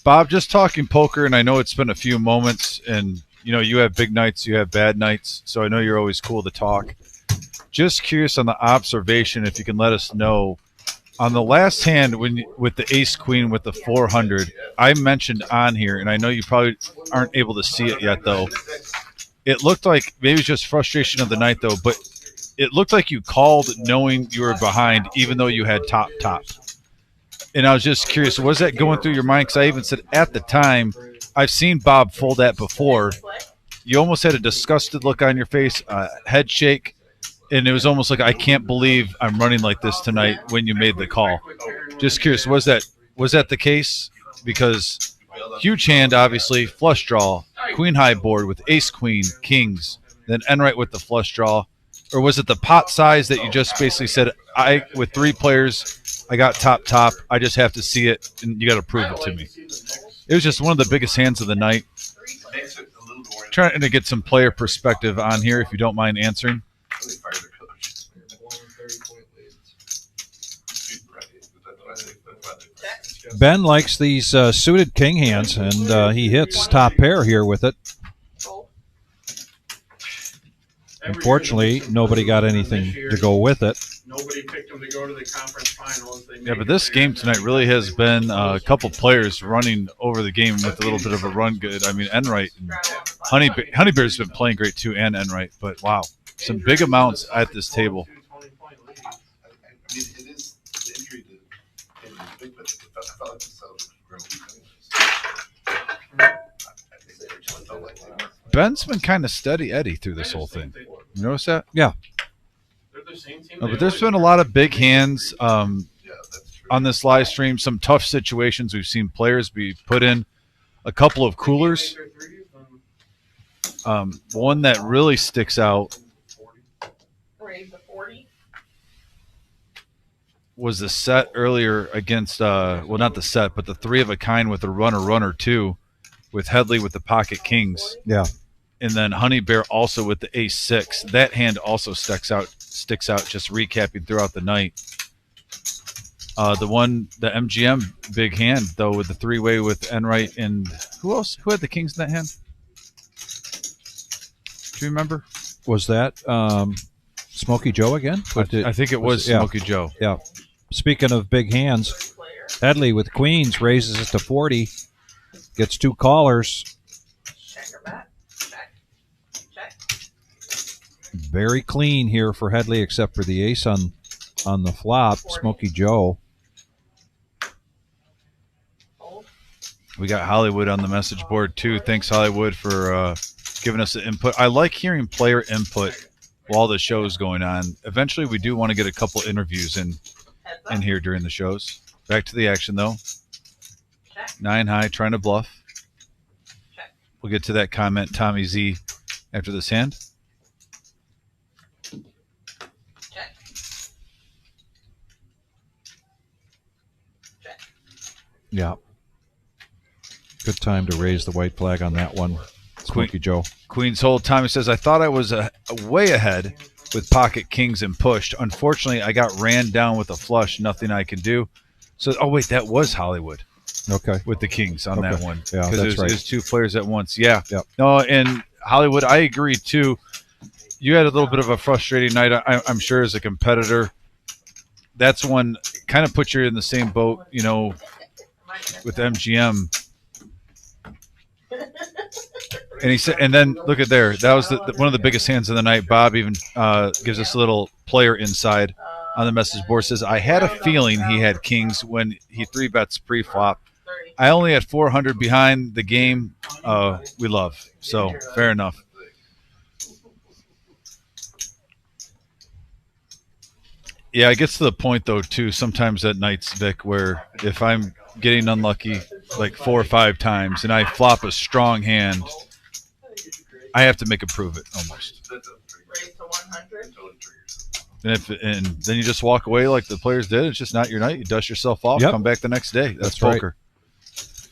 Bob, just talking poker, and I know it's been a few moments, and you know you have big nights, you have bad nights, so I know you're always cool to talk. Just curious on the observation, if you can let us know. On the last hand, with the ace queen with the 400, I mentioned on here, and I know you probably aren't able to see it yet, though. It looked like maybe it's just frustration of the night, though, but it looked like you called knowing you were behind, even though you had top. And I was just curious, was that going through your mind? Because I even said at the time, I've seen Bob fold that before. You almost had a disgusted look on your face, head shake, and it was almost like, I can't believe I'm running like this tonight when you made the call. Just curious, was that the case? Because huge hand, obviously, flush draw, queen high board with ace queen, kings, then Enright with the flush draw. Or was it the pot size that you just basically said, with 3 players, I got top, I just have to see it, and you got to prove it to me? It was just one of the biggest hands of the night. Trying to get some player perspective on here, if you don't mind answering. Ben likes these suited king hands, and he hits top pair here with it. Unfortunately, nobody got anything to go with it. Nobody picked them to go to the conference finals. Yeah, but this game tonight really has been a couple players running over the game with a little bit of a run good. I mean, Enright and Honeybear's been playing great too, and Enright. But wow, some big amounts at this table. I mean, it is the injury to him is big, but I felt like this was real weak. Ben's been kind of steady Eddie through this whole thing. You notice that? Yeah. But there's been a lot of big hands on this live stream. Some tough situations. We've seen players be put in. A couple of coolers. One that really sticks out was the set earlier against, well, not the set, but the 3 of a kind with a runner 2 with Headley with the pocket kings. Yeah. And then Honey Bear also with the ace 6. That hand also sticks out just recapping throughout the night. The MGM big hand, though, with the 3-way with Enright and who else? Who had the kings in that hand? Do you remember? Was that Smokey Joe again? I think it was Smokey Joe. Yeah. Speaking of big hands, Headley with queens raises it to 40, gets 2 callers. Very clean here for Headley, except for the ace on the flop. Smokey Joe. We got Hollywood on the message board too. Thanks, Hollywood, for giving us the input. I like hearing player input while the show is going on. Eventually, we do want to get a couple interviews in here during the shows. Back to the action, though. 9 high, trying to bluff. We'll get to that comment, Tommy Z, after this hand. Yeah. Good time to raise the white flag on that one. Smokey Joe. Queen's hold. Tommy says, I thought I was way ahead with pocket kings and pushed. Unfortunately, I got ran down with a flush. Nothing I can do. So, oh, wait, that was Hollywood. Okay. With the kings on that one. Yeah, that's right. It was 2 players at once. Yeah. Yep. No, and Hollywood, I agree, too. you had a little bit of a frustrating night, I'm sure, as a competitor. That's one kind of puts you in the same boat, you know, with MGM. And he said, and then look at there. That was one of the biggest hands of the night. Bob even gives us a little player inside on the message board. Says, I had a feeling he had kings when he 3-bets pre-flop. I only had 400 behind the game. We love. So fair enough. Yeah, it gets to the point though too. Sometimes at nights, Vic, where if I'm getting unlucky like 4 or 5 times and I flop a strong hand, I have to make him prove it almost. Raise to 100. And then you just walk away like the players did. It's just not your night. You dust yourself off, come back the next day. That's poker. Right.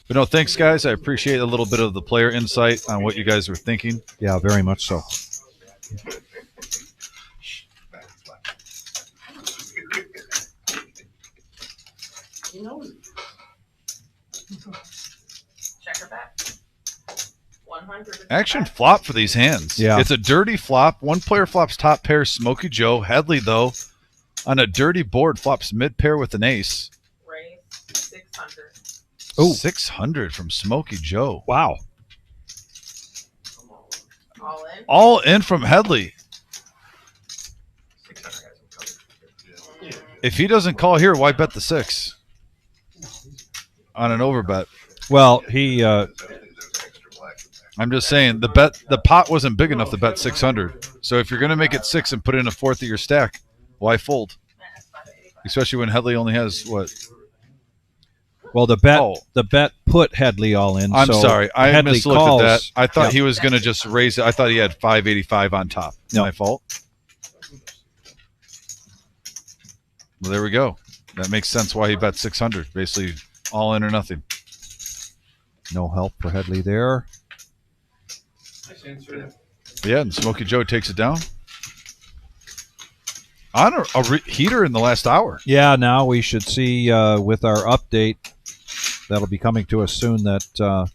But no, thanks, guys. I appreciate a little bit of the player insight on what you guys were thinking. Yeah, very much so. Checker back. 100. Action flop for these hands. Yeah. It's a dirty flop. One player flops top pair, Smokey Joe. Headley, though, on a dirty board, flops mid pair with an ace. Raise 600. Oh, 600 from Smokey Joe. Wow. All in. All in from Headley. If he doesn't call here, why bet the 6 on an overbet? Well, he. I'm just saying the pot wasn't big enough to bet 600. So if you're going to make it 6 and put in a fourth of your stack, why fold? Especially when Headley only has what? Well, the bet put Headley all in. I'm so sorry, I Headley mislooked calls, at that. I thought he was going to just raise it. I thought he had 585 on top. No. My fault. Well, there we go. That makes sense why he bet 600. Basically, all in or nothing. No help for Headley there. Yeah, and Smokey Joe takes it down. On a heater in the last hour. Yeah, now we should see with our update that'll be coming to us soon that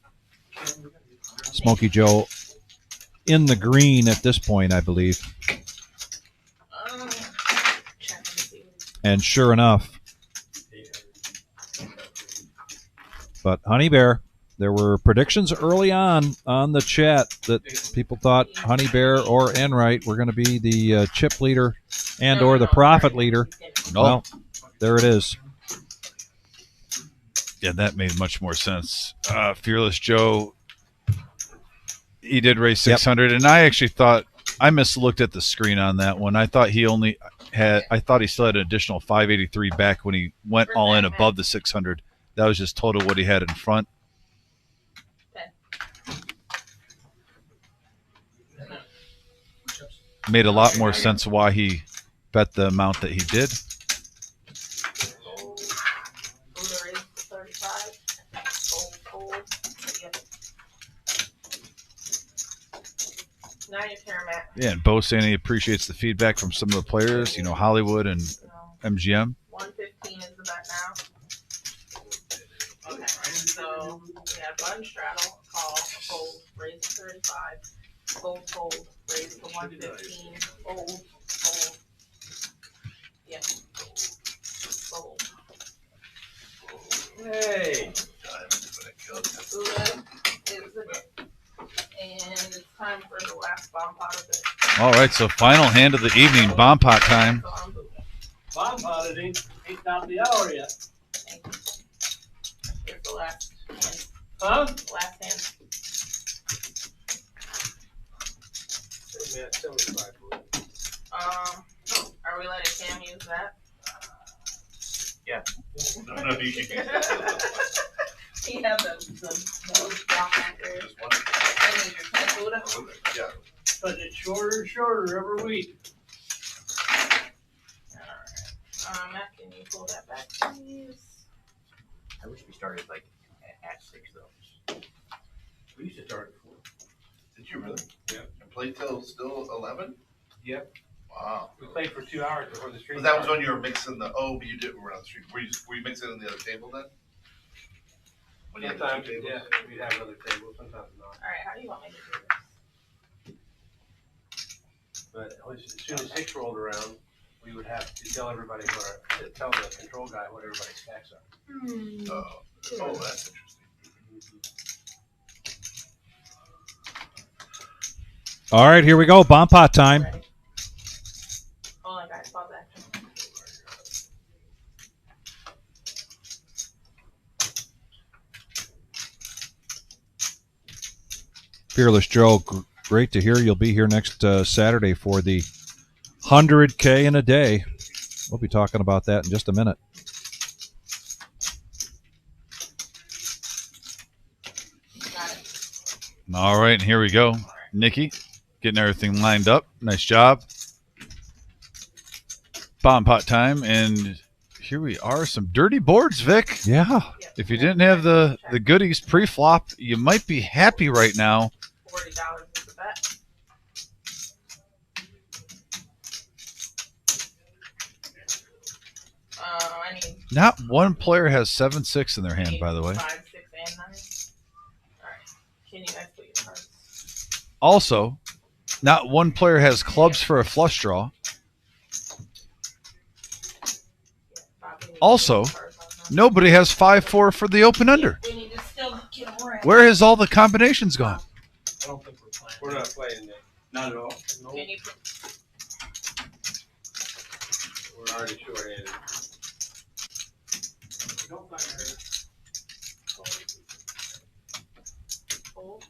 Smokey Joe in the green at this point, I believe. And sure enough. But Honey Bear, there were predictions early on the chat that people thought Honey Bear or Enright were going to be the chip leader and or the profit leader. No. Well, there it is. Yeah, that made much more sense. Fearless Joe, he did raise 600, and I actually thought I mislooked at the screen on that one. I thought he only had. I thought he still had an additional 583 back when he went all in above the 600. That was just total what he had in front. Made a lot more sense why he bet the amount that he did. Yeah, and Bo saying he appreciates the feedback from some of the players, you know, Hollywood and MGM. 115 is the bet now. Okay, so we have button straddle, call, fold, raise to 35, fold, raise to 115, fold. Yeah, fold. Hey. Buddha is the bet. And it's time for the last bomb pot of it. All right, so final hand of the evening, bomb pot time. Bomb potted ain't down the hour yet. Here's the last hand. Huh? Last hand. Are we letting Cam use that? Yeah. No, you can use it. He had the block anchors. And use your 10 Buddha. Yeah. But it's shorter and shorter every week. Alright. Matt, can you pull that back, please? I wish we started like at 6 though. We used to start at 4. Did you really? Yeah. And play till still 11? Yep. Wow. We played for 2 hours before the stream. But that was when you were mixing the. Oh, but you didn't. We're on the street. Were you mixing it in the other table then? When you had the Sometimes, two tables? yeah, we'd have other tables, sometimes not. Alright, how do you want me to do But as soon as 6 rolled around, we would have to tell everybody tell the control guy what everybody's stacks are. Oh, that's interesting. All right, here we go. Bomb pot time. Ready? Hold on, guys. Pause action. Fearless Joe, great to hear you'll be here next Saturday for the 100K in a day. We'll be talking about that in just a minute. Got it. All right, and here we go. Nikki, getting everything lined up. Nice job. Bomb pot time, and here we are. Some dirty boards, Vic. Yeah. If you didn't have the goodies pre-flop, you might be happy right now. $40 is the bet. I need Not one player has 7-6 in their hand, by the way. 5, 6, and 9. All right. Can you guys put your cards? Also, not one player has clubs for a flush draw. Also, nobody has 5-4 for the open under. We need to still get a ring. Where has all the combinations gone? I don't think we're playing. We're not playing that. Not at all. Can you put, We're already short-handed. Don't find her. fold?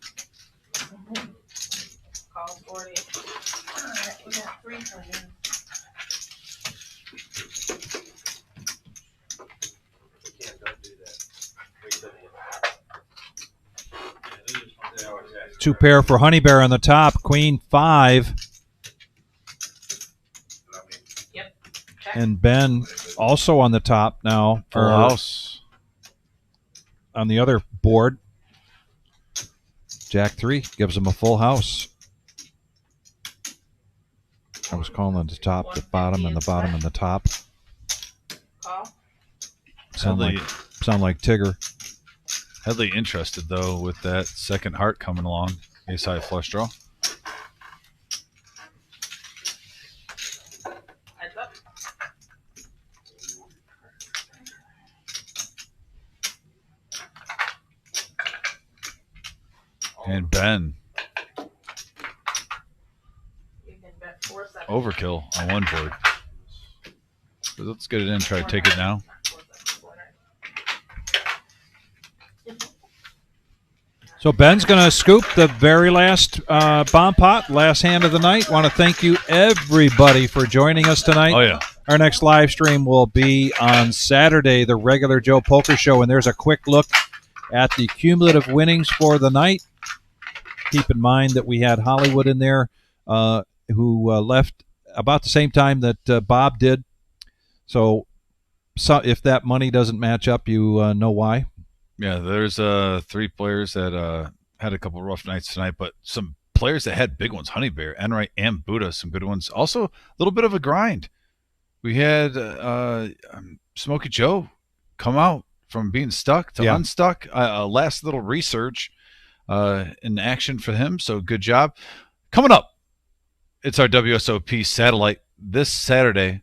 Call 40. All right, we got 3 for you. We don't do that. Wait till the end. 2 pair for Honey Bear on the top. Queen 5. Check. And Ben also on the top now. Full house. On the other board. Jack 3 gives him a full house. I was calling the top, the bottom, and the bottom and the top. Call. Sound Headley, like Tigger. Headley interested, though, with that second heart coming along. Ace high flush draw. Heads up. And Ben, You can bet 4, 7. overkill on one board. So let's get it in, try to take it now. 4, 7, 4, 9. So Ben's going to scoop the very last bomb pot, last hand of the night. Want to thank you, everybody, for joining us tonight. Oh, yeah. Our next live stream will be on Saturday, the regular Joe Poker Show, and there's a quick look at the cumulative winnings for the night. Keep in mind that we had Hollywood in there who left about the same time that Bob did. So if that money doesn't match up, you know why. Yeah, there's 3 players that had a couple rough nights tonight, but some players that had big ones. Honey Bear, Enright, and Buddha, some good ones. Also, a little bit of a grind. We had Smokey Joe come out from being stuck to unstuck. Last little research in action for him, so good job. Coming up, it's our WSOP satellite this Saturday.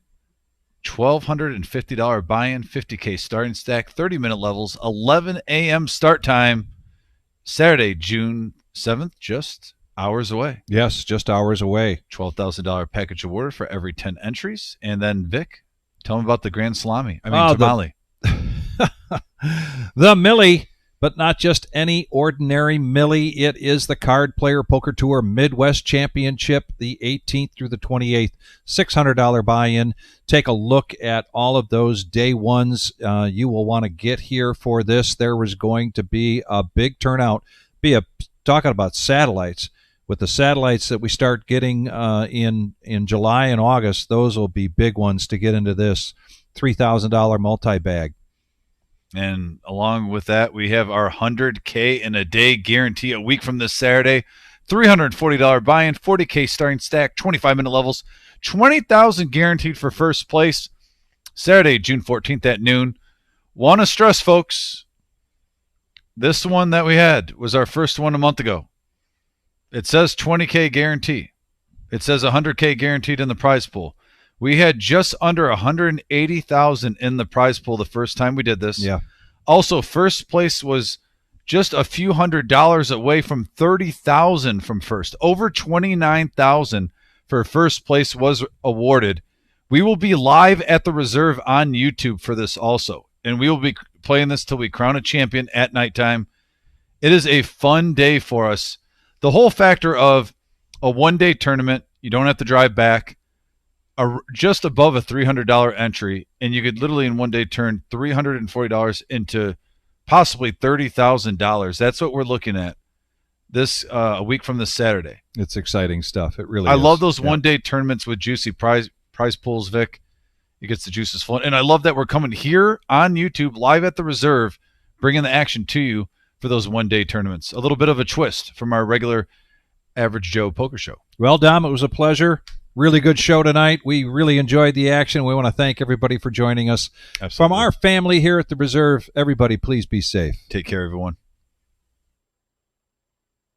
$1,250 buy-in, $50K starting stack, 30-minute levels, 11 a.m. start time, Saturday, June 7th, just hours away. Yes, just hours away. $12,000 package awarded for every 10 entries. And then, Vic, tell them about the Grand Salami. Tamale. The Millie, but not just any ordinary Millie. It is the Card Player Poker Tour Midwest Championship, the 18th through the 28th. $600 buy-in. Take a look at all of those day ones. You will want to get here for this. There was going to be a big turnout. Talking about satellites. With the satellites that we start getting in July and August, those will be big ones to get into this $3,000 multi-bag. And along with that, we have our 100K in a day guarantee a week from this Saturday. $340 buy-in, 40K starting stack, 25-minute levels, $20,000 guaranteed for first place. Saturday, June 14th at noon. Want to stress, folks, this one that we had was our first one a month ago. It says 20K guarantee. It says 100K guaranteed in the prize pool. We had just under 180,000 in the prize pool the first time we did this. Yeah. Also, first place was just a few $100s away from 30,000 from first. Over 29,000 for first place was awarded. We will be live at the reserve on YouTube for this also, and we will be playing this till we crown a champion at nighttime. It is a fun day for us. The whole factor of a one-day tournament, you don't have to drive back, just above a $300 entry, and you could literally in one day turn $340 into possibly $30,000. That's what we're looking at this a week from this Saturday. It's exciting stuff. It really I is. love those one-day tournaments with juicy prize pools, Vic. It gets the juices flowing. And I love that we're coming here on YouTube live at the reserve, bringing the action to you for those one-day tournaments. A little bit of a twist from our regular Average Joe poker show. Well, Dom, it was a pleasure. Really good show tonight. We really enjoyed the action. We want to thank everybody for joining us. Absolutely. From our family here at the reserve, everybody, please be safe. Take care, everyone.